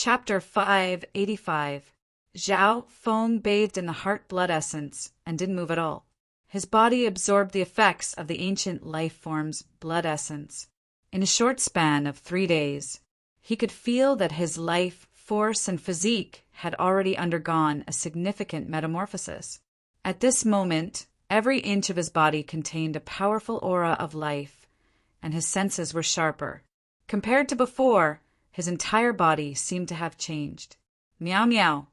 Chapter 585. Zhao Feng bathed in the heart blood essence and didn't move at all. His body absorbed the effects of the ancient life form's blood essence. In a short span of 3 days, he could feel that his life, force, and physique had already undergone a significant metamorphosis. At this moment, every inch of his body contained a powerful aura of life, and his senses were sharper. Compared to before, his entire body seemed to have changed. Meow meow.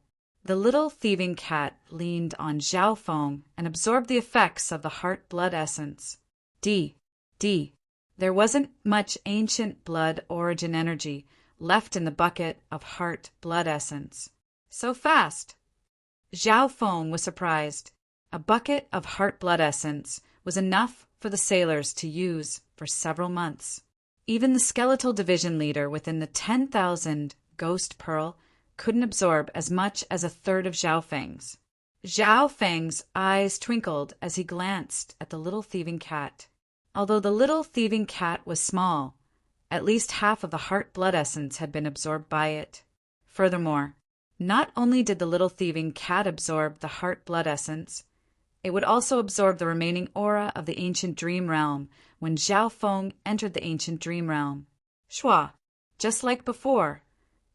The little thieving cat leaned on Zhao Feng and absorbed the effects of the heart blood essence. D. There wasn't much ancient blood origin energy left in the bucket of heart blood essence. So fast! Zhao Feng was surprised. A bucket of heart blood essence was enough for the sailors to use for several months. Even the skeletal division leader within the 10,000 Ghost Pearl couldn't absorb as much as a third of Zhao Feng's. Zhao Feng's eyes twinkled as he glanced at the little thieving cat. Although the little thieving cat was small, at least half of the heart blood essence had been absorbed by it. Furthermore, not only did the little thieving cat absorb the heart blood essence, it would also absorb the remaining aura of the ancient dream realm when Zhao Feng entered the ancient dream realm. Shua. Just like before,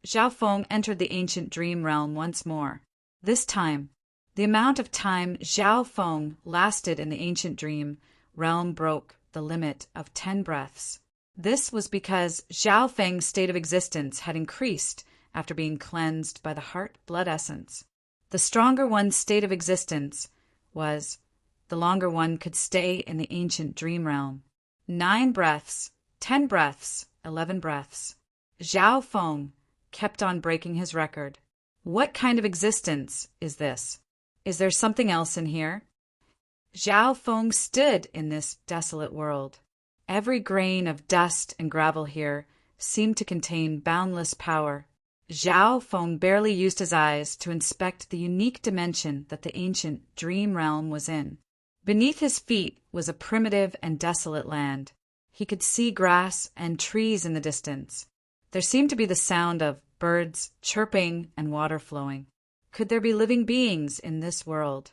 Zhao Feng entered the ancient dream realm once more. This time, the amount of time Zhao Feng lasted in the ancient dream realm broke the limit of 10 breaths. This was because Zhao Feng's state of existence had increased after being cleansed by the heart blood essence. The stronger one's state of existence was, the longer one could stay in the ancient dream realm. 9 breaths, 10 breaths, 11 breaths. Zhao Feng kept on breaking his record. What kind of existence is this? Is there something else in here? Zhao Feng stood in this desolate world. Every grain of dust and gravel here seemed to contain boundless power. Zhao Feng barely used his eyes to inspect the unique dimension that the ancient dream realm was in. Beneath his feet was a primitive and desolate land. He could see grass and trees in the distance. There seemed to be the sound of birds chirping and water flowing. Could there be living beings in this world?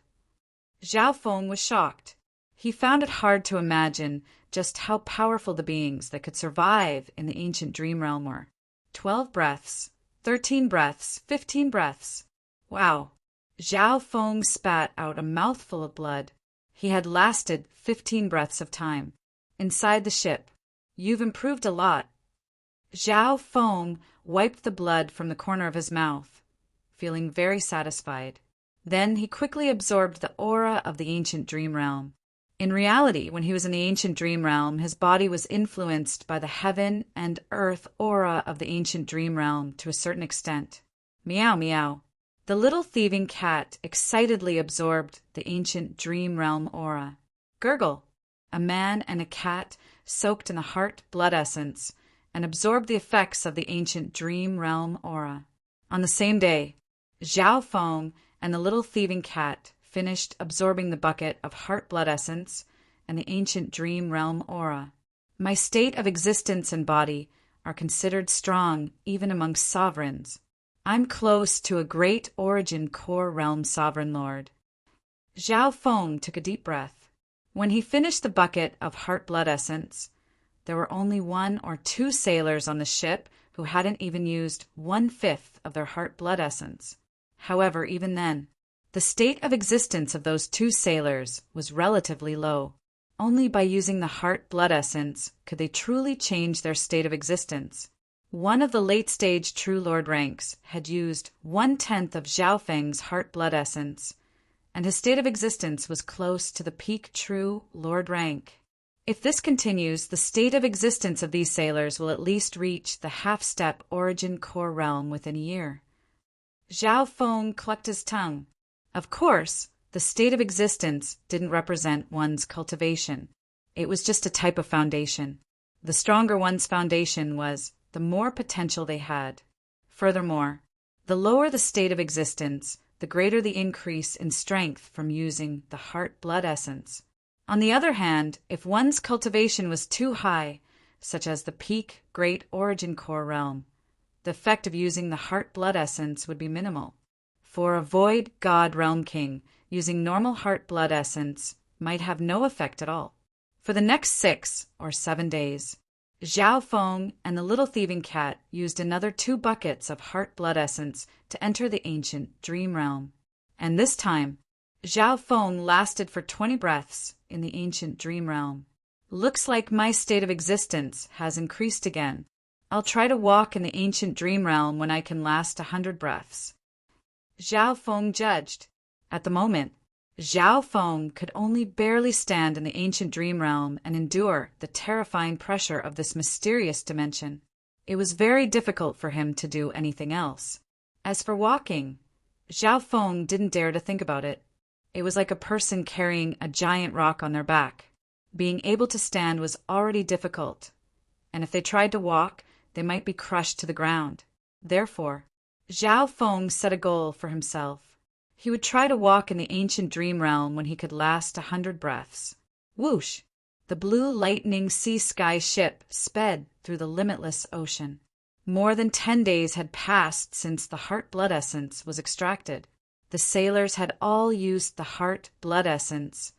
Zhao Feng was shocked. He found it hard to imagine just how powerful the beings that could survive in the ancient dream realm were. 12 breaths, 13 breaths, 15 breaths. Wow. Zhao Feng spat out a mouthful of blood. He had lasted 15 breaths of time. Inside the ship. You've improved a lot. Zhao Feng wiped the blood from the corner of his mouth, feeling very satisfied. Then he quickly absorbed the aura of the ancient dream realm. In reality, when he was in the ancient dream realm, his body was influenced by the heaven and earth aura of the ancient dream realm to a certain extent. Meow meow. The little thieving cat excitedly absorbed the ancient dream realm aura. Gurgle. A man and a cat soaked in the heart blood essence and absorbed the effects of the ancient dream realm aura. On the same day, Zhao Feng and the little thieving cat finished absorbing the bucket of heart blood essence and the ancient dream realm aura. My state of existence and body are considered strong even amongst sovereigns. I'm close to a great origin core realm sovereign lord. Zhao Feng took a deep breath. When he finished the bucket of heart blood essence, there were only 1 or 2 sailors on the ship who hadn't even used 1/5 of their heart blood essence. However, even then, the state of existence of those 2 sailors was relatively low. Only by using the heart blood essence could they truly change their state of existence. One of the late-stage True Lord ranks had used 1/10 of Zhao Feng's heart blood essence, and his state of existence was close to the peak True Lord rank. If this continues, the state of existence of these sailors will at least reach the half-step origin core realm within a year. Zhao Feng clucked his tongue. Of course, the state of existence didn't represent one's cultivation. It was just a type of foundation. The stronger one's foundation was, the more potential they had. Furthermore, the lower the state of existence, the greater the increase in strength from using the heart blood essence. On the other hand, if one's cultivation was too high, such as the peak Great Origin Core realm, the effect of using the heart blood essence would be minimal. For a void god realm king, using normal heart blood essence might have no effect at all. For the next 6 or 7 days, Zhao Feng and the little thieving cat used another 2 buckets of heart blood essence to enter the ancient dream realm. And this time, Zhao Feng lasted for 20 breaths in the ancient dream realm. Looks like my state of existence has increased again. I'll try to walk in the ancient dream realm when I can last 100 breaths. Zhao Feng judged. At the moment, Zhao Feng could only barely stand in the ancient dream realm and endure the terrifying pressure of this mysterious dimension. It was very difficult for him to do anything else. As for walking, Zhao Feng didn't dare to think about it. It was like a person carrying a giant rock on their back. Being able to stand was already difficult, and if they tried to walk, they might be crushed to the ground. Therefore, Zhao Feng set a goal for himself. He would try to walk in the ancient dream realm when he could last 100 breaths. Whoosh! The blue lightning sea sky ship sped through the limitless ocean. More than 10 days had passed since the heart blood essence was extracted. The sailors had all used the heart blood essence,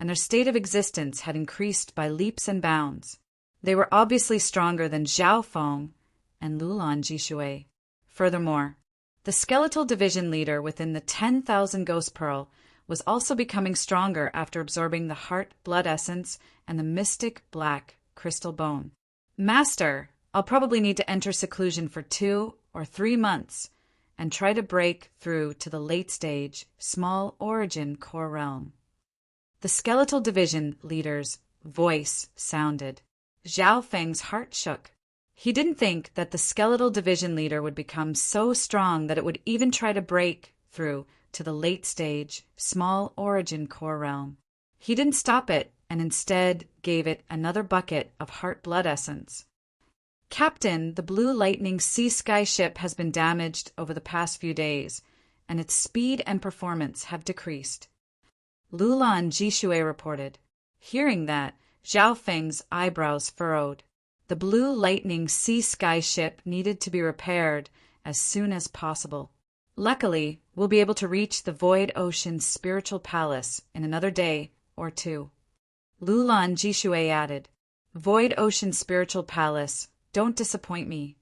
and their state of existence had increased by leaps and bounds. They were obviously stronger than Zhao Feng and Lulan Jishui. Furthermore, the skeletal division leader within the 10,000 Ghost Pearl was also becoming stronger after absorbing the heart blood essence and the mystic black crystal bone. Master, I'll probably need to enter seclusion for 2 or 3 months and try to break through to the late stage, small origin core realm. The skeletal division leader's voice sounded. Zhao Feng's heart shook. He didn't think that the skeletal division leader would become so strong that it would even try to break through to the late stage, small origin core realm. He didn't stop it and instead gave it another bucket of heart blood essence. Captain, the blue lightning sea sky ship has been damaged over the past few days, and its speed and performance have decreased. Lulan Jishui reported. Hearing that, Zhao Feng's eyebrows furrowed. The blue lightning sea sky ship needed to be repaired as soon as possible. Luckily, we'll be able to reach the Void Ocean Spiritual Palace in another day or 2. Lulan Jishui added, Void Ocean Spiritual Palace, don't disappoint me.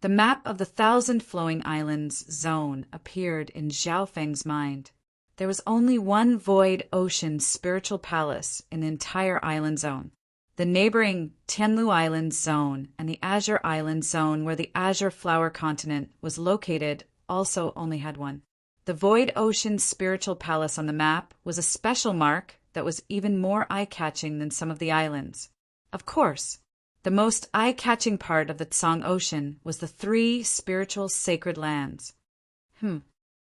The map of the 1,000 Flowing Islands zone appeared in Zhao Feng's mind. There was only one Void Ocean Spiritual Palace in the entire island zone. The neighboring Tianlu Islands zone and the Azure Islands zone where the Azure Flower Continent was located also only had one. The Void Ocean Spiritual Palace on the map was a special mark that was even more eye-catching than some of the islands. Of course, the most eye-catching part of the Tsang Ocean was the 3 spiritual sacred lands.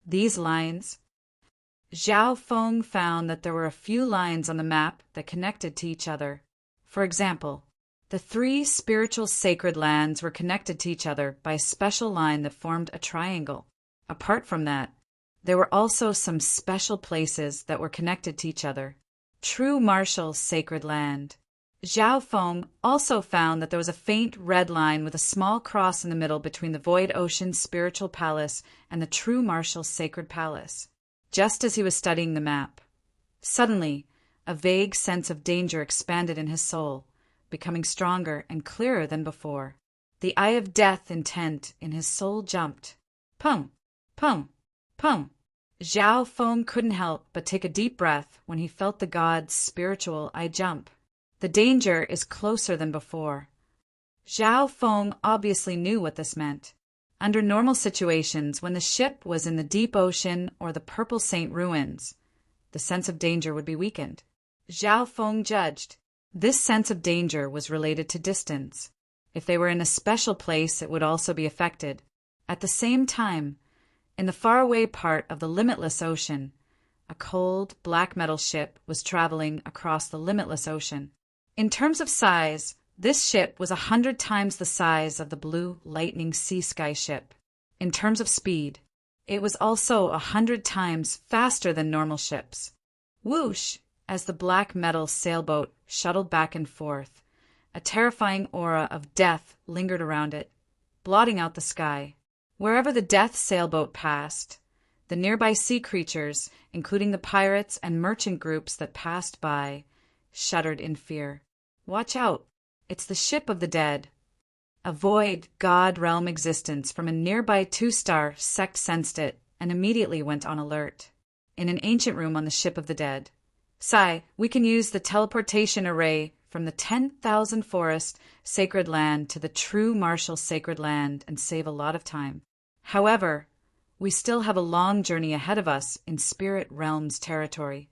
These lines. Zhao Feng found that there were a few lines on the map that connected to each other. For example, the 3 spiritual sacred lands were connected to each other by a special line that formed a triangle. Apart from that, there were also some special places that were connected to each other. True martial sacred land. Zhao Feng also found that there was a faint red line with a small cross in the middle between the Void Ocean Spiritual Palace and the True Martial Sacred Palace. Just as he was studying the map, suddenly, a vague sense of danger expanded in his soul, becoming stronger and clearer than before. The eye of death intent in his soul jumped. Pum, pum, pum. Zhao Feng couldn't help but take a deep breath when he felt the god's spiritual eye jump. The danger is closer than before. Zhao Feng obviously knew what this meant. Under normal situations, when the ship was in the deep ocean or the Purple Saint ruins, the sense of danger would be weakened. Zhao Feng judged. This sense of danger was related to distance. If they were in a special place, it would also be affected. At the same time, in the faraway part of the limitless ocean, a cold, black metal ship was traveling across the limitless ocean. In terms of size, this ship was 100 times the size of the blue lightning sea sky ship. In terms of speed, it was also 100 times faster than normal ships. Whoosh! As the black metal sailboat shuttled back and forth, a terrifying aura of death lingered around it. blotting out the sky. Wherever the death sailboat passed, the nearby sea creatures, including the pirates and merchant groups that passed by, shuddered in fear. Watch out! It's the ship of the dead. A void, god realm existence from a nearby 2-star sect sensed it and immediately went on alert. In an ancient room on the ship of the dead. Sai, we can use the teleportation array from the 10,000 forest sacred land to the true martial sacred land and save a lot of time. However, we still have a long journey ahead of us in spirit realm's territory.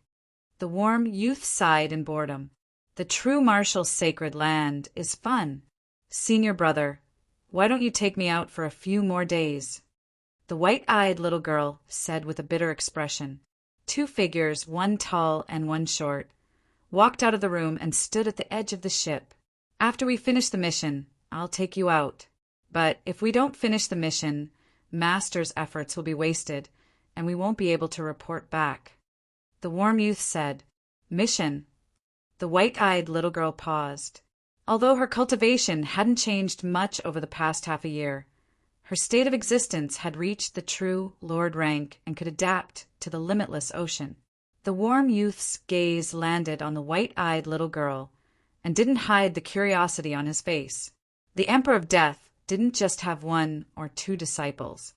The warm youth sighed in boredom. The true martial sacred land is fun. Senior brother, why don't you take me out for a few more days? The white-eyed little girl said with a bitter expression. 2 figures, one tall and one short, walked out of the room and stood at the edge of the ship. After we finish the mission, I'll take you out. But if we don't finish the mission, Master's efforts will be wasted, and we won't be able to report back. The warm youth said, Mission. The white-eyed little girl paused. Although her cultivation hadn't changed much over the past half a year, her state of existence had reached the true Lord rank and could adapt to the limitless ocean. The warm youth's gaze landed on the white-eyed little girl and didn't hide the curiosity on his face. The Emperor of Death didn't just have 1 or 2 disciples,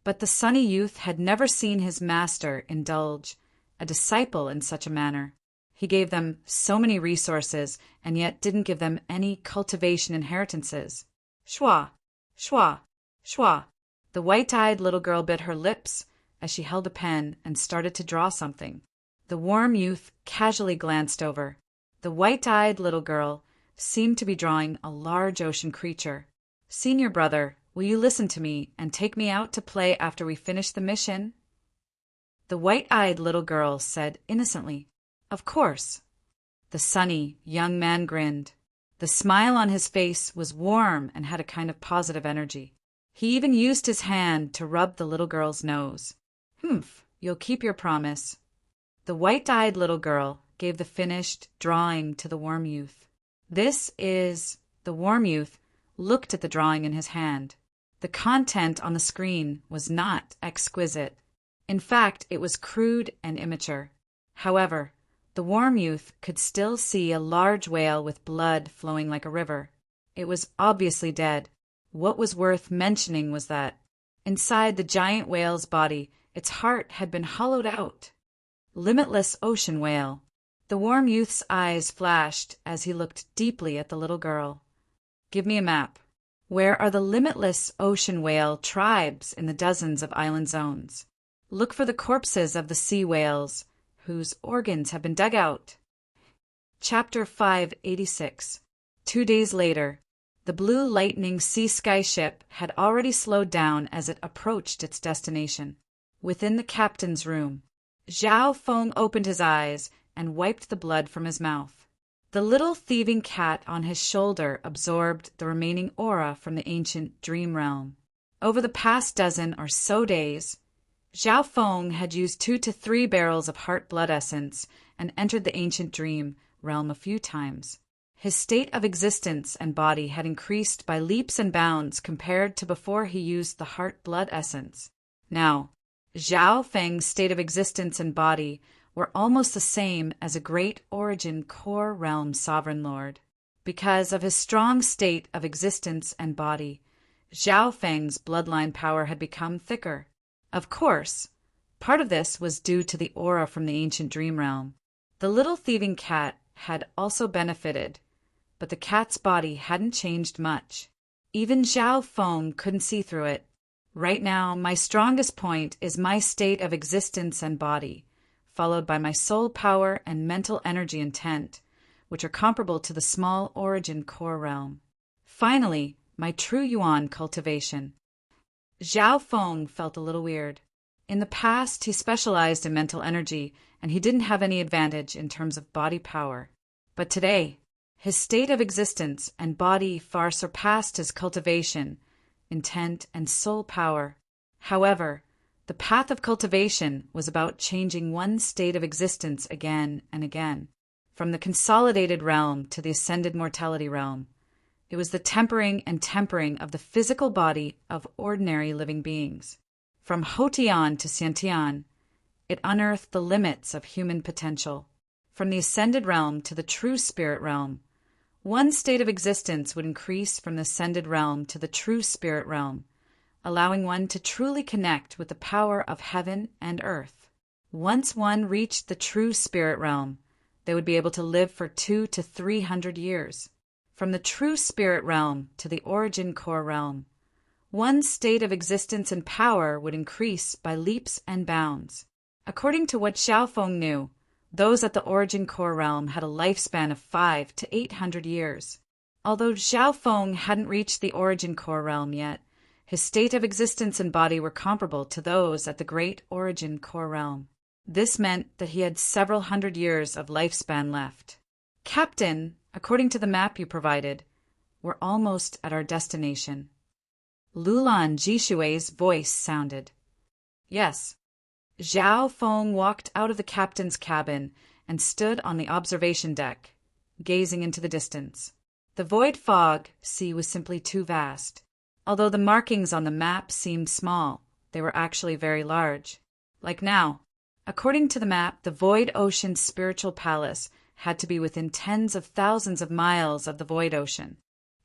but the sunny youth had never seen his master indulge a disciple in such a manner. He gave them so many resources and yet didn't give them any cultivation inheritances. Shwa, shwa, shwa. The white-eyed little girl bit her lips as she held a pen and started to draw something. The warm youth casually glanced over. The white-eyed little girl seemed to be drawing a large ocean creature. Senior brother, will you listen to me and take me out to play after we finish the mission? The white-eyed little girl said innocently, Of course. The sunny young man grinned. The smile on his face was warm and had a kind of positive energy. He even used his hand to rub the little girl's nose. Humph, you'll keep your promise. The white-eyed little girl gave the finished drawing to the warm youth. This is... The warm youth looked at the drawing in his hand. The content on the screen was not exquisite. In fact, it was crude and immature. However, the warm youth could still see a large whale with blood flowing like a river. It was obviously dead. What was worth mentioning was that, inside the giant whale's body, its heart had been hollowed out. Limitless ocean whale. The warm youth's eyes flashed as he looked deeply at the little girl. Give me a map. Where are the limitless ocean whale tribes in the dozens of island zones? Look for the corpses of the sea whales, whose organs have been dug out. Chapter 586. 2 days later, the blue lightning sea sky ship had already slowed down as it approached its destination. Within the captain's room, Zhao Feng opened his eyes and wiped the blood from his mouth. The little thieving cat on his shoulder absorbed the remaining aura from the ancient dream realm. Over the past dozen or so days, Zhao Feng had used 2 to 3 barrels of heart blood essence and entered the ancient dream realm a few times. His state of existence and body had increased by leaps and bounds compared to before he used the heart blood essence. Now, Zhao Feng's state of existence and body were almost the same as a great origin core realm sovereign lord. Because of his strong state of existence and body, Zhao Feng's bloodline power had become thicker. Of course, part of this was due to the aura from the ancient dream realm. The little thieving cat had also benefited, but the cat's body hadn't changed much. Even Zhao Feng couldn't see through it. Right now, my strongest point is my state of existence and body, followed by my soul power and mental energy intent, which are comparable to the small origin core realm. Finally, my true yuan cultivation. Zhao Feng felt a little weird. In the past, he specialized in mental energy, and he didn't have any advantage in terms of body power. But today, his state of existence and body far surpassed his cultivation, intent, and soul power. However, the path of cultivation was about changing one state of existence again and again, from the consolidated realm to the ascended mortality realm. It was the tempering and tempering of the physical body of ordinary living beings. From Hotian to Xiantian, it unearthed the limits of human potential. From the ascended realm to the true spirit realm, one state of existence would increase from the ascended realm to the true spirit realm, allowing one to truly connect with the power of heaven and earth. Once one reached the true spirit realm, they would be able to live for 200 to 300 years. From the true spirit realm to the origin core realm, one state of existence and power would increase by leaps and bounds. According to what Xiaofeng knew, those at the origin core realm had a lifespan of 500 to 800 years. Although Xiaofeng hadn't reached the origin core realm yet, his state of existence and body were comparable to those at the great origin core realm. This meant that he had several hundred years of lifespan left. Captain, according to the map you provided, we're almost at our destination. Lulan Jishui's voice sounded. Yes. Zhao Feng walked out of the captain's cabin and stood on the observation deck, gazing into the distance. The void fog sea was simply too vast. Although the markings on the map seemed small, they were actually very large. Like now, according to the map, the void ocean's spiritual palace had to be within tens of thousands of miles of the void ocean.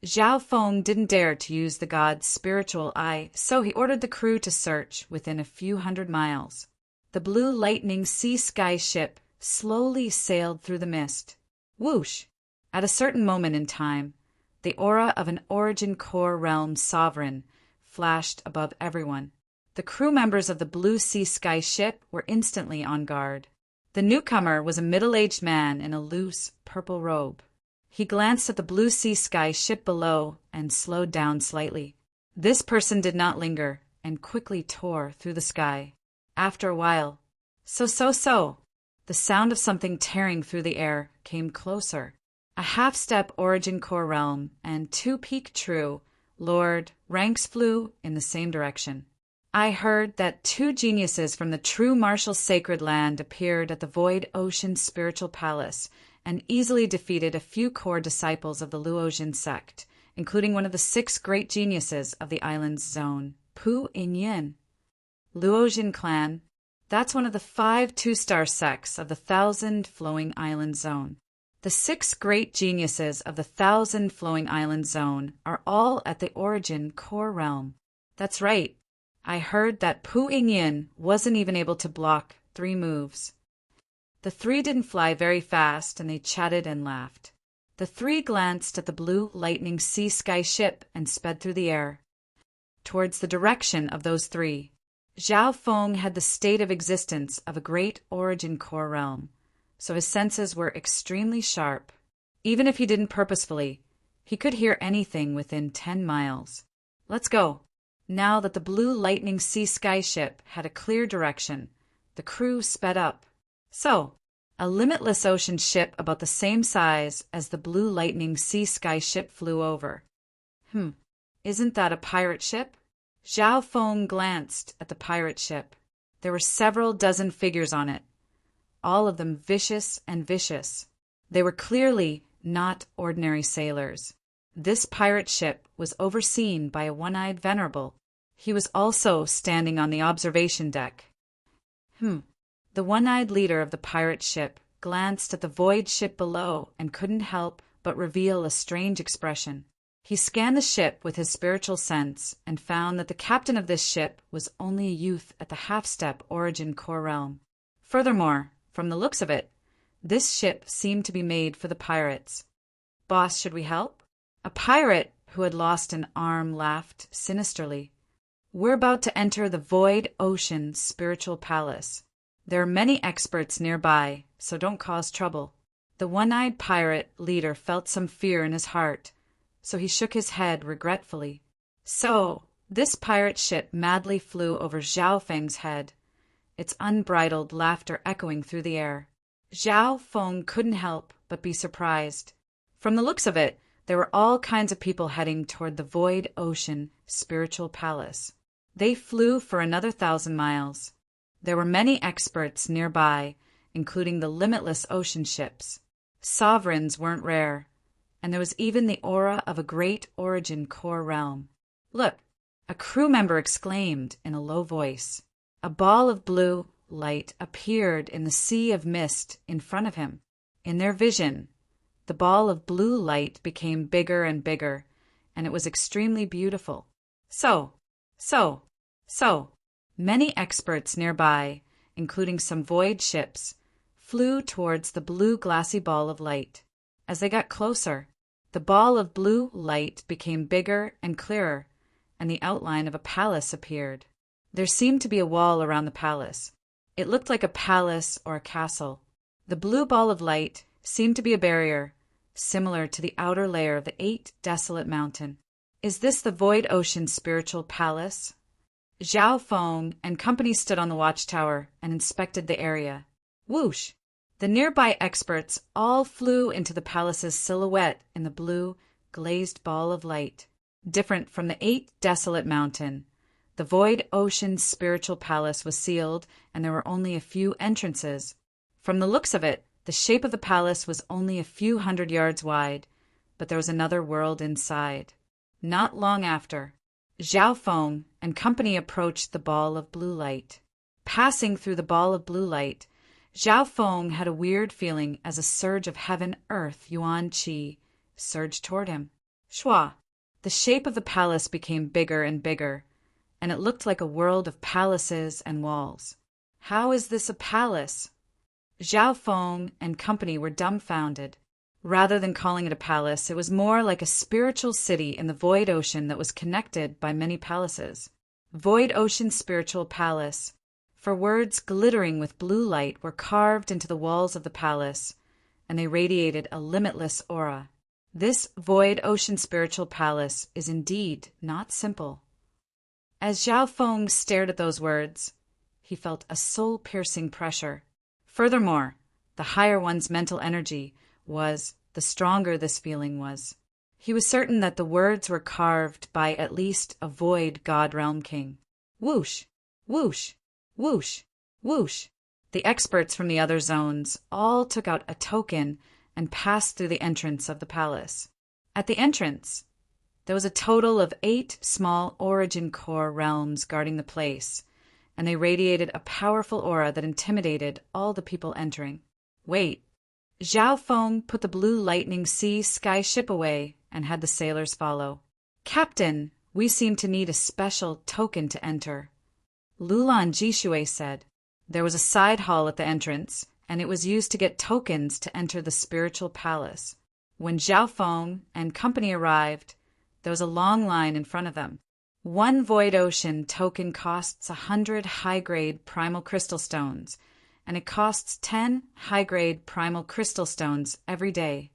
Zhao Feng didn't dare to use the god's spiritual eye, so he ordered the crew to search within a few hundred miles. The blue lightning sea-sky ship slowly sailed through the mist. Whoosh! At a certain moment in time, the aura of an origin core realm sovereign flashed above everyone. The crew members of the blue sea-sky ship were instantly on guard. The newcomer was a middle-aged man in a loose purple robe. He glanced at the blue sea-sky ship below and slowed down slightly. This person did not linger and quickly tore through the sky. After a while, so, the sound of something tearing through the air came closer. A half-step origin core realm and 2 peak true Lord ranks flew in the same direction. I heard that 2 geniuses from the true martial sacred land appeared at the void ocean spiritual palace and easily defeated a few core disciples of the Luoxian sect, including one of the 6 great geniuses of the island's zone, Pu Yinyin. Luoxian clan, that's one of the 5 2-star sects of the 1,000 Flowing Island Zone. The 6 great geniuses of the 1,000 Flowing Island Zone are all at the origin core realm. That's right. I heard that Pu Yinyin wasn't even able to block 3 moves. The 3 didn't fly very fast, and they chatted and laughed. The 3 glanced at the blue lightning sea-sky ship and sped through the air. Towards the direction of those 3, Zhao Feng had the state of existence of a great origin core realm, so his senses were extremely sharp. Even if he didn't purposefully, he could hear anything within 10 miles. Let's go. Now that the blue lightning sea-sky ship had a clear direction, the crew sped up. So, a limitless ocean ship about the same size as the blue lightning sea-sky ship flew over. Isn't that a pirate ship? Zhao Feng glanced at the pirate ship. There were several dozen figures on it, all of them vicious and vicious. They were clearly not ordinary sailors. This pirate ship was overseen by a one-eyed venerable. He was also standing on the observation deck. The one-eyed leader of the pirate ship glanced at the void ship below and couldn't help but reveal a strange expression. He scanned the ship with his spiritual sense and found that the captain of this ship was only a youth at the half-step origin core realm. Furthermore, from the looks of it, this ship seemed to be made for the pirates. Boss, should we help? A pirate who had lost an arm laughed sinisterly. We're about to enter the void ocean spiritual palace. There are many experts nearby, so don't cause trouble. The one-eyed pirate leader felt some fear in his heart, so he shook his head regretfully. So, this pirate ship madly flew over Zhao Feng's head, its unbridled laughter echoing through the air. Zhao Feng couldn't help but be surprised. From the looks of it, there were all kinds of people heading toward the void ocean spiritual palace. They flew for another 1,000 miles. There were many experts nearby, including the limitless ocean ships. Sovereigns weren't rare. and there was even the aura of a great origin core realm. "Look," a crew member exclaimed in a low voice. A ball of blue light appeared in the sea of mist in front of him. In their vision, the ball of blue light became bigger and bigger, and it was extremely beautiful. So. Many experts nearby, including some void ships, flew towards the blue glassy ball of light. As they got closer, the ball of blue light became bigger and clearer, and the outline of a palace appeared. There seemed to be a wall around the palace. It looked like a palace or a castle. The blue ball of light seemed to be a barrier, similar to the outer layer of the 8 desolate mountain. "Is this the Void Ocean Spiritual Palace?" Zhao Feng and company stood on the watchtower and inspected the area. Whoosh! The nearby experts all flew into the palace's silhouette in the blue, glazed ball of light. Different from the 8 desolate mountain, the Void Ocean Spiritual Palace was sealed, and there were only a few entrances. From the looks of it, the shape of the palace was only a few hundred yards wide, but there was another world inside. Not long after, Zhao Feng and company approached the ball of blue light. Passing through the ball of blue light, Zhao Feng had a weird feeling as a surge of heaven-earth yuan qi surged toward him. Shua! The shape of the palace became bigger and bigger, and it looked like a world of palaces and walls. "How is this a palace?" Zhao Feng and company were dumbfounded. Rather than calling it a palace, it was more like a spiritual city in the Void Ocean that was connected by many palaces. Void Ocean Spiritual Palace. For words glittering with blue light were carved into the walls of the palace, and they radiated a limitless aura. This Void Ocean Spiritual Palace is indeed not simple. As Zhao Feng stared at those words, he felt a soul-piercing pressure. Furthermore, the higher one's mental energy was, the stronger this feeling was. He was certain that the words were carved by at least a void god realm king. Whoosh! Whoosh! Whoosh! Whoosh! The experts from the other zones all took out a token and passed through the entrance of the palace. At the entrance, there was a total of 8 small origin core realms guarding the place, and they radiated a powerful aura that intimidated all the people entering. Wait. Zhao Feng put the blue lightning sea sky ship away and had the sailors follow. "Captain, we seem to need a special token to enter," Lulan Jishue said. There was a side hall at the entrance, and it was used to get tokens to enter the spiritual palace. When Zhao Feng and company arrived, there was a long line in front of them. 1 Void Ocean token costs 100 high-grade primal crystal stones, and it costs 10 high-grade primal crystal stones every day.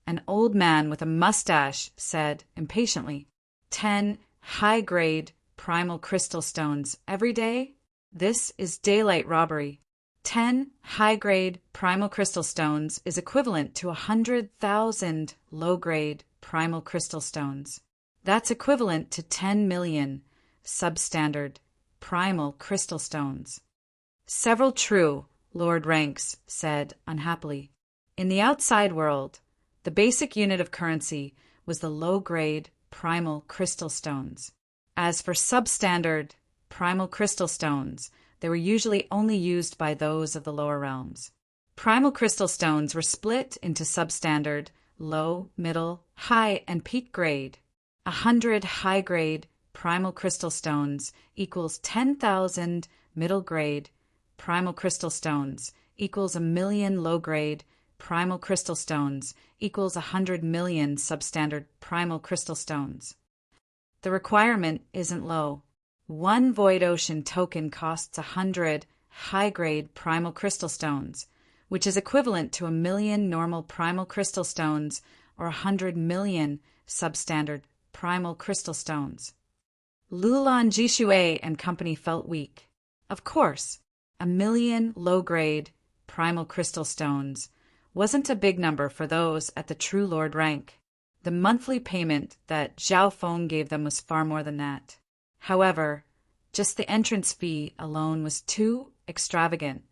An old man with a mustache said impatiently, 10 high-grade primal crystal stones every day? This is daylight robbery. 10 high-grade primal crystal stones is equivalent to 100,000 low-grade primal crystal stones. That's equivalent to 10 million substandard primal crystal stones. "Several true," Lord Ranks said unhappily. In the outside world, the basic unit of currency was the low-grade primal crystal stones. As for substandard primal crystal stones, they were usually only used by those of the lower realms. Primal crystal stones were split into substandard, low, middle, high, and peak grade. 100 high-grade primal crystal stones equals 10,000 middle grade primal crystal stones equals 1,000,000 low-grade primal crystal stones equals 100 million substandard primal crystal stones. The requirement isn't low. 1 Void Ocean token costs 100 high-grade primal crystal stones, which is equivalent to 1,000,000 normal primal crystal stones or 100 million substandard primal crystal stones. Lulan Jishue and company felt weak. Of course, 1,000,000 low-grade primal crystal stones wasn't a big number for those at the True Lord rank. The monthly payment that Zhao Feng gave them was far more than that. However, just the entrance fee alone was too extravagant.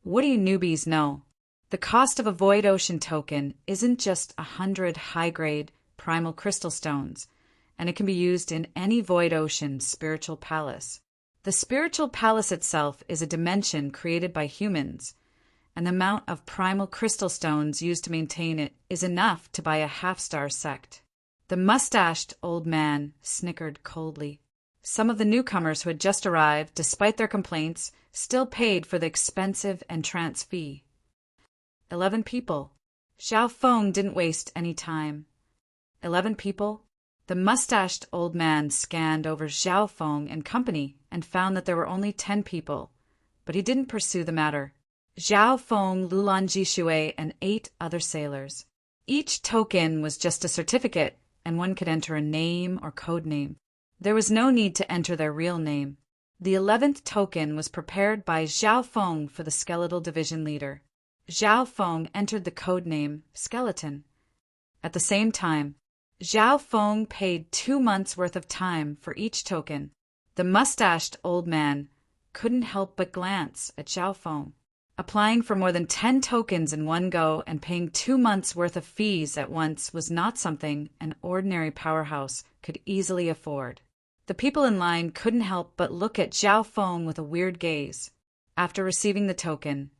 What do you newbies know? The cost of a Void Ocean token isn't just 100 high-grade primal crystal stones, and it can be used in any Void Ocean spiritual palace. The spiritual palace itself is a dimension created by humans, and the amount of primal crystal stones used to maintain it is enough to buy a half-star sect. The mustached old man snickered coldly. Some of the newcomers who had just arrived, despite their complaints, still paid for the expensive entrance fee. 11 people. Zhao Feng didn't waste any time. 11 people? The mustached old man scanned over Zhao Feng and company and found that there were only 10 people, but he didn't pursue the matter. Zhao Feng, Lulan Jishui, and 8 other sailors. Each token was just a certificate, and one could enter a name or code name. There was no need to enter their real name. The 11th token was prepared by Zhao Feng for the skeletal division leader. Zhao Feng entered the code name Skeleton. At the same time, Zhao Feng paid 2 months' worth of time for each token. The mustached old man couldn't help but glance at Zhao Feng. Applying for more than 10 tokens in one go and paying 2 months' worth of fees at once was not something an ordinary powerhouse could easily afford. The people in line couldn't help but look at Zhao Feng with a weird gaze. After receiving the token,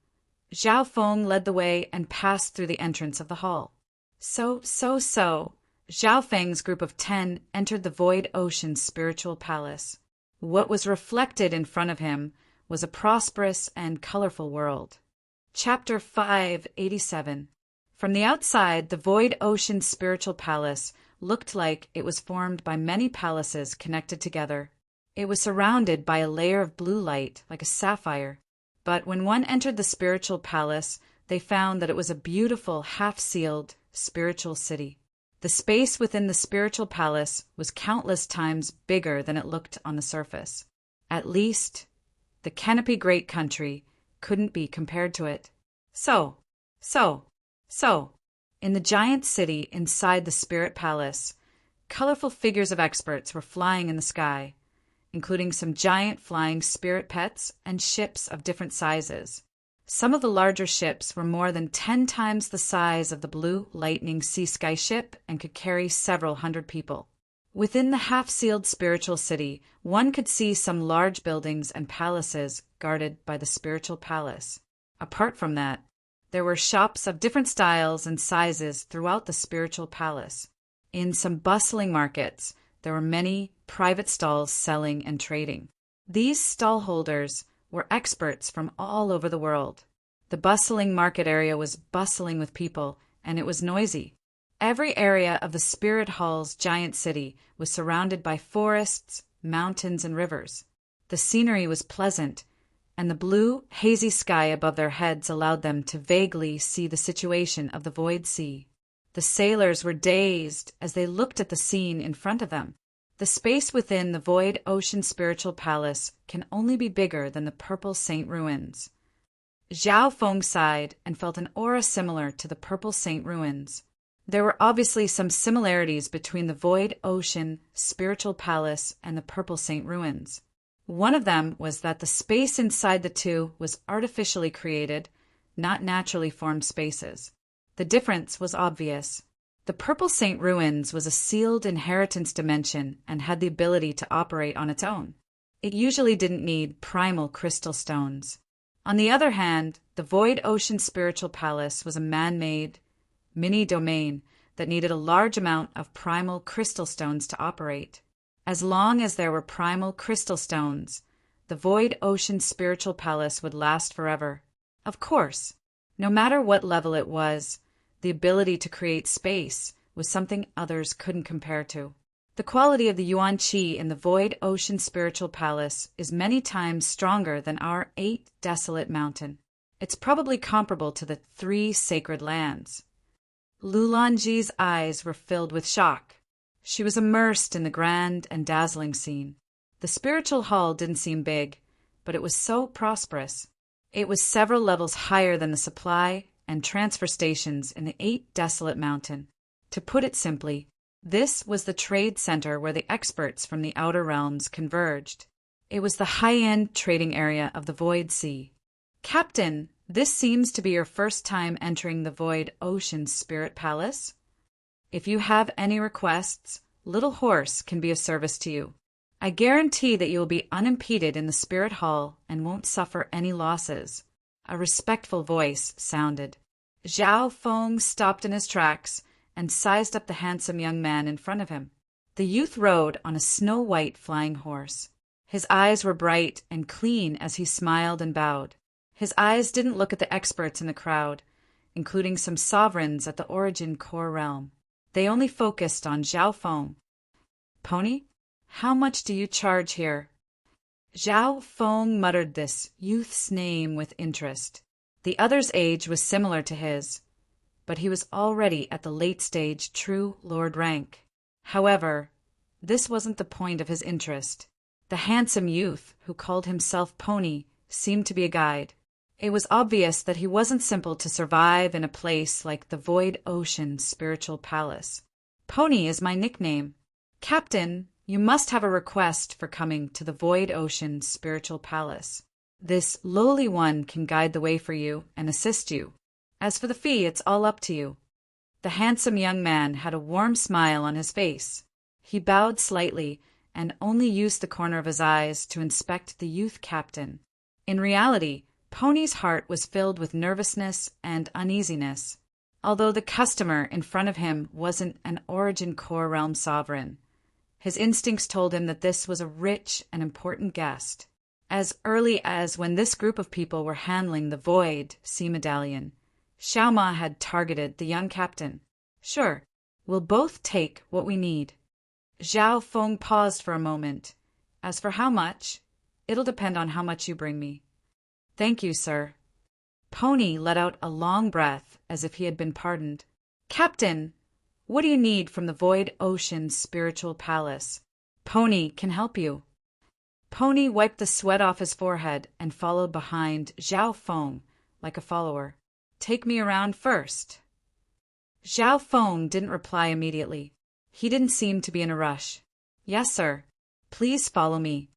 Zhao Feng led the way and passed through the entrance of the hall. So, Zhao Feng's group of 10 entered the Void Ocean spiritual palace. What was reflected in front of him was a prosperous and colorful world. Chapter 587. From the outside, the Void Ocean spiritual palace looked like it was formed by many palaces connected together. It was surrounded by a layer of blue light, like a sapphire. But when one entered the spiritual palace, they found that it was a beautiful, half-sealed spiritual city. The space within the spiritual palace was countless times bigger than it looked on the surface. At least, the Canopy Great Country couldn't be compared to it. So. In the giant city inside the Spirit Palace, colorful figures of experts were flying in the sky, including some giant flying spirit pets and ships of different sizes. Some of the larger ships were more than 10 times the size of the Blue Lightning Sea Sky ship and could carry several hundred people. Within the half-sealed spiritual city, one could see some large buildings and palaces guarded by the spiritual palace. Apart from that, there were shops of different styles and sizes throughout the spiritual palace. In some bustling markets, there were many private stalls selling and trading. These stallholders were experts from all over the world. The bustling market area was bustling with people, and it was noisy. Every area of the Spirit Hall's giant city was surrounded by forests, mountains, and rivers. The scenery was pleasant, and the blue, hazy sky above their heads allowed them to vaguely see the situation of the void sea. The sailors were dazed as they looked at the scene in front of them. The space within the Void Ocean Spiritual Palace can only be bigger than the Purple Saint Ruins. Zhao Feng sighed and felt an aura similar to the Purple Saint Ruins. There were obviously some similarities between the Void Ocean Spiritual Palace and the Purple Saint Ruins. One of them was that the space inside the two was artificially created, not naturally formed spaces. The difference was obvious. The Purple Saint Ruins was a sealed inheritance dimension and had the ability to operate on its own. It usually didn't need primal crystal stones. On the other hand, the Void Ocean Spiritual Palace was a man-made, mini-domain that needed a large amount of primal crystal stones to operate. As long as there were primal crystal stones, the Void Ocean Spiritual Palace would last forever. Of course, no matter what level it was, the ability to create space was something others couldn't compare to. The quality of the Yuan Qi in the Void Ocean Spiritual Palace is many times stronger than our 8 desolate mountain. It's probably comparable to the 3 sacred lands. Lulanji's eyes were filled with shock. She was immersed in the grand and dazzling scene. The spiritual hall didn't seem big, but it was so prosperous. It was several levels higher than the supply and transfer stations in the 8 desolate mountain. To put it simply, this was the trade center where the experts from the outer realms converged. It was the high-end trading area of the Void Sea. "Captain," This seems to be your first time entering the Void Ocean Spirit Palace. If you have any requests, Little Horse can be of service to you. I guarantee that you will be unimpeded in the Spirit Hall and won't suffer any losses. A respectful voice sounded. Zhao Feng stopped in his tracks and sized up the handsome young man in front of him. The youth rode on a snow-white flying horse. His eyes were bright and clean as he smiled and bowed. His eyes didn't look at the experts in the crowd, including some sovereigns at the Origin Core realm. They only focused on Zhao Feng. Pony, how much do you charge here? Zhao Feng muttered this youth's name with interest. The other's age was similar to his, but he was already at the late-stage true lord rank. However, this wasn't the point of his interest. The handsome youth, who called himself Pony, seemed to be a guide. It was obvious that he wasn't simple to survive in a place like the Void Ocean Spiritual Palace. Pony is my nickname. Captain, you must have a request for coming to the Void Ocean Spiritual Palace. This lowly one can guide the way for you and assist you. As for the fee, it's all up to you. The handsome young man had a warm smile on his face. He bowed slightly and only used the corner of his eyes to inspect the youth captain. In reality, Pony's heart was filled with nervousness and uneasiness. Although the customer in front of him wasn't an Origin Core realm sovereign, his instincts told him that this was a rich and important guest. As early as when this group of people were handling the Void Sea Medallion, Xiao Ma had targeted the young captain. Sure, we'll both take what we need. Zhao Feng paused for a moment. As for how much, it'll depend on how much you bring me. Thank you, sir. Pony let out a long breath as if he had been pardoned. Captain, what do you need from the Void Ocean Spiritual Palace? Pony can help you. Pony wiped the sweat off his forehead and followed behind Zhao Feng like a follower. Take me around first. Zhao Feng didn't reply immediately. He didn't seem to be in a rush. Yes, sir. Please follow me.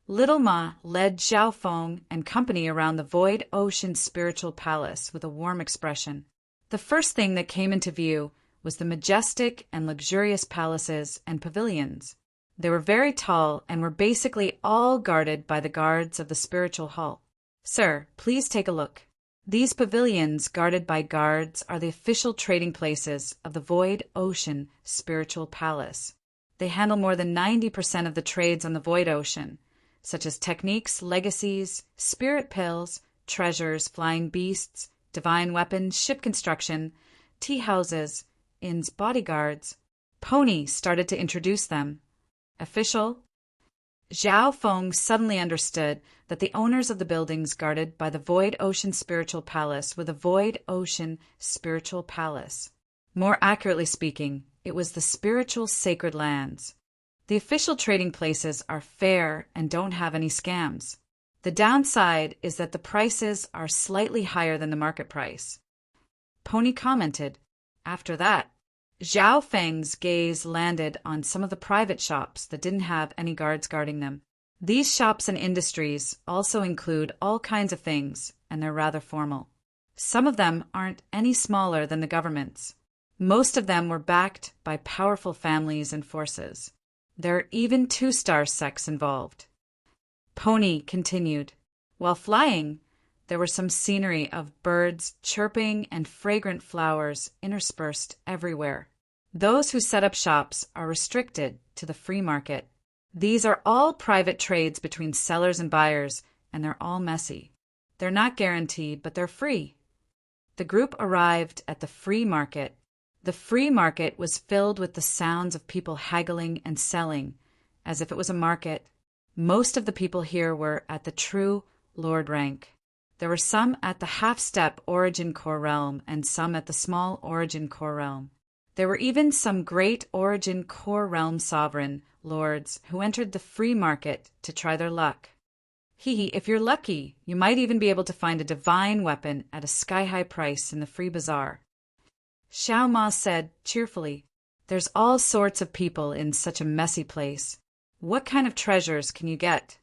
Little Ma led Zhao Feng and company around the Void Ocean Spiritual Palace with a warm expression. The first thing that came into view was the majestic and luxurious palaces and pavilions. They were very tall and were basically all guarded by the guards of the spiritual hall. Sir, please take a look. These pavilions guarded by guards are the official trading places of the Void Ocean Spiritual Palace. They handle more than 90% of the trades on the Void Ocean, such as techniques, legacies, spirit pills, treasures, flying beasts, divine weapons, ship construction, tea houses, inns, bodyguards. Pony started to introduce them. Official. Zhao Feng suddenly understood that the owners of the buildings guarded by the Void Ocean Spiritual Palace were the Void Ocean Spiritual Palace. More accurately speaking, it was the spiritual sacred lands. The official trading places are fair and don't have any scams. The downside is that the prices are slightly higher than the market price. Pony commented. After that, Zhao Feng's gaze landed on some of the private shops that didn't have any guards guarding them. These shops and industries also include all kinds of things, and they're rather formal. Some of them aren't any smaller than the government's. Most of them were backed by powerful families and forces. There are even two-star sects involved. Pony continued. While flying, there were some scenery of birds chirping and fragrant flowers interspersed everywhere. Those who set up shops are restricted to the free market. These are all private trades between sellers and buyers, and they're all messy. They're not guaranteed, but they're free. The group arrived at the free market. The free market was filled with the sounds of people haggling and selling, as if it was a market. Most of the people here were at the true Lord rank. There were some at the half-step Origin Core realm and some at the small Origin Core realm. There were even some great Origin Core realm sovereign lords who entered the free market to try their luck. If you're lucky, you might even be able to find a divine weapon at a sky-high price in the free bazaar. Xiao Ma said cheerfully, There's all sorts of people in such a messy place. What kind of treasures can you get?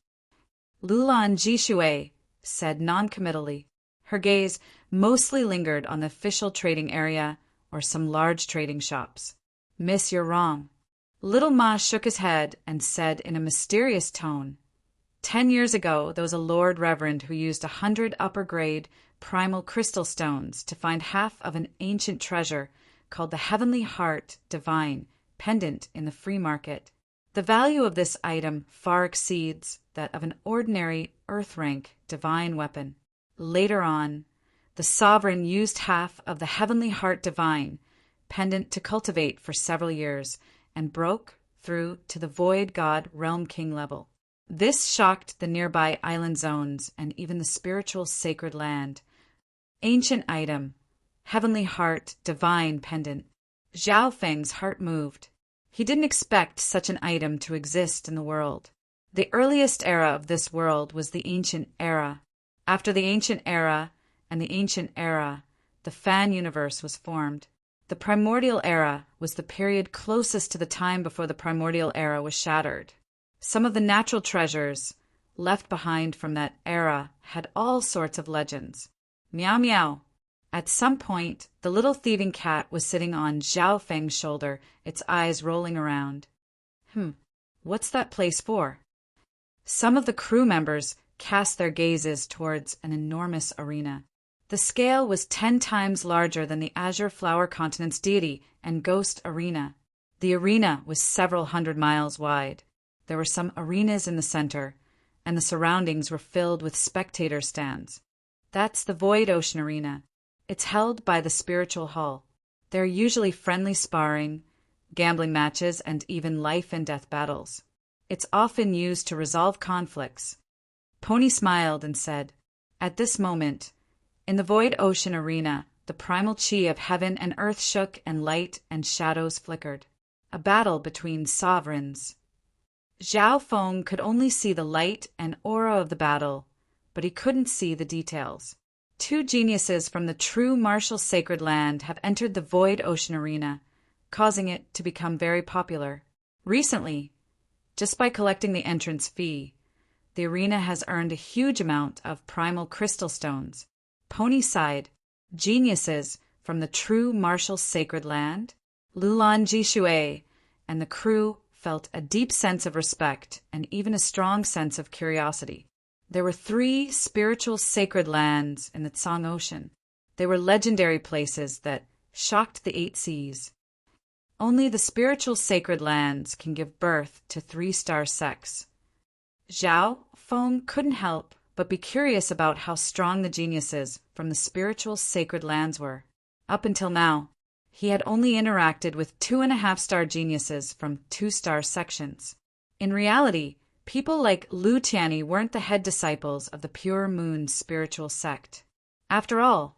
Lulan Jishui said noncommittally, Her gaze mostly lingered on the official trading area or some large trading shops. "Miss, you're wrong." Little Ma shook his head and said in a mysterious tone, 10 years ago, there was a Lord Reverend who used 100 upper-grade primal crystal stones to find half of an ancient treasure called the Heavenly Heart Divine pendant in the free market. The value of this item far exceeds that of an ordinary earth-rank divine weapon. Later on, the sovereign used half of the Heavenly Heart Divine pendant to cultivate for several years and broke through to the Void God Realm King level. This shocked the nearby island zones and even the spiritual sacred land. Ancient item, Heavenly Heart Divine pendant. Zhao Feng's heart moved. He didn't expect such an item to exist in the world. The earliest era of this world was the Ancient Era. After the Ancient Era and the Ancient Era, the Fan universe was formed. The Primordial Era was the period closest to the time before the Primordial Era was shattered. Some of the natural treasures left behind from that era had all sorts of legends. Meow meow. At some point, the little thieving cat was sitting on Zhao Feng's shoulder, its eyes rolling around. What's that place for? Some of the crew members cast their gazes towards an enormous arena. The scale was 10 times larger than the Azure Flower Continent's deity and ghost arena. The arena was several hundred miles wide. There were some arenas in the center, and the surroundings were filled with spectator stands. That's the Void Ocean Arena. It's held by the Spiritual Hall. There are usually friendly sparring, gambling matches, and even life-and-death battles. It's often used to resolve conflicts. Pony smiled and said, "At this moment, in the Void Ocean Arena, the primal chi of heaven and earth shook and light and shadows flickered. A battle between sovereigns." Zhao Feng could only see the light and aura of the battle, but he couldn't see the details. 2 geniuses from the true martial sacred land have entered the Void Ocean Arena, causing it to become very popular. Recently, just by collecting the entrance fee, the arena has earned a huge amount of primal crystal stones. Pony sighed. Geniuses from the true martial sacred land? Lulan Jishui and the crew felt a deep sense of respect and even a strong sense of curiosity. There were 3 spiritual sacred lands in the Tsang Ocean. They were legendary places that shocked the 8 seas. Only the spiritual sacred lands can give birth to 3-star sects. Zhao Feng couldn't help but be curious about how strong the geniuses from the spiritual sacred lands were. Up until now, he had only interacted with 2.5-star geniuses from 2-star sections. In reality, people like Lu Tianyi weren't the head disciples of the Pure Moon spiritual sect. After all,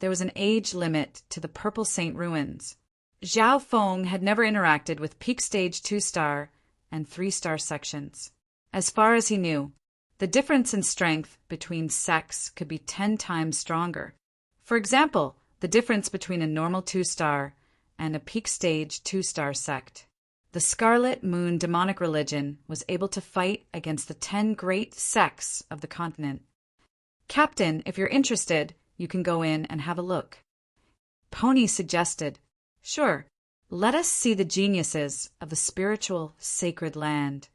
there was an age limit to the Purple Saint ruins. Zhao Feng had never interacted with peak stage 2-star and 3-star sections. As far as he knew, the difference in strength between sects could be 10 times stronger. For example, the difference between a normal 2-star and a peak stage 2-star sect. The Scarlet Moon demonic religion was able to fight against the 10 great sects of the continent. "Captain, if you're interested, you can go in and have a look." Pony suggested, "Sure, let us see the geniuses of the spiritual sacred land."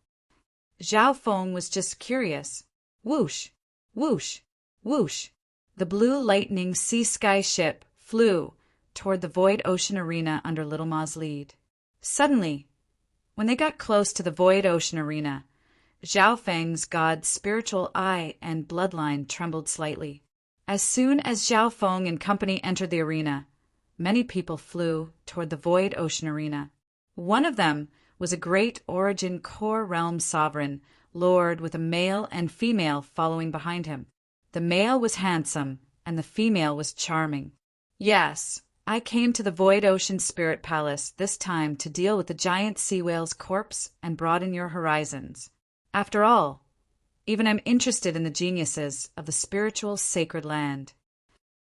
Zhao Feng was just curious. Whoosh, whoosh, whoosh. The blue lightning sea-sky ship flew toward the Void Ocean Arena under Little Ma's lead. Suddenly, when they got close to the Void Ocean Arena, Zhao Feng's god's spiritual eye and bloodline trembled slightly. As soon as Zhao Feng and company entered the arena, many people flew toward the Void Ocean Arena. One of them was a great origin core realm sovereign, lord with a male and female following behind him. The male was handsome, and the female was charming. "Yes, I came to the Void Ocean Spirit Palace this time to deal with the giant sea whale's corpse and broaden your horizons. After all, even I'm interested in the geniuses of the spiritual sacred land."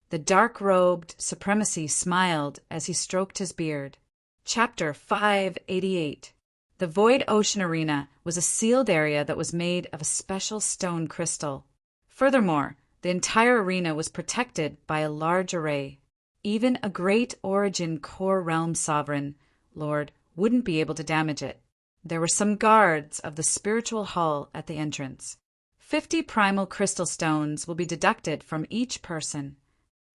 The dark-robed supremacy smiled as he stroked his beard. Chapter 588. The Void Ocean Arena was a sealed area that was made of a special stone crystal. Furthermore, The entire arena was protected by a large array. Even a great origin core realm sovereign, Lord, wouldn't be able to damage it. There were some guards of the spiritual hall at the entrance. 50 primal crystal stones will be deducted from each person.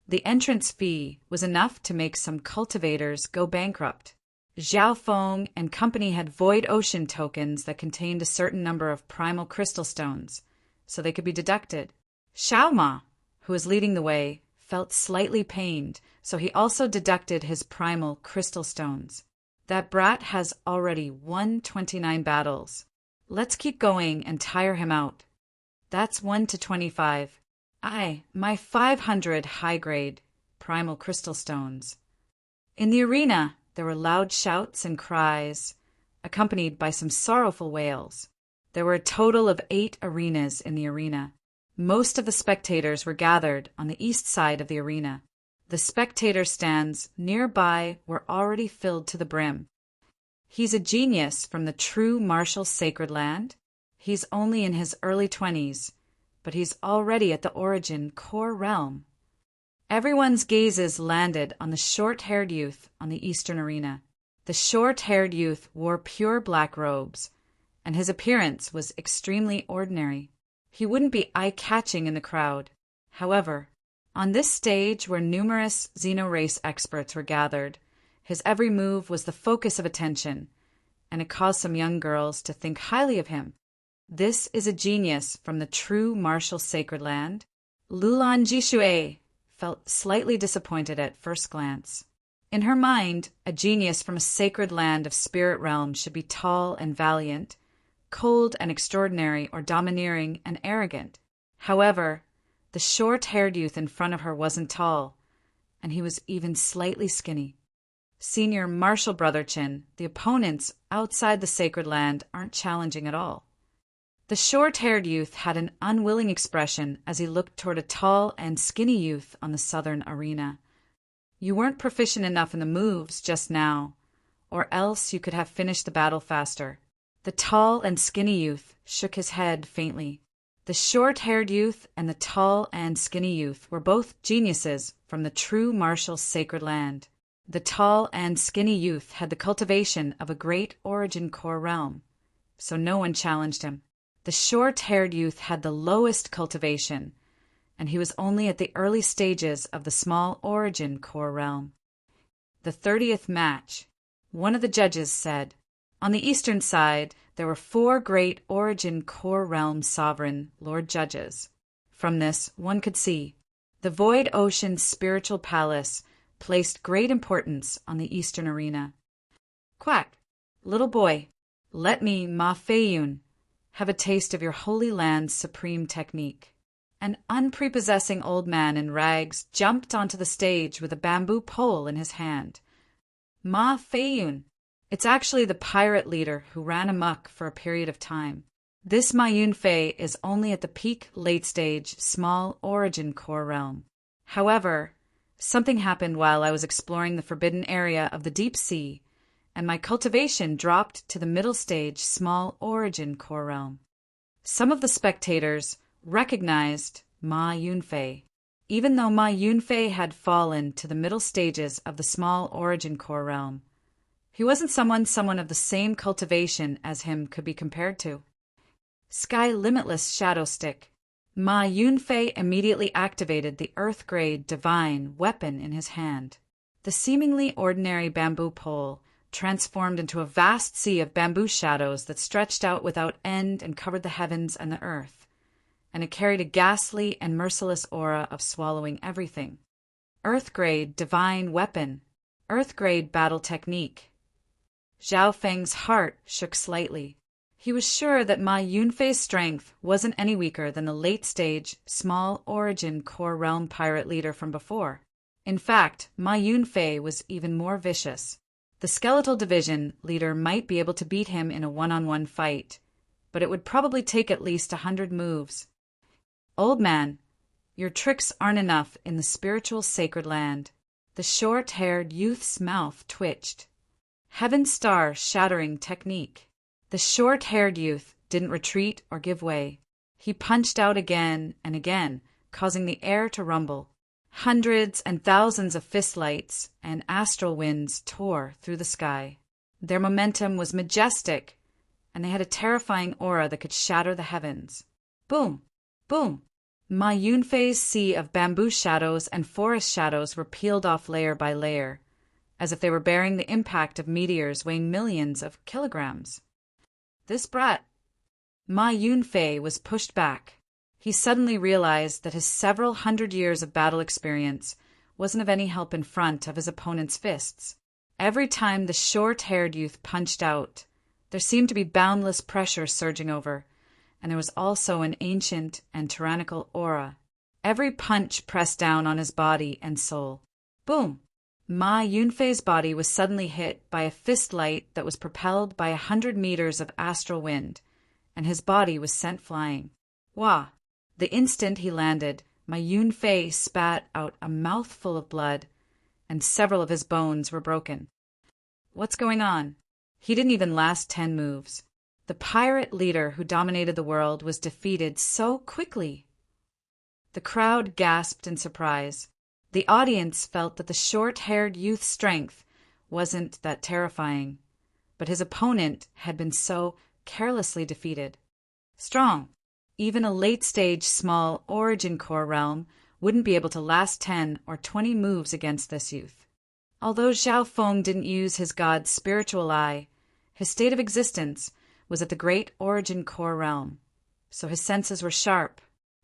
The entrance fee was enough to make some cultivators go bankrupt. Zhao Feng and company had Void Ocean tokens that contained a certain number of primal crystal stones, so they could be deducted. Xiao Ma, who was leading the way, felt slightly pained, so he also deducted his primal crystal stones. That brat has already won 29 battles. Let's keep going and tire him out. That's 1 to 25. My 500 high-grade primal crystal stones. In the arena, there were loud shouts and cries, accompanied by some sorrowful wails. There were a total of 8 arenas in the arena. Most of the spectators were gathered on the east side of the arena. The spectator stands nearby were already filled to the brim. He's a genius from the true martial sacred land. He's only in his early 20s, but he's already at the origin core realm. Everyone's gazes landed on the short-haired youth on the eastern arena. The short-haired youth wore pure black robes, and his appearance was extremely ordinary. He wouldn't be eye-catching in the crowd. However, on this stage where numerous xenorace experts were gathered, his every move was the focus of attention, and it caused some young girls to think highly of him. This is a genius from the true martial sacred land. Lulan Jishue felt slightly disappointed at first glance. In her mind, a genius from a sacred land of spirit realm should be tall and valiant, cold and extraordinary, or domineering and arrogant. However, the short-haired youth in front of her wasn't tall, and he was even slightly skinny. Senior Martial Brotherchin, the opponents outside the sacred land aren't challenging at all. The short-haired youth had an unwilling expression as he looked toward a tall and skinny youth on the southern arena. You weren't proficient enough in the moves just now, or else you could have finished the battle faster. The tall and skinny youth shook his head faintly. The short-haired youth and the tall and skinny youth were both geniuses from the true martial sacred land. The tall and skinny youth had the cultivation of a great origin core realm, so no one challenged him. The short-haired youth had the lowest cultivation, and he was only at the early stages of the small origin core realm. The 30th match. One of the judges said, on the eastern side, there were 4 great origin core realm sovereign lord judges. From this, one could see the Void Ocean Spiritual Palace placed great importance on the eastern arena. Quack, little boy, let me, Ma Feiyun, have a taste of your holy land's supreme technique. An unprepossessing old man in rags jumped onto the stage with a bamboo pole in his hand. Ma Feiyun. It's actually the pirate leader who ran amok for a period of time. This Ma Yunfei is only at the peak late-stage small origin core realm. However, something happened while I was exploring the forbidden area of the deep sea, and my cultivation dropped to the middle stage small origin core realm. Some of the spectators recognized Ma Yunfei, even though Ma Yunfei had fallen to the middle stages of the small origin core realm. He wasn't someone of the same cultivation as him could be compared to. Sky Limitless Shadow Stick. Ma Yunfei immediately activated the Earth-grade divine weapon in his hand. The seemingly ordinary bamboo pole transformed into a vast sea of bamboo shadows that stretched out without end and covered the heavens and the earth, and it carried a ghastly and merciless aura of swallowing everything. Earth-grade divine weapon. Earth-grade battle technique. Zhao Feng's heart shook slightly. He was sure that Ma Yunfei's strength wasn't any weaker than the late-stage, small origin core realm pirate leader from before. In fact, Ma Yunfei was even more vicious. The skeletal division leader might be able to beat him in a one-on-one fight, but it would probably take at least 100 moves. Old man, your tricks aren't enough in the spiritual sacred land. The short-haired youth's mouth twitched. Heaven Star shattering technique. The short-haired youth didn't retreat or give way. He punched out again and again, causing the air to rumble. Hundreds and thousands of fist lights and astral winds tore through the sky. Their momentum was majestic, and they had a terrifying aura that could shatter the heavens. Boom! Boom! Ma Yunfei's sea of bamboo shadows and forest shadows were peeled off layer by layer, as if they were bearing the impact of meteors weighing millions of kilograms. This brat, Ma Yunfei, was pushed back. He suddenly realized that his several hundred years of battle experience wasn't of any help in front of his opponent's fists. Every time the short-haired youth punched out, there seemed to be boundless pressure surging over, and there was also an ancient and tyrannical aura. Every punch pressed down on his body and soul. Boom! Ma Yunfei's body was suddenly hit by a fist light that was propelled by 100 meters of astral wind, and his body was sent flying. Wah! The instant he landed, Ma Yunfei spat out a mouthful of blood, and several of his bones were broken. What's going on? He didn't even last 10 moves. The pirate leader who dominated the world was defeated so quickly. The crowd gasped in surprise. The audience felt that the short-haired youth's strength wasn't that terrifying, but his opponent had been so carelessly defeated. Strong. Even a late-stage small origin core realm wouldn't be able to last 10 or 20 moves against this youth. Although Zhao Feng didn't use his god's spiritual eye, his state of existence was at the great origin core realm, so his senses were sharp.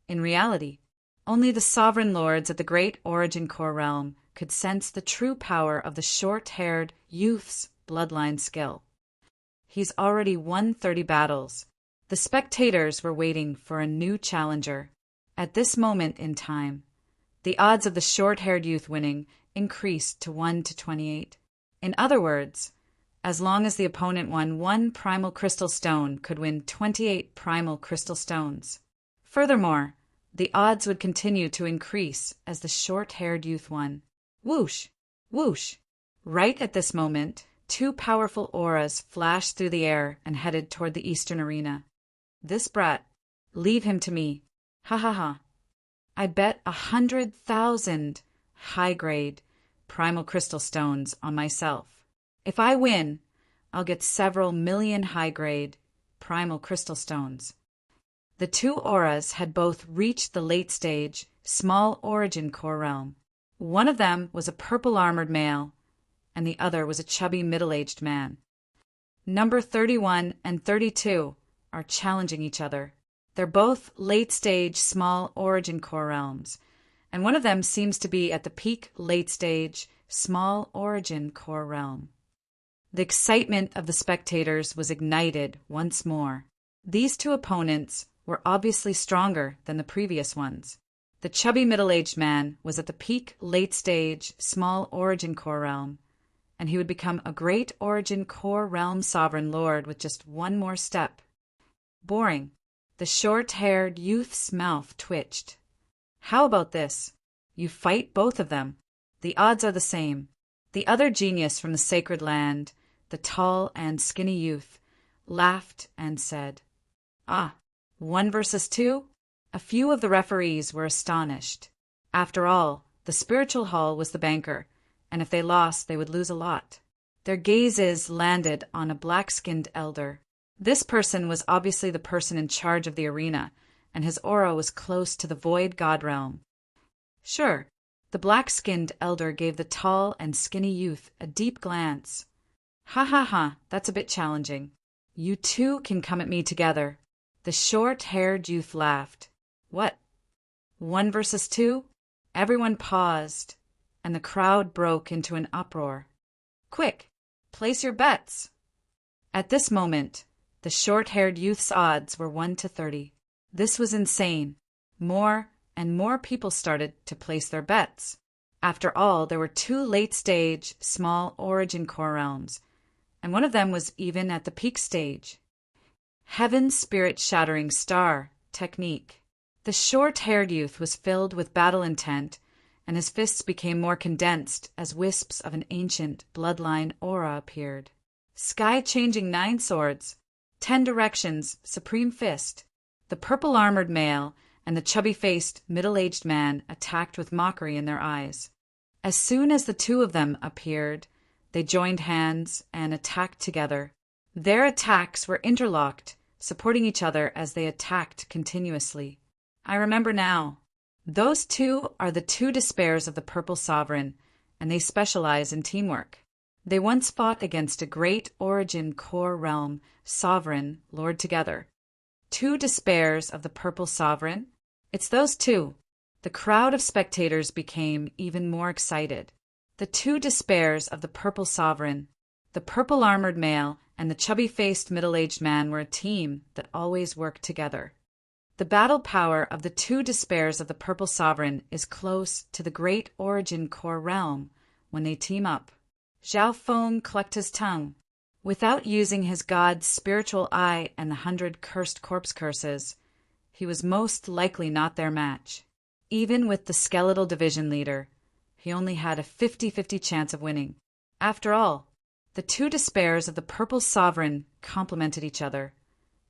In reality, only the sovereign lords at the great origin core realm could sense the true power of the short-haired youth's bloodline skill. He's already won 30 battles. The spectators were waiting for a new challenger. At this moment in time, the odds of the short-haired youth winning increased to 1 to 28. In other words, as long as the opponent won 1 primal crystal stone could win 28 primal crystal stones. Furthermore, the odds would continue to increase as the short-haired youth won. Whoosh! Whoosh! Right at this moment, 2 powerful auras flashed through the air and headed toward the eastern arena. This brat, leave him to me. Ha ha ha. I bet 100,000 high-grade primal crystal stones on myself. If I win, I'll get several million high-grade primal crystal stones. The 2 auras had both reached the late-stage, small origin core realm. One of them was a purple-armored male, and the other was a chubby middle-aged man. Number 31 and 32 are challenging each other. They're both late-stage, small origin core realms, and one of them seems to be at the peak late-stage, small origin core realm. The excitement of the spectators was ignited once more. These 2 opponents were obviously stronger than the previous ones. The chubby middle-aged man was at the peak late-stage, small origin core realm, and he would become a great origin core realm sovereign lord with just one more step. Boring. The short-haired youth's mouth twitched. How about this? You fight both of them. The odds are the same. The other genius from the sacred land, the tall and skinny youth, laughed and said, "Ah, 1 versus 2? A few of the referees were astonished. After all, the spiritual hall was the banker, and if they lost, they would lose a lot. Their gazes landed on a black-skinned elder. This person was obviously the person in charge of the arena, and his aura was close to the void god realm. Sure, the black-skinned elder gave the tall and skinny youth a deep glance. Ha ha ha, that's a bit challenging. You 2 can come at me together. The short-haired youth laughed. What? 1 versus 2? Everyone paused, and the crowd broke into an uproar. Quick, place your bets. At this moment, the short-haired youth's odds were 1 to 30. This was insane. More and more people started to place their bets. After all, there were 2 late-stage, small origin core realms, and one of them was even at the peak stage. Heaven's spirit-shattering star technique. The short-haired youth was filled with battle intent, and his fists became more condensed as wisps of an ancient bloodline aura appeared. Sky-changing 9 swords, 10 directions, supreme fist. The purple-armored male and the chubby-faced, middle-aged man attacked with mockery in their eyes. As soon as the two of them appeared, they joined hands and attacked together. Their attacks were interlocked, supporting each other as they attacked continuously. I remember now. Those two are the two despairs of the Purple Sovereign, and they specialize in teamwork. They once fought against a great origin core realm sovereign lord together. Two despairs of the Purple Sovereign? It's those two. The crowd of spectators became even more excited. The two despairs of the Purple Sovereign, the purple-armored male and the chubby-faced middle-aged man, were a team that always worked together. The battle power of the two despairs of the Purple Sovereign is close to the great origin core realm when they team up. Zhao Feng clucked his tongue. Without using his god's spiritual eye and the 100 cursed corpse curses, he was most likely not their match. Even with the skeletal division leader, he only had a 50-50 chance of winning. After all, the two despairs of the Purple Sovereign complemented each other,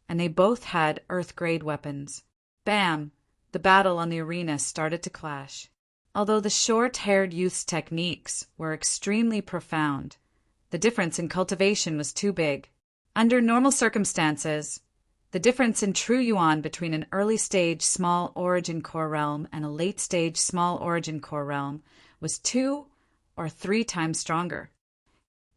and they both had Earth-grade weapons. Bam! The battle on the arena started to clash. Although the short-haired youth's techniques were extremely profound, the difference in cultivation was too big. Under normal circumstances, the difference in true yuan between an early-stage small origin core realm and a late-stage small origin core realm was 2 or 3 times stronger.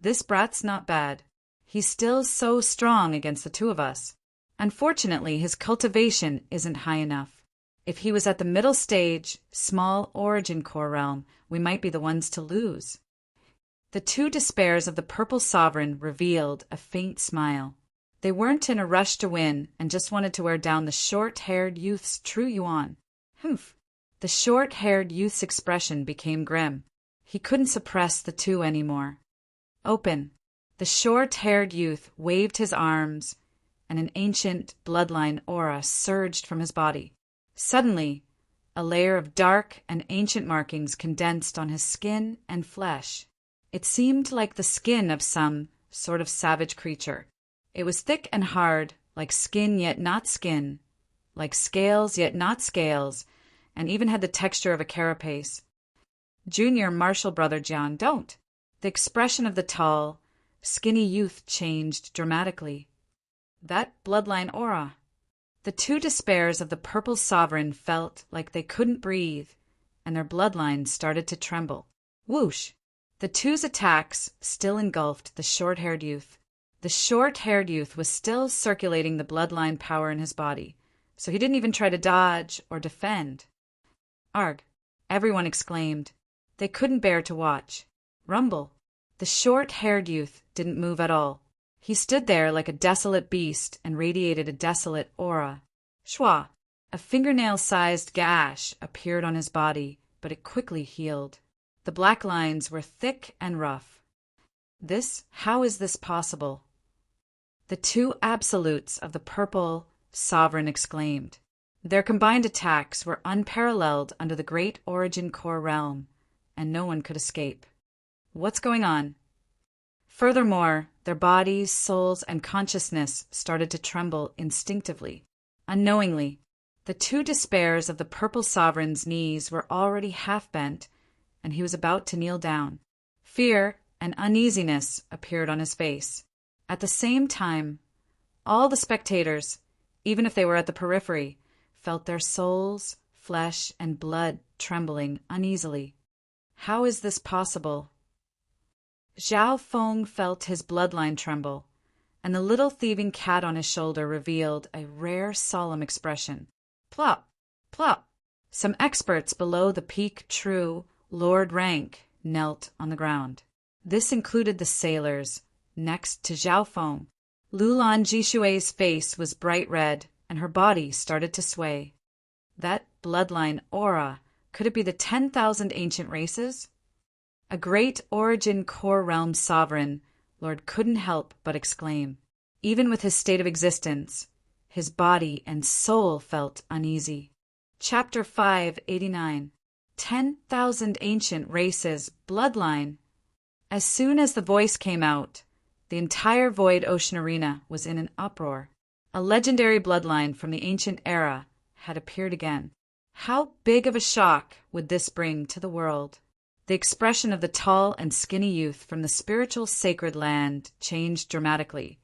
This brat's not bad. He's still so strong against the two of us. Unfortunately, his cultivation isn't high enough. If he was at the middle stage, small origin core realm, we might be the ones to lose. The two despairs of the Purple Sovereign revealed a faint smile. They weren't in a rush to win and just wanted to wear down the short-haired youth's true yuan. Humph! The short-haired youth's expression became grim. He couldn't suppress the two anymore. Open! The short-haired youth waved his arms, and an ancient bloodline aura surged from his body. Suddenly, a layer of dark and ancient markings condensed on his skin and flesh. It seemed like the skin of some sort of savage creature. It was thick and hard, like skin yet not skin, like scales yet not scales, and even had the texture of a carapace. Junior Marshall Brother John, don't. The expression of the tall, skinny youth changed dramatically. That bloodline aura. The two despairs of the Purple Sovereign felt like they couldn't breathe, and their bloodlines started to tremble. Whoosh! The two's attacks still engulfed the short-haired youth. The short-haired youth was still circulating the bloodline power in his body, so he didn't even try to dodge or defend. Arg! Everyone exclaimed. They couldn't bear to watch. Rumble! The short-haired youth didn't move at all. He stood there like a desolate beast and radiated a desolate aura. Shwa! A fingernail-sized gash appeared on his body, but it quickly healed. The black lines were thick and rough. How is this possible? The two absolutes of the Purple Sovereign exclaimed. Their combined attacks were unparalleled under the great origin core realm, and no one could escape. What's going on? Furthermore, their bodies, souls, and consciousness started to tremble instinctively. Unknowingly, the two despairs of the Purple Sovereign's knees were already half-bent, and he was about to kneel down. Fear and uneasiness appeared on his face. At the same time, all the spectators, even if they were at the periphery, felt their souls, flesh, and blood trembling uneasily. How is this possible? Zhao Feng felt his bloodline tremble, and the little thieving cat on his shoulder revealed a rare solemn expression. Plop! Plop! Some experts below the peak true Lord rank knelt on the ground. This included the sailors, next to Zhao Feng. Lulan Jishui's face was bright red, and her body started to sway. That bloodline aura, could it be the 10,000 ancient races? A great origin core realm sovereign, Lord couldn't help but exclaim. Even with his state of existence, his body and soul felt uneasy. Chapter 589. 10,000 ancient races, bloodline. As soon as the voice came out, the entire Void Ocean Arena was in an uproar. A legendary bloodline from the ancient era had appeared again. How big of a shock would this bring to the world? The expression of the tall and skinny youth from the spiritual sacred land changed dramatically,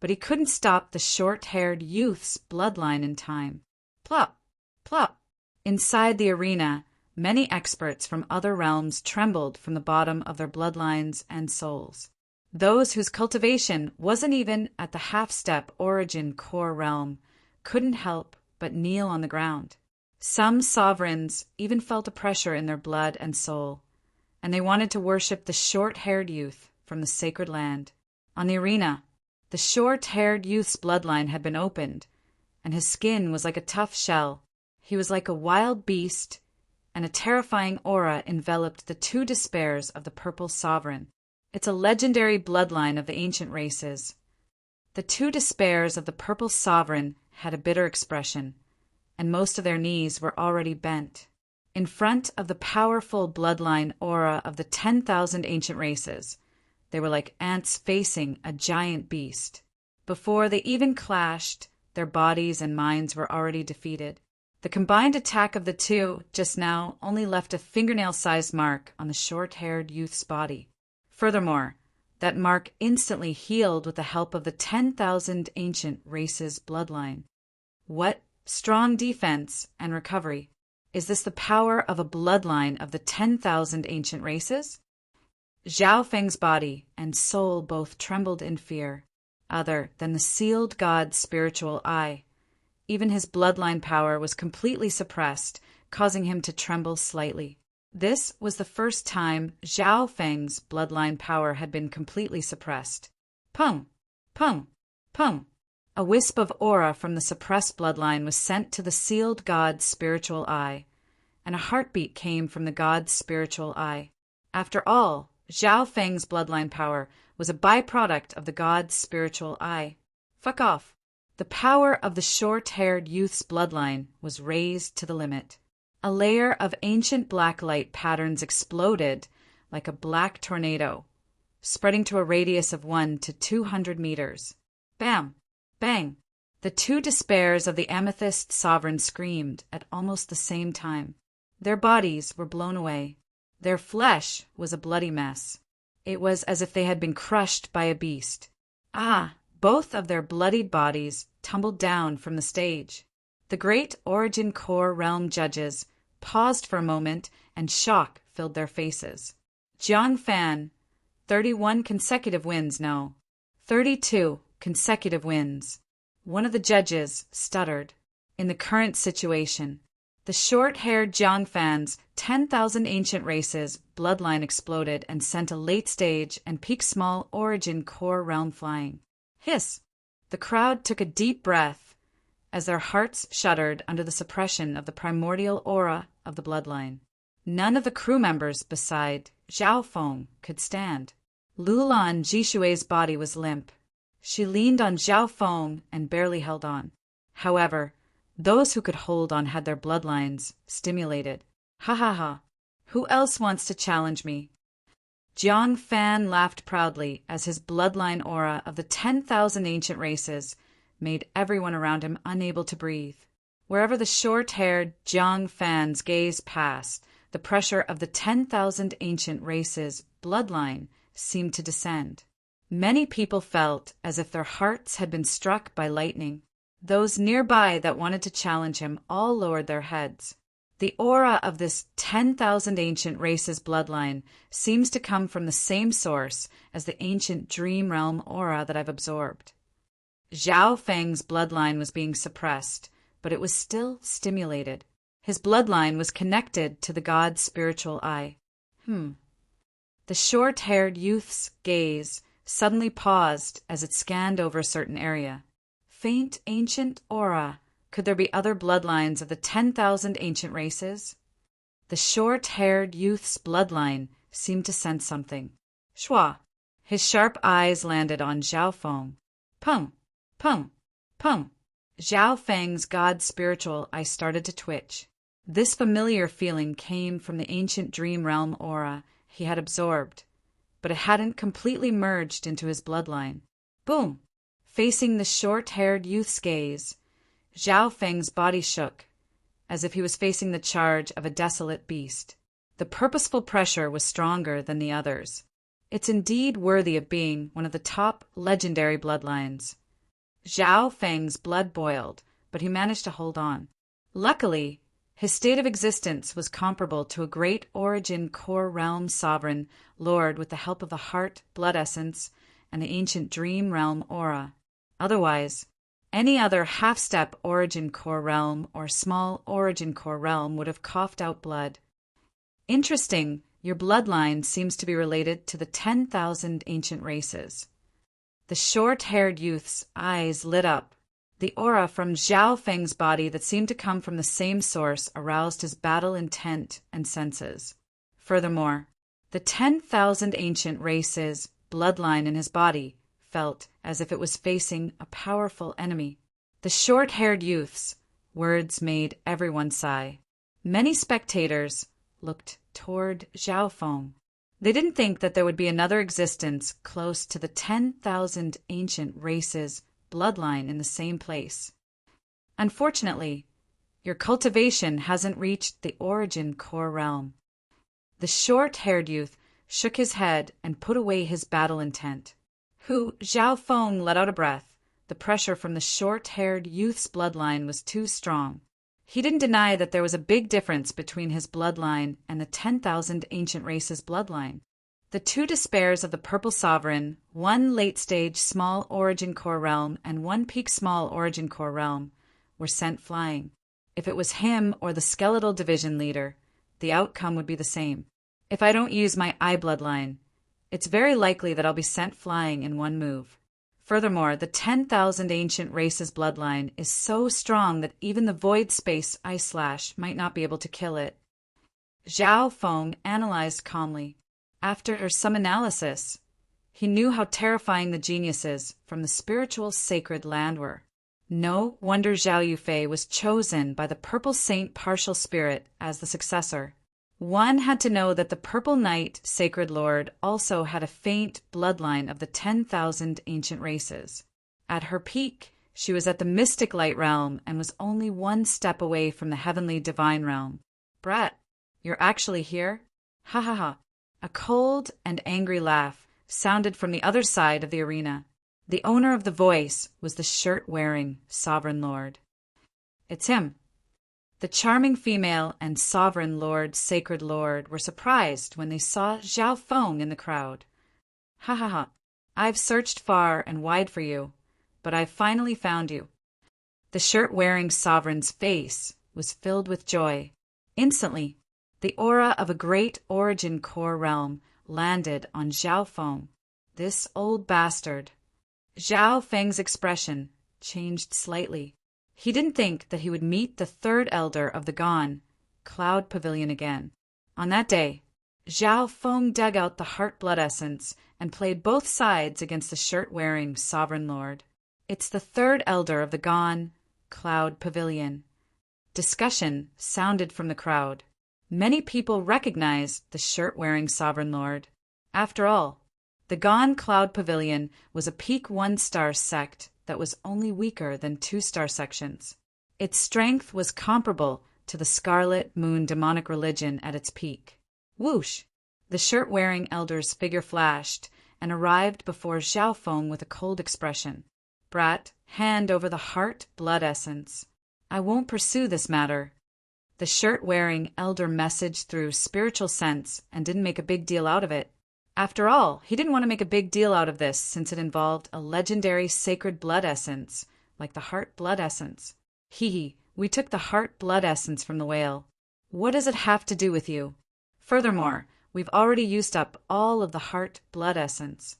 but he couldn't stop the short-haired youth's bloodline in time. Plop! Plop! Inside the arena, many experts from other realms trembled from the bottom of their bloodlines and souls. Those whose cultivation wasn't even at the half-step origin core realm couldn't help but kneel on the ground. Some sovereigns even felt a pressure in their blood and soul, and they wanted to worship the short-haired youth from the sacred land. On the arena, the short-haired youth's bloodline had been opened, and his skin was like a tough shell. He was like a wild beast, and a terrifying aura enveloped the two despairs of the purple sovereign. It's a legendary bloodline of the ancient races. The two despairs of the purple sovereign had a bitter expression, and most of their knees were already bent. In front of the powerful bloodline aura of the 10,000 ancient races, they were like ants facing a giant beast. Before they even clashed, their bodies and minds were already defeated. The combined attack of the two just now only left a fingernail-sized mark on the short-haired youth's body. Furthermore, that mark instantly healed with the help of the 10,000 ancient races' bloodline. What strong defense and recovery! Is this the power of a bloodline of the 10,000 ancient races? Zhao Feng's body and soul both trembled in fear, other than the sealed god's spiritual eye. Even his bloodline power was completely suppressed, causing him to tremble slightly. This was the first time Zhao Feng's bloodline power had been completely suppressed. Pum! Pum! Pum! A wisp of aura from the suppressed bloodline was sent to the sealed god's spiritual eye, and a heartbeat came from the god's spiritual eye. After all, Zhao Feng's bloodline power was a byproduct of the god's spiritual eye. Fuck off! The power of the short-haired youth's bloodline was raised to the limit. A layer of ancient black light patterns exploded like a black tornado, spreading to a radius of 1 to 200 meters. Bam! Bang! The two despairs of the amethyst sovereign screamed at almost the same time. Their bodies were blown away. Their flesh was a bloody mess. It was as if they had been crushed by a beast. Both of their bloodied bodies tumbled down from the stage. The great Origin Core realm judges paused for a moment, and shock filled their faces. Jiang Fan, 31 consecutive wins, no. 32 consecutive wins. One of the judges stuttered. In the current situation, the short-haired Jiang Fan's 10,000 ancient races bloodline exploded and sent a late-stage and peak-small Origin Core realm flying. Hiss! The crowd took a deep breath as their hearts shuddered under the suppression of the primordial aura of the bloodline. None of the crew members beside Zhao Feng could stand. Lulan Jishue's body was limp. She leaned on Zhao Feng and barely held on. However, those who could hold on had their bloodlines stimulated. Ha ha ha! Who else wants to challenge me? Jiang Fan laughed proudly as his bloodline aura of the 10,000 ancient races made everyone around him unable to breathe. Wherever the short-haired Jiang Fan's gaze passed, the pressure of the 10,000 ancient races bloodline seemed to descend. Many people felt as if their hearts had been struck by lightning. Those nearby that wanted to challenge him all lowered their heads. The aura of this 10,000 ancient races bloodline seems to come from the same source as the ancient dream realm aura that I've absorbed. Zhao Feng's bloodline was being suppressed, but it was still stimulated. His bloodline was connected to the god's spiritual eye. The short-haired youth's gaze suddenly paused as it scanned over a certain area. Faint ancient aura. Could there be other bloodlines of the 10,000 ancient races? The short-haired youth's bloodline seemed to sense something. Shua! His sharp eyes landed on Zhao Feng. Pum! Pum! Pum! Zhao Feng's god spiritual eye started to twitch. This familiar feeling came from the ancient dream realm aura he had absorbed, but it hadn't completely merged into his bloodline. Boom! Facing the short-haired youth's gaze, Zhao Feng's body shook, as if he was facing the charge of a desolate beast. The purposeful pressure was stronger than the others. It's indeed worthy of being one of the top legendary bloodlines. Zhao Feng's blood boiled, but he managed to hold on. Luckily, his state of existence was comparable to a great origin core realm sovereign lord with the help of the heart blood essence and the ancient dream realm aura. Otherwise, any other half-step origin core realm or small origin core realm would have coughed out blood. Interesting, your bloodline seems to be related to the 10,000 ancient races. The short-haired youth's eyes lit up. The aura from Zhao Feng's body that seemed to come from the same source aroused his battle intent and senses. Furthermore, the 10,000 ancient races' bloodline in his body felt as if it was facing a powerful enemy. The short-haired youth's words made everyone sigh. Many spectators looked toward Zhao Feng. They didn't think that there would be another existence close to the 10,000 ancient races' bloodline in the same place. Unfortunately, your cultivation hasn't reached the origin core realm. The short-haired youth shook his head and put away his battle intent. Zhao Feng let out a breath. The pressure from the short-haired youth's bloodline was too strong. He didn't deny that there was a big difference between his bloodline and the 10,000 ancient races' bloodline. The two despairs of the Purple Sovereign, one late-stage small origin core realm and one peak small origin core realm, were sent flying. If it was him or the skeletal division leader, the outcome would be the same. If I don't use my eye bloodline, it's very likely that I'll be sent flying in one move. Furthermore, the 10,000 ancient races bloodline is so strong that even the void space ice slash might not be able to kill it. Zhao Feng analyzed calmly. After some analysis, he knew how terrifying the geniuses from the spiritual sacred land were. No wonder Zhao Yufei was chosen by the Purple Saint Partial Spirit as the successor. One had to know that the Purple Knight Sacred Lord also had a faint bloodline of the 10,000 ancient races. At her peak, she was at the mystic light realm and was only one step away from the heavenly divine realm. Brett, you're actually here? Ha ha ha. A cold and angry laugh sounded from the other side of the arena. The owner of the voice was the shirt-wearing Sovereign Lord. It's him. The charming female and Sovereign Lord, Sacred Lord, were surprised when they saw Zhao Feng in the crowd. Ha ha ha. I've searched far and wide for you, but I've finally found you. The shirt-wearing Sovereign's face was filled with joy. Instantly, the aura of a great origin core realm landed on Zhao Feng. This old bastard. Zhao Feng's expression changed slightly. He didn't think that he would meet the third elder of the gone Cloud Pavilion again. On that day, Zhao Feng dug out the heart blood essence and played both sides against the shirt-wearing Sovereign Lord. It's the third elder of the gone Cloud Pavilion. Discussion sounded from the crowd. Many people recognized the shirt-wearing Sovereign Lord. After all, the gone Cloud Pavilion was a peak one-star sect that was only weaker than two-star sections. Its strength was comparable to the Scarlet Moon demonic religion at its peak. Whoosh! The shirt-wearing elder's figure flashed and arrived before Zhao Feng with a cold expression. Brat, hand over the heart blood essence. I won't pursue this matter. The shirt-wearing elder messaged through spiritual sense and didn't make a big deal out of it. After all, he didn't want to make a big deal out of this since it involved a legendary sacred blood essence, like the heart blood essence. We took the heart blood essence from the whale. What does it have to do with you? Furthermore, we've already used up all of the heart blood essence.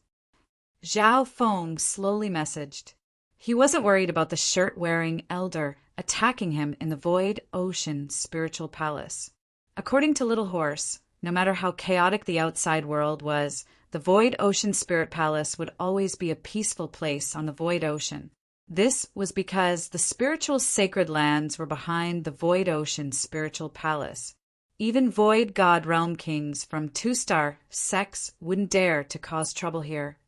Zhao Feng slowly messaged. He wasn't worried about the shirt-wearing elder attacking him in the Void Ocean Spiritual Palace. According to Little Horse, no matter how chaotic the outside world was, the Void Ocean Spirit Palace would always be a peaceful place on the Void Ocean. This was because the spiritual sacred lands were behind the Void Ocean Spiritual Palace. Even Void God Realm Kings from two-star sects wouldn't dare to cause trouble here.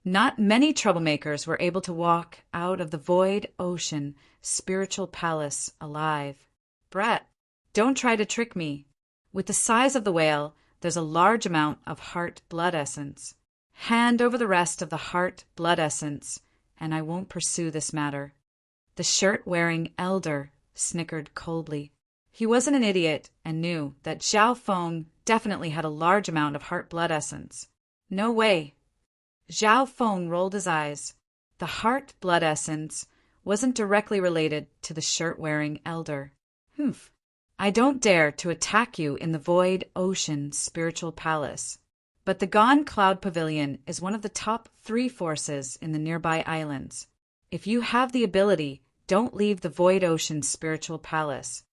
Not many troublemakers were able to walk out of the Void Ocean Spiritual Palace alive. Brett, Don't try to trick me. With the size of the whale, there's a large amount of heart blood essence. Hand over the rest of the heart blood essence, and I won't pursue this matter." The shirt-wearing elder snickered coldly. He wasn't an idiot and knew that Zhao Feng definitely had a large amount of heart blood essence. "No way." Zhao Feng rolled his eyes. The heart blood essence wasn't directly related to the shirt-wearing elder. "Humph. I don't dare to attack you in the Void Ocean Spiritual Palace. But the Gone Cloud Pavilion is one of the top 3 forces in the nearby islands. If you have the ability, don't leave the Void Ocean Spiritual Palace."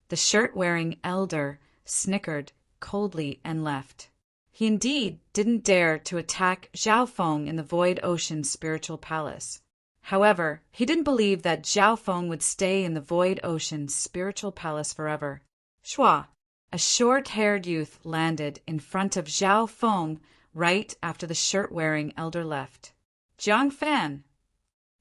The shirt-wearing elder snickered coldly and left. He indeed didn't dare to attack Zhao Feng in the Void Ocean Spiritual Palace. However, he didn't believe that Zhao Feng would stay in the Void Ocean Spiritual Palace forever. Shua! A short-haired youth landed in front of Zhao Feng right after the shirt-wearing elder left. "Jiang Fan!"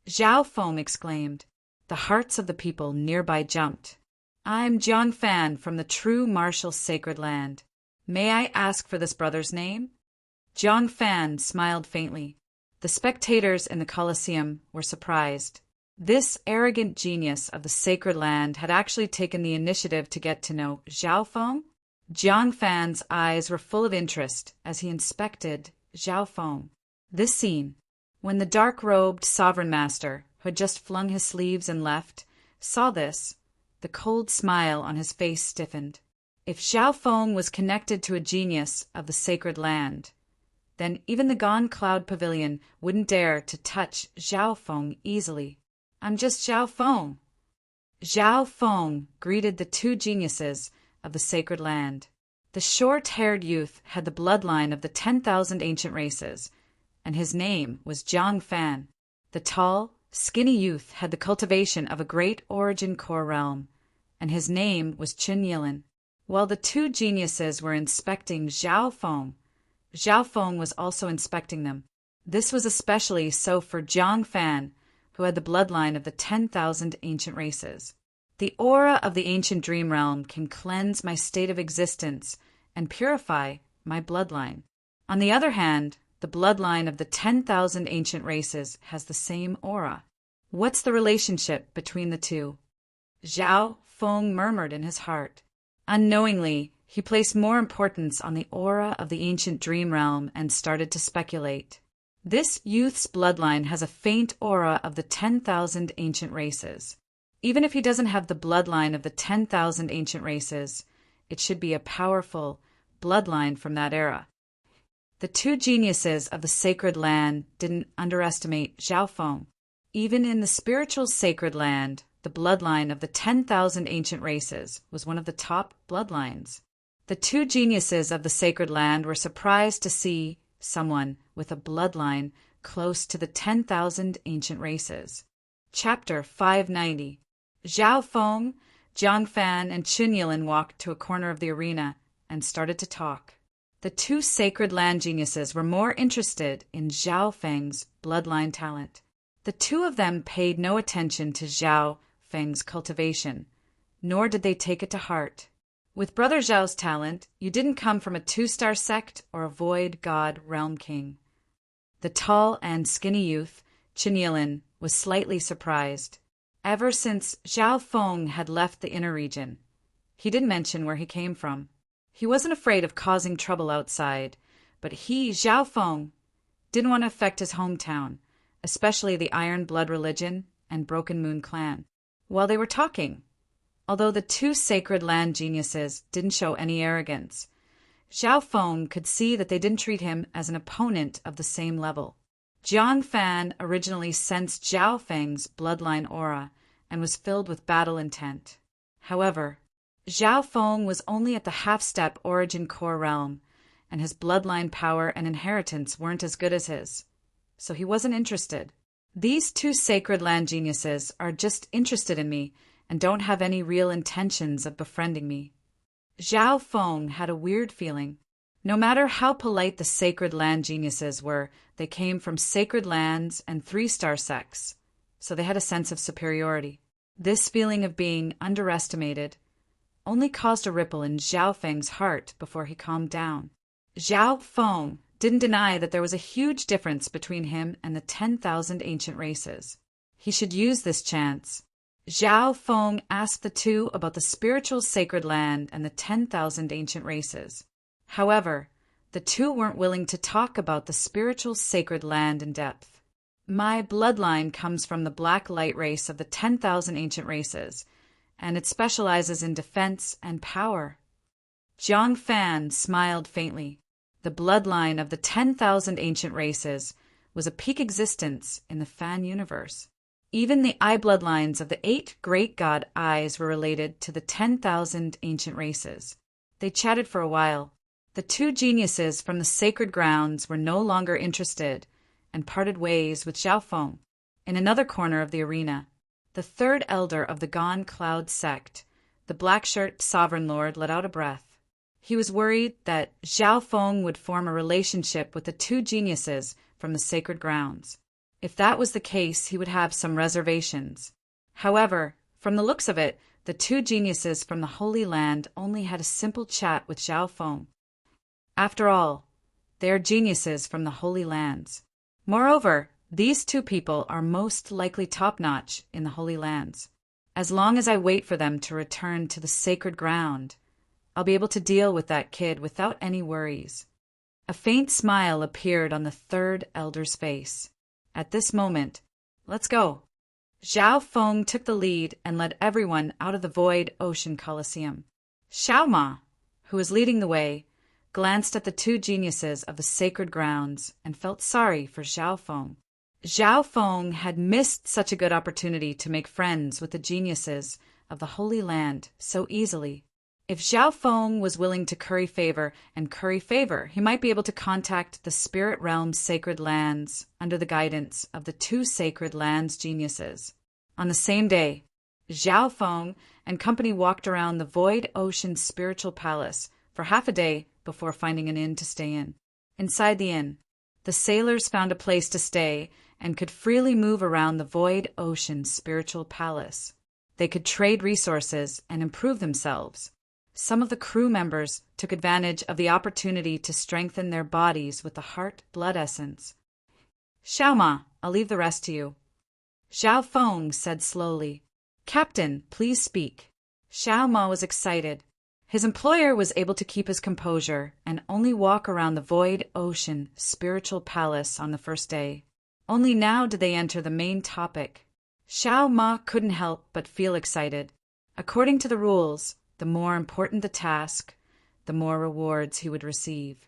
Zhao Feng exclaimed. The hearts of the people nearby jumped. "I'm Jiang Fan from the true martial sacred land. May I ask for this brother's name?" Jiang Fan smiled faintly. The spectators in the Colosseum were surprised. This arrogant genius of the sacred land had actually taken the initiative to get to know Zhao Feng. Jiang Fan's eyes were full of interest as he inspected Zhao Feng. This scene, when the dark-robed sovereign master, who had just flung his sleeves and left, saw this, the cold smile on his face stiffened. If Zhao Feng was connected to a genius of the sacred land, then even the Gone Cloud Pavilion wouldn't dare to touch Zhao Feng easily. "I'm just Zhao Feng." Zhao Feng greeted the 2 geniuses of the sacred land. The short-haired youth had the bloodline of the 10,000 ancient races, and his name was Jiang Fan. The tall, skinny youth had the cultivation of a great origin core realm, and his name was Chun Yilin. While the 2 geniuses were inspecting Zhao Feng was also inspecting them. This was especially so for Jiang Fan, who had the bloodline of the 10,000 ancient races. "The aura of the ancient dream realm can cleanse my state of existence and purify my bloodline. On the other hand, the bloodline of the 10,000 ancient races has the same aura. What's the relationship between the 2? Zhao Feng murmured in his heart. Unknowingly, he placed more importance on the aura of the ancient dream realm and started to speculate. This youth's bloodline has a faint aura of the 10,000 ancient races. Even if he doesn't have the bloodline of the 10,000 ancient races, it should be a powerful bloodline from that era. The 2 geniuses of the sacred land didn't underestimate Zhao Feng. Even in the spiritual sacred land, the bloodline of the 10,000 ancient races was one of the top bloodlines. The 2 geniuses of the sacred land were surprised to see someone with a bloodline close to the 10,000 ancient races. Chapter 590. Zhao Feng, Jiang Fan, and Chun Yilin walked to a corner of the arena and started to talk. The 2 sacred land geniuses were more interested in Zhao Feng's bloodline talent. The 2 of them paid no attention to Zhao Feng's cultivation, nor did they take it to heart. With Brother Zhao's talent, you didn't come from a 2-star sect or a void god realm king. The tall and skinny youth, Chun Yilin, was slightly surprised. Ever since Zhao Feng had left the inner region, he didn't mention where he came from. He wasn't afraid of causing trouble outside, but he, Zhao Feng, didn't want to affect his hometown, especially the Iron Blood religion and Broken Moon clan. While they were talking, although the 2 sacred land geniuses didn't show any arrogance, Zhao Feng could see that they didn't treat him as an opponent of the same level. Jiang Fan originally sensed Zhao Feng's bloodline aura and was filled with battle intent. However, Zhao Feng was only at the half-step origin core realm, and his bloodline power and inheritance weren't as good as his, so he wasn't interested. These 2 sacred land geniuses are just interested in me and don't have any real intentions of befriending me. Zhao Feng had a weird feeling. No matter how polite the sacred land geniuses were, they came from sacred lands and 3-star sects, so they had a sense of superiority. This feeling of being underestimated only caused a ripple in Zhao Feng's heart before he calmed down. Zhao Feng didn't deny that there was a huge difference between him and the 10,000 ancient races. He should use this chance. Zhao Feng asked the two about the spiritual sacred land and the 10,000 ancient races. However, the two weren't willing to talk about the spiritual sacred land in depth. My bloodline comes from the black light race of the 10,000 ancient races, and it specializes in defense and power. Jiang Fan smiled faintly. The bloodline of the 10,000 ancient races was a peak existence in the Fan universe. Even the eye bloodlines of the 8 great god eyes were related to the 10,000 ancient races. They chatted for a while. The two geniuses from the sacred grounds were no longer interested and parted ways with Zhao Feng. In another corner of the arena, the third elder of the Gone Cloud sect, the black-shirt sovereign lord, let out a breath. He was worried that Zhao Feng would form a relationship with the two geniuses from the sacred grounds. If that was the case, he would have some reservations. However, from the looks of it, the two geniuses from the Holy Land only had a simple chat with Zhao Feng. After all, they are geniuses from the Holy Lands. Moreover, these two people are most likely top-notch in the Holy Lands. As long as I wait for them to return to the sacred ground, I'll be able to deal with that kid without any worries. A faint smile appeared on the third elder's face. At this moment, let's go. Zhao Feng took the lead and led everyone out of the Void Ocean Coliseum. Xiao Ma, who was leading the way, glanced at the two geniuses of the sacred grounds and felt sorry for Zhao Feng. Zhao Feng had missed such a good opportunity to make friends with the geniuses of the Holy Land so easily. If Zhao Feng was willing to curry favor, he might be able to contact the Spirit Realm's sacred lands under the guidance of the two sacred lands geniuses. On the same day, Zhao Feng and company walked around the Void Ocean Spiritual Palace for half a day before finding an inn to stay in. Inside the inn, the sailors found a place to stay and could freely move around the Void Ocean Spiritual Palace. They could trade resources and improve themselves. Some of the crew members took advantage of the opportunity to strengthen their bodies with the heart blood essence. Xiao Ma, I'll leave the rest to you. Zhao Feng said slowly. Captain, please speak. Xiao Ma was excited. His employer was able to keep his composure and only walk around the Void Ocean Spiritual Palace on the first day. Only now did they enter the main topic. Xiao Ma couldn't help but feel excited. According to the rules, the more important the task, the more rewards he would receive.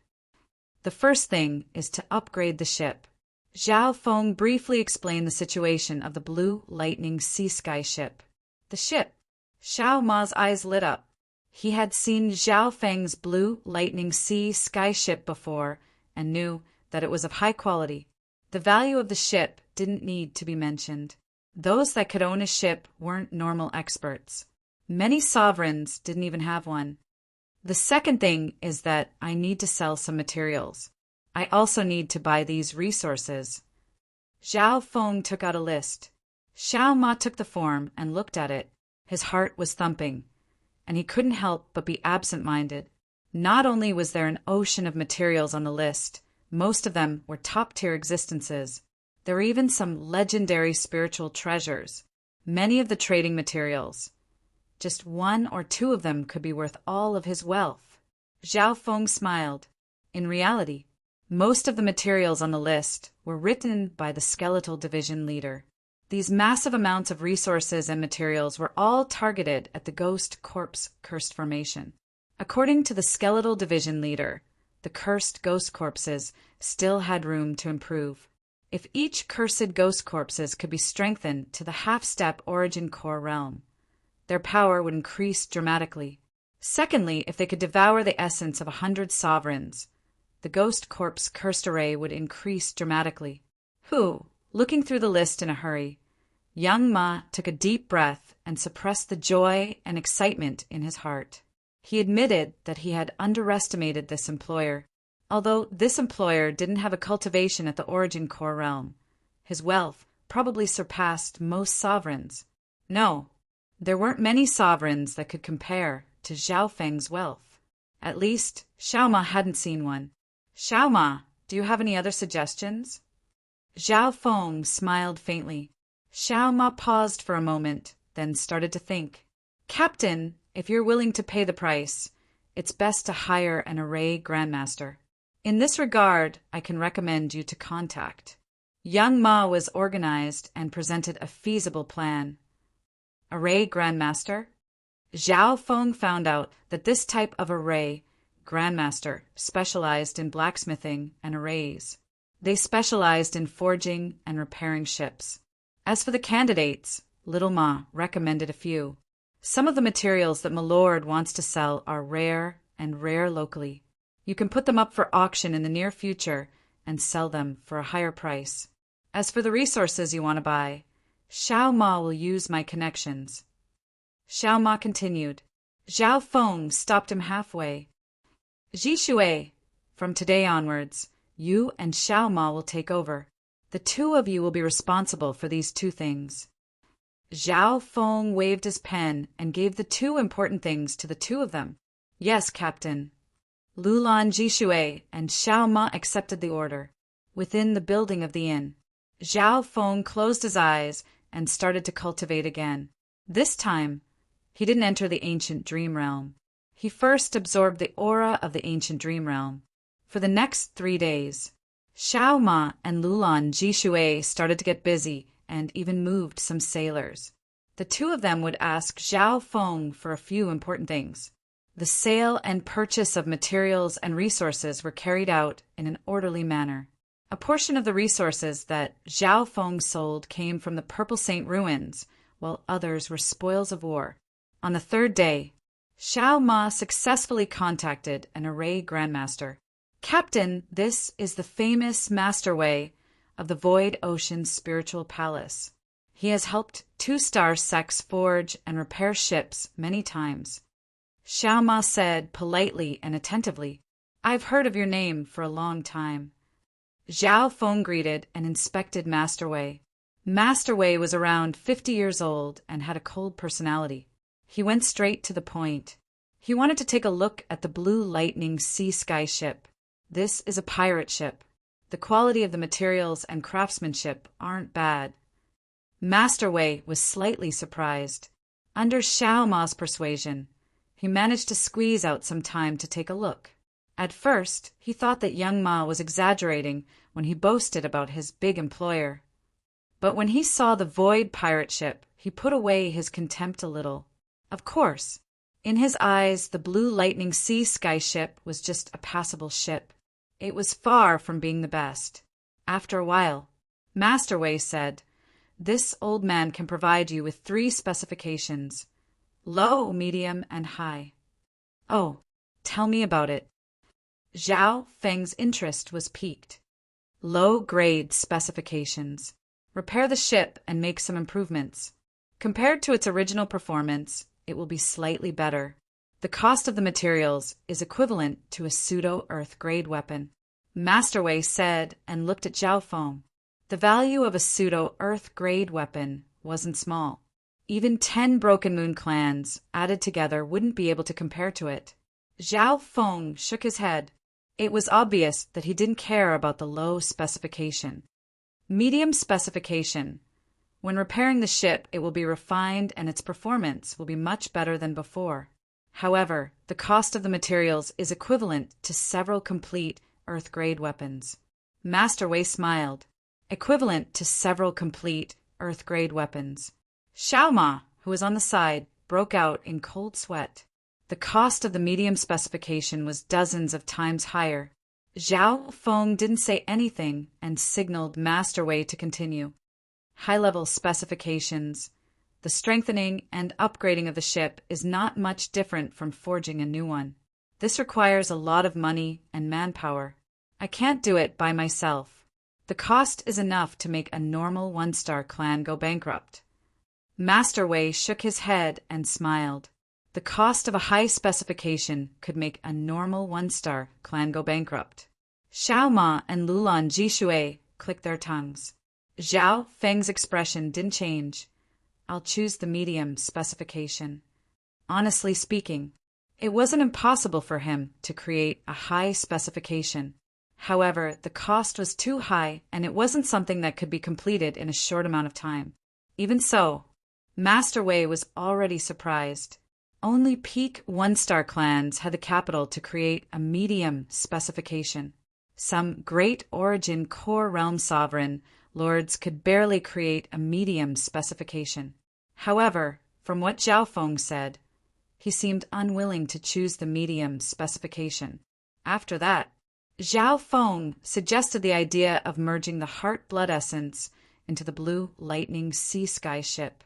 The first thing is to upgrade the ship. Zhao Feng briefly explained the situation of the Blue Lightning Sea Sky ship. The ship. Xiao Ma's eyes lit up. He had seen Zhao Feng's Blue Lightning Sea Sky ship before and knew that it was of high quality. The value of the ship didn't need to be mentioned. Those that could own a ship weren't normal experts. Many sovereigns didn't even have one. The second thing is that I need to sell some materials. I also need to buy these resources. Zhao Feng took out a list. Xiao Ma took the form and looked at it. His heart was thumping, and he couldn't help but be absent-minded. Not only was there an ocean of materials on the list, most of them were top-tier existences. There were even some legendary spiritual treasures. Many of the trading materials. Just one or two of them could be worth all of his wealth. Zhao Feng smiled. In reality, most of the materials on the list were written by the Skeletal Division leader. These massive amounts of resources and materials were all targeted at the Ghost Corpse Cursed Formation. According to the Skeletal Division leader, the cursed ghost corpses still had room to improve. If each cursed ghost corpses could be strengthened to the half-step origin core realm, their power would increase dramatically. Secondly, if they could devour the essence of 100 sovereigns, the Ghost Corpse Cursed Array would increase dramatically. Looking through the list in a hurry, young Ma took a deep breath and suppressed the joy and excitement in his heart. He admitted that he had underestimated this employer. Although this employer didn't have a cultivation at the origin core realm, his wealth probably surpassed most sovereigns. No, there weren't many sovereigns that could compare to Zhao Feng's wealth. At least, Xiao Ma hadn't seen one. Xiao Ma, do you have any other suggestions? Zhao Feng smiled faintly. Xiao Ma paused for a moment, then started to think. Captain, if you're willing to pay the price, it's best to hire an array grandmaster. In this regard, I can recommend you to contact. Young Ma was organized and presented a feasible plan. Array grandmaster? Zhao Feng found out that this type of array grandmaster specialized in blacksmithing and arrays. They specialized in forging and repairing ships. As for the candidates, Little Ma recommended a few. Some of the materials that Milord wants to sell are rare and rare locally. You can put them up for auction in the near future and sell them for a higher price. As for the resources you want to buy, Xiao Ma will use my connections. Xiao Ma continued. Zhao Feng stopped him halfway. Zhishui, from today onwards, you and Xiao Ma will take over. The two of you will be responsible for these two things. Zhao Feng waved his pen and gave the two important things to the two of them. Yes, Captain. Lulan Zhishui and Xiao Ma accepted the order. Within the building of the inn, Zhao Feng closed his eyes and started to cultivate again. This time, he didn't enter the ancient dream realm. He first absorbed the aura of the ancient dream realm. For the next 3 days, Xiao Ma and Lulan Zhishui started to get busy and even moved some sailors. The two of them would ask Zhao Feng for a few important things. The sale and purchase of materials and resources were carried out in an orderly manner. A portion of the resources that Zhao Feng sold came from the Purple Saint ruins, while others were spoils of war. On the 3rd day, Xiao Ma successfully contacted an array grandmaster. Captain, this is the famous Masterway of the Void Ocean Spiritual Palace. He has helped 2-star sects forge and repair ships many times. Xiao Ma said politely and attentively, I've heard of your name for a long time. Zhao Feng greeted and inspected Masterway. Masterway was around 50 years old and had a cold personality. He went straight to the point. He wanted to take a look at the Blue Lightning Sea Sky ship. This is a pirate ship. The quality of the materials and craftsmanship aren't bad. Masterway was slightly surprised. Under Xiao Ma's persuasion, he managed to squeeze out some time to take a look. At first, he thought that young Ma was exaggerating when he boasted about his big employer. But when he saw the Void pirate ship, he put away his contempt a little. Of course, in his eyes, the Blue Lightning Sea Sky ship was just a passable ship. It was far from being the best. After a while, Masterway said, This old man can provide you with 3 specifications: low, medium, and high. Oh, tell me about it. Zhao Feng's interest was piqued. Low-grade specifications. Repair the ship and make some improvements. Compared to its original performance, it will be slightly better. The cost of the materials is equivalent to a pseudo-Earth-grade weapon. Masterway said and looked at Zhao Feng. The value of a pseudo-Earth-grade weapon wasn't small. Even 10 Broken Moon clans added together wouldn't be able to compare to it. Zhao Feng shook his head. It was obvious that he didn't care about the low specification. Medium specification. When repairing the ship, it will be refined and its performance will be much better than before. However, the cost of the materials is equivalent to several complete Earth-grade weapons. Masterway smiled. Equivalent to several complete Earth-grade weapons. Xiao Ma, who was on the side, broke out in cold sweat. The cost of the medium specification was dozens of times higher. Zhao Feng didn't say anything and signaled Masterway to continue. High-level specifications. The strengthening and upgrading of the ship is not much different from forging a new one. This requires a lot of money and manpower. I can't do it by myself. The cost is enough to make a normal 1-star clan go bankrupt. Masterway shook his head and smiled. The cost of a high specification could make a normal 1-star clan go bankrupt. Xiao Ma and Lulan Zhishui clicked their tongues. Zhao Feng's expression didn't change. I'll choose the medium specification. Honestly speaking, It wasn't impossible for him to create a high specification. However, the cost was too high and it wasn't something that could be completed in a short amount of time. Even so, Master Wei was already surprised. Only peak one-star clans had the capital to create a medium specification. Some great origin core realm sovereign lords could barely create a medium specification. However, from what Zhao Feng said, he seemed unwilling to choose the medium specification. After that, Zhao Feng suggested the idea of merging the heart blood essence into the blue lightning sea sky ship.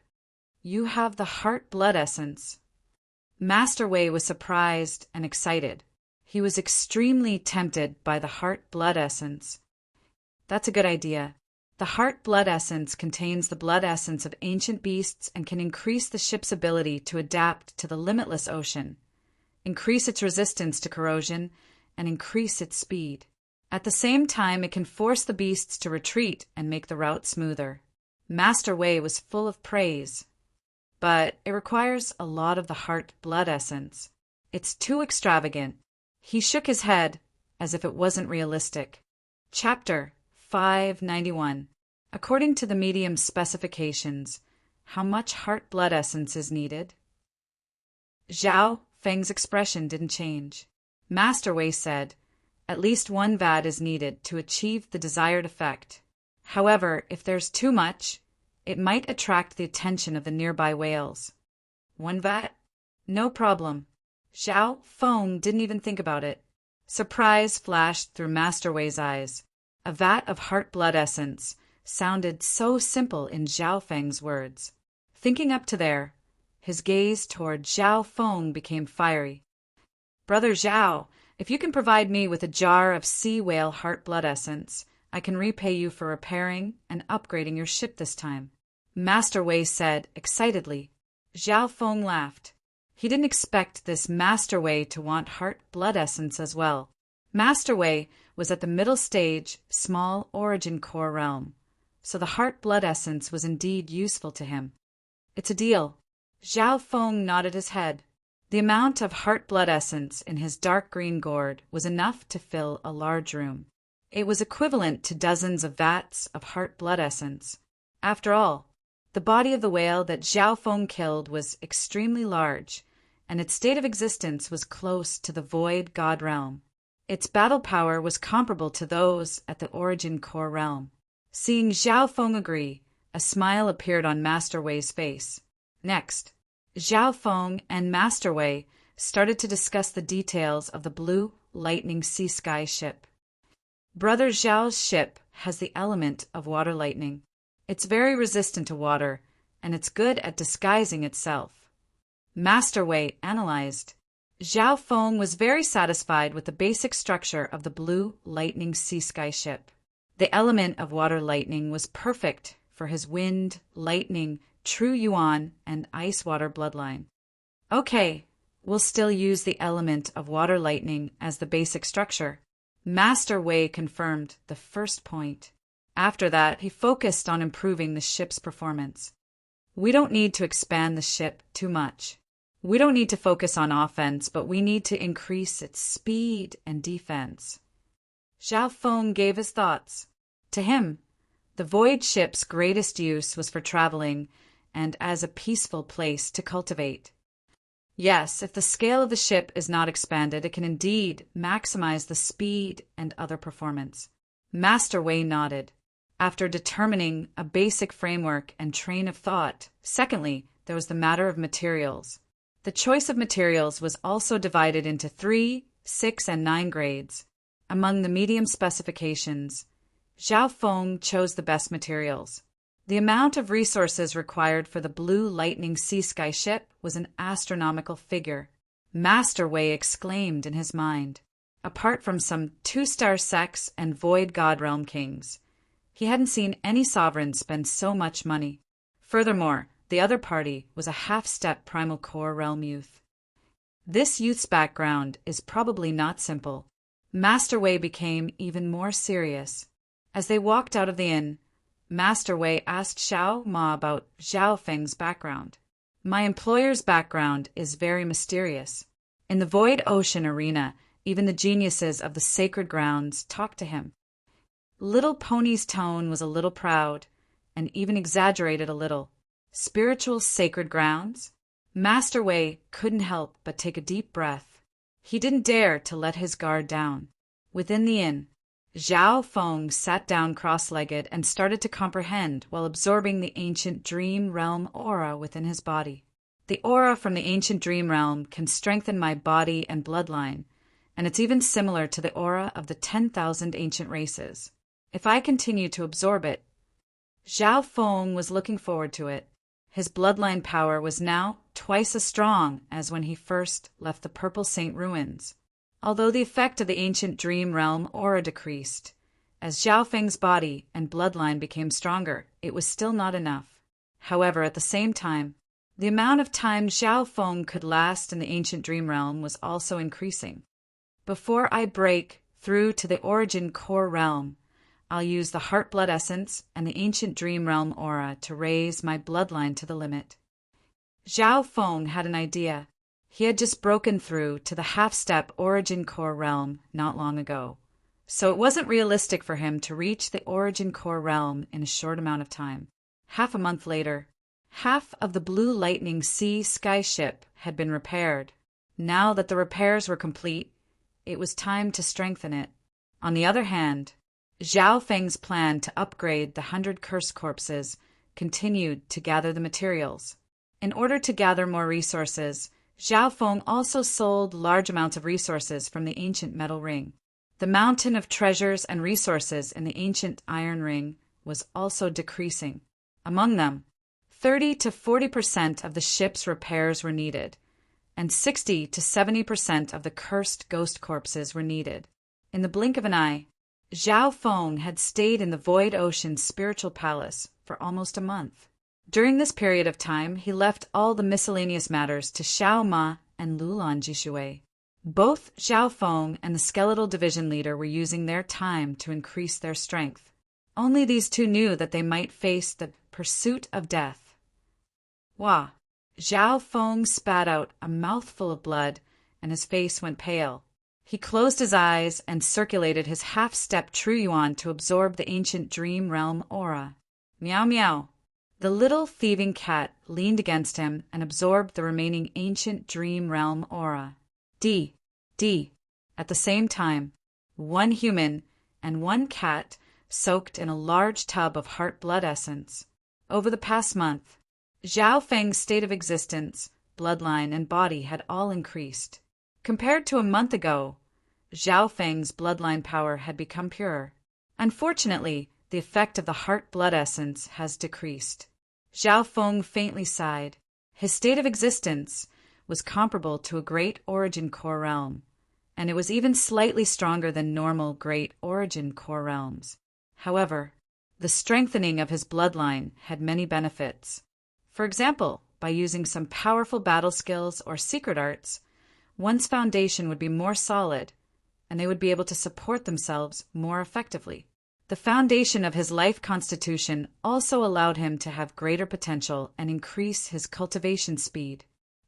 You have the heart blood essence. Master Wei was surprised and excited. He was extremely tempted by the heart blood essence. That's a good idea. The heart blood essence contains the blood essence of ancient beasts and can increase the ship's ability to adapt to the limitless ocean, increase its resistance to corrosion, and increase its speed. At the same time, it can force the beasts to retreat and make the route smoother. Master Wei was full of praise, but it requires a lot of the heart blood essence. It's too extravagant. He shook his head as if it wasn't realistic. Chapter 591. According to the medium specifications, how much heart blood essence is needed? Zhao Feng's expression didn't change. Master Wei said, at least one vat is needed to achieve the desired effect. However, if there's too much, it might attract the attention of the nearby whales. One vat? No problem. Zhao Feng didn't even think about it. Surprise flashed through Master Wei's eyes. A vat of heart blood essence sounded so simple in Zhao Feng's words. Thinking up to there, his gaze toward Zhao Feng became fiery. Brother Zhao, if you can provide me with a jar of sea whale heart blood essence, I can repay you for repairing and upgrading your ship this time. Master Wei said excitedly. Zhao Feng laughed. He didn't expect this Master Wei to want heart blood essence as well. Master Wei was at the middle stage, small origin core realm, so the heart blood essence was indeed useful to him. It's a deal. Zhao Feng nodded his head. The amount of heart blood essence in his dark green gourd was enough to fill a large room. It was equivalent to dozens of vats of heart blood essence. After all, the body of the whale that Zhao Feng killed was extremely large, and its state of existence was close to the void god realm. Its battle power was comparable to those at the origin core realm. Seeing Zhao Feng agree, a smile appeared on Master Wei's face. Next, Zhao Feng and Master Wei started to discuss the details of the blue lightning sea sky ship. Brother Zhao's ship has the element of water lightning. It's very resistant to water, and it's good at disguising itself. Master Wei analyzed. Zhao Feng was very satisfied with the basic structure of the blue lightning sea sky ship. The element of water lightning was perfect for his wind, lightning, true yuan, and ice water bloodline. Okay, we'll still use the element of water lightning as the basic structure. Master Wei confirmed the first point. After that, he focused on improving the ship's performance. We don't need to expand the ship too much. We don't need to focus on offense, but we need to increase its speed and defense. Zhao Feng gave his thoughts. To him, the void ship's greatest use was for traveling and as a peaceful place to cultivate. Yes, if the scale of the ship is not expanded, it can indeed maximize the speed and other performance. Master Wei nodded. After determining a basic framework and train of thought, secondly, there was the matter of materials. The choice of materials was also divided into 3, 6, and 9 grades. Among the medium specifications, Zhao Feng chose the best materials. The amount of resources required for the blue lightning sea sky ship was an astronomical figure. Master Wei exclaimed in his mind. Apart from some 2-star sects and void god realm kings, he hadn't seen any sovereign spend so much money. Furthermore, the other party was a half-step primal core realm youth. This youth's background is probably not simple. Master Wei became even more serious. As they walked out of the inn, Master Wei asked Xiao Ma about Zhao Feng's background. My employer's background is very mysterious. In the void ocean arena, even the geniuses of the sacred grounds talked to him. Little Pony's tone was a little proud, and even exaggerated a little. Spiritual sacred grounds? Master Wei couldn't help but take a deep breath. He didn't dare to let his guard down. Within the inn, Zhao Feng sat down cross-legged and started to comprehend while absorbing the ancient dream realm aura within his body. The aura from the ancient dream realm can strengthen my body and bloodline, and it's even similar to the aura of the 10,000 ancient races. If I continue to absorb it, Zhao Feng was looking forward to it. His bloodline power was now twice as strong as when he first left the Purple Saint ruins. Although the effect of the ancient dream realm aura decreased, as Zhao Feng's body and bloodline became stronger, it was still not enough. However, at the same time, the amount of time Zhao Feng could last in the ancient dream realm was also increasing. Before I break through to the origin core realm, I'll use the heart blood essence and the ancient dream realm aura to raise my bloodline to the limit. Zhao Feng had an idea. He had just broken through to the half-step origin core realm not long ago, so it wasn't realistic for him to reach the origin core realm in a short amount of time. Half a month later, half of the Blue Lightning Sea sky ship had been repaired. Now that the repairs were complete, it was time to strengthen it. On the other hand, Zhao Feng's plan to upgrade the 100 cursed corpses continued to gather the materials. In order to gather more resources, Zhao Feng also sold large amounts of resources from the ancient metal ring. The mountain of treasures and resources in the ancient iron ring was also decreasing. Among them, 30 to 40% of the ship's repairs were needed, and 60 to 70% of the cursed ghost corpses were needed. In the blink of an eye, Zhao Feng had stayed in the Void Ocean Spiritual Palace for almost a month. During this period of time, he left all the miscellaneous matters to Xiao Ma and Lulan Jishui. Both Zhao Feng and the Skeletal Division leader were using their time to increase their strength. Only these two knew that they might face the pursuit of death. Wah! Zhao Feng spat out a mouthful of blood, and his face went pale. He closed his eyes and circulated his half-step True Yuan to absorb the ancient dream realm aura. Meow meow. The little thieving cat leaned against him and absorbed the remaining ancient dream realm aura. D. At the same time, one human and one cat soaked in a large tub of heart blood essence. Over the past month, Zhao Feng's state of existence, bloodline, and body had all increased. Compared to a month ago, Zhao Feng's bloodline power had become purer. Unfortunately, the effect of the heart blood essence has decreased. Zhao Feng faintly sighed. His state of existence was comparable to a great origin core realm, and it was even slightly stronger than normal great origin core realms. However, the strengthening of his bloodline had many benefits. For example, by using some powerful battle skills or secret arts, one's foundation would be more solid, and they would be able to support themselves more effectively. The foundation of his life constitution also allowed him to have greater potential and increase his cultivation speed.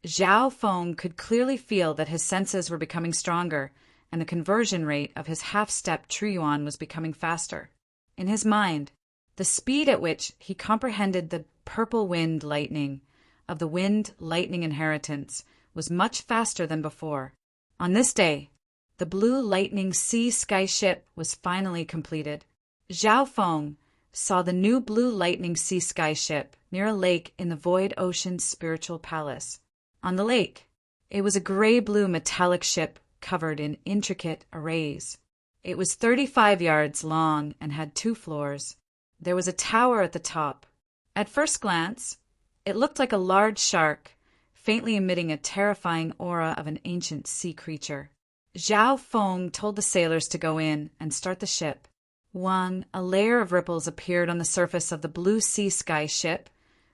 Zhao Feng could clearly feel that his senses were becoming stronger, and the conversion rate of his half-step True Yuan was becoming faster. In his mind, the speed at which he comprehended the purple wind lightning of the wind lightning inheritance was much faster than before. On this day, the Blue Lightning Sea sky ship was finally completed. Zhao Feng saw the new Blue Lightning Sea sky ship near a lake in the Void Ocean Spiritual Palace. On the lake, it was a gray-blue metallic ship covered in intricate arrays. It was 35 yards long and had 2 floors. There was a tower at the top. At first glance, it looked like a large shark, faintly emitting a terrifying aura of an ancient sea creature. Zhao Feng told the sailors to go in and start the ship. A layer of ripples appeared on the surface of the blue sea sky ship,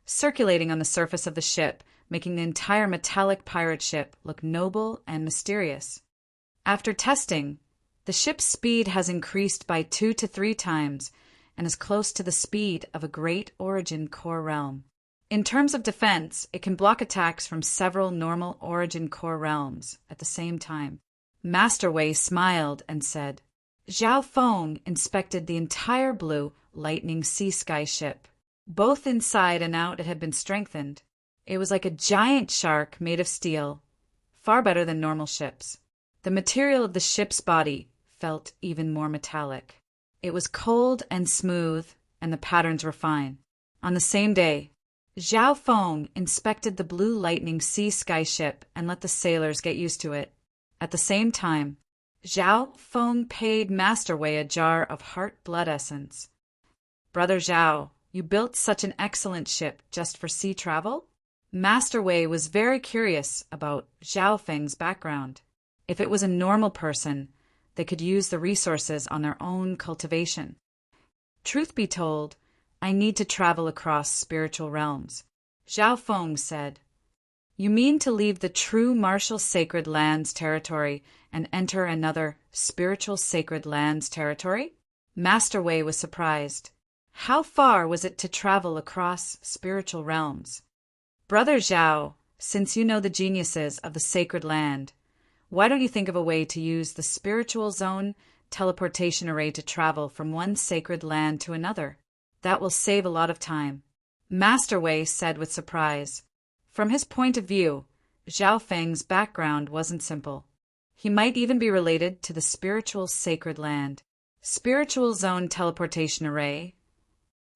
circulating on the surface of the ship, making the entire metallic pirate ship look noble and mysterious. After testing, the ship's speed has increased by 2 to 3 times and is close to the speed of a great origin core realm. In terms of defense, it can block attacks from several normal origin core realms at the same time. Master Wei smiled and said, Zhao Feng inspected the entire blue lightning sea sky ship. Both inside and out it had been strengthened. It was like a giant shark made of steel, far better than normal ships. The material of the ship's body felt even more metallic. It was cold and smooth, and the patterns were fine. On the same day, Zhao Feng inspected the blue lightning sea sky ship and let the sailors get used to it. At the same time, Zhao Feng paid Master Wei a jar of heart blood essence. Brother Zhao, you built such an excellent ship just for sea travel? Master Wei was very curious about Zhao Feng's background. If it was a normal person, they could use the resources on their own cultivation. Truth be told, I need to travel across spiritual realms. Zhao Feng said, You mean to leave the true martial sacred lands territory and enter another spiritual sacred lands territory? Master Wei was surprised. How far was it to travel across spiritual realms? Brother Zhao, since you know the geniuses of the sacred land, why don't you think of a way to use the spiritual zone teleportation array to travel from one sacred land to another? That will save a lot of time. Master Wei said with surprise. From his point of view, Zhao Feng's background wasn't simple. He might even be related to the spiritual sacred land. Spiritual zone teleportation array.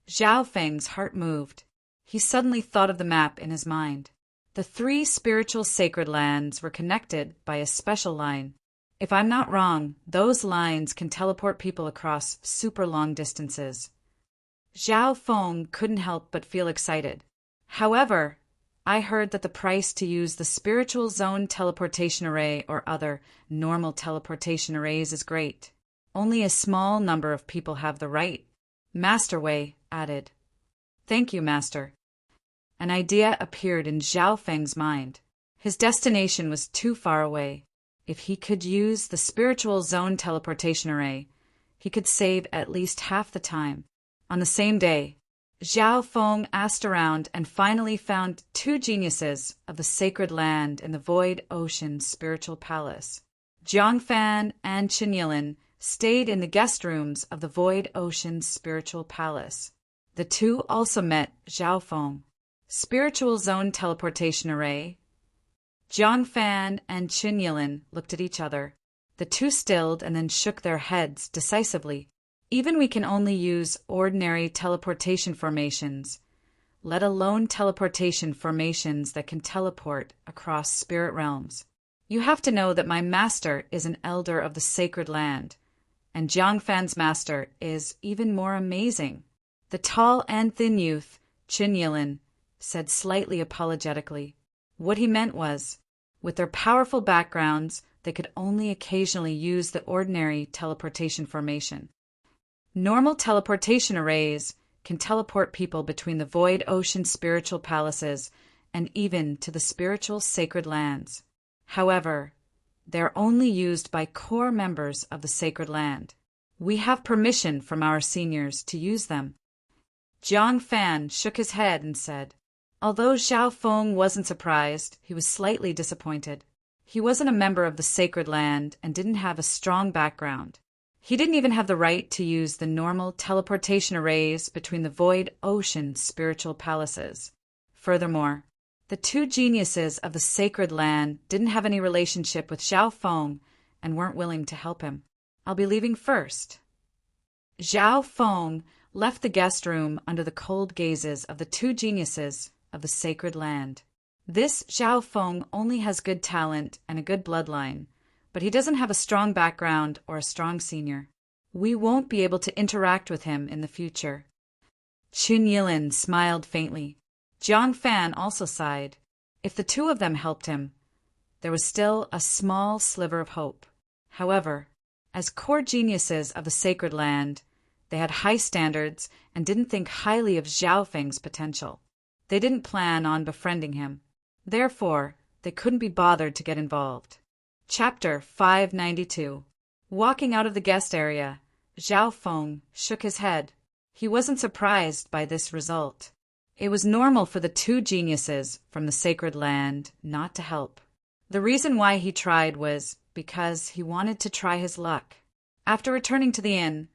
Zhao Feng's heart moved. He suddenly thought of the map in his mind. The 3 spiritual sacred lands were connected by a special line. If I'm not wrong, those lines can teleport people across super long distances. Zhao Feng couldn't help but feel excited. However, I heard that the price to use the spiritual zone teleportation array or other normal teleportation arrays is great. Only a small number of people have the right. Master Wei added. Thank you, Master. An idea appeared in Zhao Feng's mind. His destination was too far away. If he could use the spiritual zone teleportation array, he could save at least half the time. On the same day, Zhao Feng asked around and finally found 2 geniuses of the sacred land in the Void Ocean Spiritual Palace. Jiangfan and Qin Yilin stayed in the guest rooms of the Void Ocean Spiritual Palace. The 2 also met Zhao Feng. Spiritual zone teleportation array. Jiangfan and Qin Yilin looked at each other. The 2 stilled and then shook their heads decisively. Even we can only use ordinary teleportation formations, let alone teleportation formations that can teleport across spirit realms. You have to know that my master is an elder of the sacred land, and Jiangfan's master is even more amazing. The tall and thin youth, Qin Yilin, said slightly apologetically. What he meant was, with their powerful backgrounds, they could only occasionally use the ordinary teleportation formation. Normal teleportation arrays can teleport people between the Void Ocean spiritual palaces and even to the spiritual sacred lands. However, they're only used by core members of the sacred land. We have permission from our seniors to use them. Jiang Fan shook his head and said, although Zhao Feng wasn't surprised, he was slightly disappointed. He wasn't a member of the sacred land and didn't have a strong background. He didn't even have the right to use the normal teleportation arrays between the Void Ocean spiritual palaces. Furthermore, the 2 geniuses of the sacred land didn't have any relationship with Zhao Feng and weren't willing to help him. I'll be leaving first. Zhao Feng left the guest room under the cold gazes of the 2 geniuses of the sacred land. This Zhao Feng only has good talent and a good bloodline, but he doesn't have a strong background or a strong senior. We won't be able to interact with him in the future. Qin Yilin smiled faintly. Jiang Fan also sighed. If the 2 of them helped him, there was still a small sliver of hope. However, as core geniuses of the sacred land, they had high standards and didn't think highly of Zhao Feng's potential. They didn't plan on befriending him. Therefore, they couldn't be bothered to get involved. Chapter 592. Walking out of the guest area, Zhao Feng shook his head. He wasn't surprised by this result. It was normal for the two geniuses from the sacred land not to help. The reason why he tried was because he wanted to try his luck. After returning to the inn,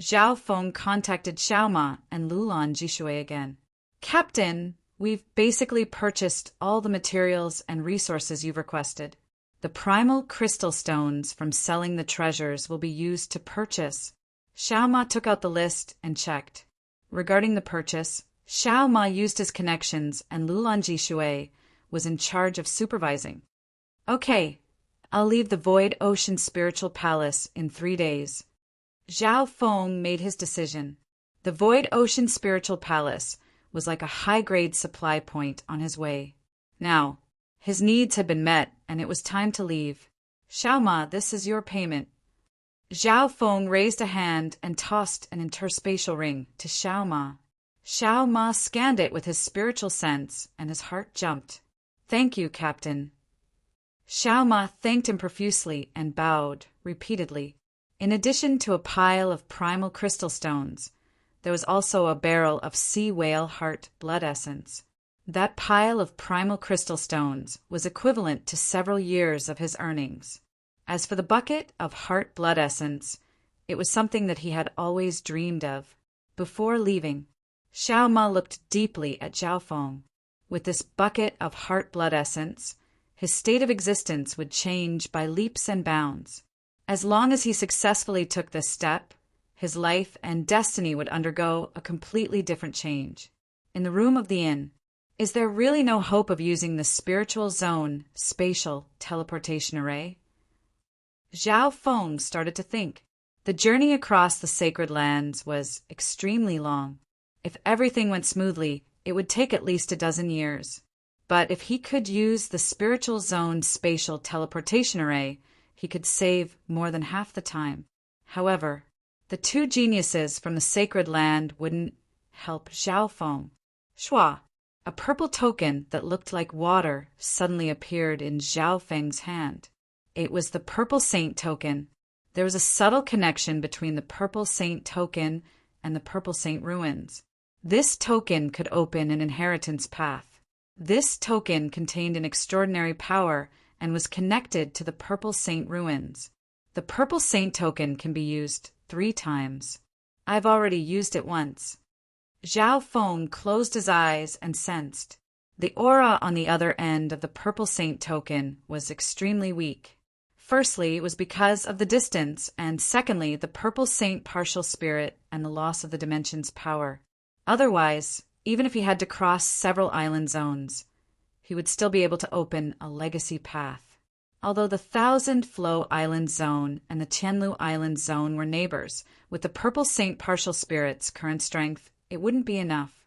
Zhao Feng contacted Xiaoma and Lulan Jishui again. Captain, we've basically purchased all the materials and resources you've requested. The primal crystal stones from selling the treasures will be used to purchase. Xiaoma took out the list and checked. Regarding the purchase, Xiaoma used his connections and Lulan Jishui was in charge of supervising. Okay, I'll leave the Void Ocean Spiritual Palace in 3 days. Zhao Feng made his decision. The Void Ocean Spiritual Palace was like a high-grade supply point on his way. Now, his needs had been met and it was time to leave. Xiaoma, this is your payment. Zhao Feng raised a hand and tossed an interspatial ring to Xiaoma. Xiaoma scanned it with his spiritual sense and his heart jumped. Thank you, Captain. Xiaoma thanked him profusely and bowed repeatedly. In addition to a pile of primal crystal stones, there was also a barrel of sea whale heart blood essence. That pile of primal crystal stones was equivalent to several years of his earnings. As for the bucket of heart blood essence, it was something that he had always dreamed of. Before leaving, Xiaoma looked deeply at Zhao Feng. With this bucket of heart blood essence, his state of existence would change by leaps and bounds. As long as he successfully took this step, his life and destiny would undergo a completely different change. In the room of the inn, is there really no hope of using the spiritual zone spatial teleportation array? Zhao Feng started to think. The journey across the sacred lands was extremely long. If everything went smoothly, it would take at least a dozen years. But if he could use the spiritual zone spatial teleportation array, he could save more than half the time. However, the two geniuses from the sacred land wouldn't help Zhao Feng. Shua, a purple token that looked like water suddenly appeared in Zhao Feng's hand. It was the Purple Saint token. There was a subtle connection between the Purple Saint token and the Purple Saint ruins. This token could open an inheritance path. This token contained an extraordinary power and was connected to the Purple Saint ruins. The Purple Saint token can be used 3 times. I've already used it once. Zhao Feng closed his eyes and sensed. The aura on the other end of the Purple Saint token was extremely weak. Firstly, it was because of the distance, and secondly, the Purple Saint partial spirit and the loss of the dimension's power. Otherwise, even if he had to cross several island zones, he would still be able to open a legacy path. Although the Thousand Flow Island Zone and the Tianlu Island Zone were neighbors, with the Purple Saint partial spirit's current strength, it wouldn't be enough.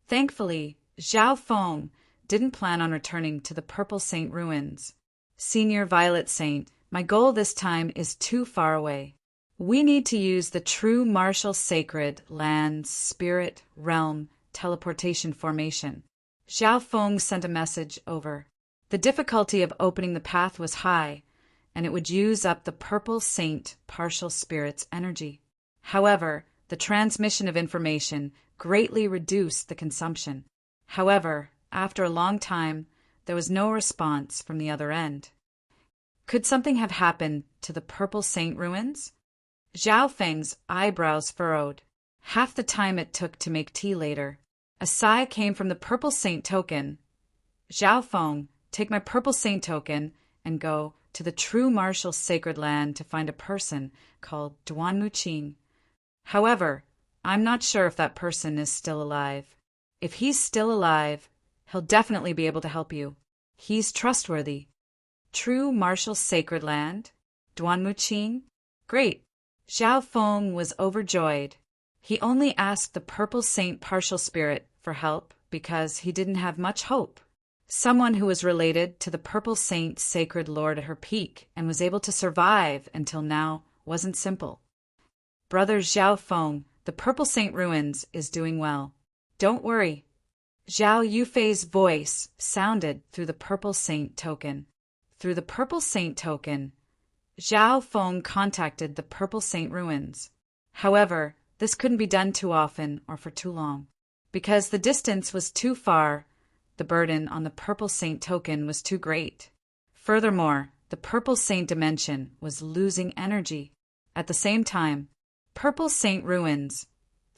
Thankfully, Zhao Feng didn't plan on returning to the Purple Saint ruins. Senior Violet Saint, my goal this time is too far away. We need to use the true martial sacred land spirit realm teleportation formation. Zhao Feng sent a message over. The difficulty of opening the path was high, and it would use up the Purple Saint partial spirit's energy. However, the transmission of information greatly reduced the consumption. However, after a long time, there was no response from the other end. Could something have happened to the Purple Saint ruins? Zhao Feng's eyebrows furrowed. Half the time it took to make tea later. A sigh came from the Purple Saint token. Zhao Feng, take my Purple Saint token and go to the true martial sacred land to find a person called Duan Muqing. However, I'm not sure if that person is still alive. If he's still alive, he'll definitely be able to help you. He's trustworthy. True martial sacred land? Duan Muqing? Great. Zhao Feng was overjoyed. He only asked the Purple Saint partial spirit for help because he didn't have much hope. Someone who was related to the Purple Saint sacred lord at her peak and was able to survive until now wasn't simple. Brother Zhao Feng, the Purple Saint ruins is doing well. Don't worry. Zhao Yufei's voice sounded through the Purple Saint token. Through the Purple Saint token, Zhao Feng contacted the Purple Saint ruins. However, this couldn't be done too often or for too long. Because the distance was too far, the burden on the Purple Saint token was too great. Furthermore, the Purple Saint dimension was losing energy. At the same time, Purple Saint ruins,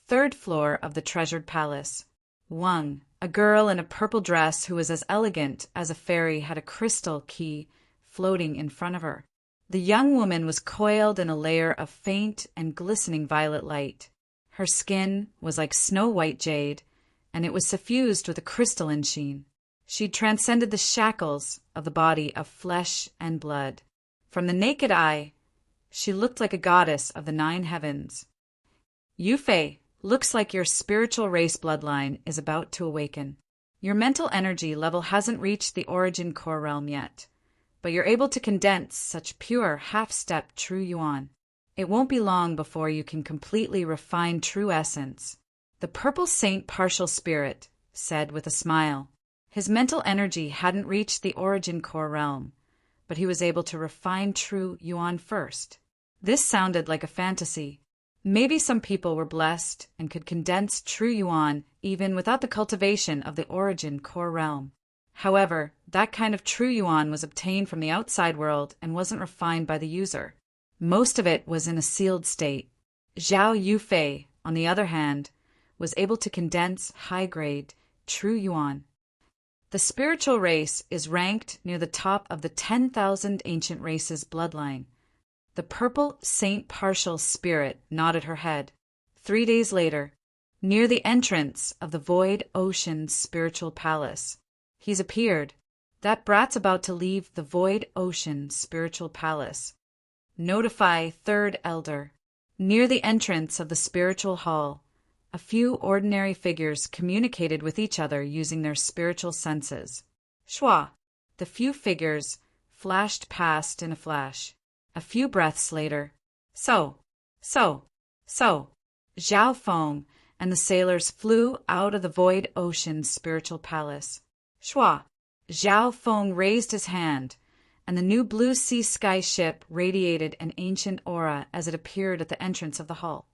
third floor of the treasured palace. Wang, a girl in a purple dress who was as elegant as a fairy, had a crystal key floating in front of her. The young woman was coiled in a layer of faint and glistening violet light. Her skin was like snow-white jade, and it was suffused with a crystalline sheen. She transcended the shackles of the body of flesh and blood. From the naked eye, she looked like a goddess of the 9 heavens. Yufei, looks like your spiritual race bloodline is about to awaken. Your mental energy level hasn't reached the origin core realm yet, but you're able to condense such pure half-step true yuan. It won't be long before you can completely refine true essence. The Purple Saint partial spirit said with a smile. His mental energy hadn't reached the origin core realm, but he was able to refine true yuan first. This sounded like a fantasy. Maybe some people were blessed and could condense true yuan even without the cultivation of the origin core realm. However, that kind of true yuan was obtained from the outside world and wasn't refined by the user. Most of it was in a sealed state. Zhao Yufei, on the other hand, was able to condense high-grade true yuan. The spiritual race is ranked near the top of the 10,000 ancient races bloodline. The Purple Saint partial spirit nodded her head. 3 days later, near the entrance of the Void Ocean Spiritual Palace, he's appeared. That brat's about to leave the Void Ocean Spiritual Palace. Notify Third Elder. Near the entrance of the spiritual hall, a few ordinary figures communicated with each other using their spiritual senses. Shua. The few figures flashed past in a flash. A few breaths later, Zhao Feng and the sailors flew out of the Void Ocean Spiritual Palace. Shua. Zhao Feng raised his hand, and the new blue sea sky ship radiated an ancient aura as it appeared at the entrance of the hall.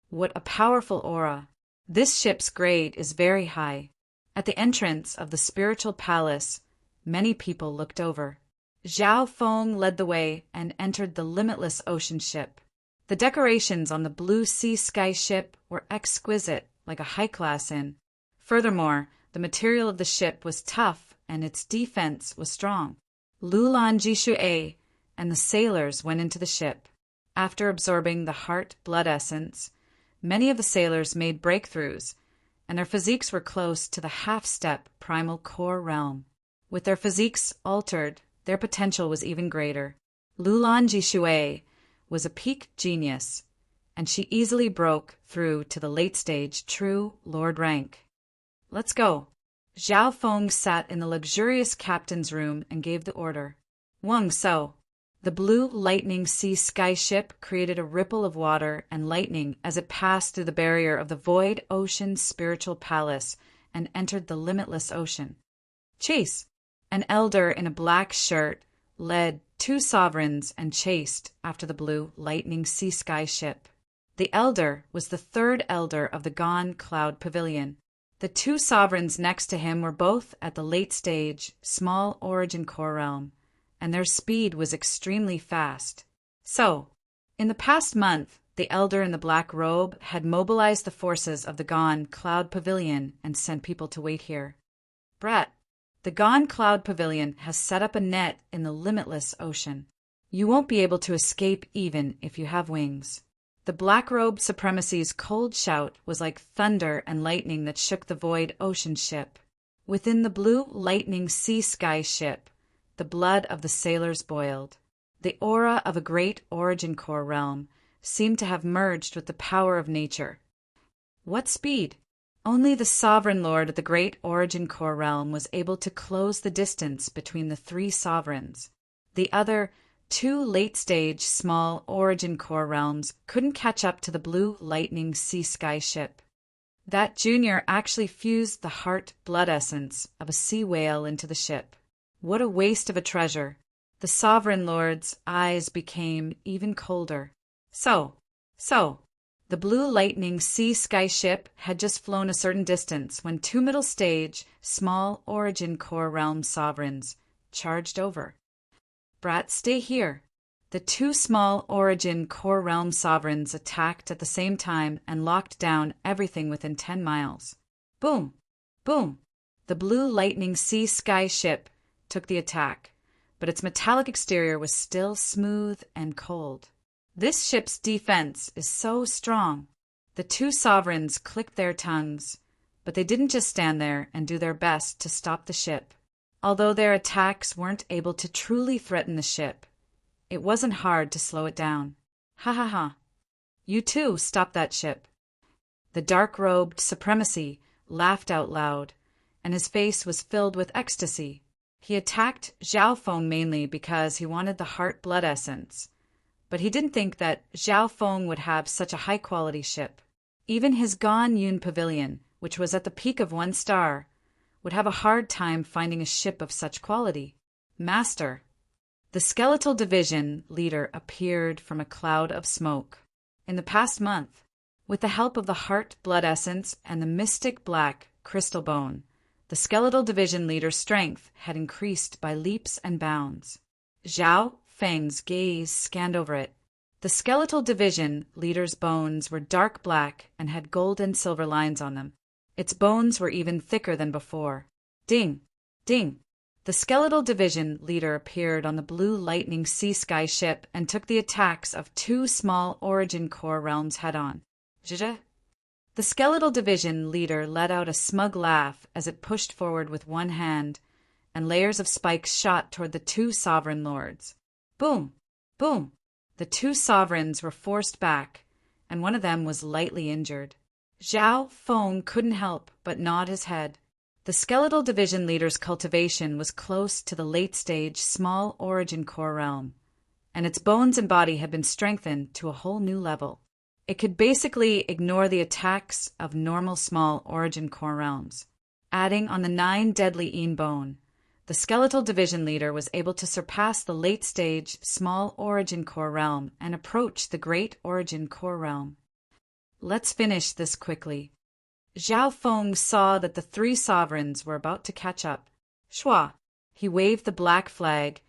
What a powerful aura! This ship's grade is very high. At the entrance of the spiritual palace, many people looked over. Zhao Feng led the way and entered the limitless ocean ship. The decorations on the blue sea sky ship were exquisite, like a high-class inn. Furthermore, the material of the ship was tough and its defense was strong. Lulan Jishu'e and the sailors went into the ship. After absorbing the heart blood essence, many of the sailors made breakthroughs, and their physiques were close to the half-step primal core realm. With their physiques altered, their potential was even greater. Lulan Jishu'e was a peak genius, and she easily broke through to the late-stage true Lord rank. Let's go. Zhao Feng sat in the luxurious captain's room and gave the order. Wang Sao. The blue lightning sea sky ship created a ripple of water and lightning as it passed through the barrier of the Void Ocean Spiritual Palace and entered the limitless ocean. Chase. An elder in a black shirt led 2 sovereigns and chased after the blue lightning sea sky ship. The elder was the 3rd elder of the Gone Cloud Pavilion. The 2 sovereigns next to him were both at the late stage, small origin core realm, and their speed was extremely fast. So, in the past month, the elder in the black robe had mobilized the forces of the Gone Cloud Pavilion and sent people to wait here. Brat, the Gone Cloud Pavilion has set up a net in the limitless ocean. You won't be able to escape even if you have wings. The black-robed supremacy's cold shout was like thunder and lightning that shook the Void Ocean ship. Within the blue lightning sea sky ship, the blood of the sailors boiled. The aura of a great origin core realm seemed to have merged with the power of nature. What speed! Only the sovereign lord of the great origin core realm was able to close the distance between the 3 sovereigns. The other 2 late-stage small origin core realms couldn't catch up to the blue lightning sea sky ship. That junior actually fused the heart blood essence of a sea whale into the ship. What a waste of a treasure! The sovereign lord's eyes became even colder. So, The Blue Lightning Sea Sky ship had just flown a certain distance when two middle stage, small Origin Core Realm sovereigns charged over. Brat, stay here. The two small Origin Core Realm sovereigns attacked at the same time and locked down everything within 10 miles. Boom! Boom! The Blue Lightning Sea Sky ship took the attack, but its metallic exterior was still smooth and cold. This ship's defense is so strong. The two sovereigns clicked their tongues, but they didn't just stand there and do their best to stop the ship. Although their attacks weren't able to truly threaten the ship, it wasn't hard to slow it down. Ha ha ha. You too stop that ship. The dark-robed supremacy laughed out loud, and his face was filled with ecstasy. He attacked Zhao Feng mainly because he wanted the heart blood essence, but he didn't think that Zhao Feng would have such a high-quality ship. Even his Gan Yun pavilion, which was at the peak of 1 star, would have a hard time finding a ship of such quality. Master. The skeletal division leader appeared from a cloud of smoke. In the past month, with the help of the heart blood essence and the mystic black crystal bone, the skeletal division leader's strength had increased by leaps and bounds. Zhao Feng's gaze scanned over it. The skeletal division leader's bones were dark black and had gold and silver lines on them. Its bones were even thicker than before. Ding! Ding! The skeletal division leader appeared on the Blue Lightning Sea Sky ship and took the attacks of two small Origin Core realms head-on. Zhizh. The skeletal division leader let out a smug laugh as it pushed forward with one hand, and layers of spikes shot toward the two sovereign lords. Boom! Boom! The two sovereigns were forced back, and one of them was lightly injured. Zhao Feng couldn't help but nod his head. The skeletal division leader's cultivation was close to the late-stage small Origin Core realm, and its bones and body had been strengthened to a whole new level. It could basically ignore the attacks of normal small Origin Core realms. Adding on the 9 deadly Yin bone, the skeletal division leader was able to surpass the late-stage small Origin Core realm and approach the great Origin Core realm. Let's finish this quickly. Zhao Feng saw that the 3 sovereigns were about to catch up. Shua! He waved the black flag,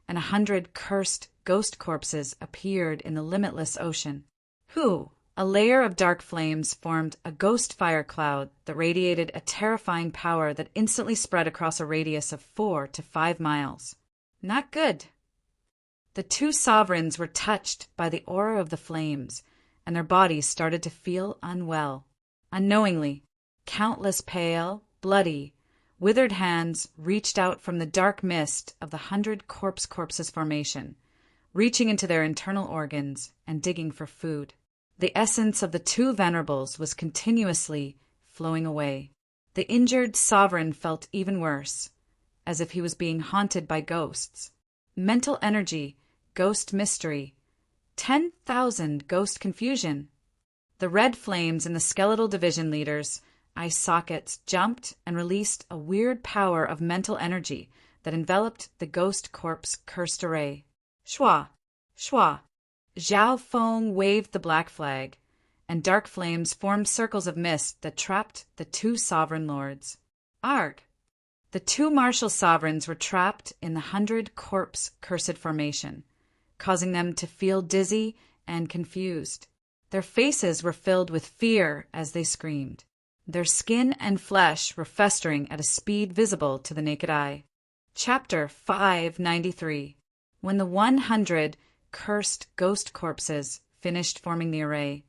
and 100 cursed ghost corpses appeared in the limitless ocean. Whew! A layer of dark flames formed a ghost fire cloud that radiated a terrifying power that instantly spread across a radius of 4 to 5 miles. Not good. The 2 sovereigns were touched by the aura of the flames, and their bodies started to feel unwell. Unknowingly, countless pale, bloody, withered hands reached out from the dark mist of the 100 corpses formation, reaching into their internal organs and digging for food. The essence of the 2 venerables was continuously flowing away. The injured sovereign felt even worse, as if he was being haunted by ghosts. Mental energy, ghost mystery, 10,000 ghost confusion. The red flames in the skeletal division leader's eye sockets jumped and released a weird power of mental energy that enveloped the ghost corpse cursed array. Shua! Shua! Zhao Feng waved the black flag, and dark flames formed circles of mist that trapped the 2 sovereign lords. Arg! The 2 martial sovereigns were trapped in the 100 corpse cursed formation, causing them to feel dizzy and confused. Their faces were filled with fear as they screamed. Their skin and flesh were festering at a speed visible to the naked eye. Chapter 593. When the 100 cursed ghost corpses finished forming the array,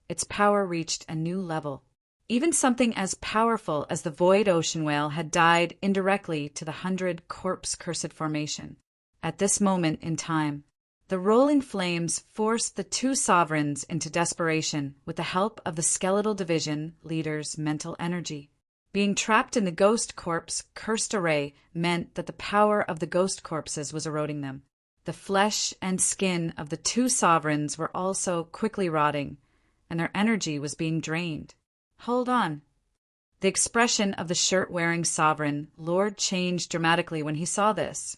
its power reached a new level. Even something as powerful as the void ocean whale had died indirectly to the 100 corpse cursed formation. At this moment in time, the rolling flames forced the 2 sovereigns into desperation with the help of the skeletal division leader's mental energy. Being trapped in the ghost corpse cursed array meant that the power of the ghost corpses was eroding them. The flesh and skin of the 2 sovereigns were also quickly rotting, and their energy was being drained. Hold on. The expression of the shirt-wearing sovereign lord changed dramatically when he saw this,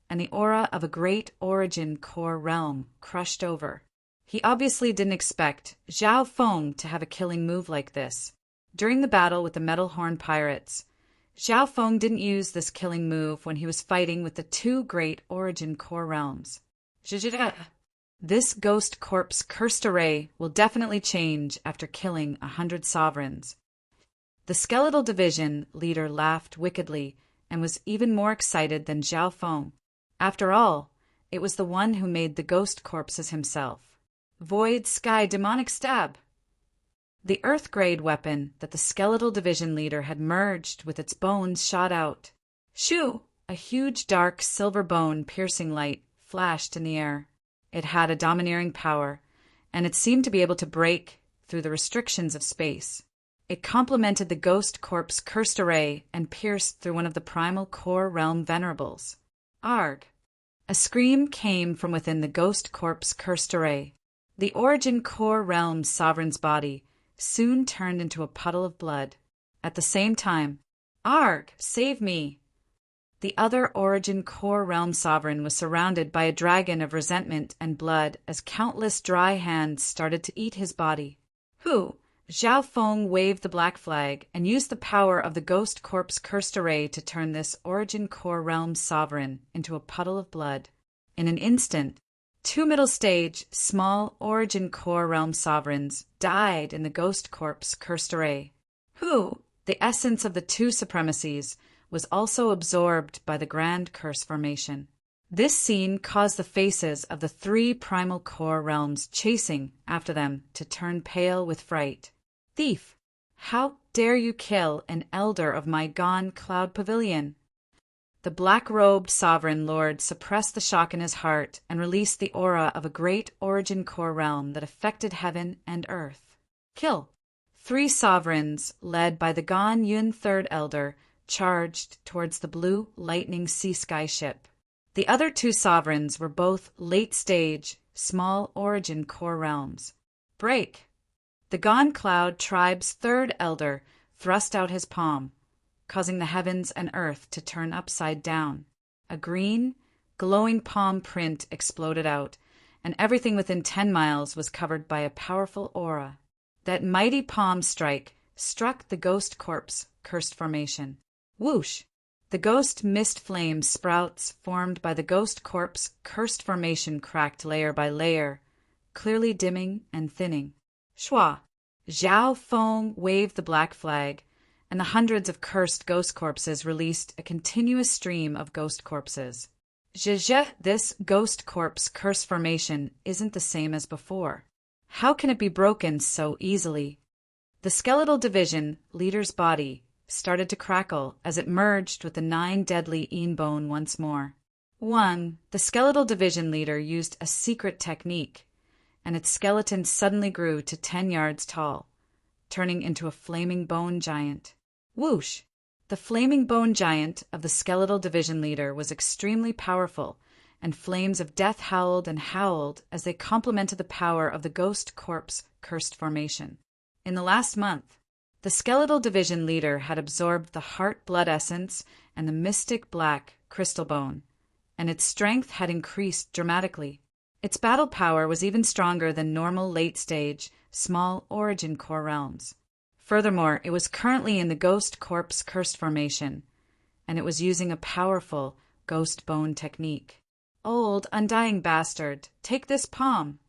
and the aura of a great Origin Core realm crushed over. He obviously didn't expect Zhao Feng to have a killing move like this. During the battle with the Metal Horn Pirates, Zhao Feng didn't use this killing move when he was fighting with the two great Origin Core realms. This Ghost Corpse cursed array will definitely change after killing 100 sovereigns. The Skeletal Division leader laughed wickedly and was even more excited than Zhao Feng. After all, it was the one who made the ghost corpses himself. Void Sky Demonic Stab! The Earth-grade weapon that the Skeletal Division leader had merged with its bones shot out. Shoo! A huge dark silver bone-piercing light flashed in the air. It had a domineering power, and it seemed to be able to break through the restrictions of space. It complemented the Ghost Corpse cursed array and pierced through one of the primal core realm venerables. Arg! A scream came from within the Ghost Corpse cursed array. The Origin Core realm's sovereign's body soon turned into a puddle of blood. At the same time, Arg! Save me! The other Origin Core realm sovereign was surrounded by a dragon of resentment and blood as countless dry hands started to eat his body. Who? Zhao Feng waved the black flag and used the power of the Ghost Corpse cursed array to turn this Origin Core realm sovereign into a puddle of blood. In an instant, two middle-stage, small Origin Core realm sovereigns died in the Ghost Corpse cursed array. Who? The essence of the two supremacies was also absorbed by the Grand Curse formation. This scene caused the faces of the three primal core realms chasing after them to turn pale with fright. Thief! How dare you kill an elder of my gone Cloud Pavilion? The black-robed sovereign lord suppressed the shock in his heart and released the aura of a great Origin Core realm that affected heaven and earth. Kill! Three sovereigns, led by the Gan Yun Third Elder, charged towards the blue lightning sea sky ship. The other two sovereigns were both late-stage, small Origin Core realms. Break! The Gone Cloud tribe's third elder thrust out his palm, causing the heavens and earth to turn upside down. A green, glowing palm print exploded out, and everything within 10 miles was covered by a powerful aura. That mighty palm strike struck the Ghost Corpse cursed formation. Whoosh! The ghost mist flame sprouts formed by the Ghost Corpse cursed formation cracked layer by layer, clearly dimming and thinning. Shwa! Zhao Feng waved the black flag, and the hundreds of cursed ghost corpses released a continuous stream of ghost corpses. Zhe, this Ghost Corpse curse formation isn't the same as before. How can it be broken so easily? The Skeletal Division leader's body started to crackle as it merged with the 9 deadly Eanbone once more. 1. The Skeletal Division leader used a secret technique, and its skeleton suddenly grew to 10 yards tall, turning into a flaming bone giant. Whoosh! The flaming bone giant of the Skeletal Division leader was extremely powerful, and flames of death howled and howled as they complemented the power of the Ghost Corpse cursed formation. In the last month, the Skeletal Division leader had absorbed the Heart Blood Essence and the Mystic Black Crystal Bone, and its strength had increased dramatically. Its battle power was even stronger than normal late-stage, small Origin Core realms. Furthermore, it was currently in the Ghost Corpse cursed formation, and it was using a powerful Ghost Bone technique. Old, undying bastard, take this palm!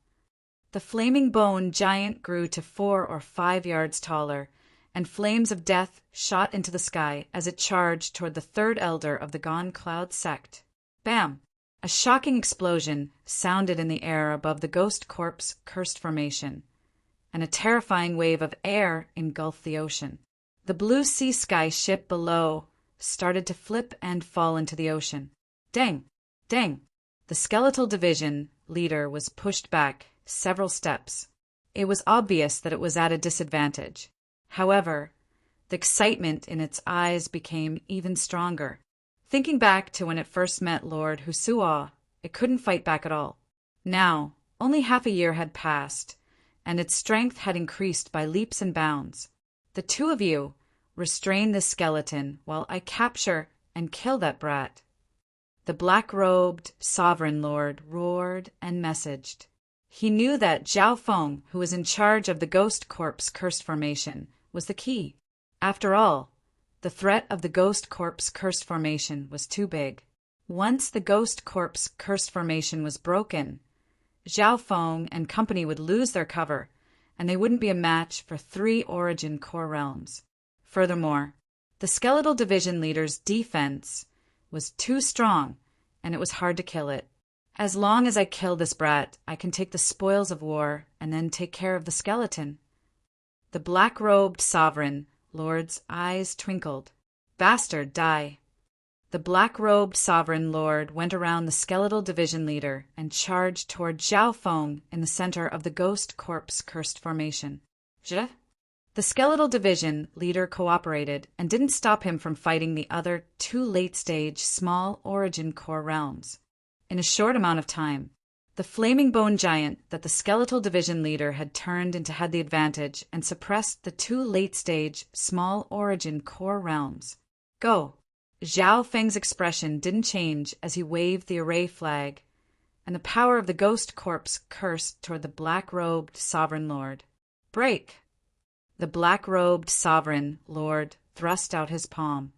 The flaming bone giant grew to 4 or 5 yards taller, and flames of death shot into the sky as it charged toward the third elder of the Gone Cloud sect. Bam! A shocking explosion sounded in the air above the Ghost Corpse cursed formation, and a terrifying wave of air engulfed the ocean. The blue sea sky ship below started to flip and fall into the ocean. Dang! Dang! The Skeletal Division leader was pushed back several steps. It was obvious that it was at a disadvantage. However, the excitement in its eyes became even stronger. Thinking back to when it first met Lord Husua, it couldn't fight back at all. Now, only half a year had passed, and its strength had increased by leaps and bounds. The two of you restrain this skeleton while I capture and kill that brat. The black-robed sovereign lord roared and messaged. He knew that Zhao Feng, who was in charge of the Ghost Corpse cursed formation, was the key. After all, the threat of the Ghost Corpse cursed formation was too big. Once the Ghost Corpse cursed formation was broken, Zhao Feng and company would lose their cover, and they wouldn't be a match for 3 Origin Core Realms. Furthermore, the Skeletal Division leader's defense was too strong, and it was hard to kill it. As long as I kill this brat, I can take the spoils of war and then take care of the skeleton. The black-robed sovereign lord's eyes twinkled. Bastard, die. The black-robed sovereign lord went around the Skeletal Division leader and charged toward Zhao Feng in the center of the Ghost Corpse cursed formation. Zhe? The Skeletal Division leader cooperated and didn't stop him from fighting the other 2 late-stage small Origin Core Realms. In a short amount of time, the flaming bone giant that the Skeletal Division leader had turned into had the advantage and suppressed the 2 late-stage small Origin Core Realms. Go! Zhao Feng's expression didn't change as he waved the array flag, and the power of the Ghost Corpse cursed toward the black-robed Sovereign Lord. Break! The black-robed Sovereign Lord thrust out his palm,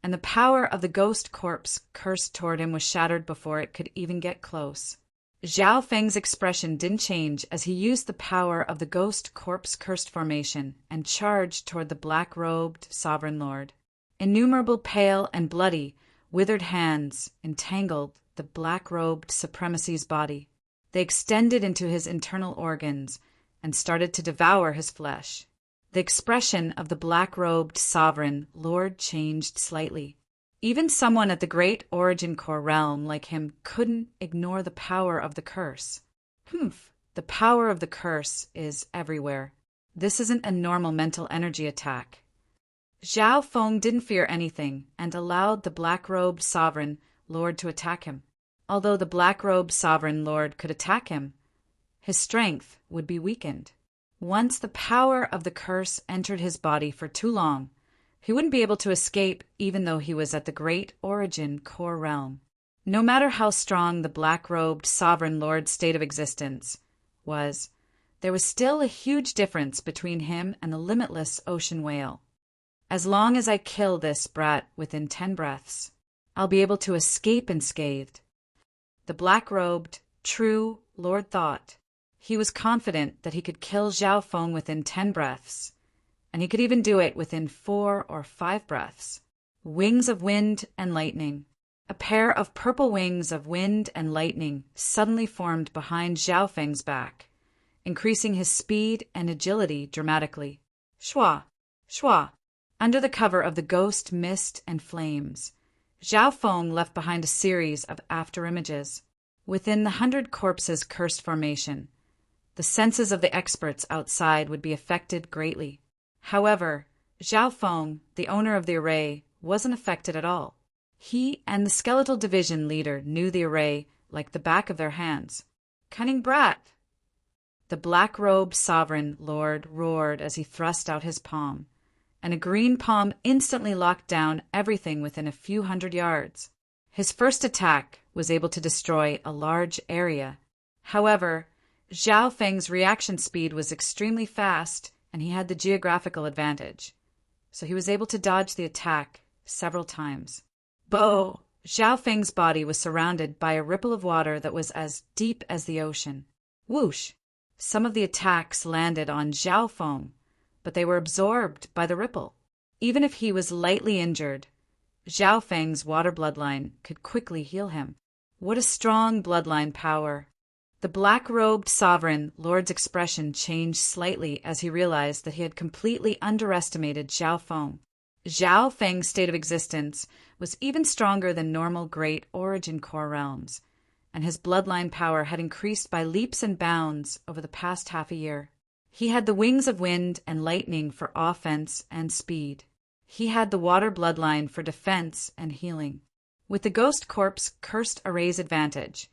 and the power of the Ghost Corpse cursed toward him was shattered before it could even get close. Zhao Feng's expression didn't change as he used the power of the Ghost Corpse cursed formation and charged toward the black-robed Sovereign Lord. Innumerable pale and bloody, withered hands entangled the black-robed supremacy's body. They extended into his internal organs and started to devour his flesh. The expression of the black-robed Sovereign Lord changed slightly. Even someone at the great Origin Core realm like him couldn't ignore the power of the curse. The power of the curse is everywhere. This isn't a normal mental energy attack. Zhao Feng didn't fear anything and allowed the black-robed Sovereign Lord to attack him. Although the black-robed Sovereign Lord could attack him, his strength would be weakened. Once the power of the curse entered his body for too long, he wouldn't be able to escape even though he was at the great Origin Core realm. No matter how strong the black-robed Sovereign Lord's state of existence was, there was still a huge difference between him and the limitless ocean whale. As long as I kill this brat within 10 breaths, I'll be able to escape unscathed. The black-robed, true Lord thought. He was confident that he could kill Zhao Feng within 10 breaths, and he could even do it within 4 or 5 breaths. Wings of wind and lightning. A pair of purple wings of wind and lightning suddenly formed behind Zhao Feng's back, increasing his speed and agility dramatically. Shua! Shua! Under the cover of the ghost mist and flames, Zhao Feng left behind a series of afterimages. Within the 100 Corpses cursed formation, the senses of the experts outside would be affected greatly. However, Zhao Feng, the owner of the array, wasn't affected at all. He and the Skeletal Division leader knew the array like the back of their hands. Cunning brat! The black-robed Sovereign Lord roared as he thrust out his palm, and a green palm instantly locked down everything within a few 100 yards. His first attack was able to destroy a large area. However, Zhao Feng's reaction speed was extremely fast, and he had the geographical advantage, so he was able to dodge the attack several times. Bo! Zhao Feng's body was surrounded by a ripple of water that was as deep as the ocean. Whoosh! Some of the attacks landed on Zhao Feng, but they were absorbed by the ripple. Even if he was lightly injured, Zhao Feng's water bloodline could quickly heal him. What a strong bloodline power! The black-robed Sovereign Lord's expression changed slightly as he realized that he had completely underestimated Zhao Feng. Zhao Feng's state of existence was even stronger than normal great Origin Core realms, and his bloodline power had increased by leaps and bounds over the past half a year. He had the wings of wind and lightning for offense and speed. He had the water bloodline for defense and healing. With the Ghost Corpse cursed array's advantage,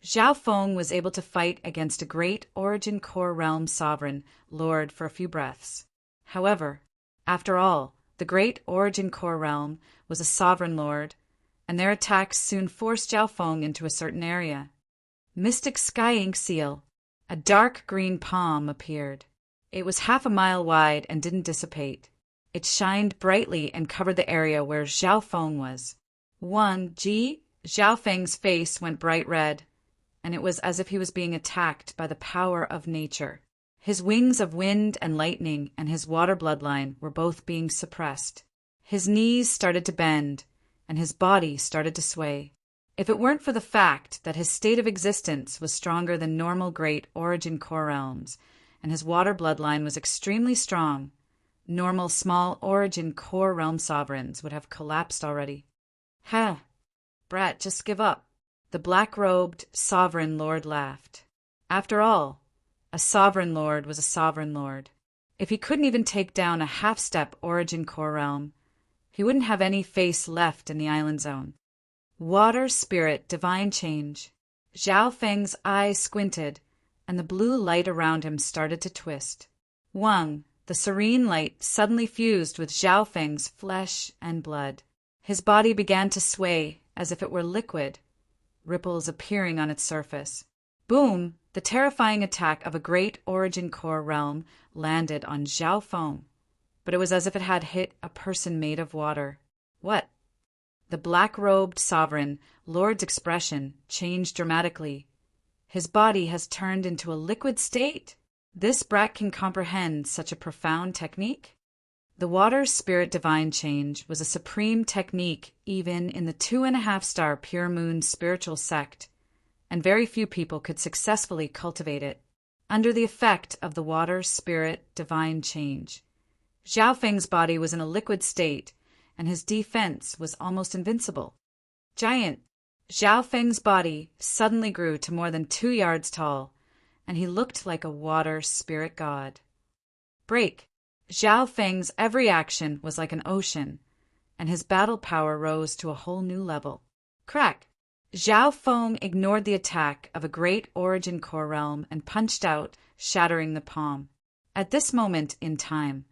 Zhao Feng was able to fight against a great Origin Core realm Sovereign Lord for a few breaths. However, after all, the great Origin Core realm was a Sovereign Lord, and their attacks soon forced Zhao Feng into a certain area. Mystic Sky Ink Seal. A dark green palm appeared. It was half a mile wide and didn't dissipate. It shined brightly and covered the area where Zhao Feng was. Zhao Feng's face went bright red, and it was as if he was being attacked by the power of nature. His wings of wind and lightning and his water bloodline were both being suppressed. His knees started to bend, and his body started to sway. If it weren't for the fact that his state of existence was stronger than normal great origin core realms, and his water bloodline was extremely strong, normal small origin core realm sovereigns would have collapsed already. Brat, just give up. The black-robed sovereign lord laughed. After all, a sovereign lord was a sovereign lord. If he couldn't even take down a half-step origin core realm, he wouldn't have any face left in the island zone. Water spirit divine change. Zhao Feng's eyes squinted, and the blue light around him started to twist. The serene light suddenly fused with Zhao Feng's flesh and blood. His body began to sway as if it were liquid, ripples appearing on its surface. Boom! The terrifying attack of a great origin core realm landed on Zhao Feng, but it was as if it had hit a person made of water. What? The black-robed sovereign lord's expression changed dramatically. His body has turned into a liquid state. This brat can comprehend such a profound technique? The water spirit divine change was a supreme technique even in the 2.5-star pure moon spiritual sect, and very few people could successfully cultivate it. Under the effect of the water spirit divine change, Zhao Feng's body was in a liquid state, and his defense was almost invincible. Giant! Zhao Feng's body suddenly grew to more than 2 yards tall, and he looked like a water spirit god. Break! Zhao Feng's every action was like an ocean, and his battle power rose to a whole new level. Crack! Zhao Feng ignored the attack of a great origin core realm and punched out, shattering the palm. At this moment in time,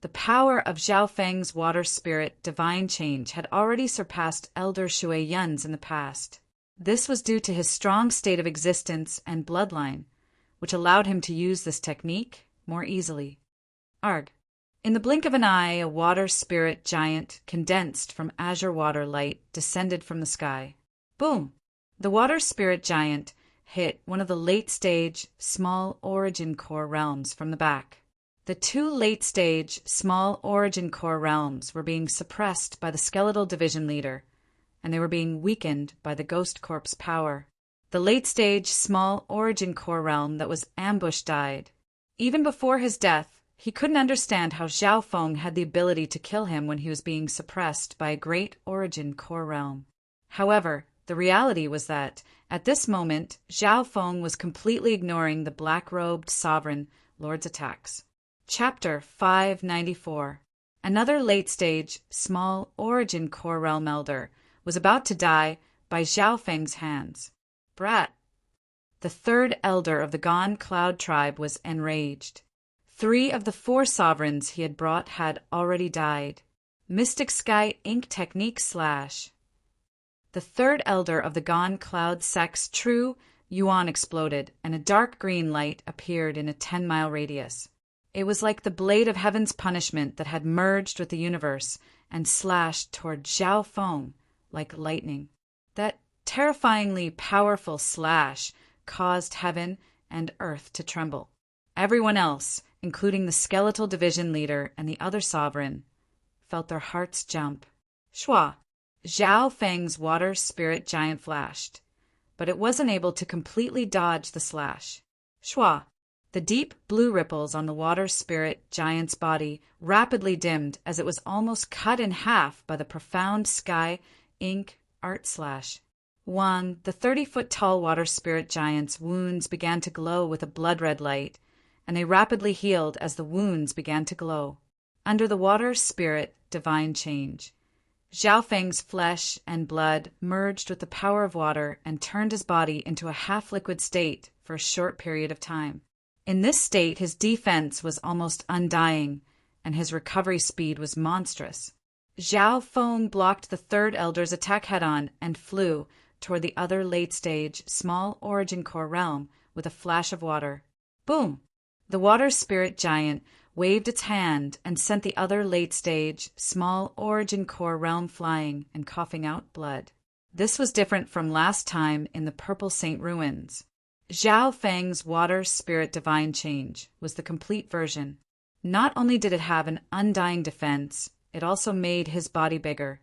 the power of Zhao Feng's water spirit divine change had already surpassed Elder Shui Yun's in the past. This was due to his strong state of existence and bloodline, which allowed him to use this technique more easily. Arg! In the blink of an eye, a water spirit giant, condensed from azure water light, descended from the sky. Boom! The water spirit giant hit one of the late-stage, small origin core realms from the back. The 2 late-stage, small origin core realms were being suppressed by the skeletal division leader, and they were being weakened by the ghost corpse power. The late-stage, small origin core realm that was ambush died. Even before his death, he couldn't understand how Zhao Feng had the ability to kill him when he was being suppressed by a great origin core realm. However, the reality was that, at this moment, Zhao Feng was completely ignoring the black-robed sovereign lord's attacks. Chapter 594. Another late-stage, small origin core realm elder was about to die by Zhao Feng's hands. Brat! The 3rd elder of the Gone Cloud tribe was enraged. 3 of the 4 sovereigns he had brought had already died. Mystic Sky Ink Technique / The 3rd elder of the Gone Cloud sect's true yuan exploded, and a dark green light appeared in a 10-mile radius. It was like the blade of heaven's punishment that had merged with the universe and slashed toward Zhao Feng like lightning. That terrifyingly powerful slash caused heaven and earth to tremble. Everyone else, including the skeletal division leader and the other sovereign, felt their hearts jump. Shua! Zhao Feng's water spirit giant flashed, but it wasn't able to completely dodge the slash. Shua! The deep blue ripples on the water spirit giant's body rapidly dimmed as it was almost cut in half by the profound sky ink art slash. The 30-foot-tall water spirit giant's wounds began to glow with a blood-red light, and they rapidly healed as the wounds began to glow. Under the water spirit divine change, Zhao Feng's flesh and blood merged with the power of water and turned his body into a half-liquid state for a short period of time. In this state, his defense was almost undying, and his recovery speed was monstrous. Zhao Feng blocked the 3rd elder's attack head-on and flew toward the other late-stage, small origin core realm with a flash of water. Boom! The water spirit giant waved its hand and sent the other late-stage, small origin core realm flying and coughing out blood. This was different from last time in the Purple Saint ruins. Zhao Feng's water spirit divine change was the complete version. Not only did it have an undying defense, it also made his body bigger,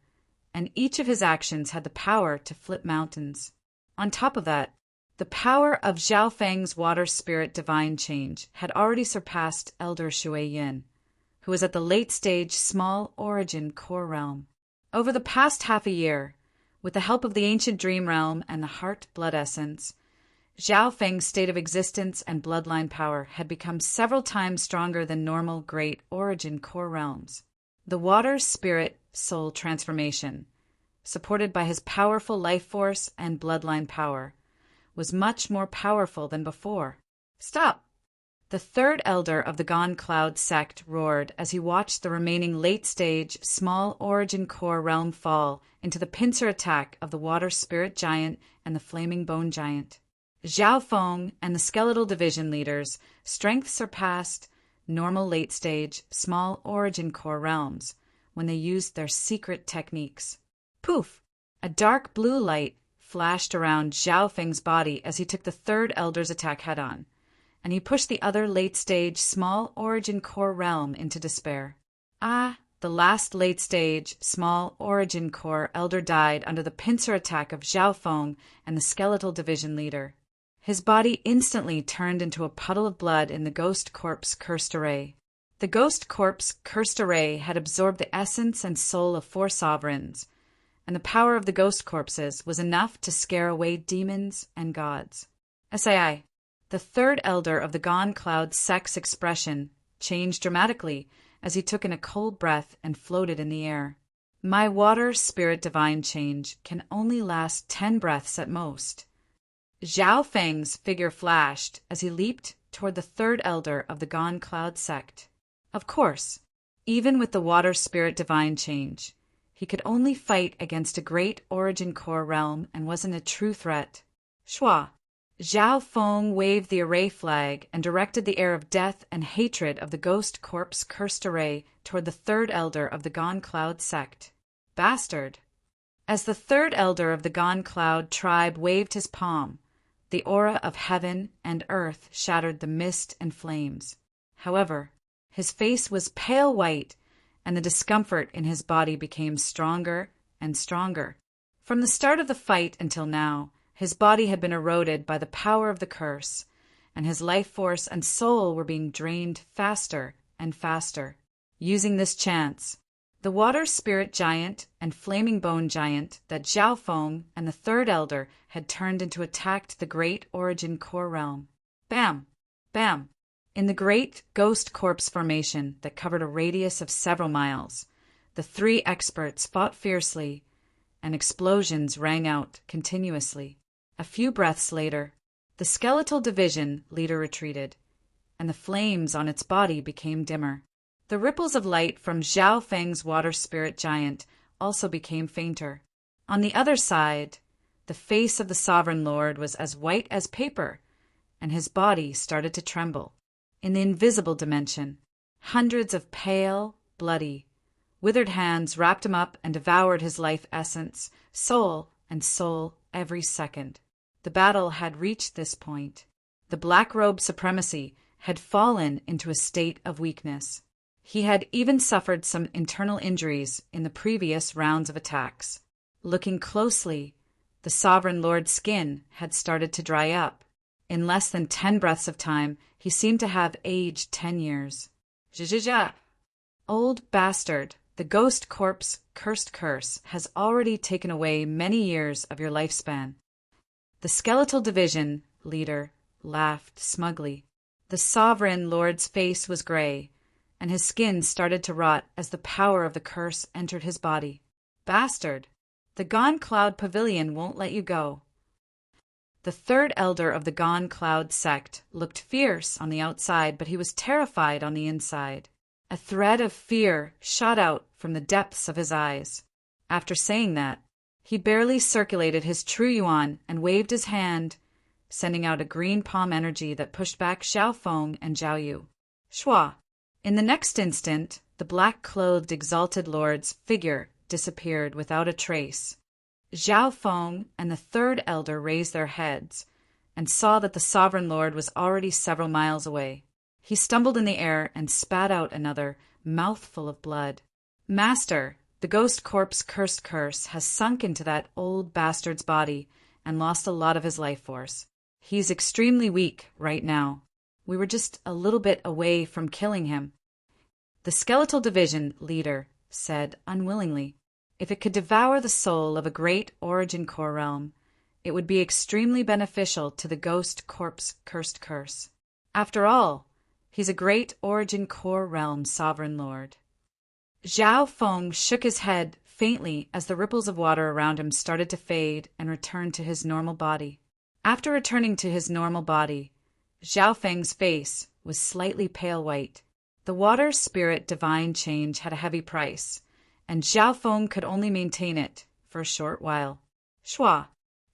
and each of his actions had the power to flip mountains. On top of that, the power of Zhao Feng's water spirit divine change had already surpassed Elder Shui Yin, who was at the late-stage small origin core realm. Over the past half a year, with the help of the ancient dream realm and the heart blood essence, Zhao Feng's state of existence and bloodline power had become several times stronger than normal great origin core realms. The water spirit soul transformation, supported by his powerful life force and bloodline power, was much more powerful than before. Stop! The third elder of the Gone Cloud sect roared as he watched the remaining late-stage, small origin core realm fall into the pincer attack of the water spirit giant and the flaming bone giant. Zhao Feng and the skeletal division leaders' strength surpassed normal late-stage, small origin core realms when they used their secret techniques. Poof! A dark blue light flashed around Zhao Feng's body as he took the third elder's attack head-on, and he pushed the other late-stage, small origin core realm into despair. The last late-stage, small origin core elder died under the pincer attack of Zhao Feng and the skeletal division leader. His body instantly turned into a puddle of blood in the Ghost Corpse Cursed Array. The Ghost Corpse Cursed Array had absorbed the essence and soul of 4 sovereigns, and the power of the Ghost Corpses was enough to scare away demons and gods. SAI. The third elder of the Gone Cloud sect's expression changed dramatically as he took in a cold breath and floated in the air. My water spirit divine change can only last 10 breaths at most. Zhao Feng's figure flashed as he leaped toward the third elder of the Gone Cloud sect. Of course, even with the water spirit divine change, he could only fight against a great origin core realm and wasn't a true threat. Shua. Zhao Feng waved the array flag and directed the air of death and hatred of the Ghost Corpse Cursed Array toward the third elder of the Gone Cloud sect. Bastard. As the third elder of the Gone Cloud tribe waved his palm, the aura of heaven and earth shattered the mist and flames. However, his face was pale white, and the discomfort in his body became stronger and stronger. From the start of the fight until now, his body had been eroded by the power of the curse, and his life force and soul were being drained faster and faster. Using this chance, the water spirit giant and flaming bone giant that Zhao Feng and the third elder had turned into attacked the great origin core realm. Bam! Bam! In the great ghost corpse formation that covered a radius of several miles, the 3 experts fought fiercely, and explosions rang out continuously. A few breaths later, the skeletal division leader retreated, and the flames on its body became dimmer. The ripples of light from Zhao Feng's water spirit giant also became fainter. On the other side, the face of the sovereign lord was as white as paper, and his body started to tremble. In the invisible dimension, hundreds of pale, bloody, withered hands wrapped him up and devoured his life essence, soul and soul every second. The battle had reached this point. The black robe supremacy had fallen into a state of weakness. He had even suffered some internal injuries in the previous rounds of attacks. Looking closely, the sovereign lord's skin had started to dry up. In less than 10 breaths of time, he seemed to have aged 10 years. Zhizhizha! Old bastard, the ghost corpse cursed curse has already taken away many years of your lifespan. The skeletal division leader laughed smugly. The sovereign lord's face was gray, and his skin started to rot as the power of the curse entered his body. Bastard! The Gone Cloud Pavilion won't let you go. The third elder of the Gone Cloud sect looked fierce on the outside, but he was terrified on the inside. A thread of fear shot out from the depths of his eyes. After saying that, he barely circulated his true yuan and waved his hand, sending out a green palm energy that pushed back Xiao Feng and Zhao Yu. Shua. In the next instant, the black-clothed exalted lord's figure disappeared without a trace. Zhao Feng and the third elder raised their heads and saw that the sovereign lord was already several miles away. He stumbled in the air and spat out another mouthful of blood. Master, the ghost corpse cursed curse has sunk into that old bastard's body and lost a lot of his life force. He's extremely weak right now. We were just a little bit away from killing him. The skeletal division leader said unwillingly, if it could devour the soul of a great origin core realm, it would be extremely beneficial to the ghost corpse cursed curse. After all, he's a great origin core realm sovereign lord. Zhao Feng shook his head faintly as the ripples of water around him started to fade and return to his normal body. After returning to his normal body, Zhao Feng's face was slightly pale white. The water spirit divine change had a heavy price, and Zhao Feng could only maintain it for a short while. Shua.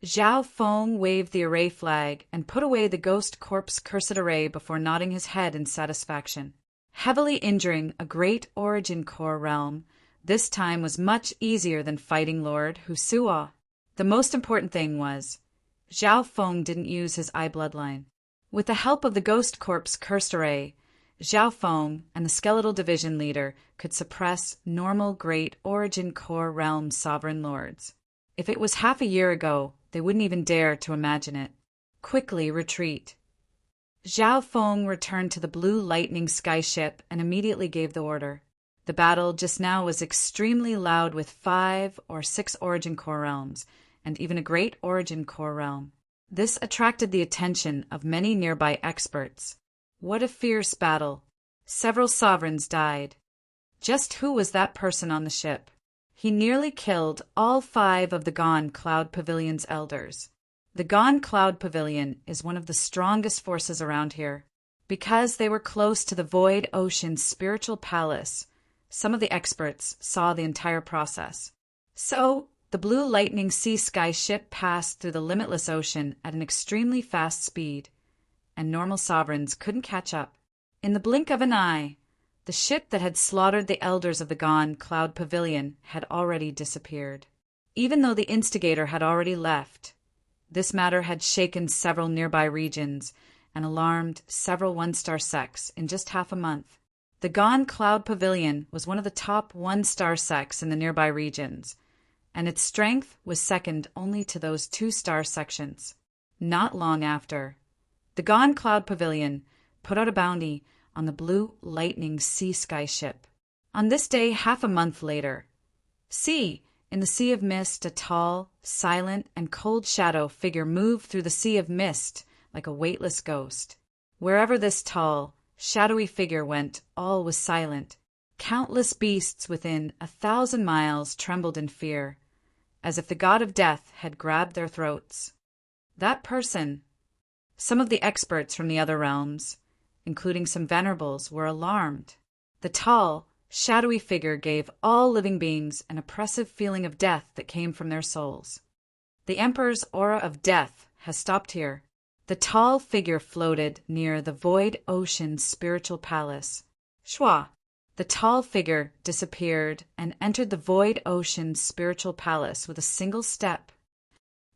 Zhao Feng waved the array flag and put away the ghost corpse cursed array before nodding his head in satisfaction. Heavily injuring a great origin core realm this time was much easier than fighting Lord Husua. The most important thing was, Zhao Feng didn't use his eye bloodline. With the help of the ghost corpse cursed array, Zhao Feng and the skeletal division leader could suppress normal great origin core realm sovereign lords. If it was half a year ago, they wouldn't even dare to imagine it. Quickly retreat. Zhao Feng returned to the blue lightning skyship and immediately gave the order. The battle just now was extremely loud with 5 or 6 origin core realms, and even a great origin core realm. This attracted the attention of many nearby experts. What a fierce battle. Several sovereigns died. Just who was that person on the ship? He nearly killed all 5 of the Gone Cloud Pavilion's elders. The Gone Cloud Pavilion is one of the strongest forces around here. Because they were close to the Void Ocean's spiritual palace, some of the experts saw the entire process. So, the blue lightning sea sky ship passed through the limitless ocean at an extremely fast speed, and normal sovereigns couldn't catch up. In the blink of an eye, the ship that had slaughtered the elders of the Gone Cloud Pavilion had already disappeared. Even though the instigator had already left, this matter had shaken several nearby regions and alarmed several one-star sects in just half a month. The Gone Cloud Pavilion was one of the top one-star sects in the nearby regions, and its strength was second only to those 2-star sections. Not long after, the Gone Cloud Pavilion put out a bounty on the blue lightning sea sky ship. On this day, half a month later, see, in the sea of mist, a tall, silent, and cold shadow figure moved through the sea of mist like a weightless ghost. Wherever this tall, shadowy figure went, all was silent. Countless beasts within 1,000 miles trembled in fear, as if the god of death had grabbed their throats. That person, some of the experts from the other realms, including some venerables, were alarmed. The tall, shadowy figure gave all living beings an oppressive feeling of death that came from their souls. The Emperor's aura of death has stopped here. The tall figure floated near the Void Ocean's spiritual palace. Shua. The tall figure disappeared and entered the Void Ocean's spiritual palace with a single step.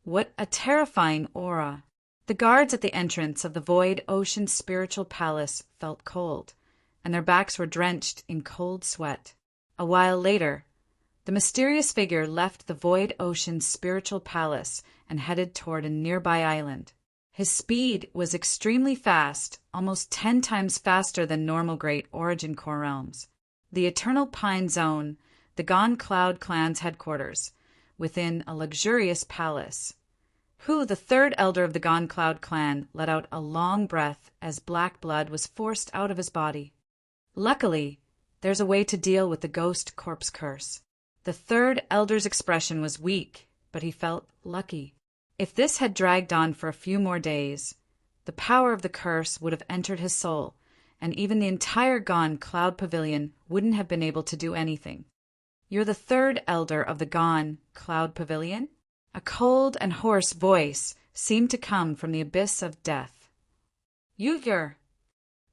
What a terrifying aura! The guards at the entrance of the Void Ocean's spiritual palace felt cold, and their backs were drenched in cold sweat. A while later, the mysterious figure left the Void Ocean's spiritual palace and headed toward a nearby island. His speed was extremely fast, almost 10 times faster than normal great origin core realms. The Eternal Pine Zone, the Gone Cloud clan's headquarters, within a luxurious palace. Hu, the third elder of the Gone Cloud clan, let out a long breath as black blood was forced out of his body. Luckily, there's a way to deal with the ghost corpse curse. The third elder's expression was weak, but he felt lucky. If this had dragged on for a few more days, the power of the curse would have entered his soul, and even the entire Gone Cloud Pavilion wouldn't have been able to do anything. You're the third elder of the Gone Cloud Pavilion? A cold and hoarse voice seemed to come from the abyss of death. Uyghur!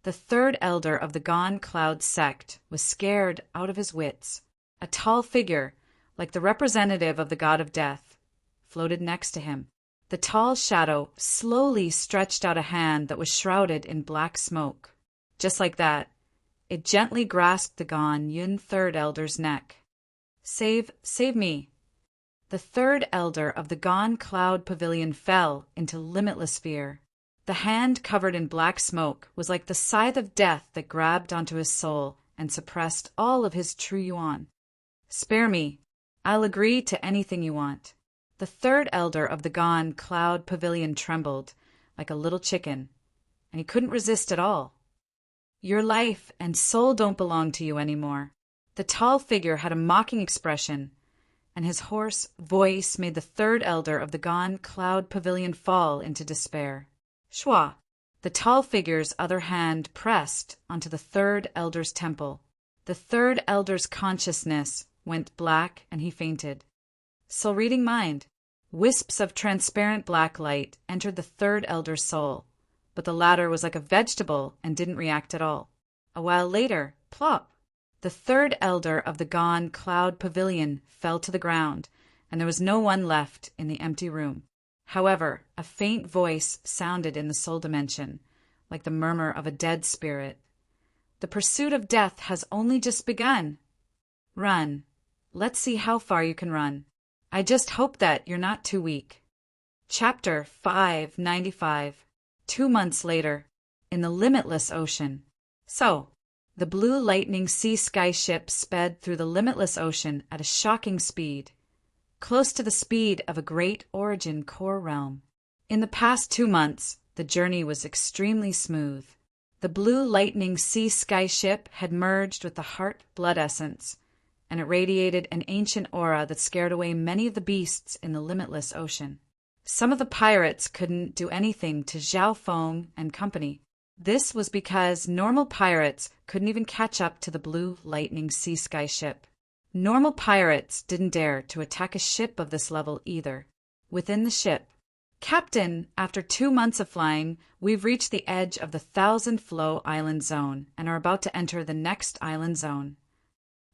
The third elder of the Gone Cloud sect was scared out of his wits. A tall figure, like the representative of the god of death, floated next to him. The tall shadow slowly stretched out a hand that was shrouded in black smoke. Just like that, it gently grasped the Gone Yun third elder's neck. Save me. The third elder of the Gone Cloud Pavilion fell into limitless fear. The hand covered in black smoke was like the scythe of death that grabbed onto his soul and suppressed all of his true yuan. Spare me. I'll agree to anything you want. The third elder of the Gone Cloud Pavilion trembled like a little chicken, and he couldn't resist at all. Your life and soul don't belong to you anymore. The tall figure had a mocking expression, and his hoarse voice made the third elder of the Gone Cloud Pavilion fall into despair. Shwa! The tall figure's other hand pressed onto the third elder's temple. The third elder's consciousness went black and he fainted. Soul reading mind. Wisps of transparent black light entered the third elder's soul, but the latter was like a vegetable and didn't react at all. A while later, plop! The third elder of the Gone Cloud Pavilion fell to the ground, and there was no one left in the empty room. However, a faint voice sounded in the soul dimension, like the murmur of a dead spirit. The pursuit of death has only just begun. Run. Let's see how far you can run. I just hope that you're not too weak. Chapter 595. 2 months later, in the limitless ocean. So, the blue lightning sea sky ship sped through the limitless ocean at a shocking speed, close to the speed of a great origin core realm. In the past 2 months, the journey was extremely smooth. The blue lightning sea sky ship had merged with the heart blood essence, and it radiated an ancient aura that scared away many of the beasts in the limitless ocean. Some of the pirates couldn't do anything to Zhao Feng and company. This was because normal pirates couldn't even catch up to the blue lightning sea sky ship. Normal pirates didn't dare to attack a ship of this level either. Within the ship, Captain, after 2 months of flying, we've reached the edge of the 1,000 Flow Island Zone and are about to enter the next island zone.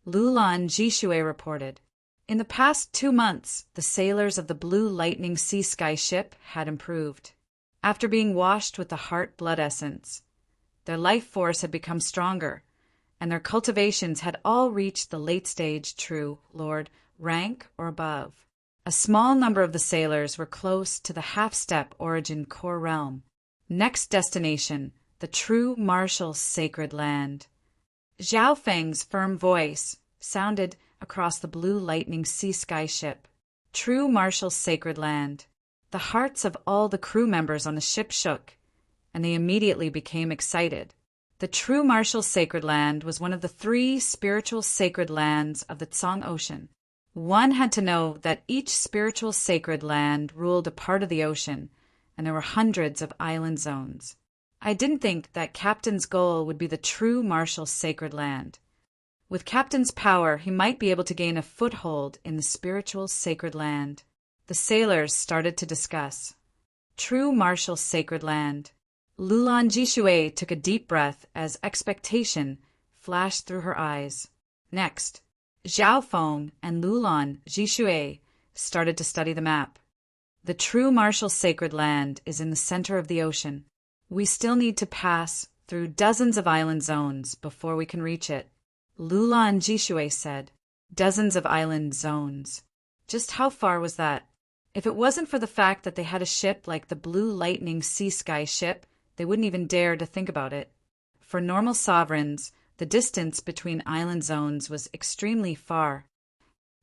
Lulan Jishue reported. In the past 2 months, the sailors of the Blue Lightning Sea Sky ship had improved. After being washed with the heart blood essence, their life force had become stronger, and their cultivations had all reached the late stage True Lord rank or above. A small number of the sailors were close to the half-step origin core realm. Next destination, the True Martial Sacred Land. Zhao Feng's firm voice sounded across the blue lightning sea sky ship. True Martial Sacred Land. The hearts of all the crew members on the ship shook, and they immediately became excited. The True Martial Sacred Land was one of the 3 spiritual sacred lands of the Tsang Ocean. One had to know that each spiritual sacred land ruled a part of the ocean, and there were hundreds of island zones. I didn't think that Captain's goal would be the True Martial Sacred Land. With Captain's power, he might be able to gain a foothold in the spiritual sacred land. The sailors started to discuss. True Martial Sacred Land. Lulan Jishue took a deep breath as expectation flashed through her eyes. Next, Zhao Feng and Lulan Jishue started to study the map. The True Martial Sacred Land is in the center of the ocean. We still need to pass through dozens of island zones before we can reach it. Lulan Jishue said. Dozens of island zones. Just how far was that? If it wasn't for the fact that they had a ship like the Blue Lightning Sea Sky ship, they wouldn't even dare to think about it. For normal sovereigns, the distance between island zones was extremely far.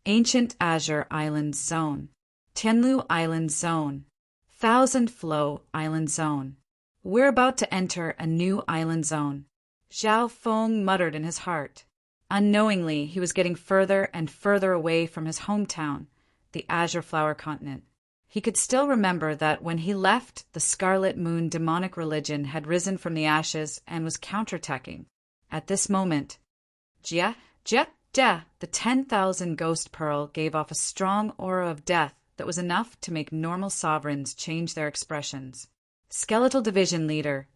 Ancient Azure Island Zone. Tianlu Island Zone. 1,000 Flow Island Zone. We're about to enter a new island zone. Zhao Feng muttered in his heart. Unknowingly, he was getting further and further away from his hometown, the Azure Flower Continent. He could still remember that when he left, the Scarlet Moon demonic religion had risen from the ashes and was counterattacking. At this moment, the 10,000 ghost pearl gave off a strong aura of death that was enough to make normal sovereigns change their expressions. Skeletal Division Leader,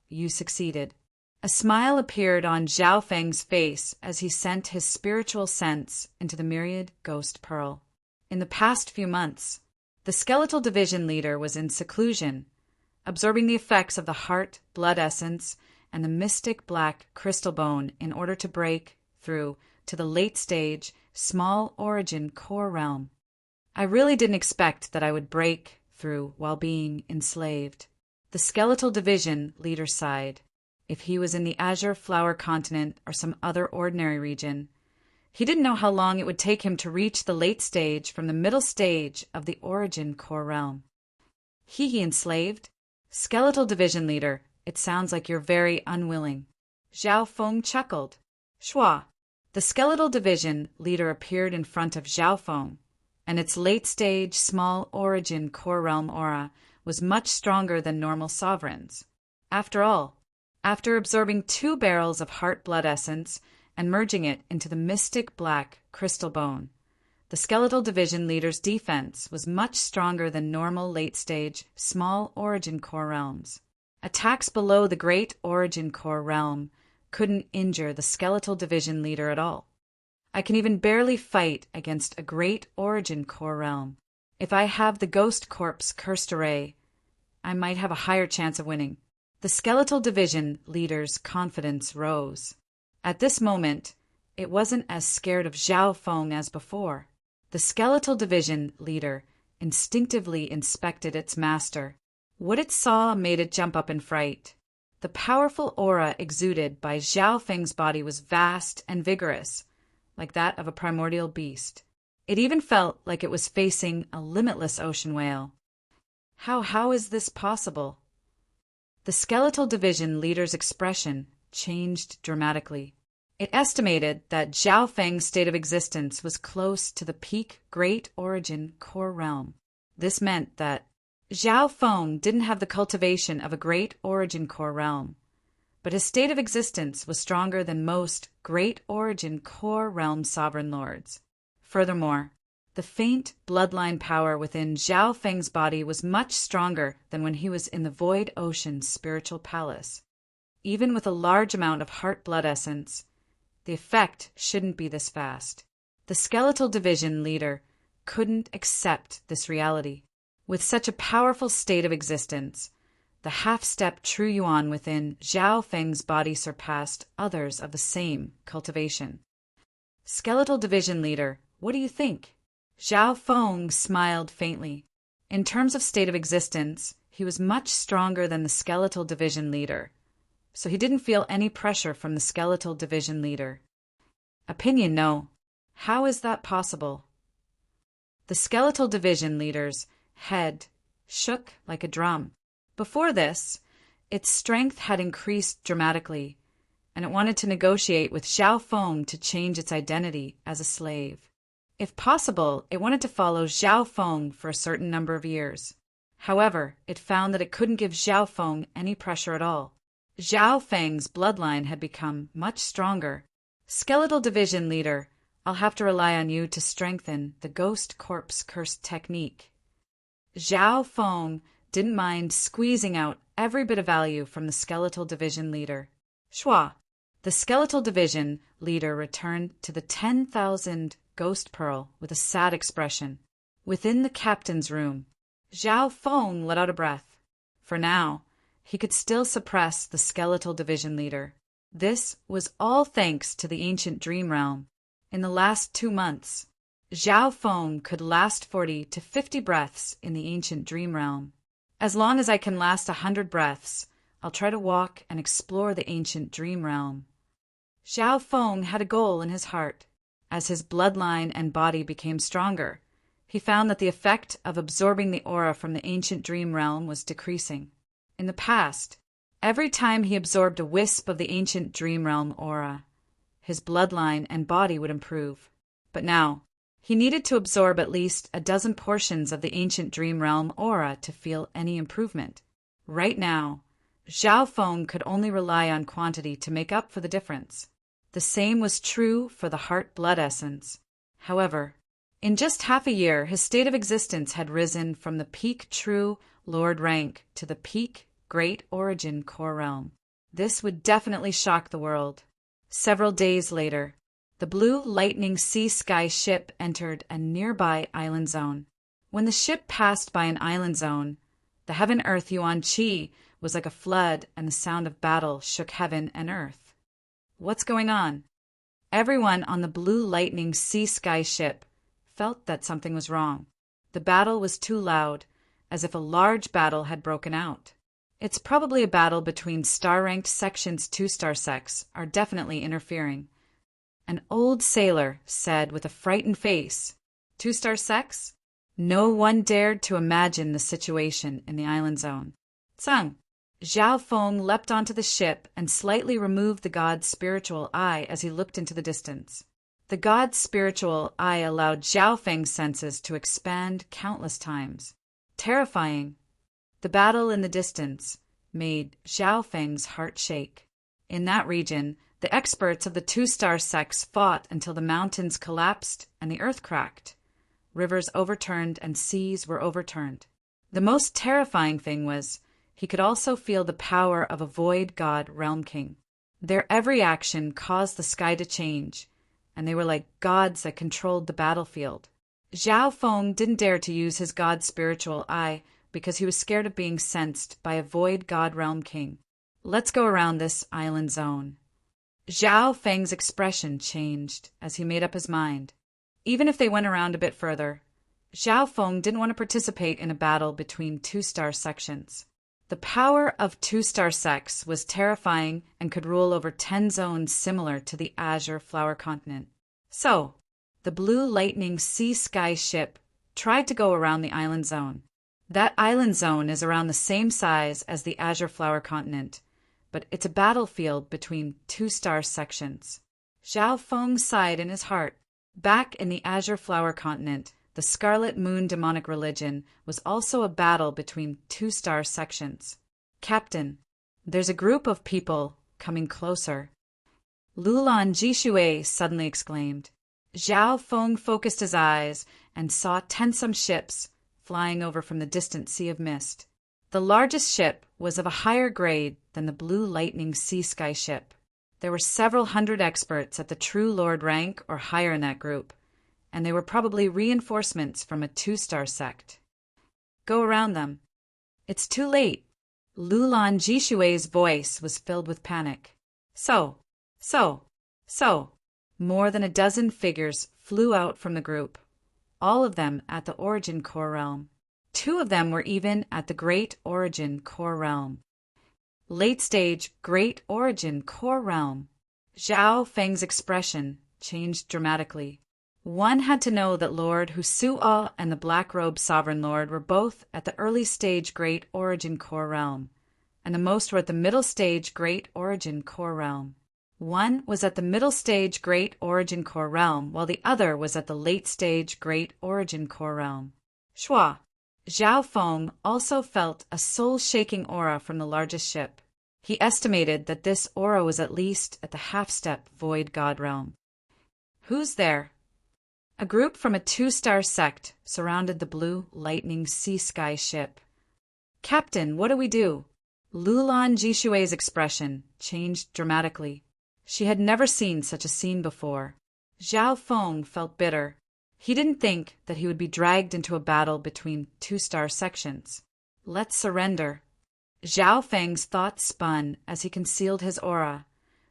you succeeded. A smile appeared on Zhao Feng's face as he sent his spiritual sense into the myriad ghost pearl. In the past few months, the Skeletal Division Leader was in seclusion, absorbing the effects of the heart, blood essence, and the mystic black crystal bone in order to break through to the late-stage, small origin core realm. I really didn't expect that I would break through while being enslaved. The Skeletal Division Leader sighed. If he was in the Azure Flower Continent or some other ordinary region, he didn't know how long it would take him to reach the late stage from the middle stage of the origin core realm. He enslaved? Skeletal Division Leader, it sounds like you're very unwilling. Zhao Feng chuckled. Shua. The Skeletal Division Leader appeared in front of Zhao Feng, and its late-stage, small origin core realm aura was much stronger than normal sovereigns. After all, after absorbing 2 barrels of heart blood essence and merging it into the mystic black crystal bone, the Skeletal Division Leader's defense was much stronger than normal late-stage, small origin core realms. Attacks below the great origin core realm couldn't injure the Skeletal Division Leader at all. I can even barely fight against a great origin core realm. If I have the Ghost Corpse cursed array, I might have a higher chance of winning. The Skeletal Division Leader's confidence rose. At this moment, it wasn't as scared of Zhao Feng as before. The Skeletal Division Leader instinctively inspected its master. What it saw made it jump up in fright. The powerful aura exuded by Zhao Feng's body was vast and vigorous, like that of a primordial beast. It even felt like it was facing a limitless ocean whale. How is this possible? The Skeletal Division Leader's expression changed dramatically. It estimated that Zhao Feng's state of existence was close to the peak Great Origin core realm. This meant that Zhao Feng didn't have the cultivation of a Great Origin core realm, but his state of existence was stronger than most Great Origin core realm sovereign lords. Furthermore, the faint bloodline power within Zhao Feng's body was much stronger than when he was in the Void Ocean's spiritual palace. Even with a large amount of heart blood essence, the effect shouldn't be this fast. The Skeletal Division Leader couldn't accept this reality. With such a powerful state of existence, the half-step true yuan within Zhao Feng's body surpassed others of the same cultivation. Skeletal Division Leader, what do you think? Zhao Feng smiled faintly. In terms of state of existence, he was much stronger than the Skeletal Division Leader, so he didn't feel any pressure from the Skeletal Division Leader. Opinion, no. How is that possible? The Skeletal Division Leader's head shook like a drum. Before this, its strength had increased dramatically, and it wanted to negotiate with Zhao Feng to change its identity as a slave. If possible, it wanted to follow Zhao Feng for a certain number of years. However, it found that it couldn't give Zhao Feng any pressure at all. Zhao Feng's bloodline had become much stronger. Skeletal Division Leader, I'll have to rely on you to strengthen the Ghost Corpse Curse technique. Zhao Feng didn't mind squeezing out every bit of value from the Skeletal Division Leader. Shua. The Skeletal Division Leader returned to the 10,000 Ghost Pearl with a sad expression. Within the captain's room, Zhao Feng let out a breath. For now, he could still suppress the Skeletal Division Leader. This was all thanks to the ancient dream realm. In the last 2 months, Zhao Feng could last 40 to 50 breaths in the ancient dream realm. As long as I can last 100 breaths, I'll try to walk and explore the ancient dream realm. Zhao Feng had a goal in his heart. As his bloodline and body became stronger, he found that the effect of absorbing the aura from the ancient dream realm was decreasing. In the past, every time he absorbed a wisp of the ancient dream realm aura, his bloodline and body would improve. But now, he needed to absorb at least a dozen portions of the ancient dream realm aura to feel any improvement. Right now, Zhao Feng could only rely on quantity to make up for the difference. The same was true for the heart blood essence. However, In just half a year, his state of existence had risen from the peak true Lord rank to the peak Great Origin Core Realm. This would definitely shock the world. Several days later, the Blue Lightning Sea Sky ship entered a nearby island zone. When the ship passed by an island zone, the heaven-earth Yuan Qi was like a flood, and the sound of battle shook heaven and earth. What's going on? Everyone on the Blue Lightning Sea Sky ship felt that something was wrong. The battle was too loud, as if a large battle had broken out. It's probably a battle between star-ranked sections. 2-star sects are definitely interfering. An old sailor said with a frightened face, 2-star sects? No one dared to imagine the situation in the island zone. Tsang! Zhao Feng leapt onto the ship and slightly removed the god's spiritual eye as he looked into the distance. The god's spiritual eye allowed Zhao Feng's senses to expand countless times. Terrifying. The battle in the distance made Zhao Feng's heart shake. In that region, the experts of the 2-star sects fought until the mountains collapsed and the earth cracked. Rivers overturned and seas were overturned. The most terrifying thing was he could also feel the power of a void god realm king. Their every action caused the sky to change, and they were like gods that controlled the battlefield. Zhao Feng didn't dare to use his god's spiritual eye because he was scared of being sensed by a void god realm king. Let's go around this island zone. Zhao Feng's expression changed as he made up his mind. Even if they went around a bit further, Zhao Feng didn't want to participate in a battle between 2-star sections. The power of 2-star sects was terrifying and could rule over 10 zones similar to the Azure Flower Continent. So, the Blue Lightning Sea Sky ship tried to go around the island zone. That island zone is around the same size as the Azure Flower Continent, but it's a battlefield between 2-star sections. Zhao Feng sighed in his heart. Back in the Azure Flower Continent, the Scarlet Moon demonic religion was also a battle between 2-star sections. Captain, there's a group of people coming closer. Lulan Jishui suddenly exclaimed. Zhao Feng focused his eyes and saw 10 ships flying over from the distant sea of mist. The largest ship was of a higher grade than the Blue Lightning Sea Sky ship. There were several hundred experts at the True Lord rank or higher in that group, and they were probably reinforcements from a 2-star sect. Go around them. It's too late. Lulan Jishui's voice was filled with panic. So. More than a dozen figures flew out from the group, all of them at the Origin Core Realm. 2 of them were even at the Great Origin Core Realm. Late-stage Great Origin Core Realm. Zhao Feng's expression changed dramatically. One had to know that Lord Husuo and the Black-Robed Sovereign Lord were both at the early-stage Great Origin Core Realm, and the most were at the middle-stage Great Origin Core Realm. One was at the middle-stage Great Origin Core Realm, while the other was at the late-stage Great Origin Core Realm. Shua. Zhao Feng also felt a soul-shaking aura from the largest ship. He estimated that this aura was at least at the half-step Void God Realm. Who's there? A group from a 2-star sect surrounded the Blue Lightning Sea Sky ship. Captain, what do we do? Lulan Jishui's expression changed dramatically. She had never seen such a scene before. Zhao Feng felt bitter. He didn't think that he would be dragged into a battle between 2-star sections. Let's surrender. Zhao Feng's thoughts spun as he concealed his aura,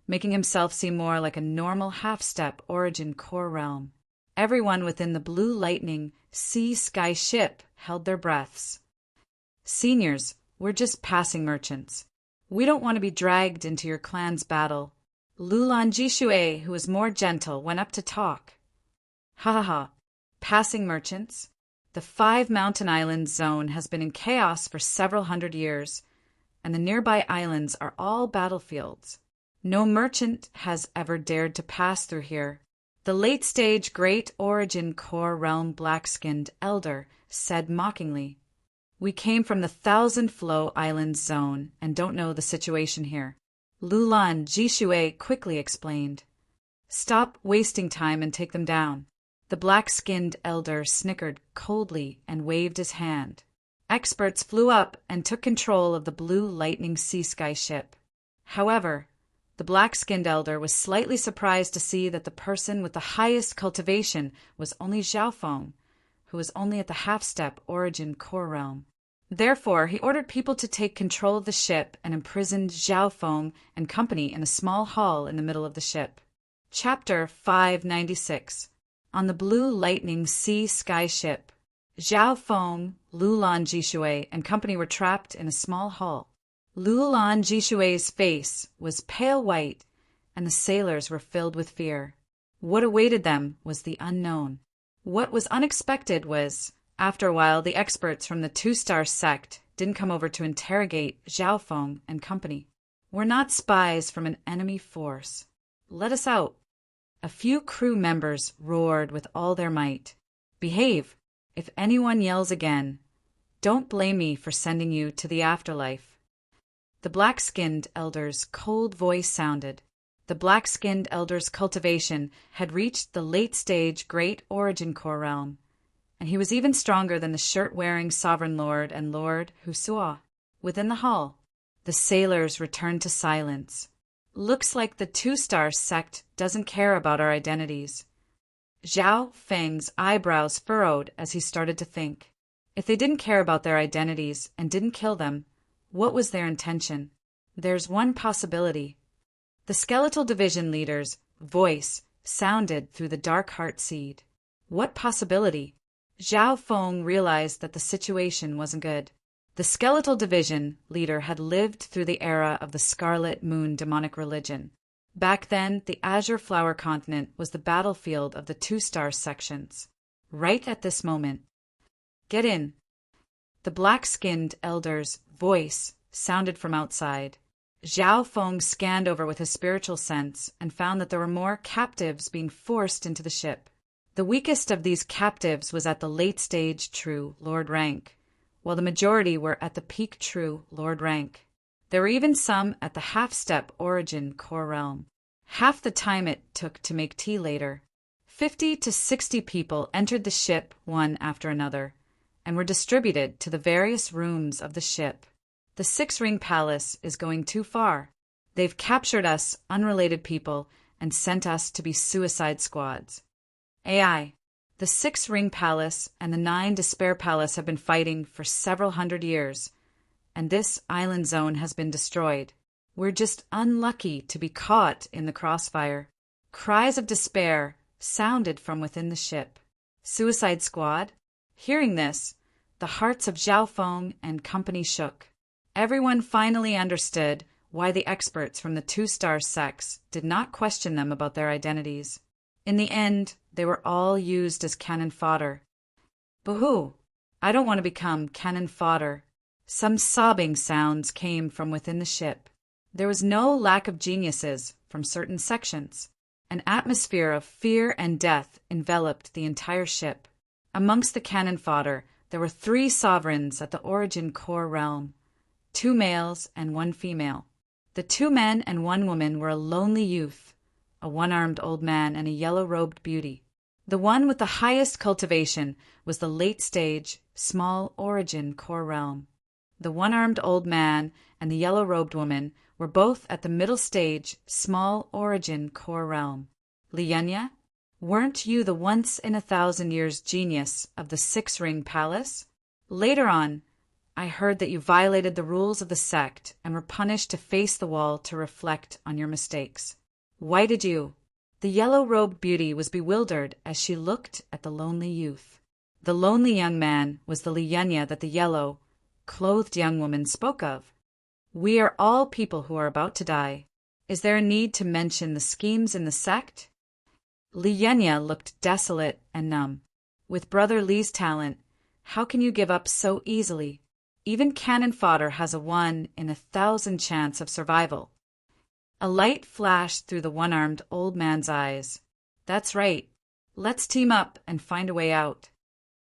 making himself seem more like a normal half-step Origin Core Realm. Everyone within the Blue Lightning Sea Sky ship held their breaths. Seniors, we're just passing merchants. We don't want to be dragged into your clan's battle. Lulan Jishui, who was more gentle, went up to talk. Ha. Passing merchants? The 5 mountain islands zone has been in chaos for several hundred years, and the nearby islands are all battlefields. No merchant has ever dared to pass through here. The late-stage Great Origin Core Realm black-skinned elder said mockingly. We came from the 1,000 Flow Islands zone and don't know the situation here. Lulan Jishui quickly explained. Stop wasting time and take them down. The black-skinned elder snickered coldly and waved his hand. Experts flew up and took control of the blue lightning sea sky ship. However, the black-skinned elder was slightly surprised to see that the person with the highest cultivation was only Xiaofeng, who was only at the half-step origin core realm. Therefore, he ordered people to take control of the ship and imprisoned Xiaofeng and company in a small hall in the middle of the ship. Chapter 596. On the blue lightning sea sky ship, Xiaofeng, Lulan Jishui, and company were trapped in a small hall. Lulan Jishui's face was pale white, and the sailors were filled with fear. What awaited them was the unknown. What was unexpected was, after a while, the experts from the two-star sect didn't come over to interrogate Xiaofeng and company. "We're not spies from an enemy force. Let us out." A few crew members roared with all their might. "Behave. If anyone yells again, don't blame me for sending you to the afterlife." The black-skinned elder's cold voice sounded. The black-skinned elder's cultivation had reached the late-stage Great Origin Core realm, and he was even stronger than the shirt-wearing Sovereign Lord and Lord Husua. Within the hall, the sailors returned to silence. "Looks like the two-star sect doesn't care about our identities." Zhao Feng's eyebrows furrowed as he started to think. If they didn't care about their identities and didn't kill them, what was their intention? There's one possibility. The skeletal division leader's voice sounded through the dark heart seed. What possibility? Zhao Feng realized that the situation wasn't good. The skeletal division leader had lived through the era of the Scarlet Moon demonic religion. Back then, the Azure Flower Continent was the battlefield of the two-star sections. Right at this moment. "Get in." The black-skinned elder's voice sounded from outside. Zhao Feng scanned over with his spiritual sense and found that there were more captives being forced into the ship. The weakest of these captives was at the late-stage True Lord rank, while the majority were at the peak True Lord rank. There were even some at the half-step Origin Core realm. Half the time it took to make tea later. 50 to 60 people entered the ship one after another, and were distributed to the various rooms of the ship. "The Six-Ring Palace is going too far. They've captured us unrelated people and sent us to be suicide squads." AI. The Six-Ring Palace and the 9 Despair Palace have been fighting for several hundred years, and this island zone has been destroyed. We're just unlucky to be caught in the crossfire. Cries of despair sounded from within the ship. Suicide squad? Hearing this, the hearts of Zhao Feng and company shook. Everyone finally understood why the experts from the two-star sects did not question them about their identities. In the end, they were all used as cannon fodder. "Boo-hoo! I don't want to become cannon fodder." Some sobbing sounds came from within the ship. There was no lack of geniuses from certain sections. An atmosphere of fear and death enveloped the entire ship. Amongst the cannon fodder, there were 3 sovereigns at the Origin Core realm, 2 males and 1 female. The 2 men and 1 woman were a lonely youth, a one-armed old man and a yellow-robed beauty. The one with the highest cultivation was the late-stage, small Origin Core realm. The one-armed old man and the yellow-robed woman were both at the middle stage, small Origin Core realm. "Lianya, weren't you the once-in-a-thousand-years genius of the Six-Ring Palace? Later on, I heard that you violated the rules of the sect and were punished to face the wall to reflect on your mistakes. Why did you?" The yellow-robed beauty was bewildered as she looked at the lonely youth. The lonely young man was the Lianya that the yellow, clothed young woman spoke of. "We are all people who are about to die. Is there a need to mention the schemes in the sect?" Lianya looked desolate and numb. "With Brother Li's talent, how can you give up so easily? Even cannon fodder has a 1 in 1,000 chance of survival." A light flashed through the one-armed old man's eyes. "That's right. Let's team up and find a way out."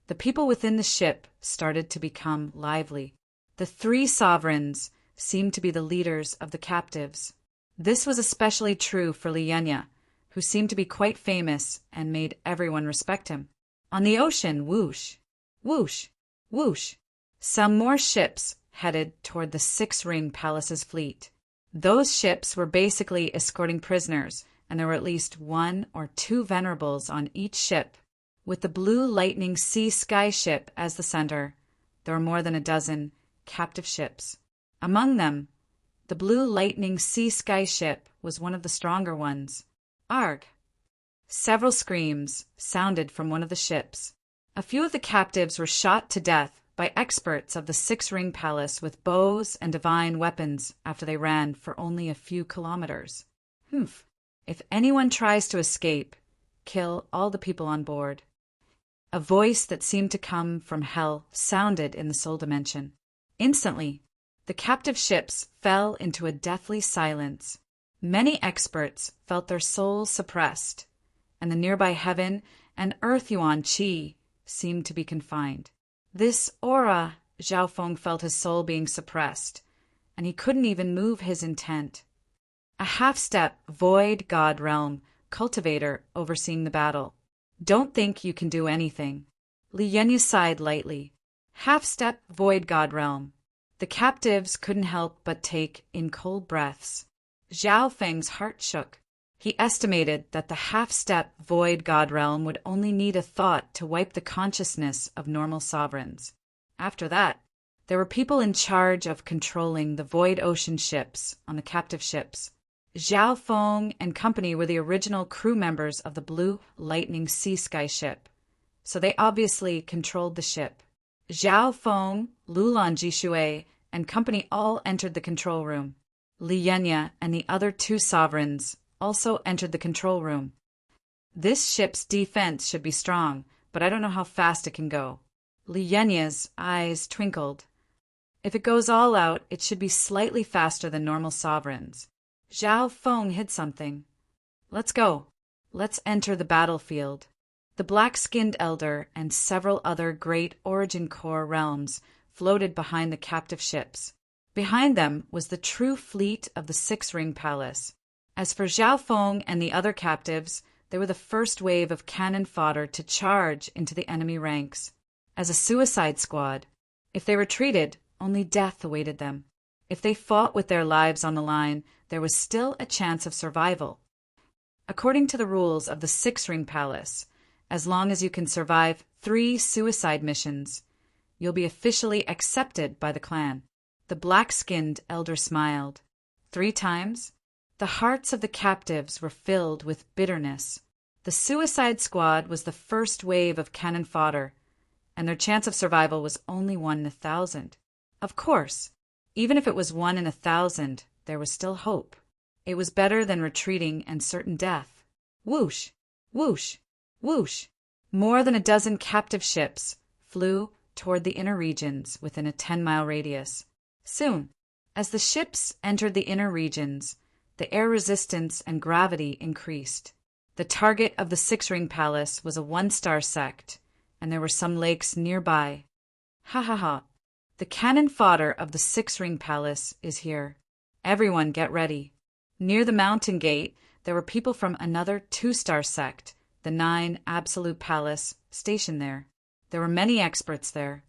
The people within the ship started to become lively. The 3 sovereigns seemed to be the leaders of the captives. This was especially true for Lianya, who seemed to be quite famous and made everyone respect him. On the ocean, whoosh, whoosh, whoosh, some more ships headed toward the Six-Ring Palace's fleet. Those ships were basically escorting prisoners, and there were at least 1 or 2 venerables on each ship. With the Blue Lightning Sea Sky ship as the center, there were more than a dozen captive ships. Among them, the Blue Lightning Sea Sky ship was one of the stronger ones. Arg! Several screams sounded from one of the ships. A few of the captives were shot to death by experts of the Six-Ring Palace with bows and divine weapons after they ran for only a few kilometers. Humph! If anyone tries to escape, kill all the people on board. A voice that seemed to come from hell sounded in the soul dimension. Instantly, the captive ships fell into a deathly silence. Many experts felt their souls suppressed, and the nearby heaven and earth yuan qi seemed to be confined. This aura, Zhao Feng felt his soul being suppressed, and he couldn't even move his intent. A half-step void god realm cultivator overseeing the battle. Don't think you can do anything. Li Yenya sighed lightly. Half-step void god realm. The captives couldn't help but take in cold breaths. Zhao Feng's heart shook. He estimated that the half-step void god realm would only need a thought to wipe the consciousness of normal sovereigns. After that, there were people in charge of controlling the void ocean ships on the captive ships. Zhao Feng and company were the original crew members of the Blue Lightning Sea Sky ship, so they obviously controlled the ship. Zhao Feng, Lulan Jishui, and company all entered the control room. Li Yenya and the other 2 sovereigns also entered the control room. This ship's defense should be strong, but I don't know how fast it can go. Li Yenya's eyes twinkled. If it goes all out, it should be slightly faster than normal sovereigns. Zhao Feng hid something. Let's go. Let's enter the battlefield. The black-skinned elder and several other great origin core realms floated behind the captive ships. Behind them was the true fleet of the Six-Ring Palace. As for Zhao Feng and the other captives, they were the first wave of cannon fodder to charge into the enemy ranks. As a suicide squad, if they retreated, only death awaited them. If they fought with their lives on the line, there was still a chance of survival. According to the rules of the Six-Ring Palace, as long as you can survive 3 suicide missions, you'll be officially accepted by the clan. The black-skinned elder smiled. 3 times? The hearts of the captives were filled with bitterness. The suicide squad was the first wave of cannon fodder, and their chance of survival was only 1 in 1,000. Of course, even if it was 1 in 1,000, there was still hope. It was better than retreating and certain death. Whoosh, whoosh, whoosh. More than a dozen captive ships flew toward the inner regions within a 10-mile radius. Soon, as the ships entered the inner regions, the air resistance and gravity increased. The target of the Six-Ring Palace was a 1-star sect, and there were some lakes nearby. Ha ha ha. The cannon fodder of the Six-Ring Palace is here. Everyone get ready. Near the mountain gate, there were people from another 2-star sect, the 9 Absolute Palace, stationed there. There were many experts there.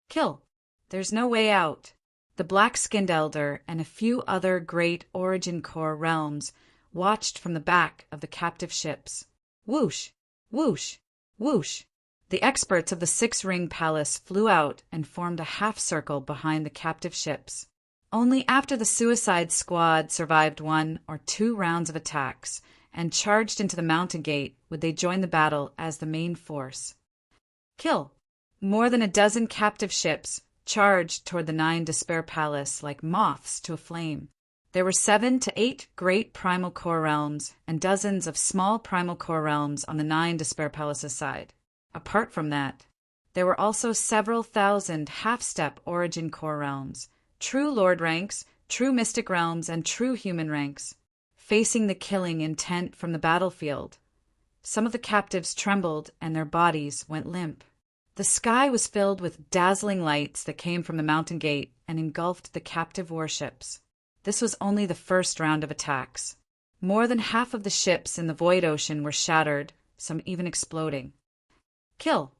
Kill. There's no way out. The black-skinned elder and a few other great origin core realms watched from the back of the captive ships. Whoosh, whoosh, whoosh. The experts of the Six-Ring Palace flew out and formed a half-circle behind the captive ships. Only after the suicide squad survived 1 or 2 rounds of attacks and charged into the mountain gate would they join the battle as the main force. Kill. More than a dozen captive ships charged toward the 9 Despair Palace like moths to a flame. There were 7 to 8 great primal core realms and dozens of small primal core realms on the 9 Despair Palace's side. Apart from that, there were also several thousand half-step origin core realms, true lord ranks, true mystic realms, and true human ranks, facing the killing intent from the battlefield. Some of the captives trembled and their bodies went limp. The sky was filled with dazzling lights that came from the mountain gate and engulfed the captive warships. This was only the first round of attacks. More than half of the ships in the Void Ocean were shattered, some even exploding. Kill.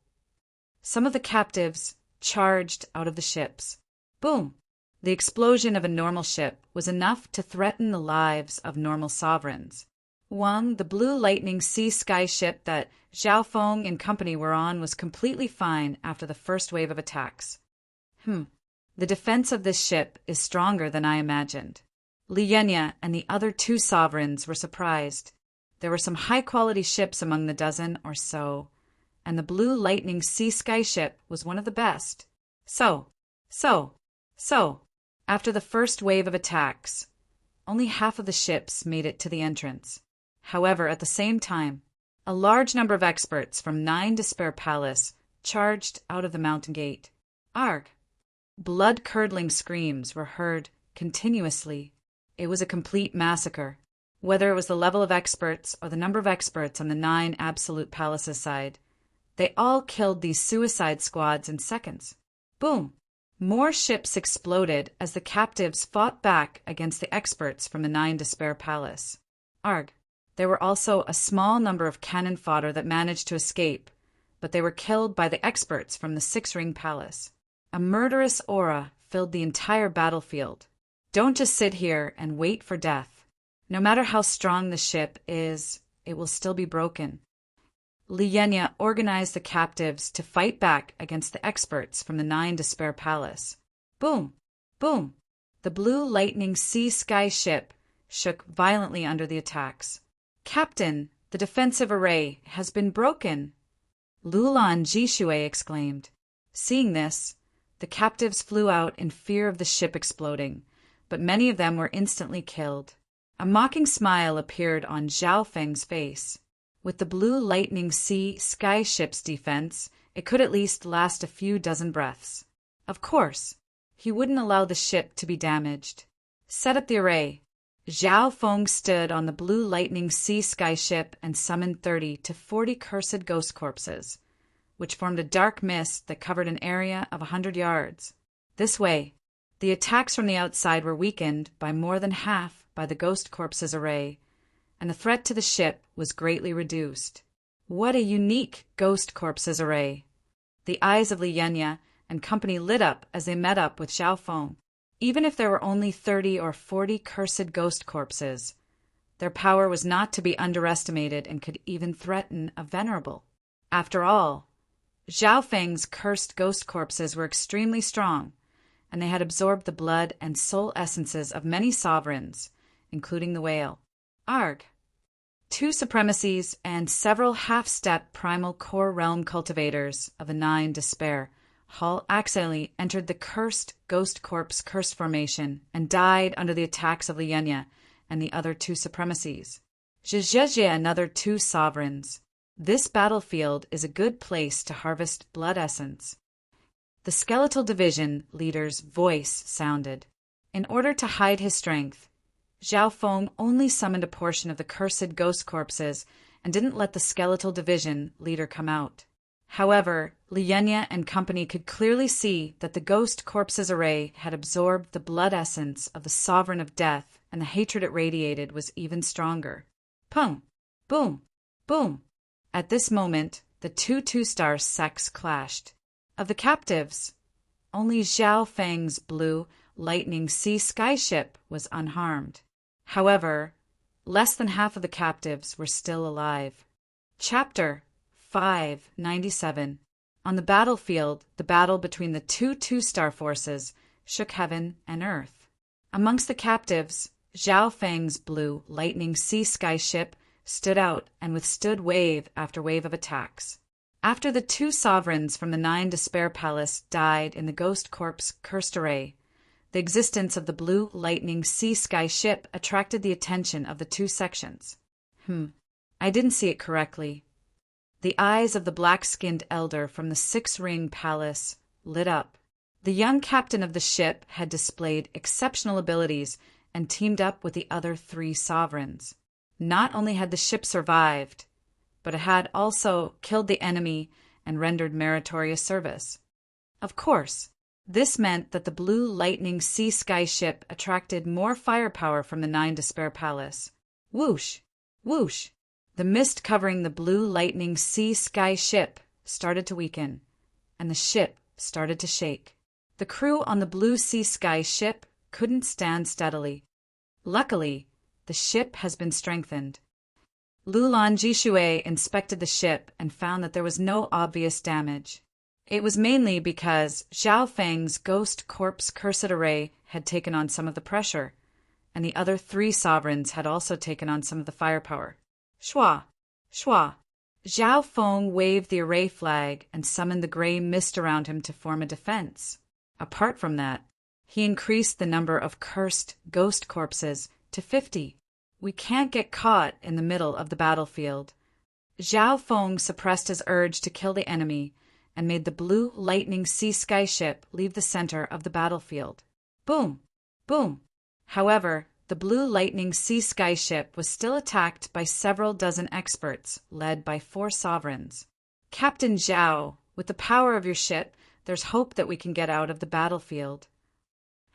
Some of the captives charged out of the ships. Boom! The explosion of a normal ship was enough to threaten the lives of normal sovereigns. One, the Blue Lightning Sea Sky ship that Zhao Feng and company were on, was completely fine after the first wave of attacks. The defense of this ship is stronger than I imagined. Li Yenya and the other two sovereigns were surprised. There were some high-quality ships among the dozen or so, and the Blue Lightning Sea Sky ship was one of the best. So, after the first wave of attacks, only half of the ships made it to the entrance. However, at the same time, a large number of experts from 9 Despair Palace charged out of the mountain gate. Arg! Blood-curdling screams were heard continuously. It was a complete massacre. Whether it was the level of experts or the number of experts on the 9 Absolute Palaces side, they all killed these suicide squads in seconds. Boom! More ships exploded as the captives fought back against the experts from the 9 Despair Palace. Arg! There were also a small number of cannon fodder that managed to escape, but they were killed by the experts from the 6-Ring Palace. A murderous aura filled the entire battlefield. Don't just sit here and wait for death. No matter how strong the ship is, it will still be broken. Li Yenya organized the captives to fight back against the experts from the 9 Despair Palace. Boom! Boom! The Blue Lightning Sea Sky ship shook violently under the attacks. Captain, the defensive array has been broken, Lulan Jishue exclaimed. Seeing this, the captives flew out in fear of the ship exploding, but many of them were instantly killed. A mocking smile appeared on Zhao Feng's face. With the Blue Lightning Sea Sky ship's defense, it could at least last a few dozen breaths. Of course, he wouldn't allow the ship to be damaged. Set up the array. Zhao Feng stood on the Blue Lightning Sea Sky ship and summoned 30 to 40 cursed ghost corpses, which formed a dark mist that covered an area of 100 yards. This way, the attacks from the outside were weakened by more than half by the ghost corpses array, and the threat to the ship was greatly reduced. What a unique ghost corpses array! The eyes of Li Yenya and company lit up as they met up with Zhao Feng. Even if there were only 30 or 40 cursed ghost corpses, their power was not to be underestimated and could even threaten a venerable. After all, Zhao Feng's cursed ghost corpses were extremely strong, and they had absorbed the blood and soul essences of many sovereigns, including the whale. Arg! 2 supremacies and several half-step primal core realm cultivators of the 9 Despair Hall accidentally entered the cursed ghost corpse curse formation and died under the attacks of Li Yenya and the other 2 supremacies. Zhezhezhe another 2 sovereigns. This battlefield is a good place to harvest blood essence. The skeletal division leader's voice sounded. In order to hide his strength, Zhao Feng only summoned a portion of the cursed ghost corpses and didn't let the skeletal division leader come out. However, Li Yenya and company could clearly see that the ghost corpses array had absorbed the blood essence of the sovereign of death, and the hatred it radiated was even stronger. Pung! Boom! Boom! At this moment, the 2 two-star sects clashed. Of the captives, only Zhao Feng's Blue Lightning Sea Sky ship was unharmed. However, less than half of the captives were still alive. Chapter 597. On the battlefield, the battle between the 2 two-star forces shook heaven and earth. Amongst the captives, Zhao Feng's Blue Lightning Sea Sky ship stood out and withstood wave after wave of attacks. After the 2 sovereigns from the 9 Despair Palace died in the Ghost Corpse cursed array, the existence of the Blue Lightning Sea Sky ship attracted the attention of the 2 sections. I didn't see it correctly. The eyes of the black-skinned elder from the 6-Ring Palace lit up. The young captain of the ship had displayed exceptional abilities and teamed up with the other 3 sovereigns. Not only had the ship survived, but it had also killed the enemy and rendered meritorious service. Of course, this meant that the Blue Lightning Sea Sky ship attracted more firepower from the 9 Despair Palace. Whoosh! Whoosh! The mist covering the Blue Lightning Sea Sky ship started to weaken, and the ship started to shake. The crew on the Blue Sea Sky ship couldn't stand steadily. Luckily, the ship has been strengthened. Lulan Jishui inspected the ship and found that there was no obvious damage. It was mainly because Zhao Feng's ghost corpse cursed array had taken on some of the pressure, and the other 3 sovereigns had also taken on some of the firepower. Shua! Shua! Zhao Feng waved the array flag and summoned the gray mist around him to form a defense. Apart from that, he increased the number of cursed ghost corpses to 50. We can't get caught in the middle of the battlefield. Zhao Feng suppressed his urge to kill the enemy and made the Blue Lightning Sea Sky ship leave the center of the battlefield. Boom! Boom! However, the Blue Lightning Sea Sky ship was still attacked by several dozen experts, led by 4 sovereigns. Captain Zhao, with the power of your ship, there's hope that we can get out of the battlefield.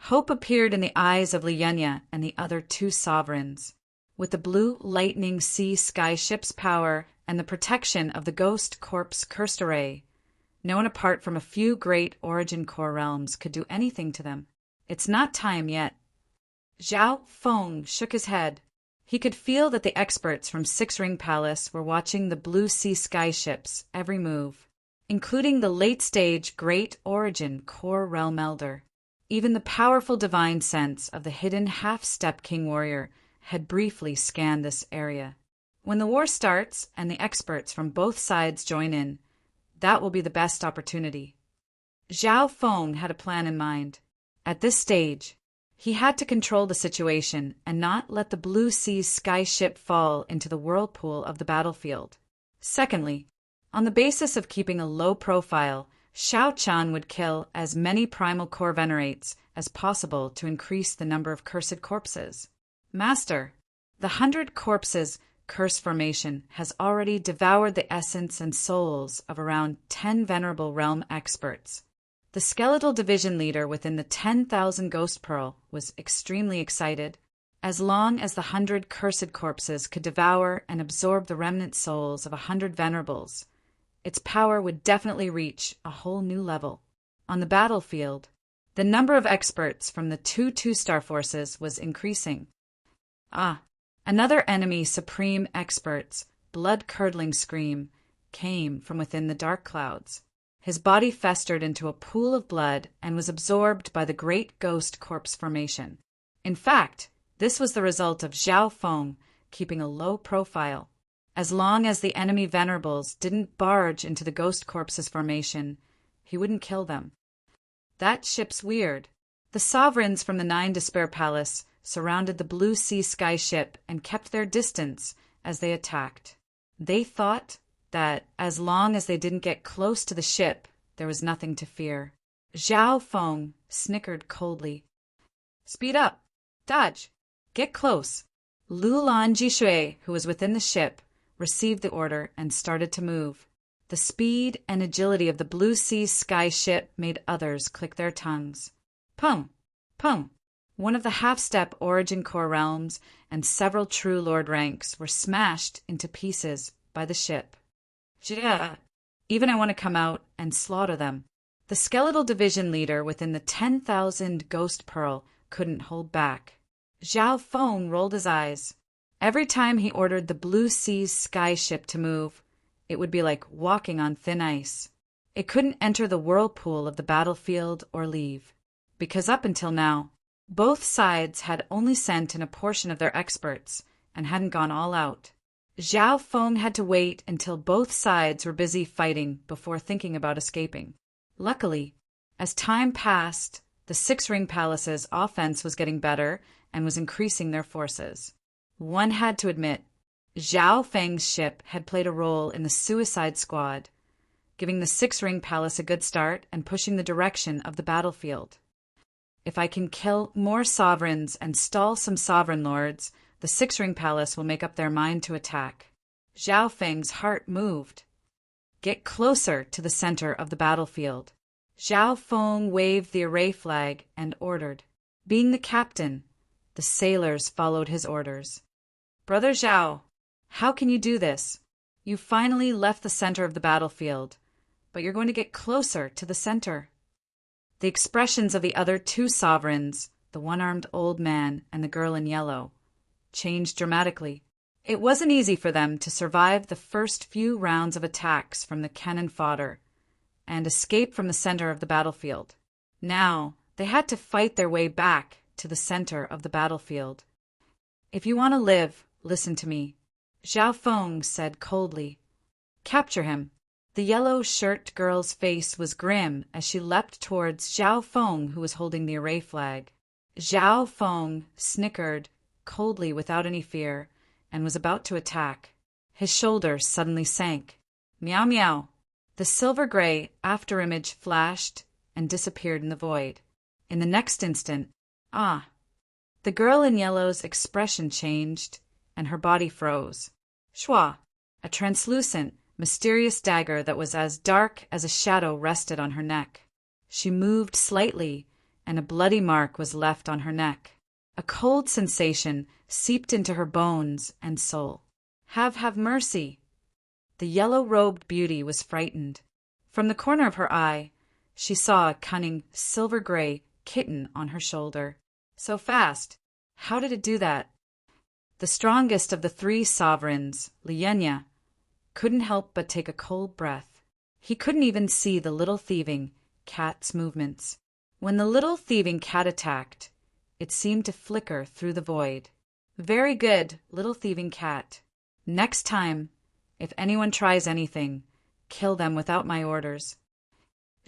Hope appeared in the eyes of Lianya and the other 2 sovereigns. With the Blue Lightning Sea Sky ship's power and the protection of the Ghost Corpse Cursed Array, no one apart from a few great Origin Core realms could do anything to them. It's not time yet. Zhao Feng shook his head. He could feel that the experts from Six Ring Palace were watching the Blue Sea Sky ship's every move, including the late-stage Great Origin Core Realm Elder. Even the powerful divine sense of the hidden half-step King Warrior had briefly scanned this area. When the war starts and the experts from both sides join in, that will be the best opportunity. Zhao Feng had a plan in mind. At this stage, he had to control the situation and not let the Blue Sea Sky ship fall into the whirlpool of the battlefield. Secondly, on the basis of keeping a low profile, Shao Chan would kill as many primal core venerates as possible to increase the number of cursed corpses. Master, the 100 corpses curse formation has already devoured the essence and souls of around 10 venerable realm experts. The skeletal division leader within the 10,000 Ghost Pearl was extremely excited. As long as the 100 cursed corpses could devour and absorb the remnant souls of 100 venerables, its power would definitely reach a whole new level. On the battlefield, the number of experts from the 2 two-star forces was increasing. Another enemy supreme expert's blood-curdling scream came from within the dark clouds. His body festered into a pool of blood and was absorbed by the great ghost corpse formation. In fact, this was the result of Zhao Feng keeping a low profile. As long as the enemy venerables didn't barge into the ghost corpse's formation, he wouldn't kill them. That ship's weird. The sovereigns from the 9 Despair Palace surrounded the Blue Sea Sky ship and kept their distance as they attacked. They thought that as long as they didn't get close to the ship, there was nothing to fear. Zhao Feng snickered coldly. Speed up! Dodge! Get close! Lulan Jishui, who was within the ship, received the order and started to move. The speed and agility of the Blue Sea Sky ship made others click their tongues. Pum! Pum! One of the half-step Origin Core realms and several True Lord ranks were smashed into pieces by the ship. Even I want to come out and slaughter them. The skeletal division leader within the 10,000 Ghost Pearl couldn't hold back. Zhao Feng rolled his eyes. Every time he ordered the Blue Sea's sky ship to move, it would be like walking on thin ice. It couldn't enter the whirlpool of the battlefield or leave, because up until now, both sides had only sent in a portion of their experts and hadn't gone all out. Zhao Feng had to wait until both sides were busy fighting before thinking about escaping. Luckily, as time passed, the Six Ring Palace's offense was getting better and was increasing their forces. One had to admit, Zhao Feng's ship had played a role in the Suicide Squad, giving the Six Ring Palace a good start and pushing the direction of the battlefield. If I can kill more sovereigns and stall some sovereign lords, the Six Ring Palace will make up their mind to attack. Zhao Feng's heart moved. Get closer to the center of the battlefield. Zhao Feng waved the array flag and ordered. Being the captain, the sailors followed his orders. Brother Zhao, how can you do this? You finally left the center of the battlefield, but you're going to get closer to the center. The expressions of the other two sovereigns, the one-armed old man and the girl in yellow, changed dramatically. It wasn't easy for them to survive the first few rounds of attacks from the cannon fodder and escape from the center of the battlefield. Now, they had to fight their way back to the center of the battlefield. If you want to live, listen to me, Zhao Feng said coldly. Capture him. The yellow-shirt girl's face was grim as she leapt towards Zhao Feng, who was holding the array flag. Zhao Feng snickered coldly without any fear and was about to attack. His shoulders suddenly sank. Meow meow. The silver-gray afterimage flashed and disappeared in the void. In the next instant, the girl in yellow's expression changed and her body froze. Shua! A translucent, mysterious dagger that was as dark as a shadow rested on her neck. She moved slightly, and a bloody mark was left on her neck. A cold sensation seeped into her bones and soul. Have mercy! The yellow-robed beauty was frightened. From the corner of her eye, she saw a cunning silver-gray kitten on her shoulder. So fast! How did it do that? The strongest of the three sovereigns, Lienya, couldn't help but take a cold breath. He couldn't even see the little thieving cat's movements. When the little thieving cat attacked, it seemed to flicker through the void. Very good, little thieving cat. Next time, if anyone tries anything, kill them without my orders.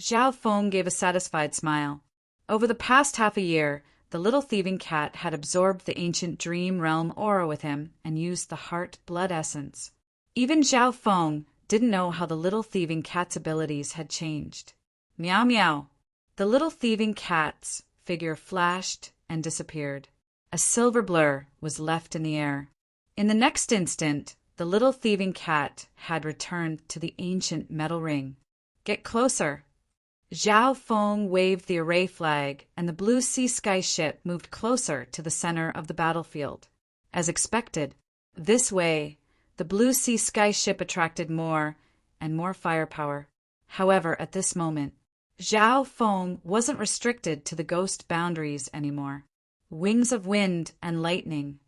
Zhao Feng gave a satisfied smile. Over the past half a year, the little thieving cat had absorbed the ancient dream realm aura with him and used the heart blood essence. Even Zhao Feng didn't know how the little thieving cat's abilities had changed. Meow meow. The little thieving cat's figure flashed and disappeared. A silver blur was left in the air. In the next instant, the little thieving cat had returned to the ancient metal ring. Get closer. Zhao Feng waved the array flag, and the blue sea sky ship moved closer to the center of the battlefield. As expected, this way, the blue sea sky ship attracted more and more firepower. However, at this moment, Zhao Feng wasn't restricted to the ghost boundaries anymore. Wings of wind and lightning.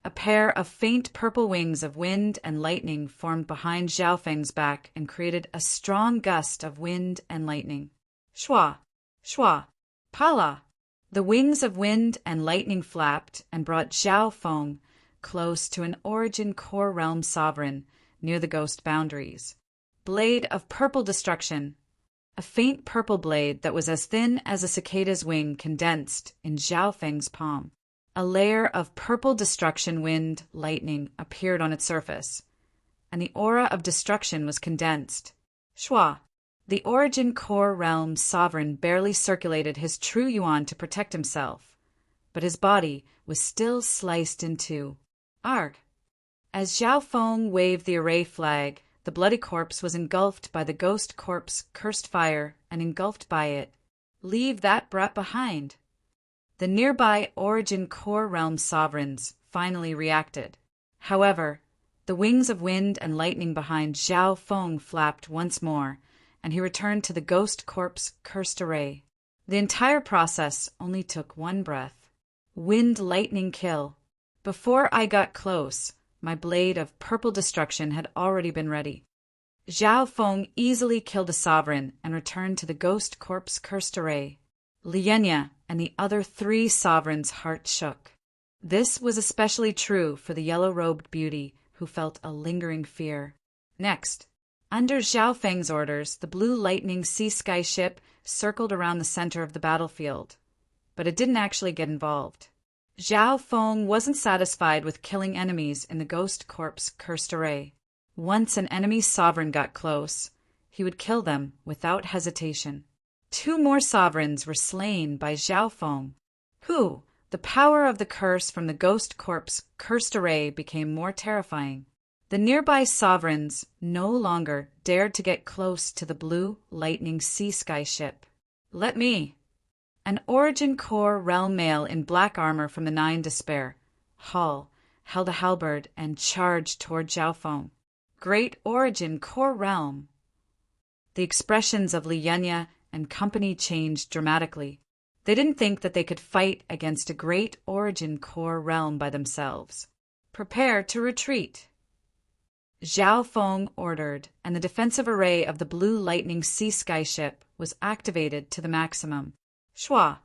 A pair of faint purple wings of wind and lightning formed behind Zhao Feng's back and created a strong gust of wind and lightning. Shua! Shua! Pala! The wings of wind and lightning flapped and brought Zhao Feng close to an origin core realm sovereign near the ghost boundaries. Blade of purple destruction. A faint purple blade that was as thin as a cicada's wing condensed in Zhao Feng's palm. A layer of purple destruction wind lightning appeared on its surface, and the aura of destruction was condensed. Shua! The origin core realm sovereign barely circulated his true yuan to protect himself, but his body was still sliced in two. Arg! As Zhao Feng waved the array flag, the bloody corpse was engulfed by the ghost corpse cursed fire and engulfed by it. Leave that brat behind. The nearby origin core realm sovereigns finally reacted. However, the wings of wind and lightning behind Zhao Feng flapped once more, and he returned to the ghost corpse cursed array. The entire process only took one breath. Wind lightning kill. Before I got close, my blade of purple destruction had already been ready. Zhao Feng easily killed a sovereign and returned to the ghost corpse cursed array. Lienya and the other three sovereigns' hearts shook. This was especially true for the yellow-robed beauty, who felt a lingering fear. Next, under Zhao Feng's orders, the blue lightning sea sky ship circled around the center of the battlefield, but it didn't actually get involved. Zhao Feng wasn't satisfied with killing enemies in the ghost corpse cursed array. Once an enemy's sovereign got close, he would kill them without hesitation. 2 more sovereigns were slain by Zhao Feng. The power of the curse from the ghost corpse cursed array became more terrifying. The nearby sovereigns no longer dared to get close to the blue lightning sea sky ship. Let me. An origin core realm male in black armor from the Nine Despair, Hall, held a halberd and charged toward Zhao Feng. Great origin core realm. The expressions of Li Yunya and company changed dramatically. They didn't think that they could fight against a great origin core realm by themselves. Prepare to retreat. Zhao Feng ordered, and the defensive array of the Blue Lightning Sea Sky ship was activated to the maximum. Shua.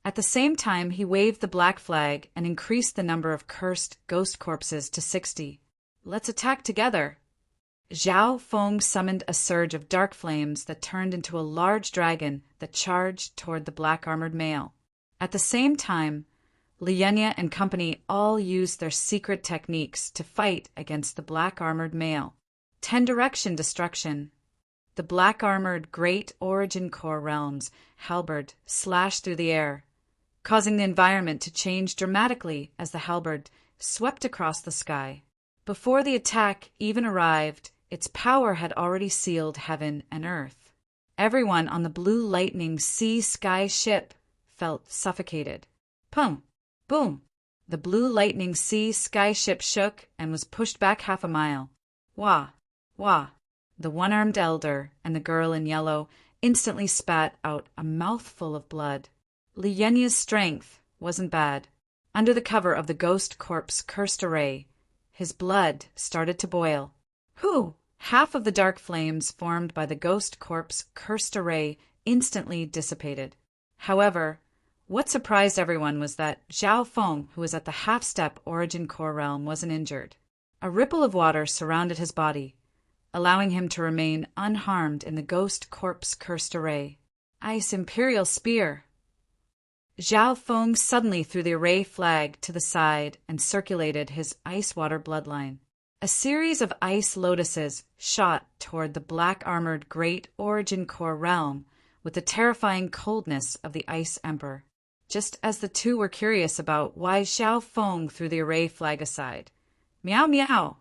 At the same time, he waved the black flag and increased the number of cursed ghost corpses to 60. Let's attack together. Zhao Feng summoned a surge of dark flames that turned into a large dragon that charged toward the black-armored male. At the same time, Li Yunya and company all used their secret techniques to fight against the black-armored male. 10-direction destruction. The black-armored Great Origin Core Realms halberd slashed through the air, causing the environment to change dramatically as the halberd swept across the sky. Before the attack even arrived, its power had already sealed heaven and earth. Everyone on the Blue Lightning Sea Sky ship felt suffocated. Pum! Boom! The Blue Lightning Sea Sky ship shook and was pushed back half a mile. Wah! Wah! The one-armed elder and the girl in yellow instantly spat out a mouthful of blood. Li Yunya's strength wasn't bad. Under the cover of the ghost corpse cursed array, his blood started to boil. Whew! Half of the dark flames formed by the ghost corpse cursed array instantly dissipated. However, what surprised everyone was that Zhao Feng, who was at the half-step origin core realm, wasn't injured. A ripple of water surrounded his body, allowing him to remain unharmed in the ghost corpse cursed array. Ice Imperial Spear. Zhao Feng suddenly threw the array flag to the side and circulated his ice-water bloodline. A series of ice lotuses shot toward the black-armored Great Origin Core realm with the terrifying coldness of the Ice Emperor. Just as the two were curious about why Zhao Feng threw the array flag aside. Meow meow!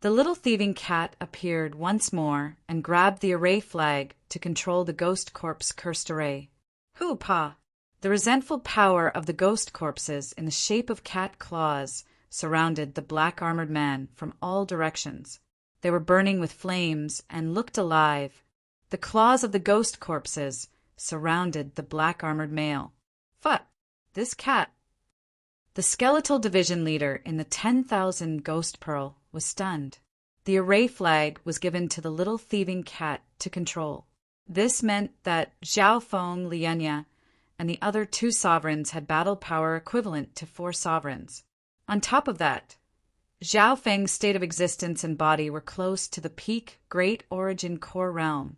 The little thieving cat appeared once more and grabbed the array flag to control the ghost corpse cursed array. Hoo-pa! The resentful power of the ghost corpses in the shape of cat claws surrounded the black-armored man from all directions. They were burning with flames and looked alive. The claws of the ghost corpses surrounded the black-armored male. Fuck! This cat! The skeletal division leader in the 10,000 Ghost Pearl was stunned. The array flag was given to the little thieving cat to control. This meant that Zhao Feng, Li Yunya, and the other two sovereigns had battle power equivalent to 4 sovereigns. On top of that, Zhao Feng's state of existence and body were close to the peak Great Origin Core realm,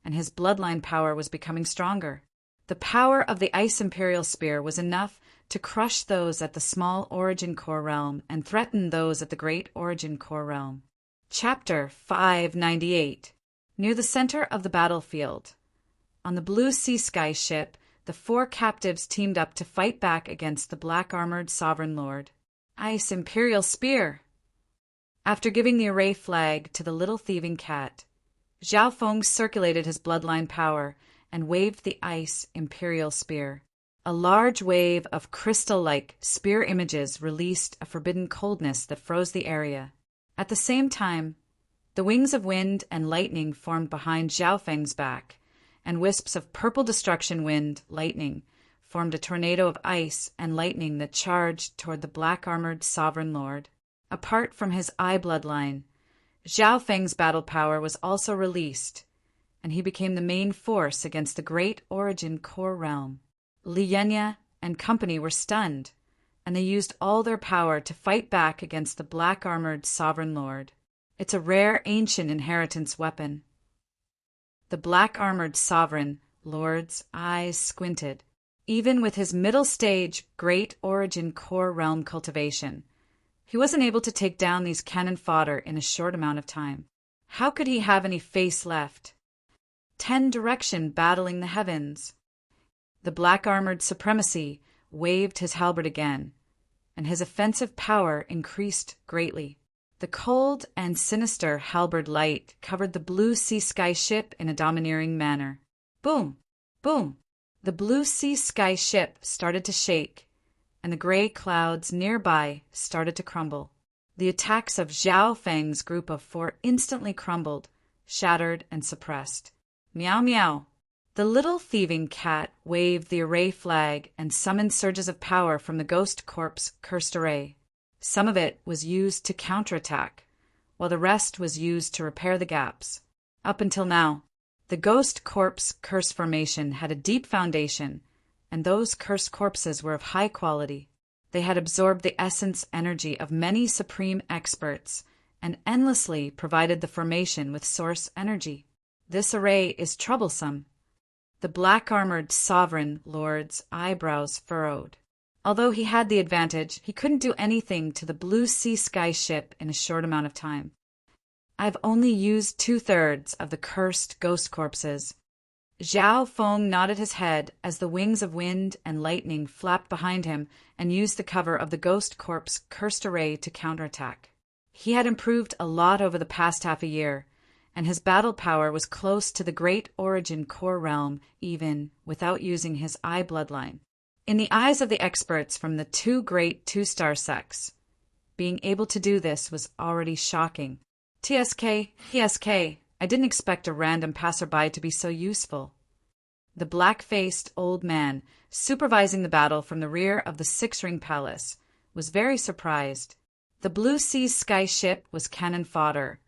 and his bloodline power was becoming stronger. The power of the Ice Imperial Spear was enough to crush those at the small Origin Core realm and threaten those at the Great Origin Core realm. Chapter 598. Near the center of the battlefield. On the Blue Sea Sky ship, the 4 captives teamed up to fight back against the black-armored Sovereign Lord. Ice Imperial Spear! After giving the array flag to the little thieving cat, Zhao Feng circulated his bloodline power and waved the Ice Imperial Spear. A large wave of crystal-like spear images released a forbidden coldness that froze the area. At the same time, the wings of wind and lightning formed behind Zhao Feng's back, and wisps of purple destruction wind, lightning, formed a tornado of ice and lightning that charged toward the black-armored Sovereign Lord. Apart from his eye bloodline, Zhao Feng's battle power was also released, and he became the main force against the Great Origin Core realm. Li Yunya and company were stunned, and they used all their power to fight back against the black-armored Sovereign Lord. It's a rare ancient inheritance weapon. The black-armored Sovereign Lord's eyes squinted. Even with his middle-stage Great Origin Core realm cultivation, he wasn't able to take down these cannon fodder in a short amount of time. How could he have any face left? 10-direction battling the heavens. The black-armored supremacy waved his halberd again, and his offensive power increased greatly. The cold and sinister halberd light covered the Blue Sea Sky ship in a domineering manner. Boom! Boom! The Blue Sea Sky ship started to shake, and the gray clouds nearby started to crumble. The attacks of Zhao Feng's group of 4 instantly crumbled, shattered, and suppressed. Meow meow. The little thieving cat waved the array flag and summoned surges of power from the Ghost Corp's cursed array. Some of it was used to counterattack, while the rest was used to repair the gaps. Up until now, the Ghost Corp's curse formation had a deep foundation, and those cursed corpses were of high quality. They had absorbed the essence energy of many supreme experts and endlessly provided the formation with source energy. This array is troublesome. The black-armored sovereign lord's eyebrows furrowed. Although he had the advantage, he couldn't do anything to the blue sea sky ship in a short amount of time. I've only used 2/3 of the cursed ghost corpses. Zhao Feng nodded his head as the wings of wind and lightning flapped behind him and used the cover of the Ghost Corp's cursed array to counterattack. He had improved a lot over the past half a year, and his battle power was close to the Great Origin Core realm even without using his eye bloodline. In the eyes of the experts from the 2 great 2-star sects, being able to do this was already shocking. TSK, I didn't expect a random passerby to be so useful. The black-faced old man, supervising the battle from the rear of the 6-ring palace, was very surprised. The Blue Sea Sky ship was cannon fodder,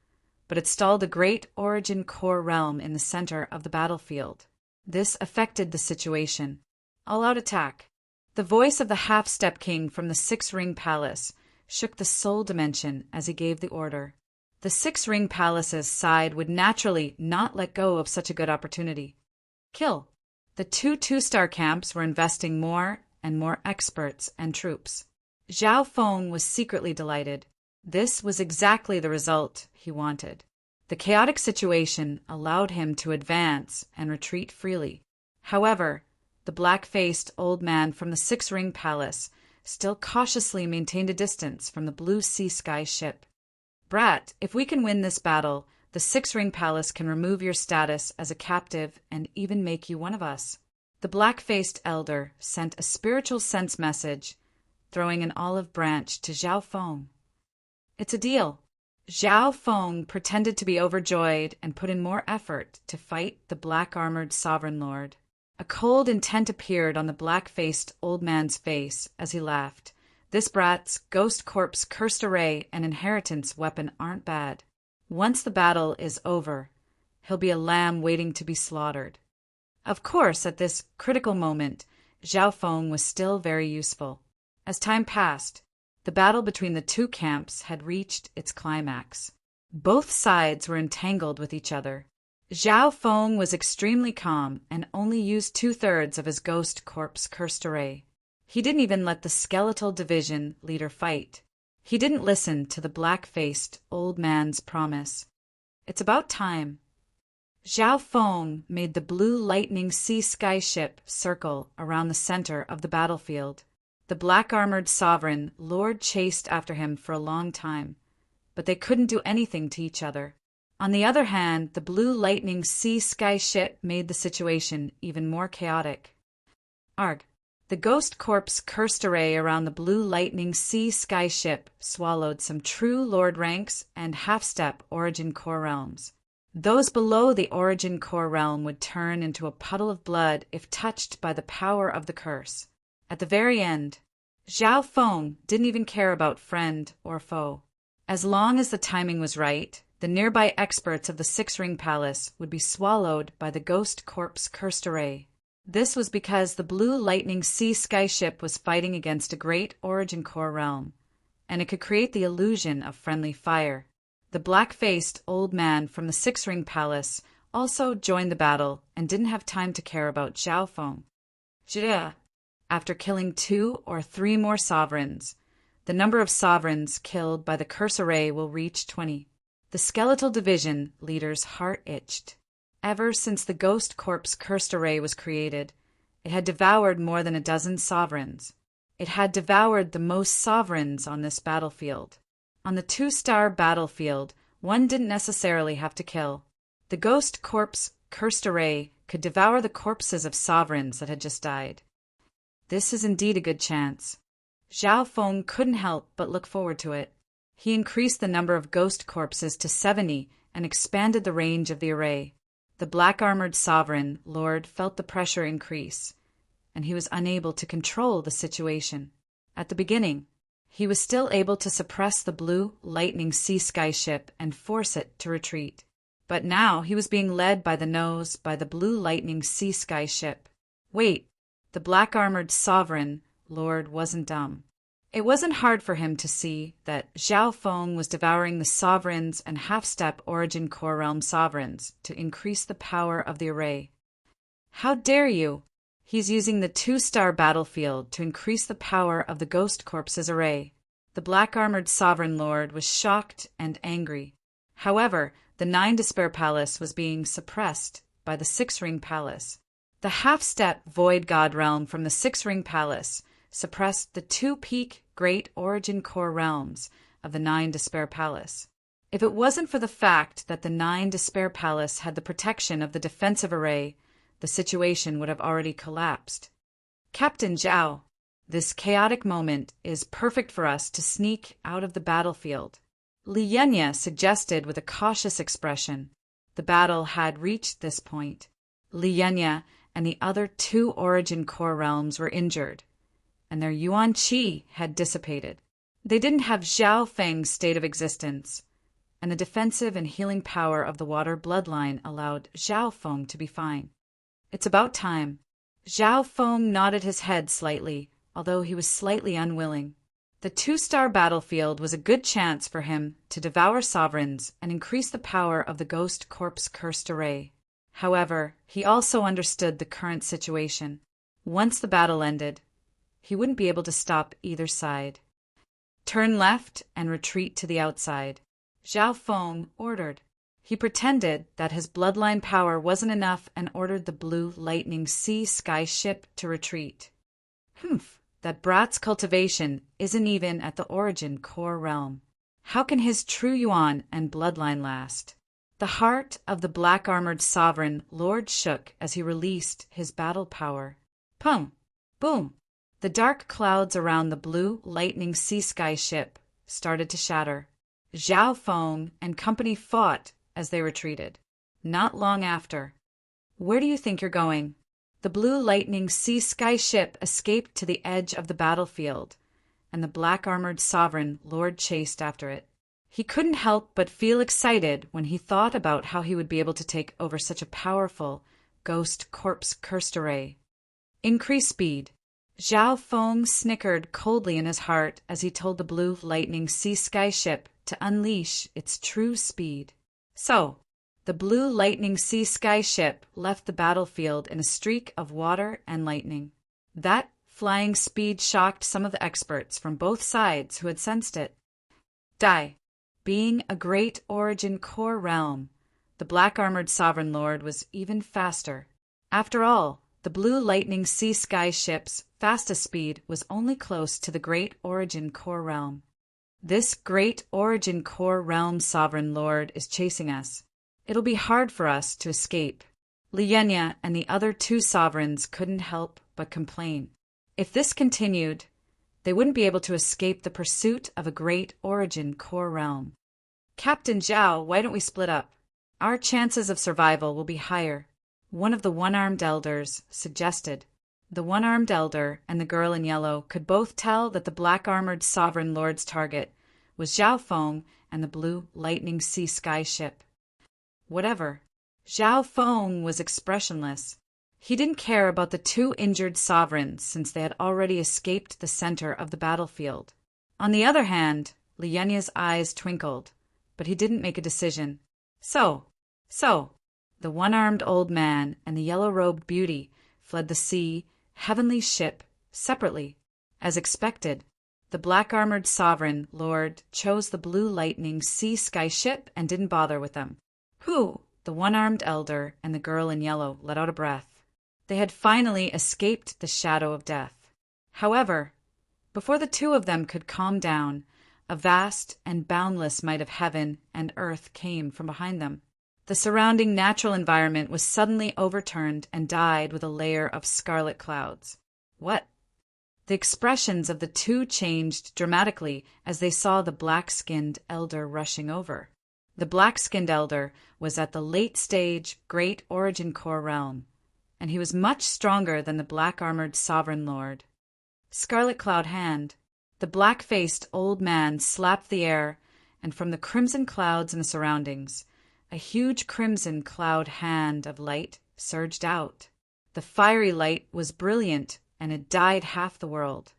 but it stalled a Great Origin Core realm in the center of the battlefield. This affected the situation. All-out attack. The voice of the half-step king from the 6-ring palace shook the soul dimension as he gave the order. The 6-ring palace's side would naturally not let go of such a good opportunity. Kill. The 2 2-star camps were investing more and more experts and troops. Zhao Feng was secretly delighted. This was exactly the result he wanted. The chaotic situation allowed him to advance and retreat freely. However, the black-faced old man from the 6-ring palace still cautiously maintained a distance from the Blue Sea Sky ship. Brat, if we can win this battle, the 6-ring palace can remove your status as a captive and even make you one of us. The black-faced elder sent a spiritual sense message, throwing an olive branch to Zhao Feng. It's a deal. Zhao Feng pretended to be overjoyed and put in more effort to fight the black-armored sovereign lord. A cold intent appeared on the black-faced old man's face as he laughed. This brat's Ghost Corp's cursed array and inheritance weapon aren't bad. Once the battle is over, he'll be a lamb waiting to be slaughtered. Of course, at this critical moment, Zhao Feng was still very useful. As time passed, the battle between the 2 camps had reached its climax. Both sides were entangled with each other. Zhao Feng was extremely calm and only used 2/3 of his Ghost Corp's cursed array. He didn't even let the skeletal division leader fight. He didn't listen to the black-faced old man's promise. It's about time. Zhao Feng made the blue lightning sea sky ship circle around the center of the battlefield. The black-armored sovereign lord chased after him for a long time, but they couldn't do anything to each other. On the other hand, the blue lightning sea sky ship made the situation even more chaotic. Arg. The Ghost Corp's cursed array around the blue lightning sea sky ship swallowed some true lord ranks and half-step Origin Core realms. Those below the Origin Core realm would turn into a puddle of blood if touched by the power of the curse. At the very end, Zhao Feng didn't even care about friend or foe. As long as the timing was right, the nearby experts of the 6-ring palace would be swallowed by the Ghost Corp's cursed array. This was because the blue lightning sea sky ship was fighting against a Great Origin Core realm, and it could create the illusion of friendly fire. The black-faced old man from the 6-ring palace also joined the battle and didn't have time to care about Zhao Feng. After killing 2 or 3 more sovereigns, the number of sovereigns killed by the curse array will reach 20. The skeletal division leader's heart itched. Ever since the Ghost Corp's cursed array was created, it had devoured more than a dozen sovereigns. It had devoured the most sovereigns on this battlefield. On the 2-star battlefield, one didn't necessarily have to kill. The Ghost Corp's cursed array could devour the corpses of sovereigns that had just died. This is indeed a good chance. Zhao Feng couldn't help but look forward to it. He increased the number of ghost corpses to 70 and expanded the range of the array. The black-armored sovereign lord felt the pressure increase, and he was unable to control the situation. At the beginning, he was still able to suppress the blue lightning sea sky ship and force it to retreat. But now he was being led by the nose by the blue lightning sea sky ship. Wait, the black-armored sovereign lord wasn't dumb. It wasn't hard for him to see that Zhao Feng was devouring the sovereigns and half-step origin core realm sovereigns to increase the power of the array. How dare you! He's using the 2-star battlefield to increase the power of the ghost corpses array. The black-armored sovereign lord was shocked and angry. However, the 9 Despair Palace was being suppressed by the 6-Ring Palace. The half-step Void God realm from the 6-Ring Palace suppressed the 2-peak Great Origin Core realms of the 9 Despair Palace. If it wasn't for the fact that the 9 Despair Palace had the protection of the defensive array, the situation would have already collapsed. Captain Zhao, this chaotic moment is perfect for us to sneak out of the battlefield, Li Yenya suggested with a cautious expression. The battle had reached this point. Li Yenya and the other 2 origin core realms were injured, and their yuan qi had dissipated. They didn't have Zhao Feng's state of existence, and the defensive and healing power of the water bloodline allowed Zhao Feng to be fine. It's about time. Zhao Feng nodded his head slightly, although he was slightly unwilling. The 2-star battlefield was a good chance for him to devour sovereigns and increase the power of the ghost corpse cursed array. However, he also understood the current situation. Once the battle ended, he wouldn't be able to stop either side. Turn left and retreat to the outside, Zhao Feng ordered. He pretended that his bloodline power wasn't enough and ordered the blue lightning sea sky ship to retreat. That brat's cultivation isn't even at the origin core realm. How can his true yuan and bloodline last? The heart of the black-armored sovereign lord shook as he released his battle power. Pum! Boom! The dark clouds around the blue lightning sea sky ship started to shatter. Zhao Feng and company fought as they retreated. Not long after. Where do you think you're going? The blue lightning sea sky ship escaped to the edge of the battlefield, and the black-armored sovereign lord chased after it. He couldn't help but feel excited when he thought about how he would be able to take over such a powerful ghost corpse cursed array. Increase speed. Zhao Feng snickered coldly in his heart as he told the blue lightning sea sky ship to unleash its true speed. So, the blue lightning sea sky ship left the battlefield in a streak of water and lightning. That flying speed shocked some of the experts from both sides who had sensed it. Being a great origin core realm, the black-armored sovereign lord was even faster. After all, the blue lightning sea sky ship's fastest speed was only close to the great origin core realm. This great origin core realm sovereign lord is chasing us. It'll be hard for us to escape. Li Yenya and the other 2 sovereigns couldn't help but complain. If this continued, they wouldn't be able to escape the pursuit of a great origin core realm. Captain Zhao, why don't we split up? Our chances of survival will be higher, one of the one-armed elders suggested. The one-armed elder and the girl in yellow could both tell that the black-armored sovereign lord's target was Zhao Feng and the blue lightning sea sky ship. Whatever. Zhao Feng was expressionless. He didn't care about the 2 injured sovereigns since they had already escaped the center of the battlefield. On the other hand, Li Yenya's eyes twinkled, but he didn't make a decision. So, the one-armed old man and the yellow-robed beauty fled the sea, heavenly ship, separately. As expected, the black-armored sovereign lord chose the blue lightning sea sky ship and didn't bother with them. The one-armed elder and the girl in yellow let out a breath. They had finally escaped the shadow of death. However, before the 2 of them could calm down, a vast and boundless might of heaven and earth came from behind them. The surrounding natural environment was suddenly overturned and dyed with a layer of scarlet clouds. What? The expressions of the two changed dramatically as they saw the black-skinned elder rushing over. The black-skinned elder was at the late-stage Great Origin Core realm, and he was much stronger than the black-armored Sovereign Lord. Scarlet Cloud Hand. The black-faced old man slapped the air, and from the crimson clouds in the surroundings, a huge crimson cloud hand of light surged out. The fiery light was brilliant, and it dyed half the world.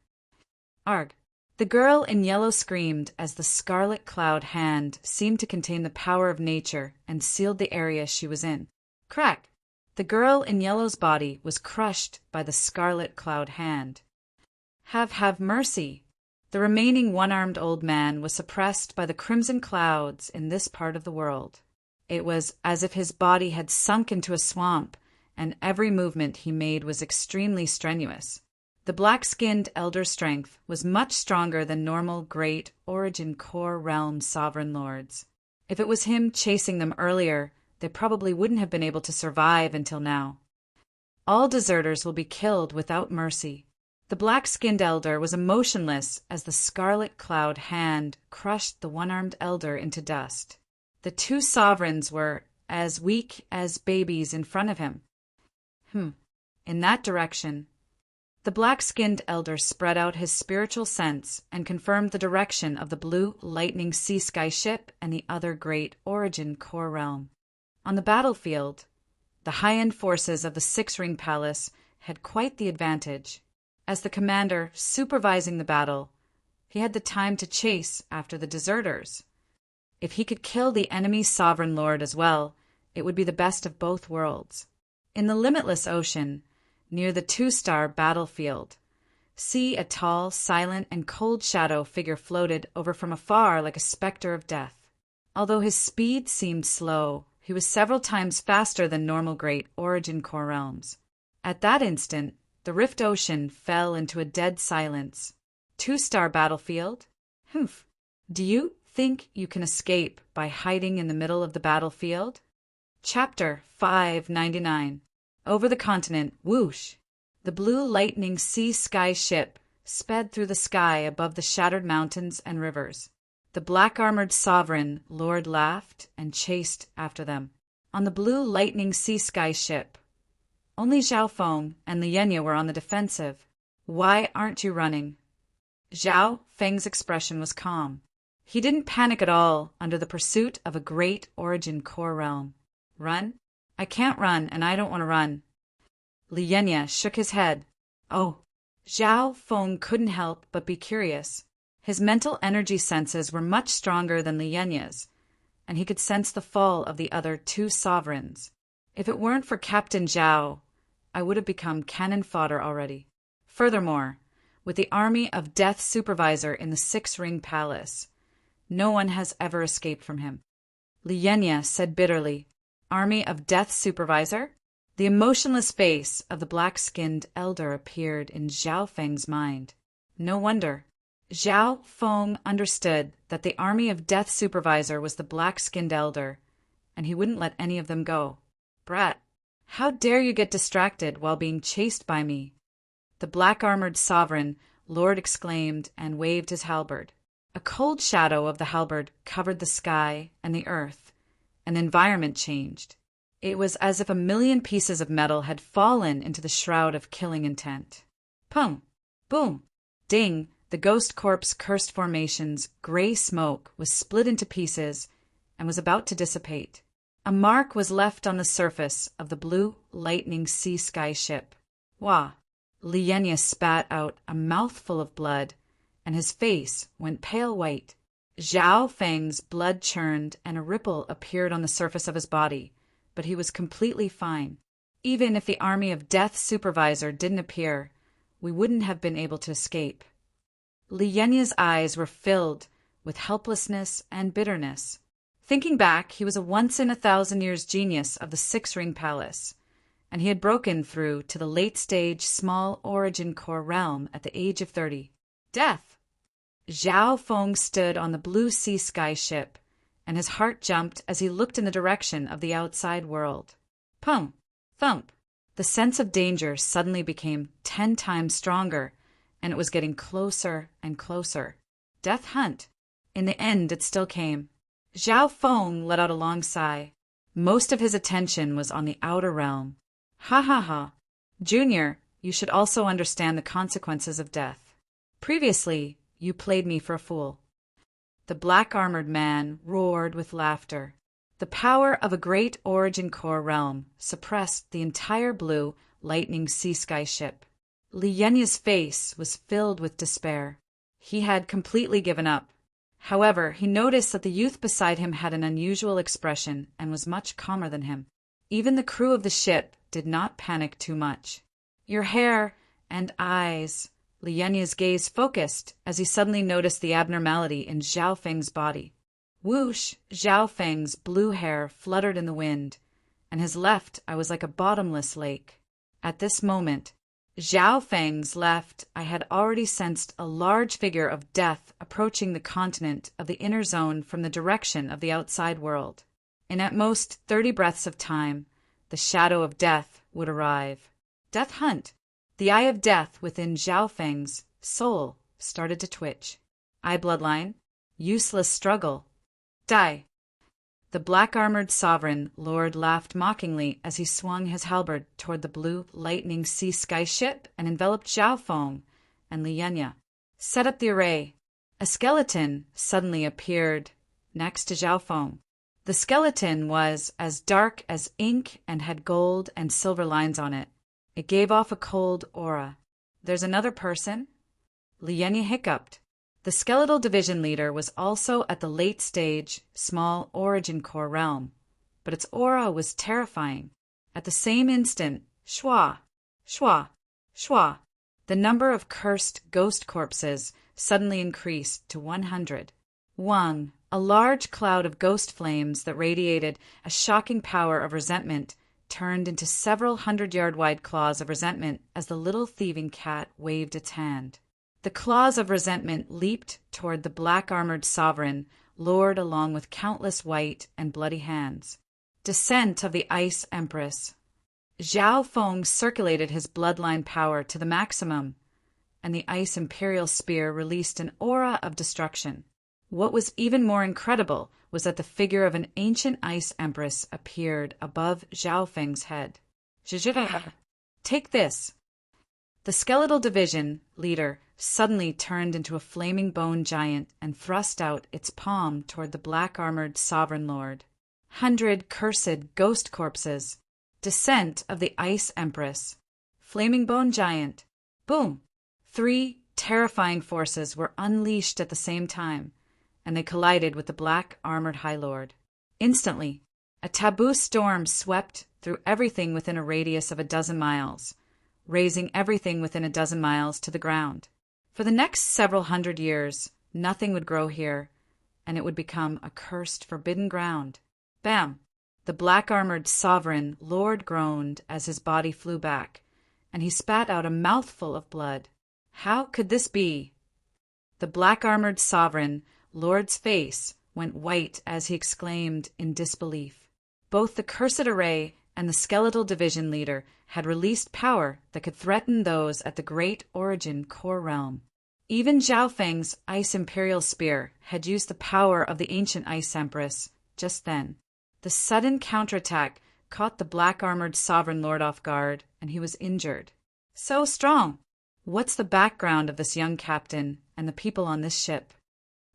Arg! The girl in yellow screamed as the scarlet cloud hand seemed to contain the power of nature and sealed the area she was in. Crack! The girl in yellow's body was crushed by the scarlet cloud hand. Have mercy! The remaining one-armed old man was suppressed by the crimson clouds in this part of the world. It was as if his body had sunk into a swamp, and every movement he made was extremely strenuous. The black-skinned elder's strength was much stronger than normal Great Origin Core realm sovereign lords. If it was him chasing them earlier, they probably wouldn't have been able to survive until now. All deserters will be killed without mercy. The black-skinned elder was emotionless as the scarlet cloud hand crushed the one-armed elder into dust. The two sovereigns were as weak as babies in front of him. In that direction. The black-skinned elder spread out his spiritual sense and confirmed the direction of the blue lightning sea sky ship and the other Great Origin Core realm. On the battlefield, the high-end forces of the Six-Ring Palace had quite the advantage. As the commander supervising the battle, he had the time to chase after the deserters. If he could kill the enemy sovereign lord as well, it would be the best of both worlds. In the limitless ocean, near the two-star battlefield, see a tall, silent, and cold shadow figure floated over from afar like a specter of death. Although his speed seemed slow, he was several times faster than normal Great Origin Core realms. At that instant, the Rift Ocean fell into a dead silence. Two-star battlefield? Do you think you can escape by hiding in the middle of the battlefield? Chapter 599. Over the continent, whoosh! The blue lightning sea sky ship sped through the sky above the shattered mountains and rivers. The black-armored sovereign lord laughed and chased after them. On the blue lightning sea sky ship, only Zhao Feng and Lienya were on the defensive. Why aren't you running? Zhao Feng's expression was calm. He didn't panic at all under the pursuit of a Great Origin Core realm. Run? I can't run, and I don't want to run. Lienya shook his head. Oh. Zhao Feng couldn't help but be curious. His mental energy senses were much stronger than Lienya's, and he could sense the fall of the other two sovereigns. If it weren't for Captain Zhao, I would have become cannon fodder already. Furthermore, with the army of Death Supervisor in the Six-Ring Palace, no one has ever escaped from him. Lienya said bitterly, Army of Death Supervisor? The emotionless face of the black-skinned elder appeared in Zhao Feng's mind. No wonder. Zhao Feng understood that the Army of Death Supervisor was the black-skinned elder, and he wouldn't let any of them go. Brat, how dare you get distracted while being chased by me? The black-armored sovereign lord exclaimed and waved his halberd. A cold shadow of the halberd covered the sky and the earth, and the environment changed. It was as if 1,000,000 pieces of metal had fallen into the shroud of killing intent. Pum! Boom! Ding! The Ghost Corp's cursed formation's gray smoke was split into pieces and was about to dissipate. A mark was left on the surface of the blue lightning sea sky ship. Wah! Lienya spat out a mouthful of blood, and his face went pale white. Zhao Feng's blood churned and a ripple appeared on the surface of his body, but he was completely fine. Even if the Army of Death Supervisor didn't appear, we wouldn't have been able to escape. Lienya's eyes were filled with helplessness and bitterness. Thinking back, he was a once-in-a-thousand-years genius of the Six-Ring Palace, and he had broken through to the late-stage small Origin Core realm at the age of 30. Death! Zhao Feng stood on the blue sea sky ship, and his heart jumped as he looked in the direction of the outside world. Pum! Thump! The sense of danger suddenly became 10 times stronger, and it was getting closer and closer. Death hunt. In the end, it still came. Zhao Feng let out a long sigh. Most of his attention was on the outer realm. Ha ha ha. Junior, you should also understand the consequences of death. Previously, you played me for a fool. The black-armored man roared with laughter. The power of a great origin core realm suppressed the entire blue, lightning sea-sky ship. Li Yanya's face was filled with despair. He had completely given up. However, he noticed that the youth beside him had an unusual expression and was much calmer than him. Even the crew of the ship did not panic too much. Your hair and eyes. Li Yanya's gaze focused as he suddenly noticed the abnormality in Zhao Feng's body. Whoosh! Zhao Feng's blue hair fluttered in the wind, and his left eye was like a bottomless lake. At this moment, Zhao Feng's left eye had already sensed a large figure of death approaching the continent of the inner zone from the direction of the outside world. In at most 30 breaths of time, the shadow of death would arrive. Death hunt. The eye of death within Zhao Feng's soul started to twitch. Eye bloodline. Useless struggle. Die. The black-armored sovereign lord laughed mockingly as he swung his halberd toward the blue lightning sea-sky ship and enveloped Zhao Feng and Li Yanya. Set up the array. A skeleton suddenly appeared next to Zhao Feng. The skeleton was as dark as ink and had gold and silver lines on it. It gave off a cold aura. There's another person? Li Yanya hiccuped. The skeletal division leader was also at the late stage, small origin core realm, but its aura was terrifying. At the same instant, shwa, shwa, shwa, the number of cursed ghost corpses suddenly increased to 100. Wang, a large cloud of ghost flames that radiated a shocking power of resentment, turned into several 100-yard-wide claws of resentment as the little thieving cat waved its hand. The claws of resentment leaped toward the black-armored sovereign, lured along with countless white and bloody hands. Descent of the Ice Empress. Zhao Feng circulated his bloodline power to the maximum, and the Ice Imperial Spear released an aura of destruction. What was even more incredible was that the figure of an ancient Ice Empress appeared above Zhao Feng's head. Take this. The skeletal division leader suddenly turned into a flaming bone giant and thrust out its palm toward the black-armored sovereign lord. 100 cursed ghost corpses. Descent of the Ice Empress. Flaming bone giant. Boom! 3 terrifying forces were unleashed at the same time, and they collided with the black-armored High Lord. Instantly, a taboo storm swept through everything within a radius of 12 miles, razing everything within 12 miles to the ground. For the next several hundred years, nothing would grow here, and it would become a cursed, forbidden ground. Bam! The black-armored sovereign lord groaned as his body flew back, and he spat out a mouthful of blood. How could this be? The black-armored sovereign lord's face went white as he exclaimed in disbelief. Both the cursed array and the skeletal division leader had released power that could threaten those at the great origin core realm. Even Zhao Feng's Ice Imperial Spear had used the power of the ancient Ice Empress just then. The sudden counterattack caught the black-armored sovereign lord off guard, and he was injured. So strong! What's the background of this young captain and the people on this ship?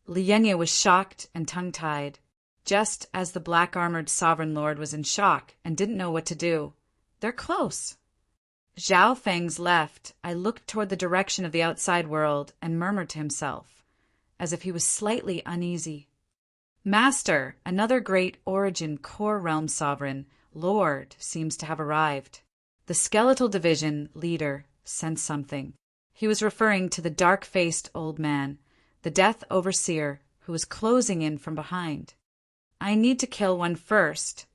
Li Yanya was shocked and tongue-tied, just as the black-armored sovereign lord was in shock and didn't know what to do. They're close. Zhao Feng's left eye looked toward the direction of the outside world and murmured to himself, as if he was slightly uneasy. Master, another great origin core realm sovereign, Lord, seems to have arrived. The skeletal division leader sensed something. He was referring to the dark-faced old man, the death overseer, who was closing in from behind. I need to kill one first,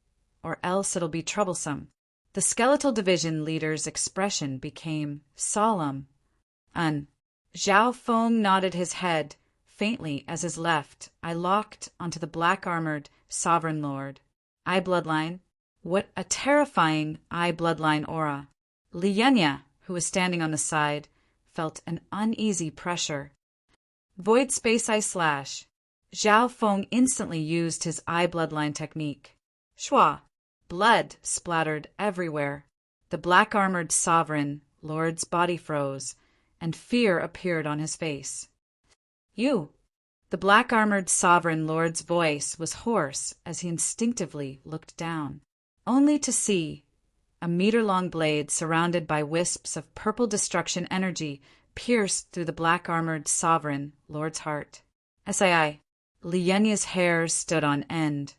or else it'll be troublesome. The skeletal division leader's expression became solemn. Zhao Feng nodded his head faintly as his left eye locked onto the black-armored sovereign lord. Eye bloodline. What a terrifying eye bloodline aura. Li Yanya, who was standing on the side, felt an uneasy pressure. Void space eye slash. Zhao Feng instantly used his eye bloodline technique. Shua. Blood splattered everywhere. The black-armored sovereign lord's body froze, and fear appeared on his face. You. The black-armored sovereign lord's voice was hoarse as he instinctively looked down, only to see a meter-long blade surrounded by wisps of purple destruction energy pierced through the black-armored sovereign lord's heart. Sii. Li Yanya's hair stood on end,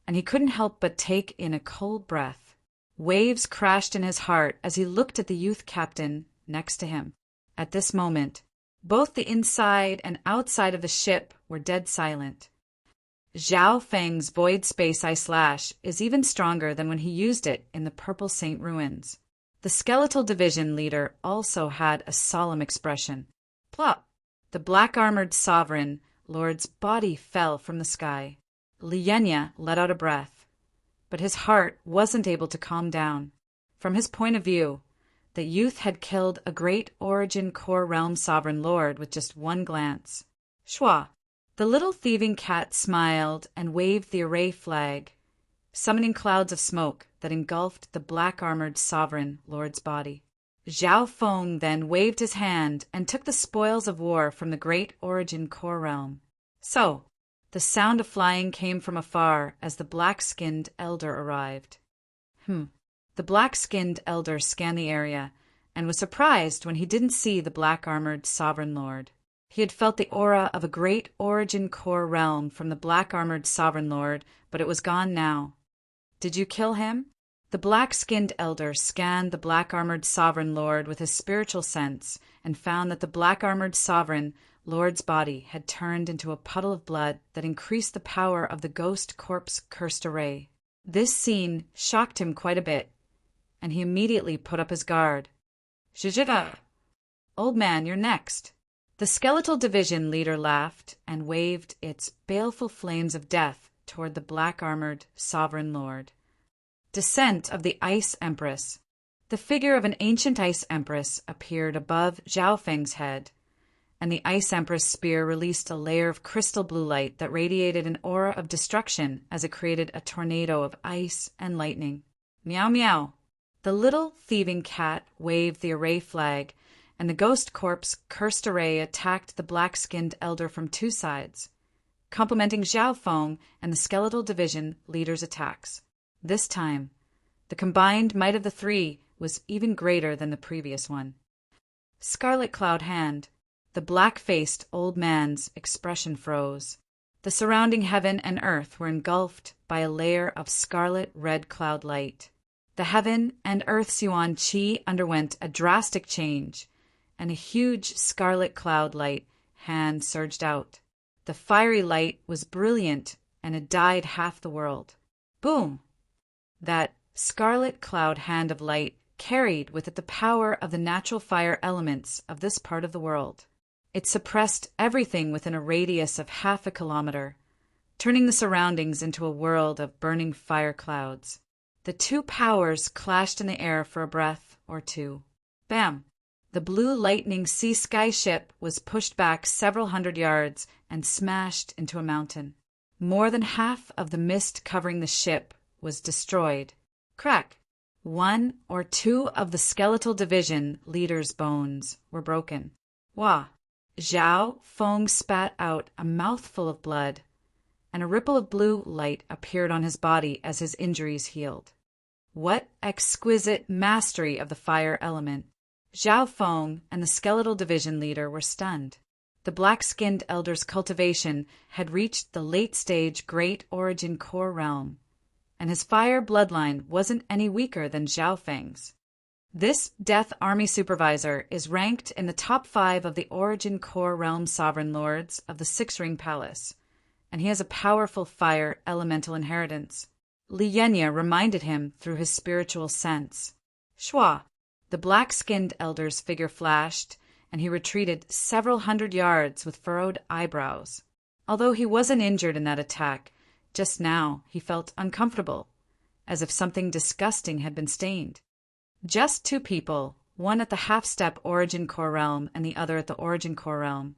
and he couldn't help but take in a cold breath. Waves crashed in his heart as he looked at the youth captain next to him. At this moment, both the inside and outside of the ship were dead silent. Zhao Feng's void space eye slash is even stronger than when he used it in the Purple Saint ruins. The skeletal division leader also had a solemn expression. Plop! The black-armored sovereign lord's body fell from the sky. Li Yenya let out a breath, but his heart wasn't able to calm down. From his point of view, the youth had killed a great origin core realm sovereign lord with just one glance. Shua. The little thieving cat smiled and waved the array flag, summoning clouds of smoke that engulfed the black-armored sovereign lord's body. Zhao Feng then waved his hand and took the spoils of war from the great origin core realm. So, the sound of flying came from afar as the black-skinned elder arrived. The black-skinned elder scanned the area and was surprised when he didn't see the black-armored sovereign lord. He had felt the aura of a great origin core realm from the black-armored sovereign lord, but it was gone now. Did you kill him? The black-skinned elder scanned the black-armored sovereign lord with his spiritual sense and found that the black-armored sovereign lord's body had turned into a puddle of blood that increased the power of the ghost corpse cursed array. This scene shocked him quite a bit, and he immediately put up his guard. Shijita! Old man, you're next. The skeletal division leader laughed and waved its baleful flames of death toward the black-armored sovereign lord. Descent of the Ice Empress. The figure of an ancient Ice Empress appeared above Zhao Feng's head, and the Ice Empress spear released a layer of crystal blue light that radiated an aura of destruction as it created a tornado of ice and lightning. Meow meow. The little thieving cat waved the array flag, and the ghost corpse cursed array attacked the black-skinned elder from two sides, complementing Zhao Feng and the skeletal division leader's attacks. This time, the combined might of the three was even greater than the previous one. Scarlet Cloud Hand. The black-faced old man's expression froze. The surrounding heaven and earth were engulfed by a layer of scarlet red cloud light. The heaven and earth's yuan qi underwent a drastic change, and a huge scarlet cloud light hand surged out. The fiery light was brilliant, and it dyed half the world. Boom! That scarlet cloud hand of light carried with it the power of the natural fire elements of this part of the world. It suppressed everything within a radius of half a kilometer, turning the surroundings into a world of burning fire clouds. The two powers clashed in the air for a breath or two. Bam! The blue lightning sea sky ship was pushed back several hundred yards and smashed into a mountain. More than half of the mist covering the ship was destroyed. Crack! One or two of the skeletal division leader's bones were broken. Wah! Zhao Feng spat out a mouthful of blood, and a ripple of blue light appeared on his body as his injuries healed. What exquisite mastery of the fire element! Zhao Feng and the skeletal division leader were stunned. The black-skinned elder's cultivation had reached the late-stage Great Origin Core realm, and his fire bloodline wasn't any weaker than Zhao Feng's. This Death Army supervisor is ranked in the top 5 of the Origin Core realm sovereign lords of the Six Ring Palace, and he has a powerful fire elemental inheritance. Li Yenya reminded him through his spiritual sense. Shua! The black-skinned elder's figure flashed, and he retreated several hundred yards with furrowed eyebrows. Although he wasn't injured in that attack, just now he felt uncomfortable, as if something disgusting had been stained. Just two people, one at the half-step origin core realm and the other at the origin core realm,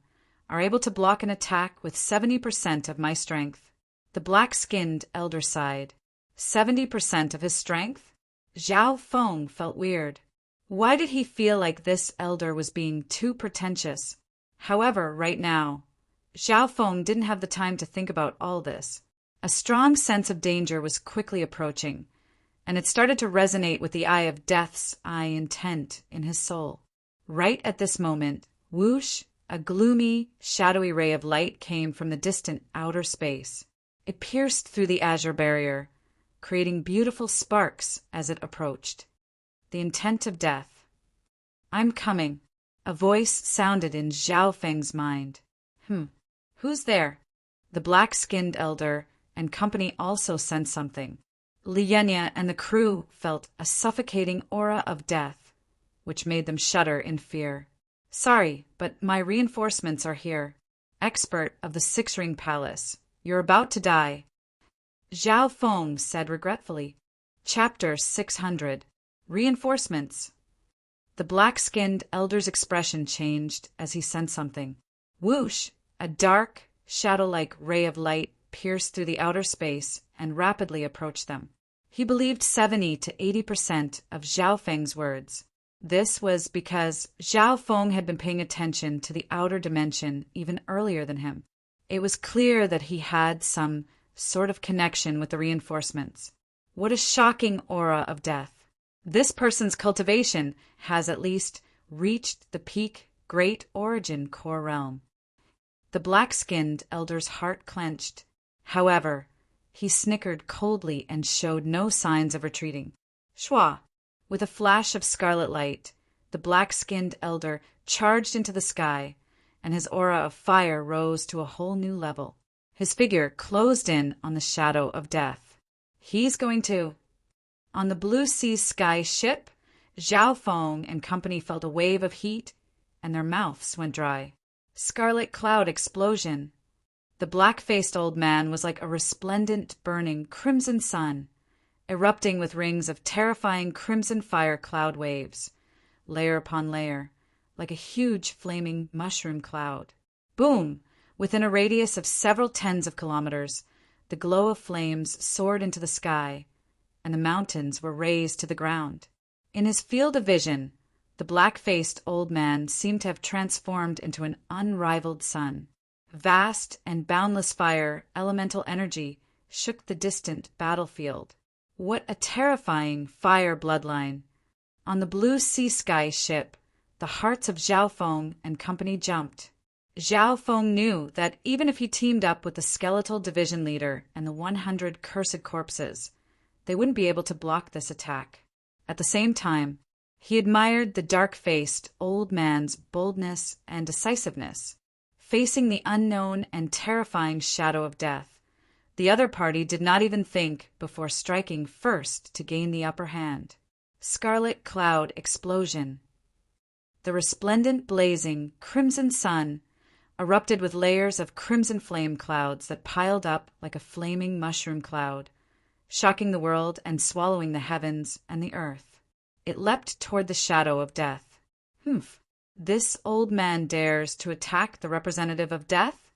are able to block an attack with 70% of my strength. The black-skinned elder sighed. 70% of his strength? Zhao Feng felt weird. Why did he feel like this elder was being too pretentious? However, right now, Zhao Feng didn't have the time to think about all this. A strong sense of danger was quickly approaching, and it started to resonate with the eye of death's eye intent in his soul. Right at this moment, whoosh, a gloomy, shadowy ray of light came from the distant outer space. It pierced through the azure barrier, creating beautiful sparks as it approached. The intent of death. I'm coming. A voice sounded in Zhao Feng's mind. Who's there? The black-skinned elder and company also sensed something. Li Yenya and the crew felt a suffocating aura of death, which made them shudder in fear. Sorry, but my reinforcements are here. Expert of the Six-Ring Palace, you're about to die. Zhao Feng said regretfully. Chapter 600. Reinforcements. The black-skinned elder's expression changed as he sensed something. Whoosh! A dark, shadow-like ray of light pierced through the outer space and rapidly approached them. He believed 70 to 80% of Zhao Feng's words. This was because Zhao Feng had been paying attention to the outer dimension even earlier than him. It was clear that he had some sort of connection with the reinforcements. What a shocking aura of death. This person's cultivation has at least reached the peak Great Origin Core realm. The black-skinned elder's heart clenched. However, he snickered coldly and showed no signs of retreating. Shwa! With a flash of scarlet light, the black-skinned elder charged into the sky, and his aura of fire rose to a whole new level. His figure closed in on the shadow of death. He's going to... On the Blue Sea Sky ship, Zhao Feng and company felt a wave of heat, and their mouths went dry. Scarlet cloud explosion. The black-faced old man was like a resplendent, burning crimson sun, erupting with rings of terrifying crimson fire cloud waves, layer upon layer, like a huge flaming mushroom cloud. Boom! Within a radius of several tens of kilometers, the glow of flames soared into the sky, and the mountains were razed to the ground. In his field of vision, the black-faced old man seemed to have transformed into an unrivaled sun. Vast and boundless fire, elemental energy, shook the distant battlefield. What a terrifying fire bloodline! On the Blue Sea Sky ship, the hearts of Zhao Feng and company jumped. Zhao Feng knew that even if he teamed up with the skeletal division leader and the 100 cursed corpses, they wouldn't be able to block this attack. At the same time, he admired the dark-faced old man's boldness and decisiveness. Facing the unknown and terrifying shadow of death, the other party did not even think before striking first to gain the upper hand. Scarlet cloud explosion. The resplendent, blazing, crimson sun erupted with layers of crimson flame clouds that piled up like a flaming mushroom cloud, shocking the world and swallowing the heavens and the earth. It leapt toward the shadow of death. This old man dares to attack the representative of death?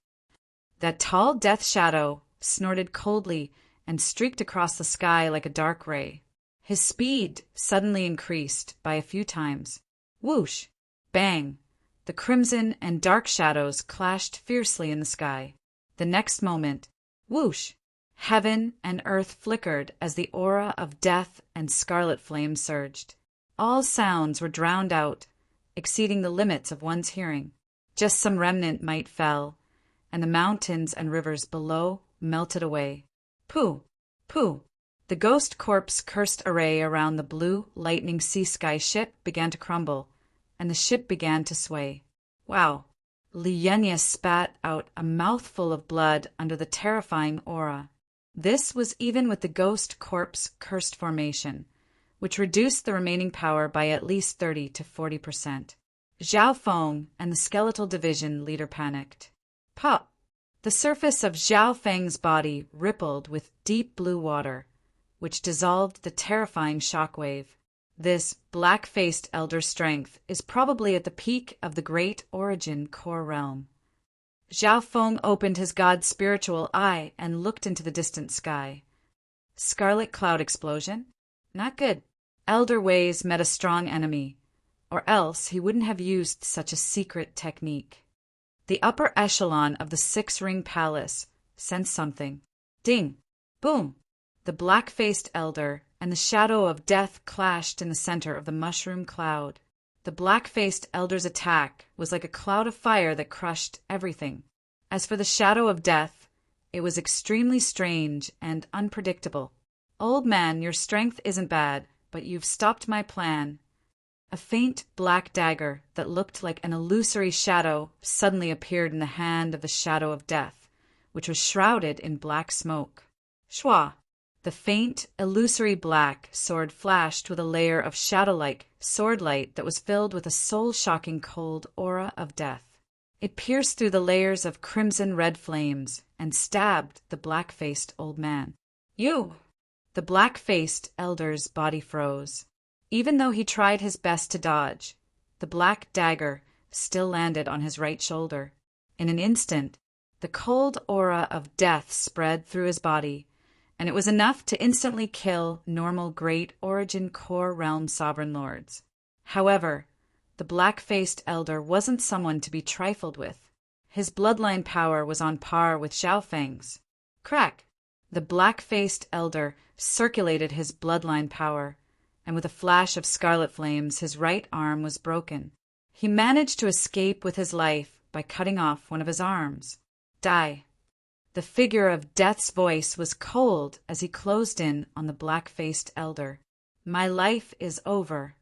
That tall death shadow snorted coldly and streaked across the sky like a dark ray. His speed suddenly increased by a few times. Whoosh! Bang! The crimson and dark shadows clashed fiercely in the sky. The next moment, whoosh! Heaven and earth flickered as the aura of death and scarlet flame surged. All sounds were drowned out, exceeding the limits of one's hearing. Just some remnant might fell, and the mountains and rivers below melted away. Pooh! Pooh! The ghost corpse cursed array around the blue lightning sea sky ship began to crumble, and the ship began to sway. Wow! Li Yenya spat out a mouthful of blood under the terrifying aura. This was even with the ghost corpse cursed formation, which reduced the remaining power by at least 30 to 40%. Zhao Feng and the skeletal division leader panicked. Pop! The surface of Zhao Feng's body rippled with deep blue water, which dissolved the terrifying shockwave. This black-faced elder strength is probably at the peak of the Great Origin Core realm. Zhao Feng opened his god's spiritual eye and looked into the distant sky. Scarlet cloud explosion? Not good. Elder Ways met a strong enemy, or else he wouldn't have used such a secret technique. The upper echelon of the six-ring palace sensed something. Ding! Boom! The black-faced elder and the shadow of death clashed in the center of the mushroom cloud. The black-faced elder's attack was like a cloud of fire that crushed everything. As for the shadow of death, it was extremely strange and unpredictable. Old man, your strength isn't bad, but you've stopped my plan. A faint black dagger that looked like an illusory shadow suddenly appeared in the hand of the shadow of death, which was shrouded in black smoke. Shwa! The faint, illusory black sword flashed with a layer of shadow-like sword light that was filled with a soul-shocking cold aura of death. It pierced through the layers of crimson-red flames and stabbed the black-faced old man. You! The black-faced elder's body froze. Even though he tried his best to dodge, the black dagger still landed on his right shoulder. In an instant, the cold aura of death spread through his body, and it was enough to instantly kill normal Great Origin Core Realm Sovereign Lords. However, the black-faced elder wasn't someone to be trifled with. His bloodline power was on par with Zhao Feng's. Crack! The black-faced elder circulated his bloodline power, and with a flash of scarlet flames, his right arm was broken. He managed to escape with his life by cutting off one of his arms. Die! The figure of death's voice was cold as he closed in on the black-faced elder. My life is over.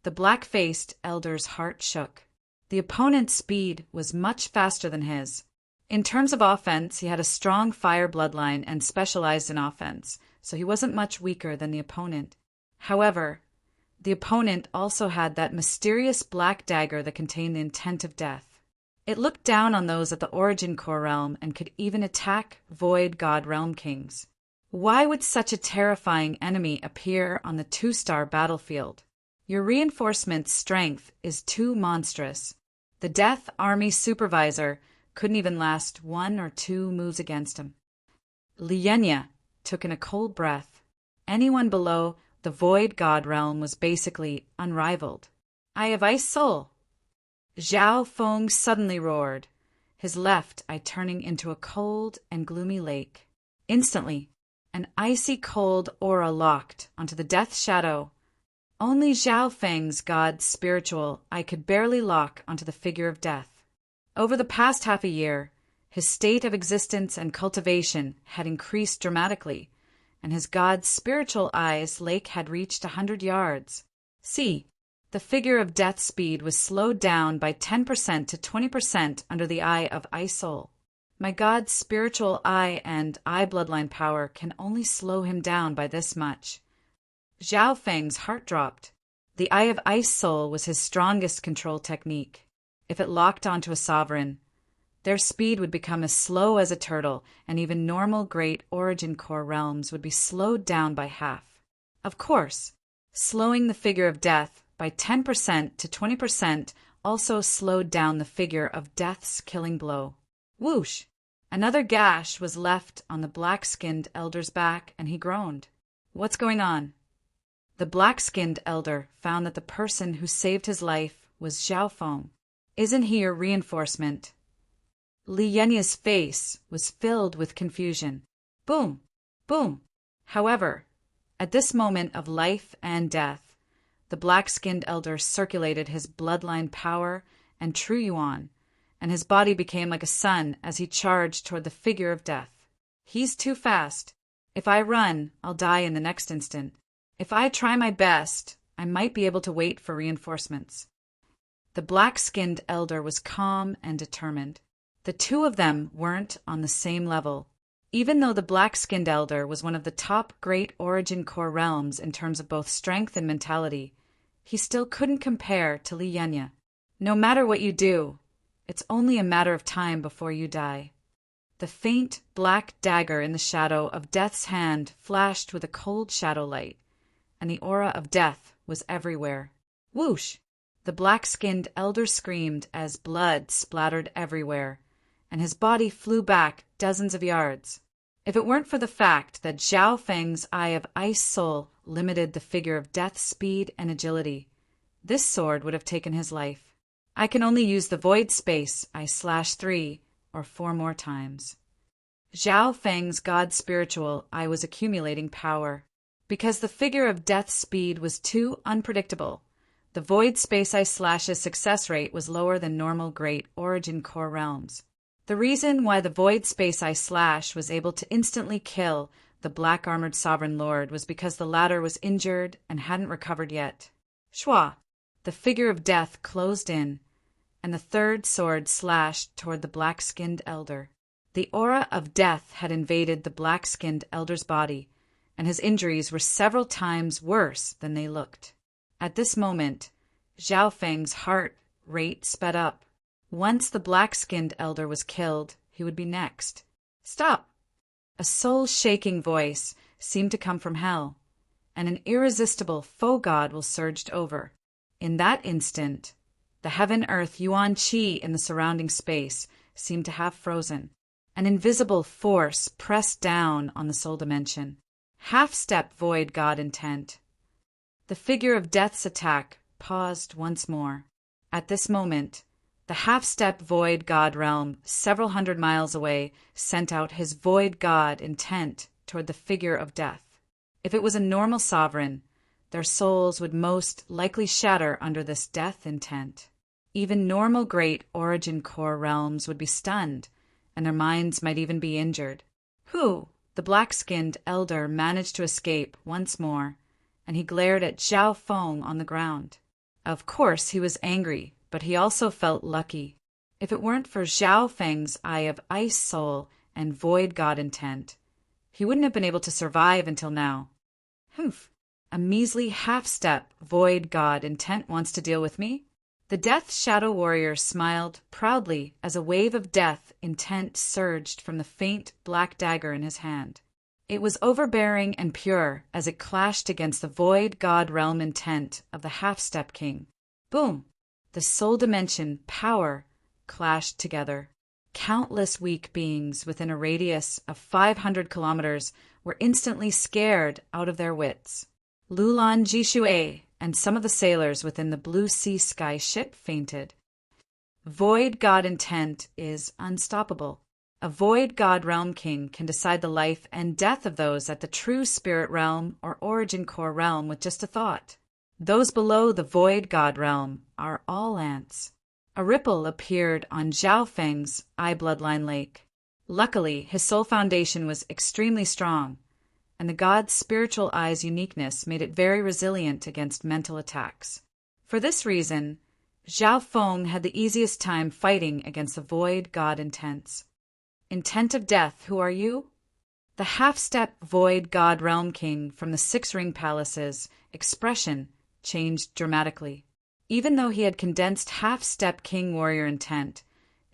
The black-faced elder's heart shook. The opponent's speed was much faster than his. In terms of offense, he had a strong fire bloodline and specialized in offense, so he wasn't much weaker than the opponent. However, the opponent also had that mysterious black dagger that contained the intent of death. It looked down on those at the Origin Core realm and could even attack Void God Realm Kings. Why would such a terrifying enemy appear on the 2-star battlefield? Your reinforcement's strength is too monstrous. The Death Army Supervisor couldn't even last 1 or 2 moves against him. Lienya took in a cold breath. Anyone below the Void God Realm was basically unrivaled. I have Ice Soul! Zhao Feng suddenly roared, his left eye turning into a cold and gloomy lake. Instantly, an icy cold aura locked onto the death shadow. Only Zhao Feng's god's spiritual eye could barely lock onto the figure of death. Over the past half a year, his state of existence and cultivation had increased dramatically, and his god's spiritual eye's lake had reached 100 yards. See, the figure of death's speed was slowed down by 10% to 20% under the eye of Ice Soul. My god's spiritual eye and eye bloodline power can only slow him down by this much. Zhao Feng's heart dropped. The Eye of Ice Soul was his strongest control technique. If it locked onto a sovereign, their speed would become as slow as a turtle, and even normal Great Origin Core realms would be slowed down by half. Of course, slowing the figure of death by 10% to 20% also slowed down the figure of death's killing blow. Whoosh! Another gash was left on the black-skinned elder's back, and he groaned. What's going on? The black-skinned elder found that the person who saved his life was Zhao Feng. Isn't he your reinforcement? Li Yenya's face was filled with confusion. Boom! Boom! However, at this moment of life and death, the black-skinned elder circulated his bloodline power and true yuan, and his body became like a sun as he charged toward the figure of death. He's too fast. If I run, I'll die in the next instant. If I try my best, I might be able to wait for reinforcements. The black-skinned elder was calm and determined. The two of them weren't on the same level. Even though the black-skinned elder was one of the top Great Origin Core realms in terms of both strength and mentality, he still couldn't compare to Li Yenya. No matter what you do, it's only a matter of time before you die. The faint black dagger in the shadow of death's hand flashed with a cold shadow light, and the aura of death was everywhere. Whoosh! The black-skinned elder screamed as blood splattered everywhere, and his body flew back dozens of yards. If it weren't for the fact that Zhao Feng's Eye of Ice Soul limited the figure of death's speed and agility, this sword would have taken his life. I can only use the void space I slash 3 or 4 more times. Zhao Feng's God Spiritual Eye was accumulating power. Because the figure of death's speed was too unpredictable, the void space I slash's success rate was lower than normal Great Origin Core realms. The reason why the void space I slash was able to instantly kill the black-armored Sovereign Lord was because the latter was injured and hadn't recovered yet. Shwa! The figure of death closed in, and the third sword slashed toward the black-skinned elder. The aura of death had invaded the black-skinned elder's body, and his injuries were several times worse than they looked. At this moment, Zhao Feng's heart rate sped up. Once the black-skinned elder was killed, he would be next. Stop! A soul-shaking voice seemed to come from hell, and an irresistible faux god will surged over. In that instant, the heaven-earth yuan qi in the surrounding space seemed to have frozen. An invisible force pressed down on the soul dimension. Half-step void god intent. The figure of death's attack paused once more. At this moment, the half-step void god realm, several hundred miles away, sent out his void god intent toward the figure of death. If it was a normal sovereign, their souls would most likely shatter under this death intent. Even normal Great Origin Core realms would be stunned, and their minds might even be injured. The black-skinned elder managed to escape once more, and he glared at Zhao Feng on the ground. Of course he was angry, but he also felt lucky. If it weren't for Zhao Feng's Eye of Ice Soul and Void God intent, he wouldn't have been able to survive until now. A measly half-step Void God intent wants to deal with me? The Death Shadow Warrior smiled proudly as a wave of death intent surged from the faint black dagger in his hand. It was overbearing and pure as it clashed against the Void God realm intent of the Half-Step King. Boom! The soul dimension power clashed together. Countless weak beings within a radius of 500 kilometers were instantly scared out of their wits. Lulan Jishue and some of the sailors within the Blue Sea Sky ship fainted. Void God intent is unstoppable. A Void God Realm King can decide the life and death of those at the true Spirit Realm or Origin Core Realm with just a thought. Those below the Void God Realm are all ants. A ripple appeared on Zhao Feng's Eye Bloodline Lake. Luckily, his soul foundation was extremely strong, and the god's spiritual eye's uniqueness made it very resilient against mental attacks. For this reason, Zhao Feng had the easiest time fighting against the Void God intents. Intent of death, who are you? The half-step Void God Realm King from the Six Ring Palace's expression changed dramatically. Even though he had condensed half-step King Warrior intent,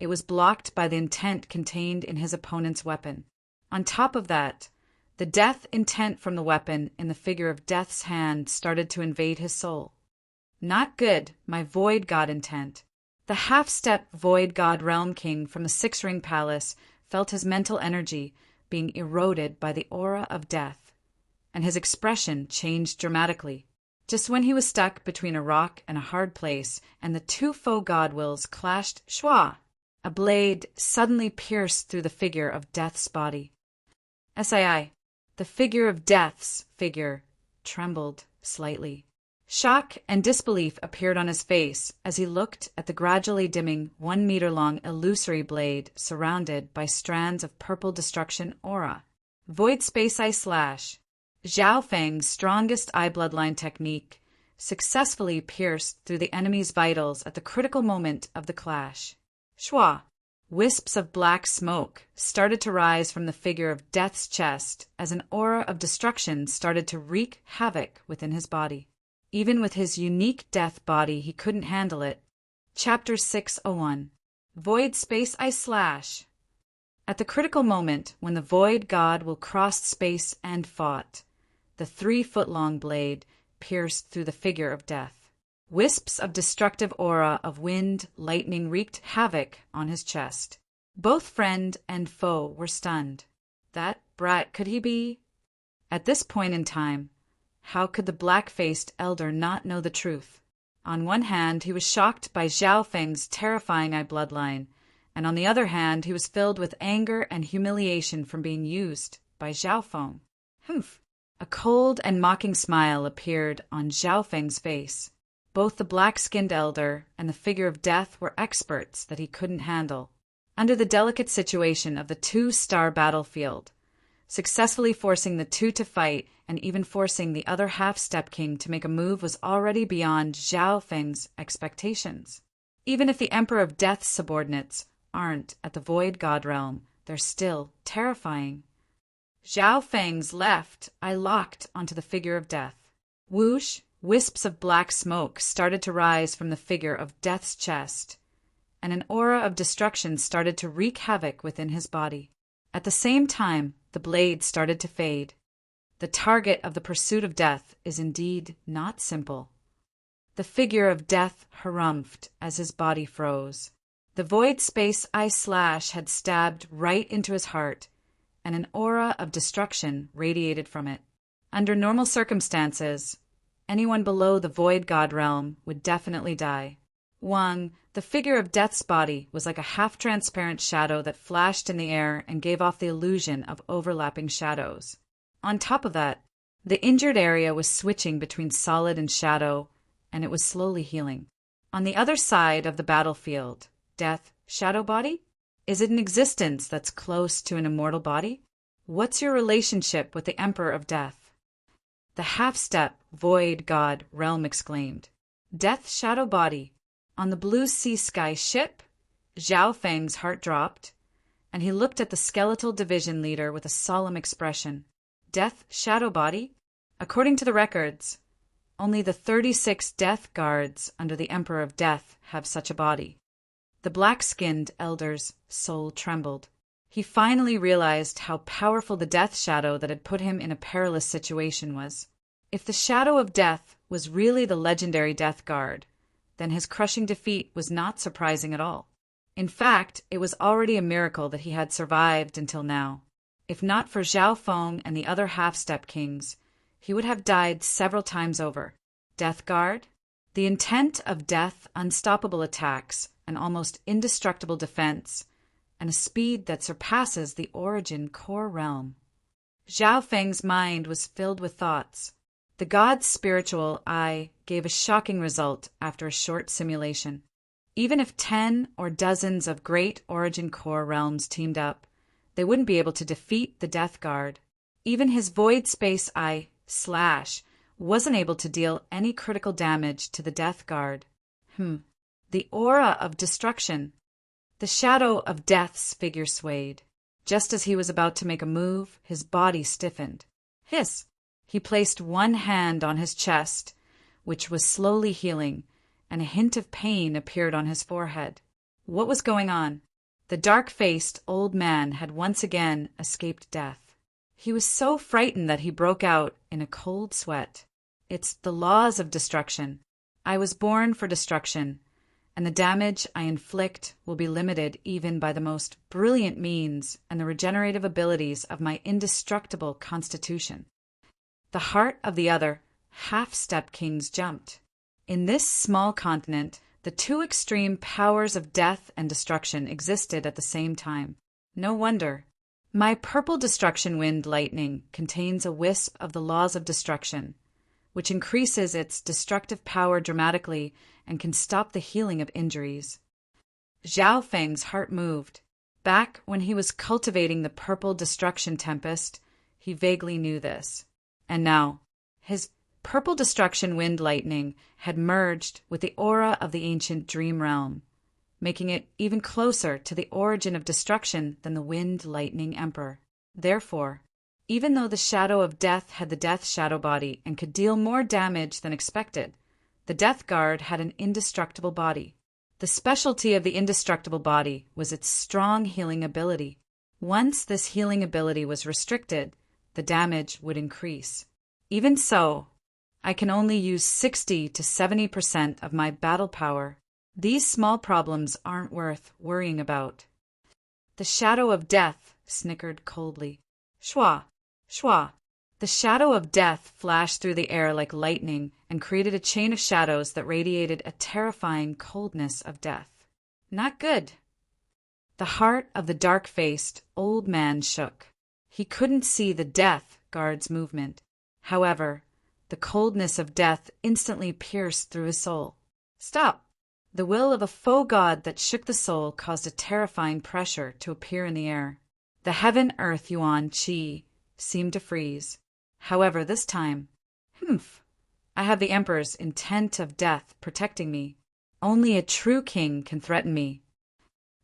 it was blocked by the intent contained in his opponent's weapon. On top of that, the death intent from the weapon in the figure of Death's hand started to invade his soul. Not good, my Void God intent. The half-step Void God Realm King from the Six Ring Palace felt his mental energy being eroded by the aura of death, and his expression changed dramatically. Just when he was stuck between a rock and a hard place, and the two faux god wills clashed, shwa! A blade suddenly pierced through the figure of Death's body. SII. The figure of Death's figure trembled slightly. Shock and disbelief appeared on his face as he looked at the gradually dimming 1-meter-long illusory blade surrounded by strands of purple destruction aura. Void Space Eye Slash. Zhao Feng's strongest eye bloodline technique successfully pierced through the enemy's vitals at the critical moment of the clash. Shwa! Wisps of black smoke started to rise from the figure of Death's chest as an aura of destruction started to wreak havoc within his body. Even with his unique death body, he couldn't handle it. Chapter 601. Void Space Eye Slash. At the critical moment when the Void God will cross space and fought, the 3-foot-long blade pierced through the figure of death. Wisps of destructive aura of wind, lightning wreaked havoc on his chest. Both friend and foe were stunned. That brat could he be? At this point in time, how could the black-faced elder not know the truth? On one hand, he was shocked by Zhao Feng's terrifying eye bloodline, and on the other hand, he was filled with anger and humiliation from being used by Zhao Feng. Humph! A cold and mocking smile appeared on Zhao Feng's face. Both the black-skinned elder and the figure of death were experts that he couldn't handle. Under the delicate situation of the two-star battlefield, successfully forcing the two to fight and even forcing the other half-step king to make a move was already beyond Zhao Feng's expectations. Even if the Emperor of Death's subordinates aren't at the Void God realm, they're still terrifying. Zhao Feng's left eye locked onto the figure of death. Whoosh! Wisps of black smoke started to rise from the figure of Death's chest, and an aura of destruction started to wreak havoc within his body. At the same time, the blade started to fade. The target of the pursuit of death is indeed not simple. The figure of death harumphed as his body froze. The void space eye slash had stabbed right into his heart, and an aura of destruction radiated from it. Under normal circumstances, anyone below the Void God realm would definitely die. Wang, the figure of death's body, was like a half-transparent shadow that flashed in the air and gave off the illusion of overlapping shadows. On top of that, the injured area was switching between solid and shadow, and it was slowly healing. On the other side of the battlefield, death, shadow body? Is it an existence that's close to an immortal body? What's your relationship with the Emperor of Death? The half-step Void God realm exclaimed. Death shadow body. On the blue sea sky ship? Zhao Feng's heart dropped, and he looked at the skeletal division leader with a solemn expression. Death shadow body? According to the records, only the 36 death guards under the Emperor of Death have such a body. The black-skinned elder's soul trembled. He finally realized how powerful the death shadow that had put him in a perilous situation was. If the shadow of death was really the legendary death guard, then his crushing defeat was not surprising at all. In fact, it was already a miracle that he had survived until now. If not for Zhao Feng and the other half-step kings, he would have died several times over. Death Guard? The intent of death, unstoppable attacks, an almost indestructible defense, and a speed that surpasses the origin core realm. Zhao Feng's mind was filled with thoughts. The god's spiritual eye gave a shocking result after a short simulation. Even if 10 or dozens of great origin core realms teamed up, they wouldn't be able to defeat the Death Guard. Even his void space eye slash wasn't able to deal any critical damage to the Death Guard. The aura of destruction. The shadow of death's figure swayed. Just as he was about to make a move, his body stiffened. Hiss! He placed one hand on his chest, which was slowly healing, and a hint of pain appeared on his forehead. What was going on? The dark-faced old man had once again escaped death. He was so frightened that he broke out in a cold sweat. It's the laws of destruction. I was born for destruction, and the damage I inflict will be limited even by the most brilliant means and the regenerative abilities of my indestructible constitution. The heart of the other half-step kings jumped. In this small continent, the two extreme powers of death and destruction existed at the same time. No wonder. My purple destruction wind lightning contains a wisp of the laws of destruction, which increases its destructive power dramatically and can stop the healing of injuries. Zhao Feng's heart moved. Back when he was cultivating the purple destruction tempest, he vaguely knew this. And now, his purple destruction wind lightning had merged with the aura of the ancient dream realm, making it even closer to the origin of destruction than the wind lightning emperor. Therefore, even though the shadow of death had the death shadow body and could deal more damage than expected, the Death Guard had an indestructible body. The specialty of the indestructible body was its strong healing ability. Once this healing ability was restricted, the damage would increase. Even so, I can only use 60 to 70% of my battle power. These small problems aren't worth worrying about. The shadow of death snickered coldly. Shwa, shwa. The shadow of death flashed through the air like lightning and created a chain of shadows that radiated a terrifying coldness of death. Not good. The heart of the dark-faced old man shook. He couldn't see the death guard's movement. However, the coldness of death instantly pierced through his soul. Stop! The will of a faux god that shook the soul caused a terrifying pressure to appear in the air. The heaven-earth yuan qi seemed to freeze. However, this time, I have the Emperor's intent of death protecting me. Only a true king can threaten me.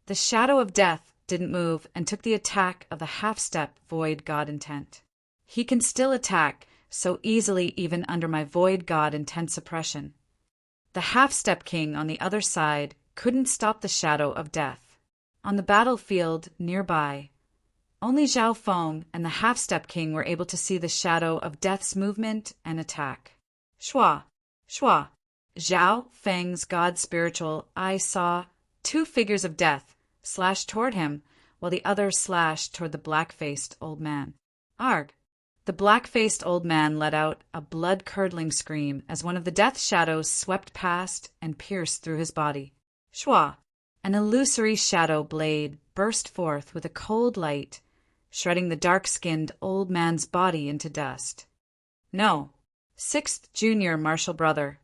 The shadow of death didn't move and took the attack of the half-step void god intent. He can still attack so easily even under my void god intent suppression. The half-step king on the other side couldn't stop the shadow of death. On the battlefield nearby, only Zhao Feng and the half-step king were able to see the shadow of death's movement and attack. Shwa, shwa. Zhao Feng's god spiritual eye saw two figures of death slash toward him, while the other slashed toward the black-faced old man. Arg! The black-faced old man let out a blood-curdling scream as one of the death shadows swept past and pierced through his body. Shwa! An illusory shadow blade burst forth with a cold light, shredding the dark-skinned old man's body into dust. No. Sixth junior martial brother.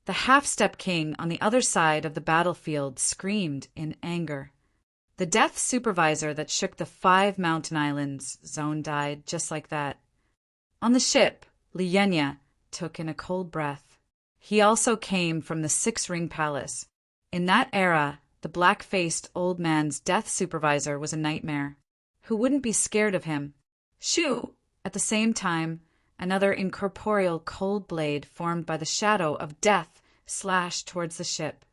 The half-step king on the other side of the battlefield screamed in anger. The death supervisor that shook the 5 mountain islands zone died just like that. On the ship, Lienya took in a cold breath. He also came from the 6-ring palace. In that era, the black-faced old man's death supervisor was a nightmare. Who wouldn't be scared of him? Shoo! At the same time, another incorporeal cold blade formed by the shadow of death slashed towards the ship.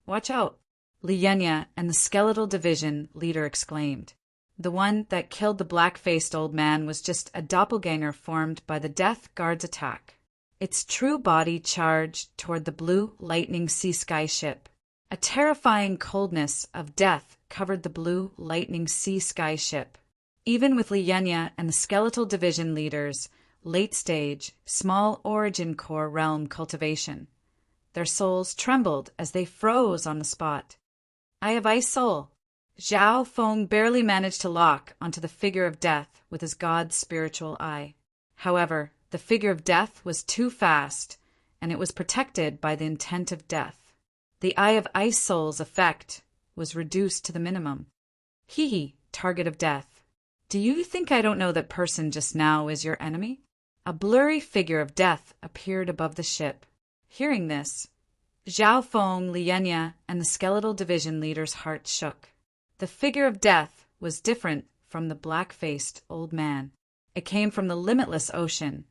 Watch out! Lienya and the skeletal division leader exclaimed. The one that killed the black-faced old man was just a doppelganger formed by the death guard's attack. Its true body charged toward the blue lightning sea sky ship. A terrifying coldness of death covered the blue lightning sea sky ship. Even with Lienya and the skeletal division leaders, late-stage, small origin core realm cultivation. Their souls trembled as they froze on the spot. I have ice soul. Zhao Feng barely managed to lock onto the figure of death with his god's spiritual eye. However, the figure of death was too fast, and it was protected by the intent of death. The Eye of Ice Soul's effect was reduced to the minimum. Hee, target of death. Do you think I don't know that person just now is your enemy? A blurry figure of death appeared above the ship. Hearing this, Zhao Feng, Lienya, and the skeletal division leader's hearts shook. The figure of death was different from the black-faced old man. It came from the limitless ocean,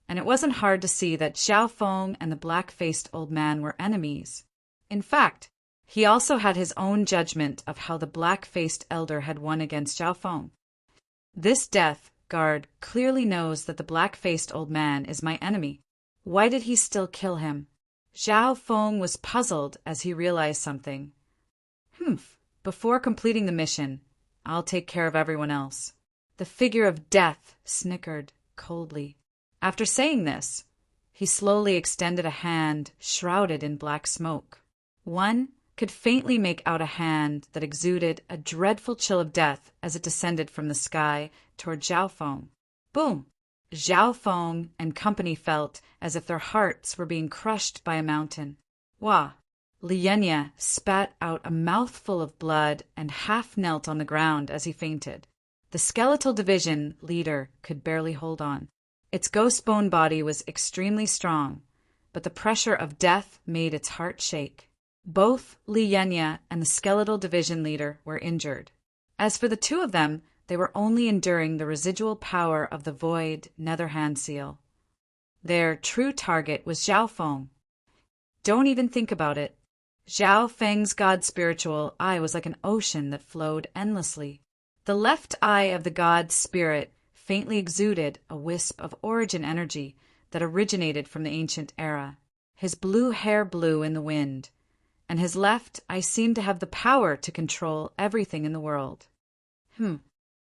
and it wasn't hard to see that Zhao Feng and the black-faced old man were enemies. In fact, he also had his own judgment of how the black-faced elder had won against Zhao Feng. This death guard clearly knows that the black-faced old man is my enemy. Why did he still kill him? Zhao Feng was puzzled as he realized something. Before completing the mission, I'll take care of everyone else. The figure of death snickered coldly. After saying this, he slowly extended a hand shrouded in black smoke. One could faintly make out a hand that exuded a dreadful chill of death as it descended from the sky toward Zhao Feng. Boom! Zhao Feng and company felt as if their hearts were being crushed by a mountain. Wah! Lienya spat out a mouthful of blood and half knelt on the ground as he fainted. The skeletal division leader could barely hold on. Its ghost bone body was extremely strong, but the pressure of death made its heart shake. Both Lienya and the skeletal division leader were injured. As for the two of them, they were only enduring the residual power of the void nether hand seal. Their true target was Zhao Feng. Don't even think about it. Zhao Feng's god spiritual eye was like an ocean that flowed endlessly. The left eye of the god spirit faintly exuded a wisp of origin energy that originated from the ancient era. His blue hair blew in the wind, and his left eye seemed to have the power to control everything in the world.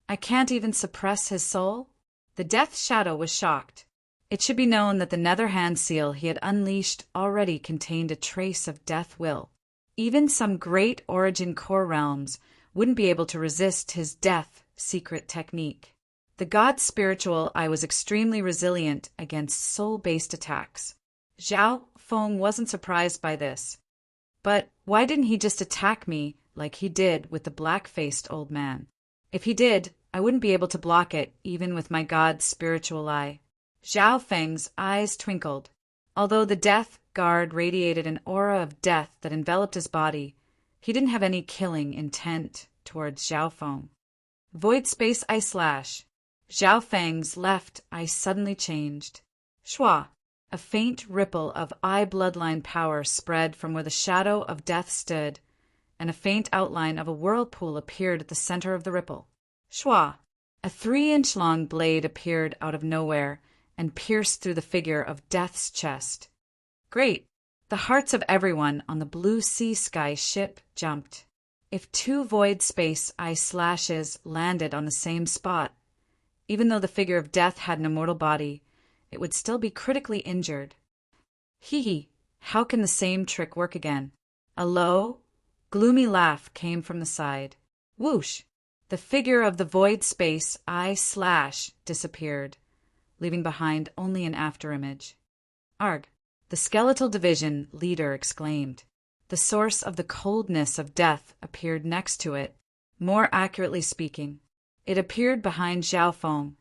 I can't even suppress his soul? The Death Shadow was shocked. It should be known that the nether hand seal he had unleashed already contained a trace of death will. Even some great origin core realms wouldn't be able to resist his death secret technique. The god's spiritual eye was extremely resilient against soul-based attacks. Zhao Feng wasn't surprised by this. But why didn't he just attack me like he did with the black-faced old man? If he did, I wouldn't be able to block it, even with my god's spiritual eye. Zhao Feng's eyes twinkled. Although the death guard radiated an aura of death that enveloped his body, he didn't have any killing intent towards Zhao Feng. Void space eye slash. Zhao Feng's left eye suddenly changed. Shua. A faint ripple of eye bloodline power spread from where the shadow of death stood, and a faint outline of a whirlpool appeared at the center of the ripple. Shua! A 3-inch long blade appeared out of nowhere and pierced through the figure of Death's chest. Great! The hearts of everyone on the blue sea sky ship jumped. If 2 void space eye slashes landed on the same spot, even though the figure of Death had an immortal body, it would still be critically injured. Hee, how can the same trick work again? A low, gloomy laugh came from the side. Whoosh! The figure of the void space eye slash disappeared, leaving behind only an afterimage. Arg! The skeletal division leader exclaimed. The source of the coldness of death appeared next to it. More accurately speaking, it appeared behind Zhao Feng.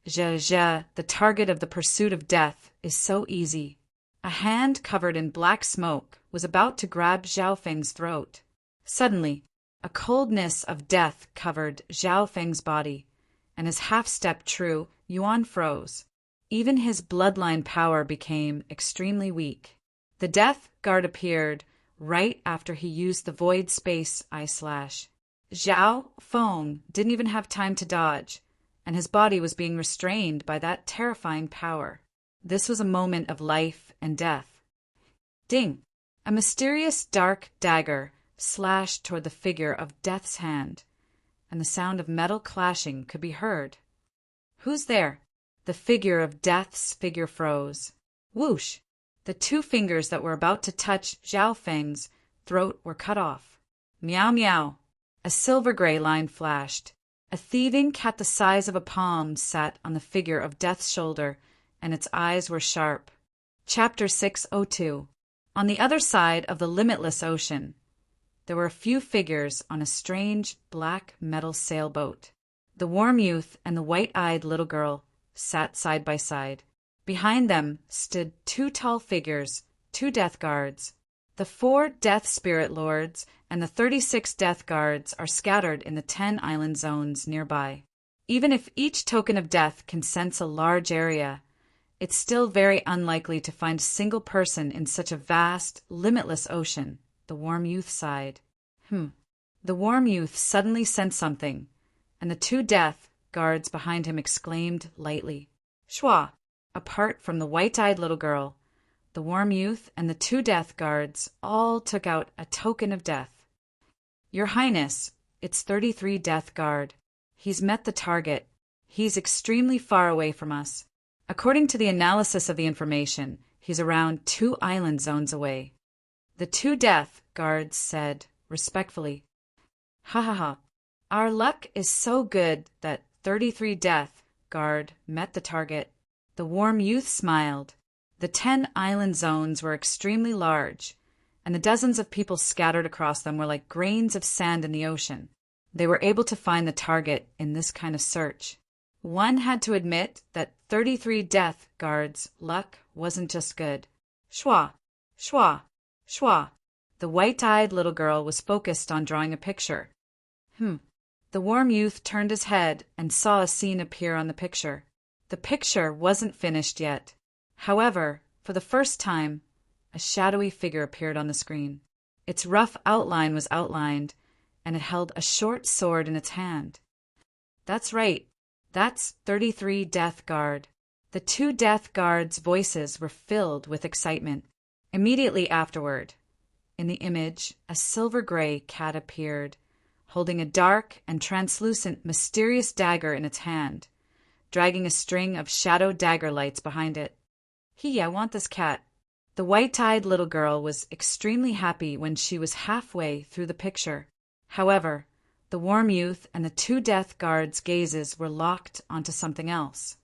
The target of the pursuit of death, is so easy. A hand covered in black smoke was about to grab Zhao Feng's throat. Suddenly, a coldness of death covered Zhao Feng's body, and as half-step true, Yuan froze. Even his bloodline power became extremely weak. The death guard appeared right after he used the void space eye slash. Zhao Feng didn't even have time to dodge, and his body was being restrained by that terrifying power. This was a moment of life and death. Ding! A mysterious dark dagger slashed toward the figure of Death's hand, and the sound of metal clashing could be heard. Who's there? The figure of Death's figure froze. Whoosh! The 2 fingers that were about to touch Zhao Feng's throat were cut off. Meow meow! A silver-gray line flashed. A thieving cat the size of a palm sat on the figure of Death's shoulder, and its eyes were sharp. Chapter 602. On the other side of the limitless ocean, there were a few figures on a strange black metal sailboat. The warm youth and the white-eyed little girl sat side by side. Behind them stood 2 tall figures, 2 death guards. The 4 death spirit lords and the 36 death guards are scattered in the 10 island zones nearby. Even if each token of death can sense a large area, it's still very unlikely to find a single person in such a vast, limitless ocean, the warm youth sighed. The warm youth suddenly sensed something, and the 2 death guards behind him exclaimed lightly. Shua! Apart from the white-eyed little girl, the warm youth and the 2 death guards all took out a token of death. Your Highness, it's 33 Death Guard. He's met the target. He's extremely far away from us. According to the analysis of the information, he's around 2 island zones away. The 2 death guards said, respectfully, Ha ha ha. Our luck is so good that 33 Death Guard met the target. The warm youth smiled. The 10 island zones were extremely large, and the dozens of people scattered across them were like grains of sand in the ocean. They were able to find the target in this kind of search. One had to admit that 33 Death Guards' luck wasn't just good. Shua, shua, shua. The white-eyed little girl was focused on drawing a picture. The warm youth turned his head and saw a scene appear on the picture. The picture wasn't finished yet. However, for the first time, a shadowy figure appeared on the screen. Its rough outline was outlined, and it held a short sword in its hand. That's right. That's 33 Death Guard. The two Death Guards' voices were filled with excitement. Immediately afterward, in the image, a silver-gray cat appeared, holding a dark and translucent mysterious dagger in its hand, dragging a string of shadow dagger lights behind it. I want this cat. The white-eyed little girl was extremely happy when she was halfway through the picture. However, the warm youth and the two Death Guards' gazes were locked onto something else.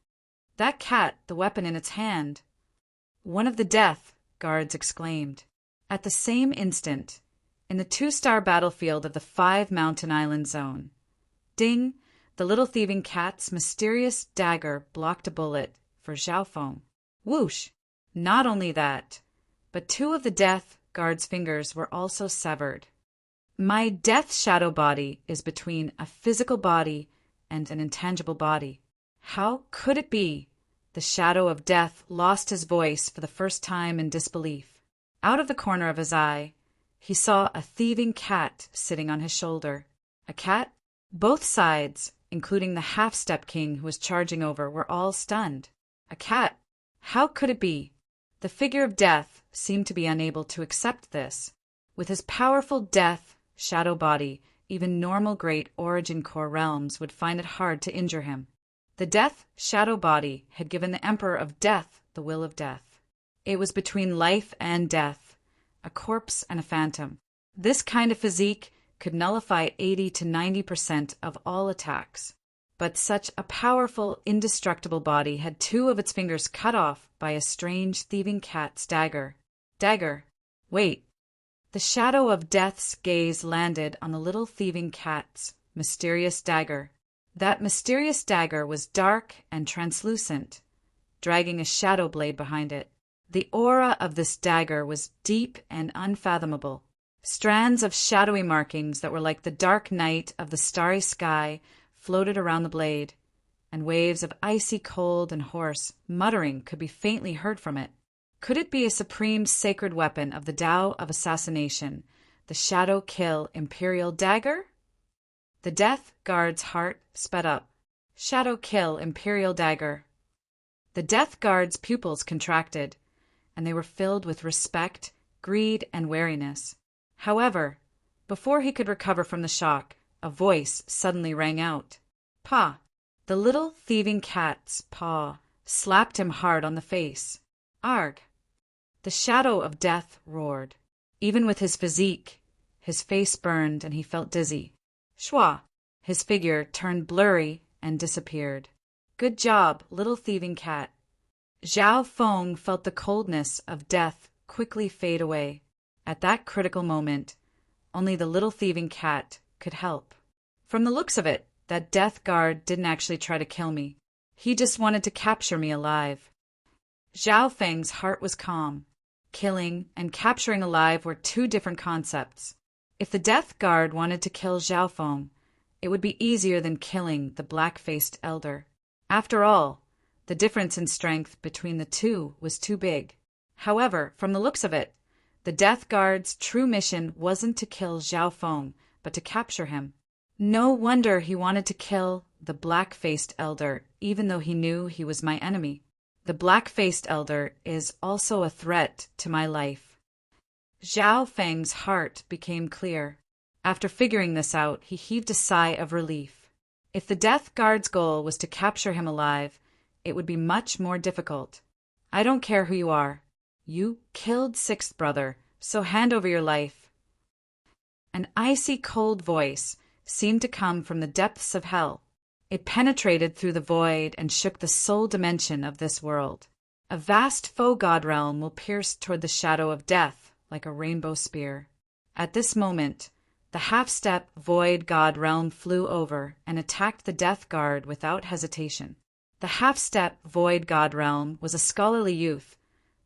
That cat, the weapon in its hand. One of the Death Guards exclaimed. At the same instant, in the two-star battlefield of the 5-mountain island zone, ding, the little thieving cat's mysterious dagger blocked a bullet for Zhao Feng. Whoosh! Not only that, but two of the Death Guard's fingers were also severed. My death shadow body is between a physical body and an intangible body. How could it be? The shadow of death lost his voice for the first time in disbelief. Out of the corner of his eye, he saw a thieving cat sitting on his shoulder. A cat? Both sides, including the half-step king who was charging over, were all stunned. A cat? How could it be? The figure of death seemed to be unable to accept this. With his powerful death shadow body, even normal great origin core realms would find it hard to injure him. The death shadow body had given the Emperor of Death the will of death. It was between life and death, a corpse and a phantom. This kind of physique could nullify 80 to 90% of all attacks. But such a powerful, indestructible body had two of its fingers cut off by a strange thieving cat's dagger. Dagger. Wait. The shadow of death's gaze landed on the little thieving cat's mysterious dagger. That mysterious dagger was dark and translucent, dragging a shadow blade behind it. The aura of this dagger was deep and unfathomable. Strands of shadowy markings that were like the dark night of the starry sky floated around the blade, and waves of icy cold and hoarse muttering could be faintly heard from it. Could it be a supreme sacred weapon of the Tao of assassination, the Shadow Kill Imperial Dagger? The Death Guard's heart sped up. Shadow Kill Imperial Dagger. The Death Guard's pupils contracted, and they were filled with respect, greed, and wariness. However, before he could recover from the shock, a voice suddenly rang out. Pa! The little thieving cat's paw slapped him hard on the face. Arg! The shadow of death roared. Even with his physique, his face burned and he felt dizzy. Shwa! His figure turned blurry and disappeared. Good job, little thieving cat. Zhao Feng felt the coldness of death quickly fade away. At that critical moment, only the little thieving cat could help. From the looks of it, that Death Guard didn't actually try to kill me. He just wanted to capture me alive. Zhao Feng's heart was calm. Killing and capturing alive were two different concepts. If the Death Guard wanted to kill Zhao Feng, it would be easier than killing the black-faced elder. After all, the difference in strength between the two was too big. However, from the looks of it, the Death Guard's true mission wasn't to kill Zhao Feng, but to capture him. No wonder he wanted to kill the black-faced elder, even though he knew he was my enemy. The black-faced elder is also a threat to my life. Zhao Feng's heart became clear. After figuring this out, he heaved a sigh of relief. If the Death Guard's goal was to capture him alive, it would be much more difficult. I don't care who you are. You killed Sixth Brother, so hand over your life. An icy cold voice seemed to come from the depths of hell. It penetrated through the void and shook the soul dimension of this world. A vast faux god realm will pierce toward the shadow of death like a rainbow spear. At this moment, the half-step void god realm flew over and attacked the Death Guard without hesitation. The half-step void god realm was a scholarly youth,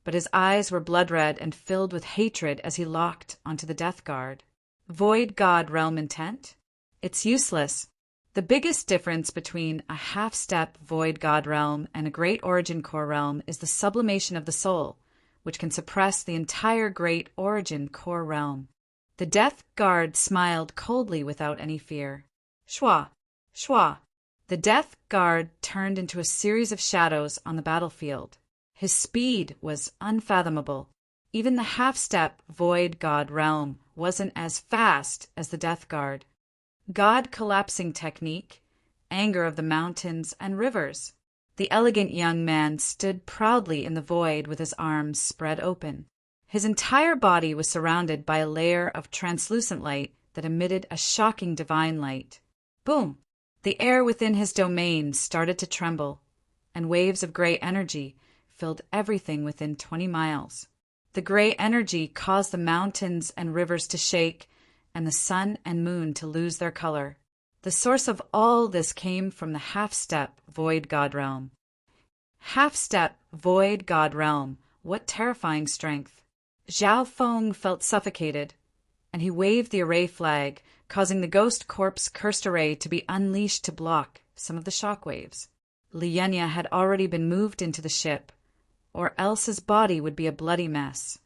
but his eyes were blood-red and filled with hatred as he locked onto the Death Guard. Void god realm intent? It's useless. The biggest difference between a half-step void god realm and a great origin core realm is the sublimation of the soul, which can suppress the entire great origin core realm. The Death Guard smiled coldly without any fear. Shwa! Shwa! The Death Guard turned into a series of shadows on the battlefield. His speed was unfathomable. Even the half-step Void God realm wasn't as fast as the Death Guard. God collapsing technique, anger of the mountains and rivers. The elegant young man stood proudly in the void with his arms spread open. His entire body was surrounded by a layer of translucent light that emitted a shocking divine light. Boom! The air within his domain started to tremble, and waves of gray energy filled everything within 20 miles. The gray energy caused the mountains and rivers to shake, and the sun and moon to lose their color. The source of all this came from the half-step Void God realm. Half-step Void God realm, what terrifying strength! Zhao Feng felt suffocated, and he waved the array flag, causing the Ghost Corp's cursed array to be unleashed to block some of the shockwaves. Lienya had already been moved into the ship, or else his body would be a bloody mess.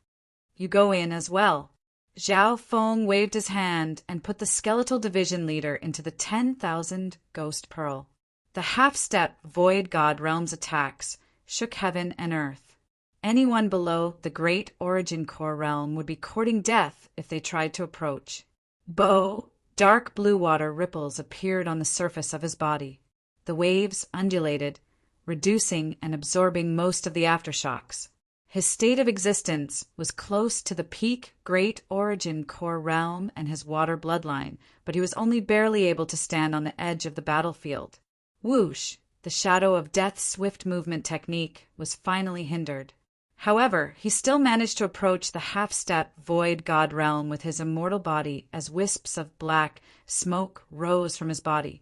You go in as well. Zhao Feng waved his hand and put the skeletal division leader into the 10,000 Ghost Pearl. The half-step Void God realm's attacks shook heaven and earth. Anyone below the Great Origin Core realm would be courting death if they tried to approach. Dark blue water ripples appeared on the surface of his body. The waves undulated, reducing and absorbing most of the aftershocks. His state of existence was close to the peak Great Origin Core realm and his water bloodline, but he was only barely able to stand on the edge of the battlefield. Whoosh! The shadow of death's swift movement technique was finally hindered. However, he still managed to approach the half-step Void God realm with his immortal body as wisps of black smoke rose from his body.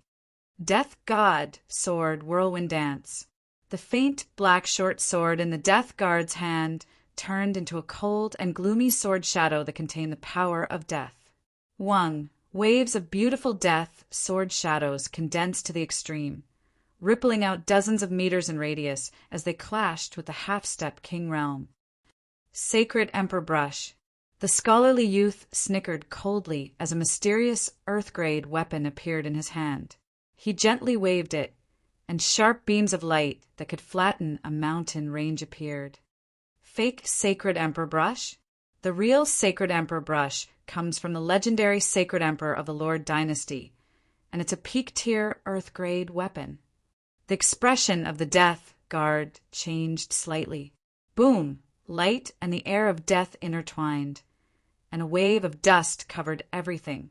Death God sword whirlwind dance. The faint black short sword in the Death Guard's hand turned into a cold and gloomy sword shadow that contained the power of death. Wang, waves of beautiful death sword shadows condensed to the extreme, rippling out dozens of meters in radius as they clashed with the half-step King realm. Sacred Emperor Brush. The scholarly youth snickered coldly as a mysterious earth-grade weapon appeared in his hand. He gently waved it, and sharp beams of light that could flatten a mountain range appeared. Fake Sacred Emperor Brush? The real Sacred Emperor Brush comes from the legendary Sacred Emperor of the Lord Dynasty, and it's a peak-tier earth-grade weapon. The expression of the Death Guard changed slightly. Boom! Light and the air of death intertwined, and a wave of dust covered everything.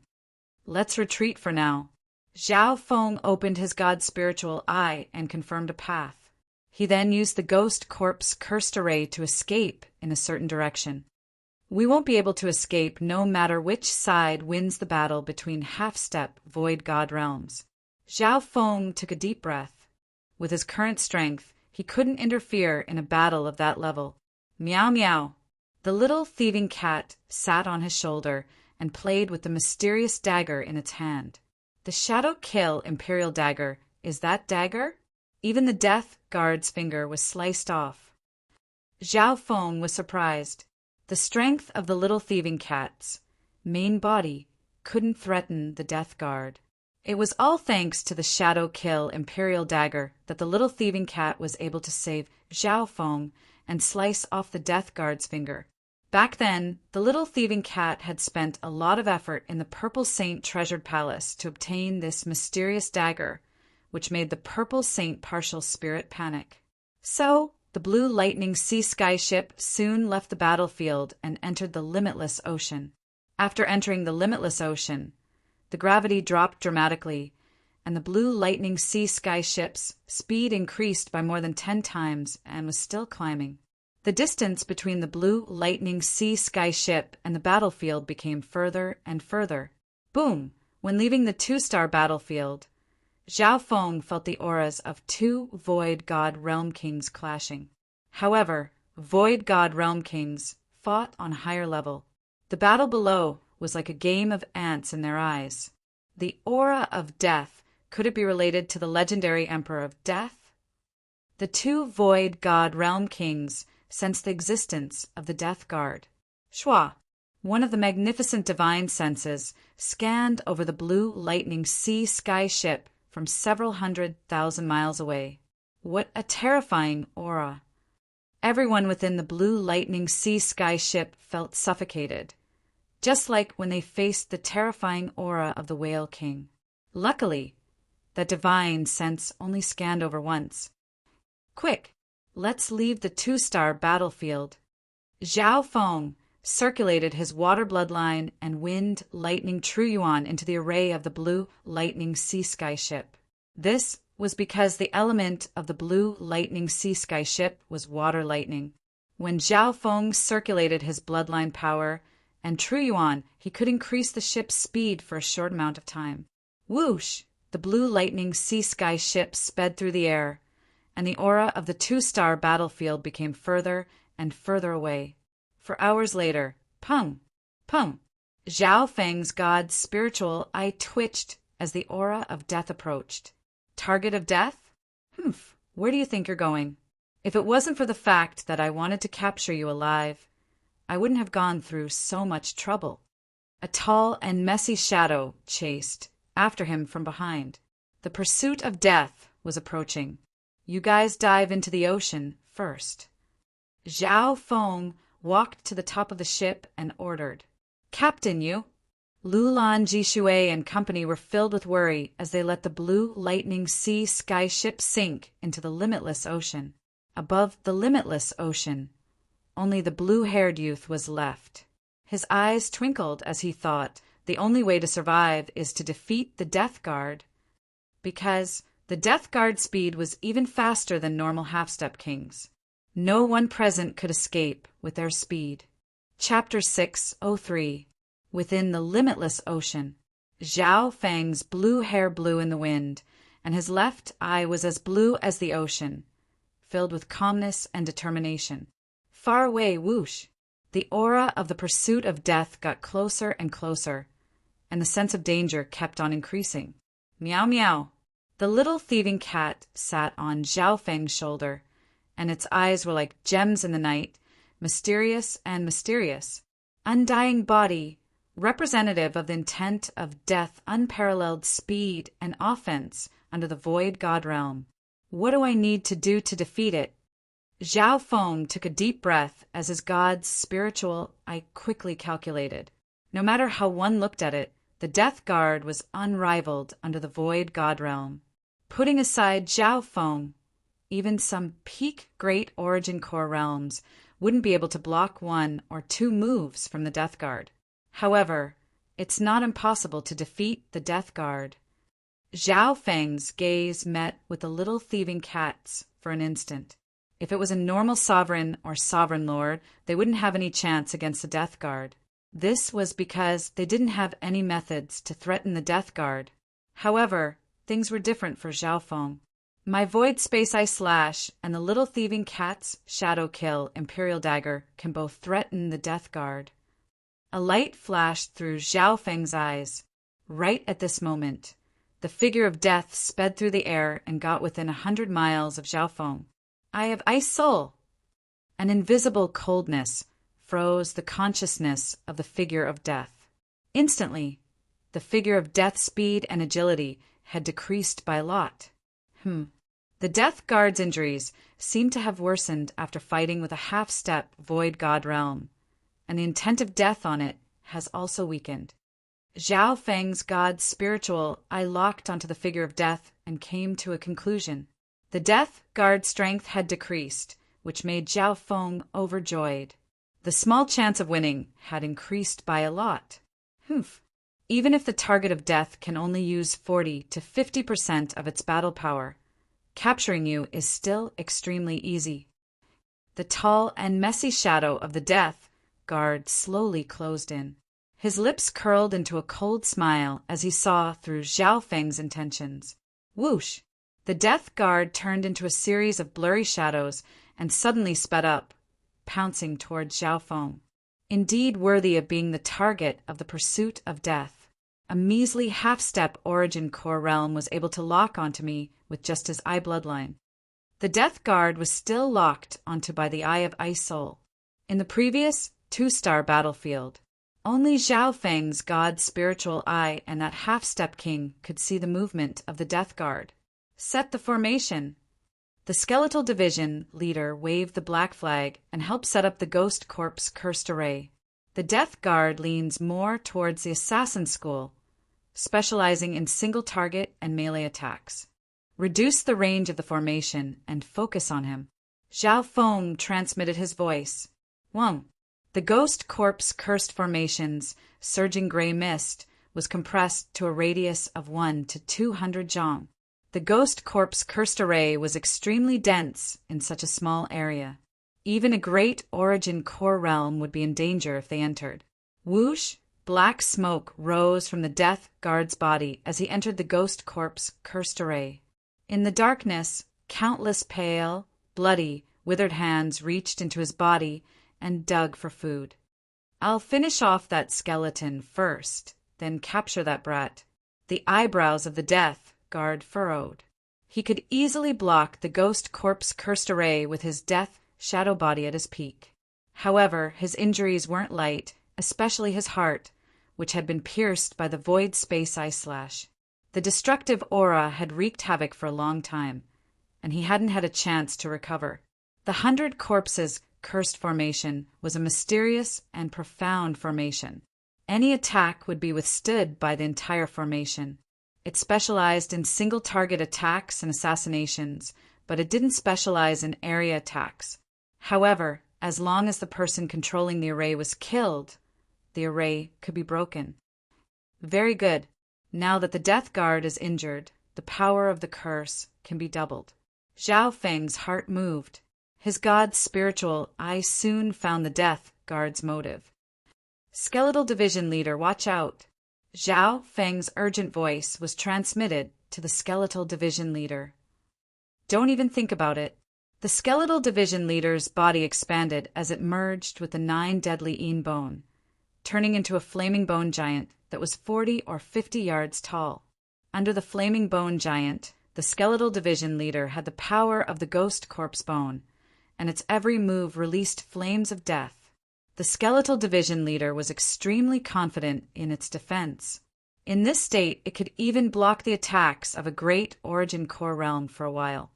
Let's retreat for now. Zhao Feng opened his god spiritual eye and confirmed a path. He then used the Ghost Corp's cursed array to escape in a certain direction. We won't be able to escape no matter which side wins the battle between half-step Void God realms. Zhao Feng took a deep breath. With his current strength, he couldn't interfere in a battle of that level. Meow meow. The little thieving cat sat on his shoulder and played with the mysterious dagger in its hand. The Shadow Kill Imperial Dagger. Is that dagger? Even the Death Guard's finger was sliced off. Zhao Feng was surprised. The strength of the little thieving cat's main body couldn't threaten the Death Guard. It was all thanks to the Shadow Kill Imperial Dagger that the little thieving cat was able to save Zhao Feng and slice off the Death Guard's finger. Back then, the little thieving cat had spent a lot of effort in the Purple Saint Treasured Palace to obtain this mysterious dagger, which made the Purple Saint partial spirit panic. So, the Blue Lightning Sea Sky ship soon left the battlefield and entered the Limitless Ocean. After entering the Limitless Ocean, the gravity dropped dramatically, and the Blue Lightning Sea Sky ship's speed increased by more than 10 times and was still climbing. The distance between the Blue Lightning Sea Sky ship and the battlefield became further and further. Boom! When leaving the 2-star battlefield, Zhao Feng felt the auras of 2 Void God Realm Kings clashing. However, Void God Realm Kings fought on a higher level. The battle below was like a game of ants in their eyes. The aura of death, could it be related to the legendary Emperor of Death? The 2 Void God Realm Kings sensed the existence of the Death Guard. Shua, one of the magnificent divine senses, scanned over the Blue Lightning Sea Sky ship from several 100,000 miles away. What a terrifying aura! Everyone within the blue lightning sea sky ship felt suffocated, just like when they faced the terrifying aura of the Whale King. Luckily, that divine sense only scanned over once. Quick, let's leave the two-star battlefield. Zhao Feng circulated his water bloodline and wind lightning True Yuan into the array of the blue lightning sea sky ship. This was because the element of the blue lightning sea sky ship was water lightning. When Zhao Feng circulated his bloodline power and True Yuan, he could increase the ship's speed for a short amount of time. Whoosh! The blue lightning sea sky ship sped through the air, and the aura of the two-star battlefield became further and further away. For hours later, pung, pung, Zhao Feng's god's spiritual eye twitched as the aura of death approached. Target of death? Humph, where do you think you're going? If it wasn't for the fact that I wanted to capture you alive, I wouldn't have gone through so much trouble. A tall and messy shadow chased after him from behind. The pursuit of death was approaching. You guys dive into the ocean first. Zhao Feng walked to the top of the ship and ordered, Captain, you! Lulan Jishui and company were filled with worry as they let the blue lightning sea sky ship sink into the limitless ocean. Above the limitless ocean, only the blue-haired youth was left. His eyes twinkled as he thought, the only way to survive is to defeat the Death Guard, because the Death Guard speed was even faster than normal half-step kings. No one present could escape with their speed. Chapter 603. Within the limitless ocean, Zhao Feng's blue hair blew in the wind, and his left eye was as blue as the ocean, filled with calmness and determination. Far away, whoosh! The aura of the pursuit of death got closer and closer, and the sense of danger kept on increasing. Meow meow! The little thieving cat sat on Zhao Feng's shoulder, and its eyes were like gems in the night, mysterious and mysterious. Undying body, representative of the intent of death, unparalleled speed and offense under the void god realm. What do I need to do to defeat it? Zhao Feng took a deep breath as his god's spiritual eye quickly calculated. No matter how one looked at it, the Death Guard was unrivaled under the void god realm. Putting aside Zhao Feng, even some peak Great Origin Core realms wouldn't be able to block one or two moves from the Death Guard. However, it's not impossible to defeat the Death Guard. Zhao Feng's gaze met with the little thieving cat's for an instant. If it was a normal sovereign or sovereign lord, they wouldn't have any chance against the Death Guard. This was because they didn't have any methods to threaten the Death Guard. However, things were different for Zhao Feng. My Void Space Eye Slash and the little thieving cat's Shadow Kill Imperial Dagger can both threaten the Death Guard. A light flashed through Zhao Feng's eyes. Right at this moment, the figure of death sped through the air and got within 100 miles of Zhao Feng. Eye of Ice Soul! An invisible coldness froze the consciousness of the figure of death. Instantly, the figure of death's speed and agility had decreased by a lot. The Death Guard's injuries seemed to have worsened after fighting with a half-step void god realm, and the intent of death on it has also weakened. Zhao Feng's god's spiritual eye locked onto the figure of death and came to a conclusion. The Death Guard's strength had decreased, which made Zhao Feng overjoyed. The small chance of winning had increased by a lot. Even if the target of death can only use 40 to 50% of its battle power, capturing you is still extremely easy. The tall and messy shadow of the Death Guard slowly closed in. His lips curled into a cold smile as he saw through Zhao Feng's intentions. Whoosh! The Death Guard turned into a series of blurry shadows and suddenly sped up, pouncing towards Zhao Feng. Indeed worthy of being the target of the pursuit of death. A measly half-step Origin Core realm was able to lock onto me with just his eye bloodline. The Death Guard was still locked onto by the Eye of Ice Soul. In the previous two-star battlefield, Only Zhao Feng's god's spiritual eye and that half-step king could see the movement of the Death Guard. Set the formation. The skeletal division leader waved the black flag and helped set up the Ghost Corp's cursed array. The Death Guard leans more towards the assassin school, specializing in single target and melee attacks. Reduce the range of the formation and focus on him. Zhao Feng transmitted his voice. 1. The Ghost Corp's cursed formation's surging gray mist was compressed to a radius of 1 to 200 zhang. The Ghost Corp's cursed array was extremely dense in such a small area. Even a great origin core realm would be in danger if they entered. Whoosh! Black smoke rose from the Death Guard's body as he entered the Ghost Corp's cursed array. In the darkness, countless pale, bloody, withered hands reached into his body and dug for food. I'll finish off that skeleton first, then capture that brat. The eyebrows of the Death Guard furrowed. He could easily block the Ghost Corp's cursed array with his death shadow body at his peak. However, his injuries weren't light, especially his heart, which had been pierced by the void space eye slash. The destructive aura had wreaked havoc for a long time, and he hadn't had a chance to recover. The 100 Corpses' cursed formation was a mysterious and profound formation. Any attack would be withstood by the entire formation. It specialized in single-target attacks and assassinations, but it didn't specialize in area attacks. However, as long as the person controlling the array was killed, the array could be broken. Very good. Now that the Death Guard is injured, the power of the curse can be doubled. Zhao Feng's heart moved. His god's spiritual eye soon found the Death Guard's motive. Skeletal Division Leader, watch out! Zhao Feng's urgent voice was transmitted to the Skeletal Division Leader. Don't even think about it. The Skeletal Division Leader's body expanded as it merged with the 9 deadly Een bone, turning into a flaming bone giant that was 40 or 50 yards tall. Under the flaming bone giant, the Skeletal Division Leader had the power of the Ghost Corp's bone, and its every move released flames of death. The Skeletal Division Leader was extremely confident in its defense. In this state, it could even block the attacks of a great origin core realm for a while.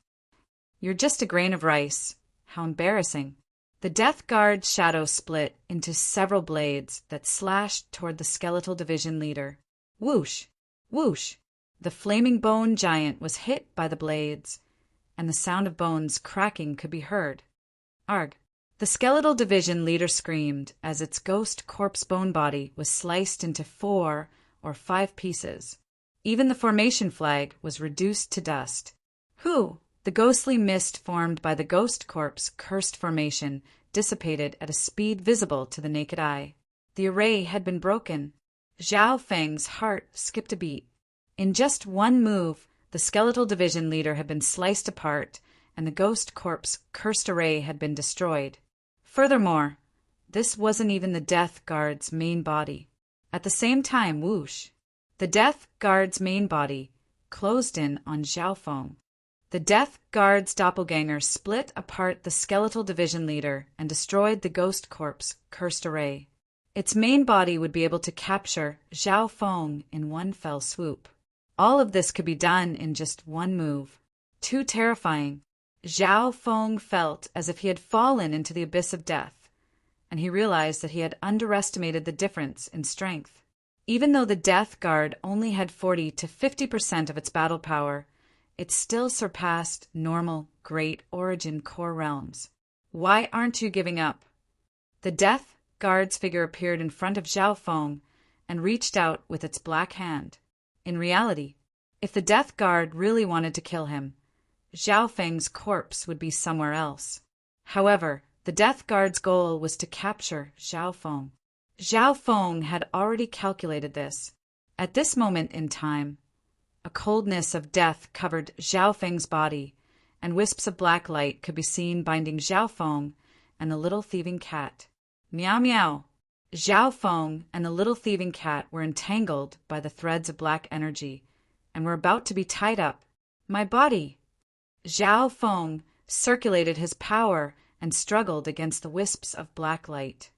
You're just a grain of rice. How embarrassing. The Death Guard's shadow split into several blades that slashed toward the Skeletal Division Leader. Whoosh! Whoosh! The flaming bone giant was hit by the blades, and the sound of bones cracking could be heard. Arg! The Skeletal Division Leader screamed as its Ghost Corp's bone body was sliced into 4 or 5 pieces. Even the formation flag was reduced to dust. Whew! The ghostly mist formed by the Ghost Corp's cursed formation dissipated at a speed visible to the naked eye. The array had been broken. Zhao Feng's heart skipped a beat. In just one move, the Skeletal Division Leader had been sliced apart, and the Ghost Corp's cursed array had been destroyed. Furthermore, this wasn't even the Death Guard's main body. At the same time, whoosh! The Death Guard's main body closed in on Zhao Feng. The Death Guard's doppelganger split apart the Skeletal Division Leader and destroyed the Ghost Corp's cursed array. Its main body would be able to capture Zhao Feng in one fell swoop. All of this could be done in just one move. Too terrifying. Zhao Feng felt as if he had fallen into the abyss of death, and he realized that he had underestimated the difference in strength. Even though the Death Guard only had 40 to 50% of its battle power, it still surpassed normal Great Origin core realms. Why aren't you giving up? The Death Guard's figure appeared in front of Zhao Feng and reached out with its black hand. In reality, if the Death Guard really wanted to kill him, Zhao Feng's corpse would be somewhere else. However, the Death Guard's goal was to capture Zhao Feng. Zhao Feng had already calculated this. At this moment in time, a coldness of death covered Zhao Feng's body, and wisps of black light could be seen binding Zhao Feng and the little thieving cat. Meow meow! Zhao Feng and the little thieving cat were entangled by the threads of black energy, and were about to be tied up. My body! Zhao Feng circulated his power and struggled against the wisps of black light.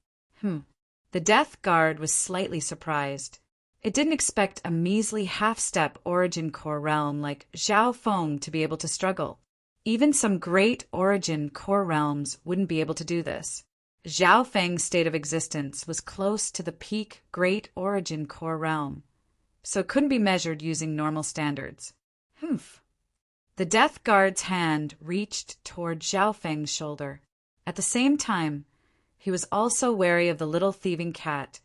The Death Guard was slightly surprised. It didn't expect a measly half-step origin core realm like Zhao Feng to be able to struggle. Even some great origin core realms wouldn't be able to do this. Zhao Feng's state of existence was close to the peak great origin core realm, so it couldn't be measured using normal standards. Humph. The Death Guard's hand reached toward Zhao Feng's shoulder. At the same time, he was also wary of the little thieving cat,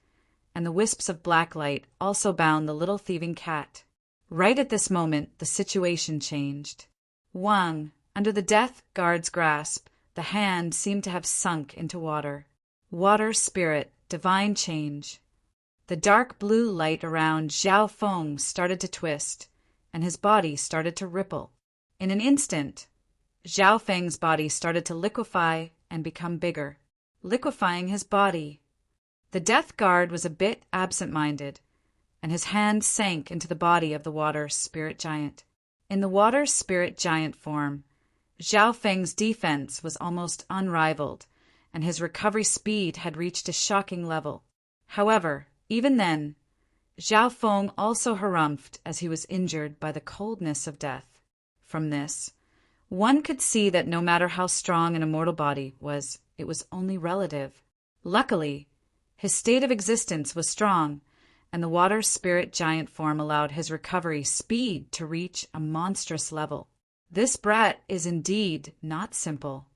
and the wisps of black light also bound the little thieving cat. Right at this moment, the situation changed. Wang, under the Death Guard's grasp, the hand seemed to have sunk into water. Water spirit, divine change. The dark blue light around Zhao Feng started to twist, and his body started to ripple. In an instant, Zhao Feng's body started to liquefy and become bigger, liquefying his body. The Death Guard was a bit absent-minded, and his hand sank into the body of the water spirit giant. In the water spirit giant form, Zhao Feng's defense was almost unrivaled, and his recovery speed had reached a shocking level. However, even then, Zhao Feng also harumphed as he was injured by the coldness of death. From this, one could see that no matter how strong an immortal body was, it was only relative. Luckily, his state of existence was strong, and the water spirit giant form allowed his recovery speed to reach a monstrous level. This brat is indeed not simple.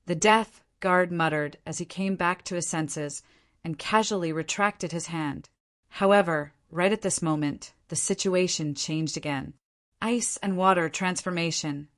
The Death Guard muttered as he came back to his senses and casually retracted his hand. However, right at this moment, the situation changed again. Ice and water transformation.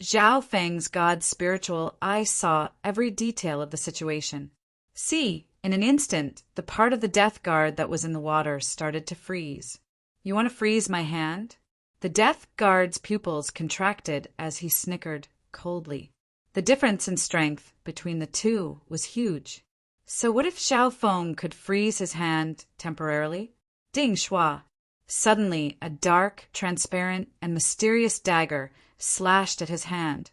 Zhao Feng's god's spiritual eye saw every detail of the situation. See, in an instant, the part of the Death Guard that was in the water started to freeze. You want to freeze my hand? The Death Guard's pupils contracted as he snickered coldly. The difference in strength between the two was huge. So what if Zhao Feng could freeze his hand temporarily? Ding Shua! Suddenly, a dark, transparent, and mysterious dagger slashed at his hand,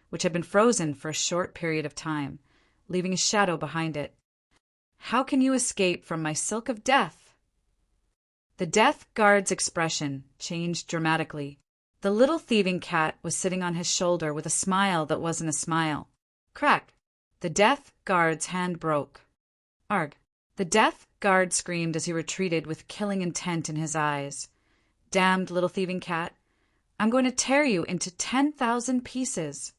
which had been frozen for a short period of time, leaving a shadow behind it. How can you escape from my silk of death? The Death Guard's expression changed dramatically. The little thieving cat was sitting on his shoulder with a smile that wasn't a smile. Crack! The Death Guard's hand broke. Arg! The Death Guard screamed as he retreated with killing intent in his eyes. Damned little thieving cat! I'm going to tear you into 10,000 pieces.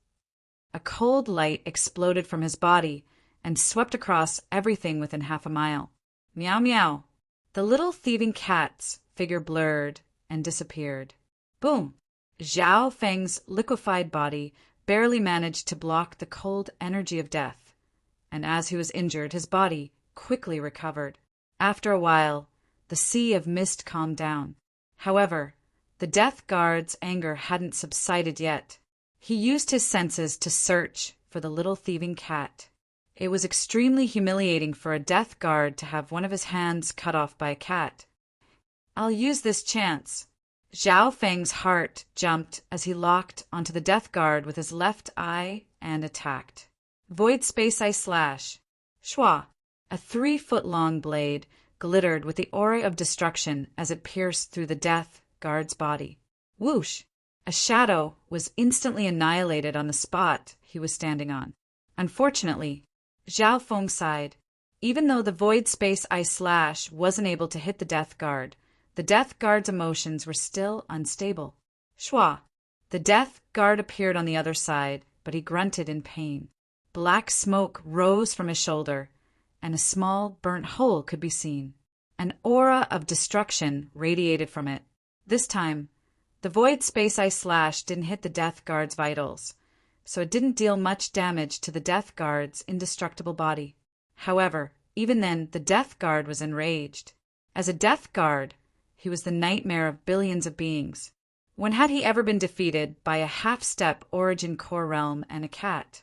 A cold light exploded from his body and swept across everything within half a mile. Meow meow! The little thieving cat's figure blurred and disappeared. Boom! Zhao Feng's liquefied body barely managed to block the cold energy of death, and as he was injured, his body quickly recovered. After a while, the sea of mist calmed down. However, the Death Guard's anger hadn't subsided yet. He used his senses to search for the little thieving cat. It was extremely humiliating for a Death Guard to have one of his hands cut off by a cat. I'll use this chance. Zhao Feng's heart jumped as he locked onto the Death Guard with his left eye and attacked. Void Space Eye Slash. Shwa! A 3-foot-long blade glittered with the aura of destruction as it pierced through the Death Guard's body. Whoosh! A shadow was instantly annihilated on the spot he was standing on. Unfortunately, Zhao Feng sighed. Even though the Void Space Eye Slash wasn't able to hit the Death Guard, the Death Guard's emotions were still unstable. Shwa! The Death Guard appeared on the other side, but he grunted in pain. Black smoke rose from his shoulder, and a small burnt hole could be seen. An aura of destruction radiated from it. This time, the Void Space Eye Slash didn't hit the Death Guard's vitals, so it didn't deal much damage to the Death Guard's indestructible body. However, even then, the Death Guard was enraged. As a Death Guard, he was the nightmare of billions of beings. When had he ever been defeated by a half-step origin core realm and a cat?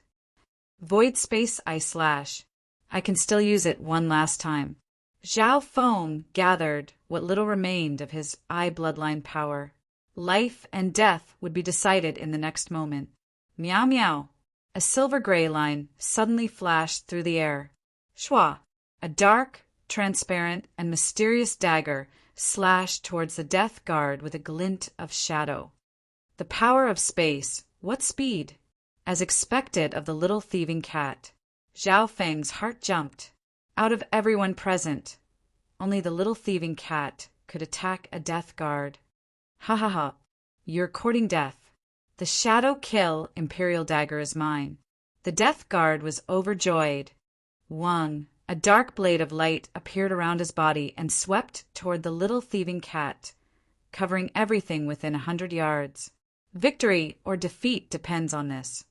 Void Space Eye Slash. I can still use it one last time. Zhao Feng gathered what little remained of his eye bloodline power. Life and death would be decided in the next moment. Meow meow! A silver gray line suddenly flashed through the air. Shwa! A dark, transparent, and mysterious dagger slashed towards the death guard with a glint of shadow. The power of space, what speed? As expected of the little thieving cat, Zhao Feng's heart jumped. Out of everyone present, only the little thieving cat could attack a death guard. Ha ha ha, you're courting death. The shadow kill Imperial dagger is mine. The death guard was overjoyed. Wang, a dark blade of light appeared around his body and swept toward the little thieving cat, covering everything within 100 yards. Victory or defeat depends on this.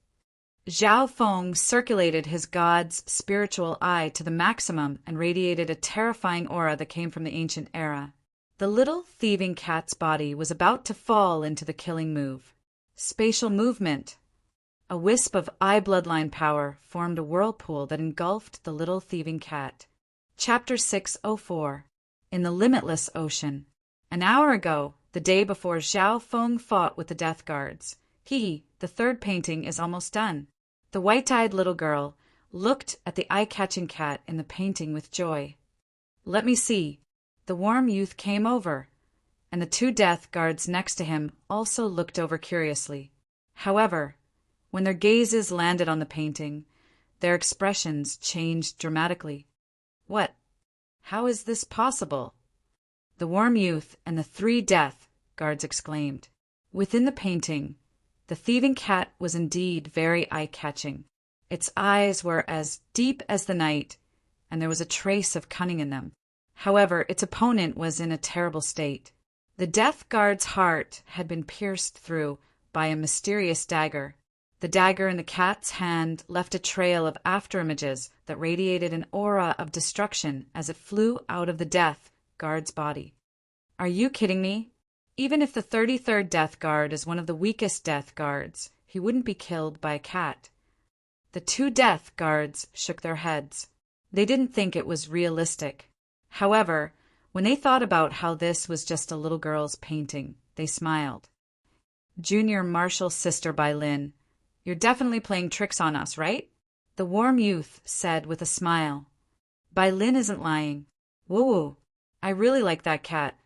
Zhao Feng circulated his god's spiritual eye to the maximum and radiated a terrifying aura that came from the ancient era. The little thieving cat's body was about to fall into the killing move. Spatial movement. A wisp of eye bloodline power formed a whirlpool that engulfed the little thieving cat. Chapter 604. In the Limitless Ocean. An hour ago, the day before Zhao Feng fought with the death guards. The third painting is almost done. The white-eyed little girl looked at the eye-catching cat in the painting with joy. Let me see. The warm youth came over, and the two death guards next to him also looked over curiously. However, when their gazes landed on the painting, their expressions changed dramatically. What? How is this possible? The warm youth and the three death guards exclaimed. Within the painting, the thieving cat was indeed very eye-catching. Its eyes were as deep as the night, and there was a trace of cunning in them. However, its opponent was in a terrible state. The death guard's heart had been pierced through by a mysterious dagger. The dagger in the cat's hand left a trail of afterimages that radiated an aura of destruction as it flew out of the death guard's body. Are you kidding me? Even if the 33rd Death Guard is one of the weakest Death Guards, he wouldn't be killed by a cat. The two Death Guards shook their heads. They didn't think it was realistic. However, when they thought about how this was just a little girl's painting, they smiled. Junior Marshal Sister Bai Lin, you're definitely playing tricks on us, right? The warm youth said with a smile. Bai Lin isn't lying. Woo-woo, I really like that cat.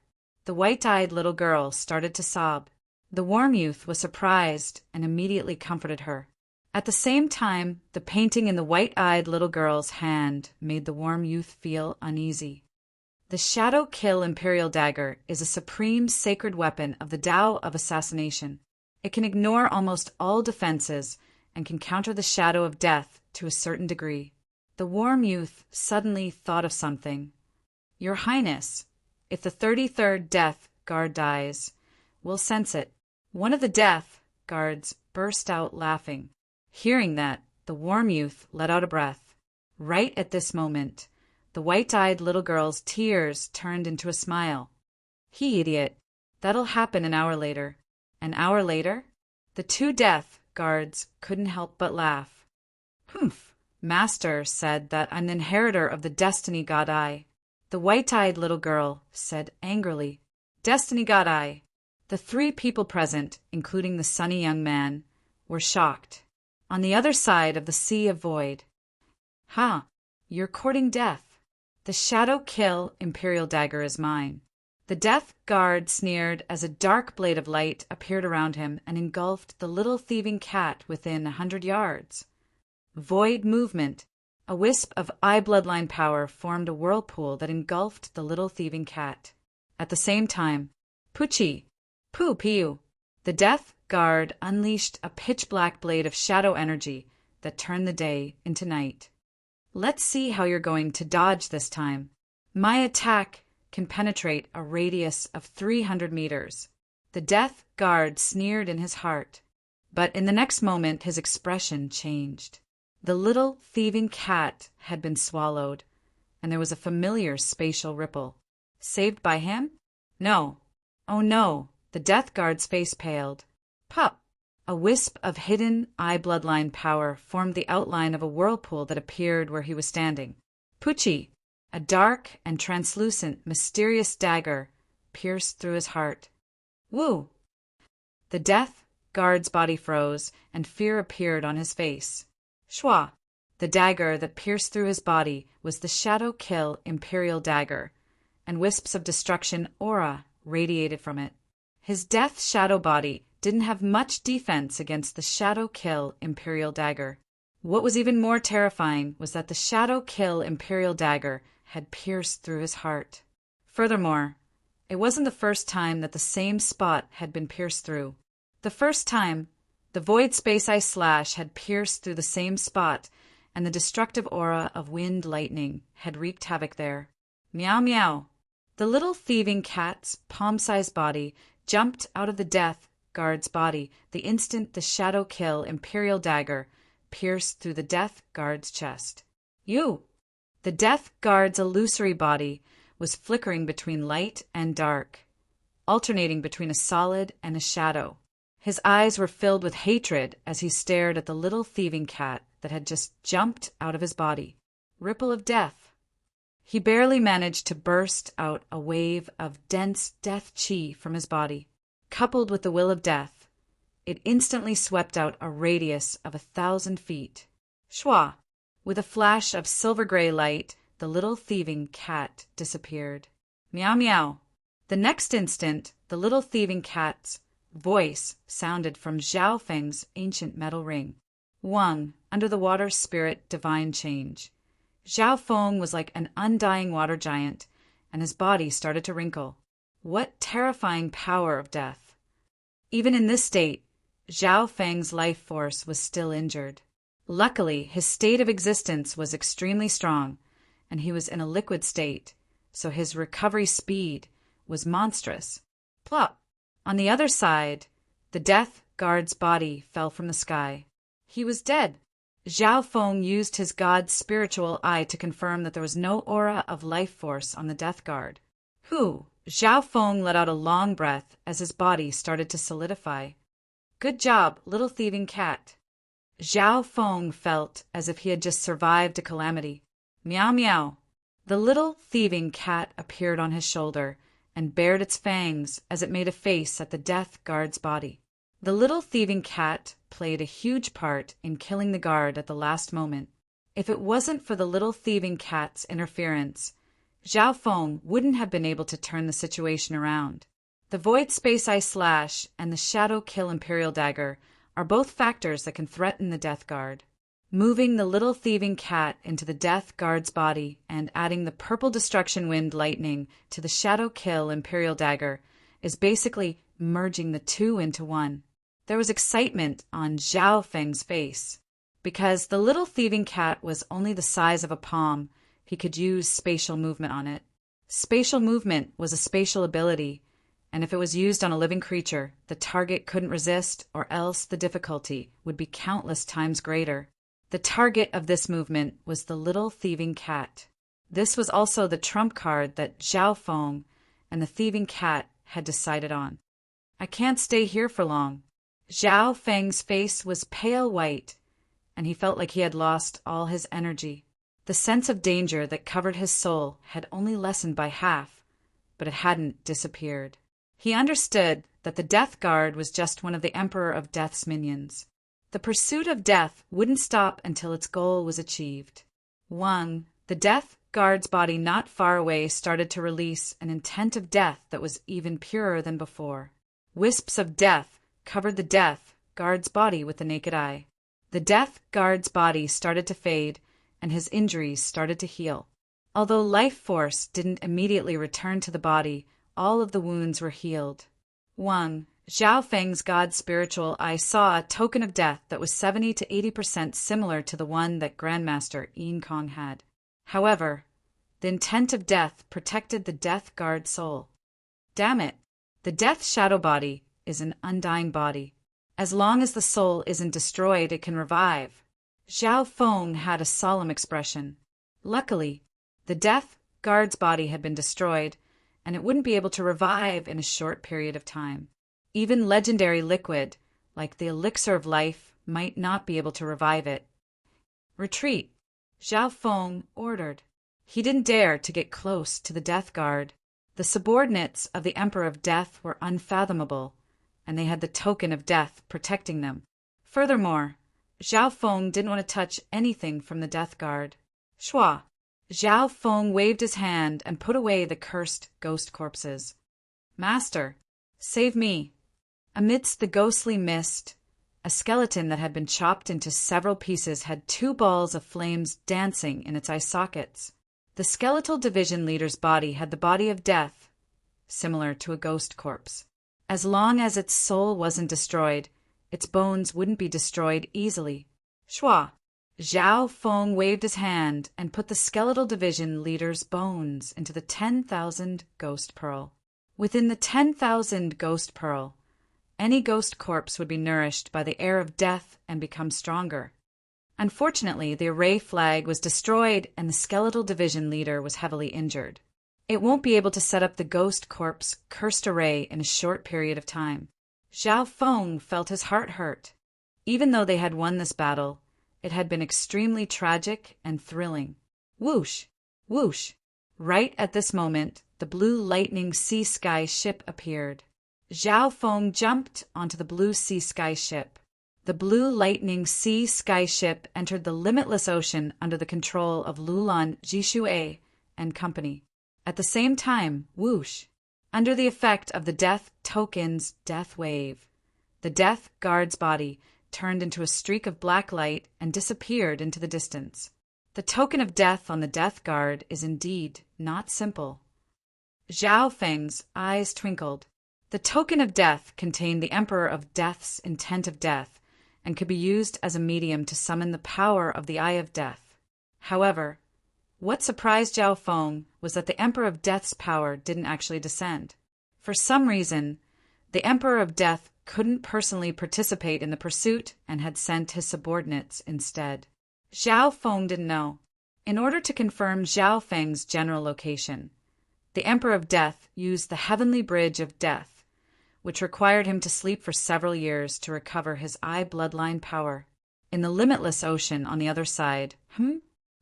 The white-eyed little girl started to sob. The warm youth was surprised and immediately comforted her. At the same time, the painting in the white-eyed little girl's hand made the warm youth feel uneasy. The Shadow Kill Imperial Dagger is a supreme sacred weapon of the Tao of Assassination. It can ignore almost all defenses and can counter the shadow of death to a certain degree. The warm youth suddenly thought of something. Your Highness, if the 33rd Death Guard dies, we'll sense it. One of the Death Guards burst out laughing. Hearing that, the warm youth let out a breath. Right at this moment, the white-eyed little girl's tears turned into a smile. Idiot. That'll happen an hour later. An hour later? The two Death Guards couldn't help but laugh. Humph. Master said that I'm the inheritor of the Destiny God Eye. The white-eyed little girl said angrily. Destiny God Eye. The three people present, including the sunny young man, were shocked. On the other side of the Sea of Void. You're courting death. The Shadow Kill Imperial Dagger is mine. The Death Guard sneered as a dark blade of light appeared around him and engulfed the little thieving cat within 100 yards. Void movement. A wisp of eye bloodline power formed a whirlpool that engulfed the little thieving cat. At the same time, Puchi, Piu, the Death Guard unleashed a pitch-black blade of shadow energy that turned the day into night. Let's see how you're going to dodge this time. My attack can penetrate a radius of 300 meters. The Death Guard sneered in his heart, but in the next moment his expression changed. The little thieving cat had been swallowed, and there was a familiar spatial ripple. Saved by him? No. Oh no, the Death Guard's face paled. Pup! A wisp of hidden eye bloodline power formed the outline of a whirlpool that appeared where he was standing. Puchi! A dark and translucent, mysterious dagger pierced through his heart. Woo! The Death Guard's body froze, and fear appeared on his face. Shwa! The dagger that pierced through his body was the Shadow Kill Imperial Dagger, and wisps of destruction aura radiated from it. His death shadow body didn't have much defense against the Shadow Kill Imperial Dagger. What was even more terrifying was that the Shadow Kill Imperial Dagger had pierced through his heart. Furthermore, it wasn't the first time that the same spot had been pierced through. The first time, the void space ice slash had pierced through the same spot, and the destructive aura of wind lightning had wreaked havoc there. Meow meow. The little thieving cat's palm-sized body jumped out of the death guard's body the instant the Shadow Kill Imperial Dagger pierced through the death guard's chest. You! The death guard's illusory body was flickering between light and dark, alternating between a solid and a shadow. His eyes were filled with hatred as he stared at the little thieving cat that had just jumped out of his body. Ripple of death. He barely managed to burst out a wave of dense death chi from his body. Coupled with the will of death, it instantly swept out a radius of 1,000 feet. Schwa! With a flash of silver-gray light, the little thieving cat disappeared. Meow meow. The next instant, the little thieving cat's voice sounded from Zhao Feng's ancient metal ring. Wang, under the water spirit divine change. Zhao Feng was like an undying water giant, and his body started to wrinkle. What terrifying power of death! Even in this state, Zhao Feng's life force was still injured. Luckily, his state of existence was extremely strong, and he was in a liquid state, so his recovery speed was monstrous. Plop! On the other side, the death guard's body fell from the sky. He was dead. Zhao Feng used his god's spiritual eye to confirm that there was no aura of life force on the death guard. Whew! Zhao Feng let out a long breath as his body started to solidify. Good job, little thieving cat. Zhao Feng felt as if he had just survived a calamity. Meow meow. The little thieving cat appeared on his shoulder and bared its fangs as it made a face at the death guard's body. The little thieving cat played a huge part in killing the guard at the last moment. If it wasn't for the little thieving cat's interference, Zhao Feng wouldn't have been able to turn the situation around. The Void Space Ice Slash and the Shadow Kill Imperial Dagger are both factors that can threaten the Death Guard. Moving the little thieving cat into the Death Guard's body and adding the Purple Destruction Wind Lightning to the Shadow Kill Imperial Dagger is basically merging the two into one. There was excitement on Zhao Feng's face. Because the little thieving cat was only the size of a palm, he could use spatial movement on it. Spatial movement was a spatial ability, and if it was used on a living creature, the target couldn't resist, or else the difficulty would be countless times greater. The target of this movement was the little thieving cat. This was also the trump card that Zhao Feng and the thieving cat had decided on. I can't stay here for long. Zhao Feng's face was pale white, and he felt like he had lost all his energy. The sense of danger that covered his soul had only lessened by half, but it hadn't disappeared. He understood that the Death Guard was just one of the Emperor of Death's minions. The pursuit of death wouldn't stop until its goal was achieved. Wang, the Death Guard's body not far away, started to release an intent of death that was even purer than before. Wisps of death covered the Death Guard's body with the naked eye. The Death Guard's body started to fade, and his injuries started to heal. Although life force didn't immediately return to the body, all of the wounds were healed. Wang, Zhao Feng's god's spiritual eye, saw a token of death that was 70 to 80% similar to the one that Grandmaster Yin Kong had. However, the intent of death protected the Death Guard soul. Damn it, the Death Shadow body is an undying body. As long as the soul isn't destroyed, it can revive. Zhao Feng had a solemn expression. Luckily, the Death Guard's body had been destroyed, and it wouldn't be able to revive in a short period of time. Even legendary liquid, like the elixir of life, might not be able to revive it. Retreat, Zhao Feng ordered. He didn't dare to get close to the Death Guard. The subordinates of the Emperor of Death were unfathomable, and they had the token of death protecting them. Furthermore, Zhao Feng didn't want to touch anything from the death guard. Shua! Zhao Feng waved his hand and put away the cursed ghost corpses. Master, save me. Amidst the ghostly mist, a skeleton that had been chopped into several pieces had two balls of flames dancing in its eye sockets. The skeletal division leader's body had the body of death, similar to a ghost corpse. As long as its soul wasn't destroyed, its bones wouldn't be destroyed easily. Shua! Zhao Feng waved his hand and put the skeletal division leader's bones into the 10,000 ghost pearl. Within the 10,000 ghost pearl, any ghost corpse would be nourished by the air of death and become stronger. Unfortunately, the array flag was destroyed and the skeletal division leader was heavily injured. It won't be able to set up the ghost corpse cursed array in a short period of time. Zhao Feng felt his heart hurt. Even though they had won this battle, it had been extremely tragic and thrilling. Whoosh! Whoosh! Right at this moment, the blue lightning sea sky ship appeared. Zhao Feng jumped onto the blue sea sky ship. The blue lightning sea sky ship entered the limitless ocean under the control of Lulan Jishue and company. At the same time, whoosh! Under the effect of the death token's death wave, the death guard's body turned into a streak of black light and disappeared into the distance. The token of death on the death guard is indeed not simple. Zhao Feng's eyes twinkled. The token of death contained the Emperor of Death's intent of death and could be used as a medium to summon the power of the Eye of Death. However, what surprised Zhao Feng was that the Emperor of Death's power didn't actually descend. For some reason, the Emperor of Death couldn't personally participate in the pursuit and had sent his subordinates instead. Zhao Feng didn't know. In order to confirm Zhao Feng's general location, the Emperor of Death used the Heavenly Bridge of Death, which required him to sleep for several years to recover his eye bloodline power. In the limitless ocean on the other side,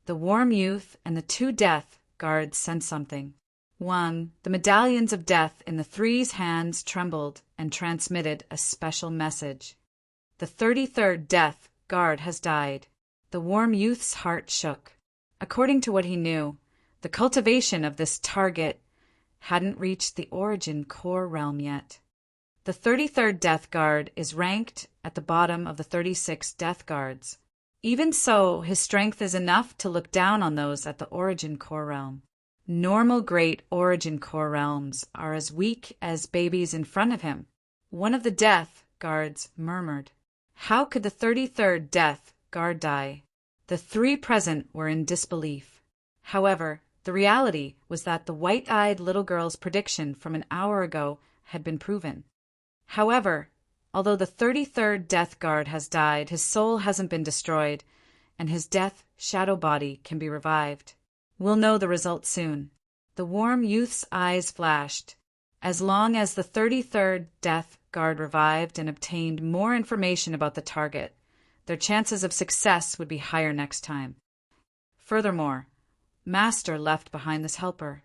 the warm youth and the two death guards sensed something. 1. The medallions of death in the three's hands trembled and transmitted a special message. The 33rd death guard has died. The warm youth's heart shook. According to what he knew, the cultivation of this target hadn't reached the origin core realm yet. The 33rd death guard is ranked at the bottom of the 36 death guards. Even so, his strength is enough to look down on those at the origin core realm. Normal great origin core realms are as weak as babies in front of him. One of the death guards murmured. How could the 33rd death guard die? The three present were in disbelief. However, the reality was that the white-eyed little girl's prediction from an hour ago had been proven. However, although the 33rd death guard has died, his soul hasn't been destroyed, and his death shadow body can be revived. We'll know the result soon. The warm youth's eyes flashed. As long as the 33rd death guard revived and obtained more information about the target, their chances of success would be higher next time. Furthermore, Master left behind this helper.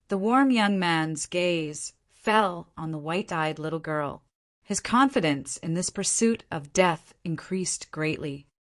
The warm young man's gaze fell on the white-eyed little girl. His confidence in this pursuit of death increased greatly.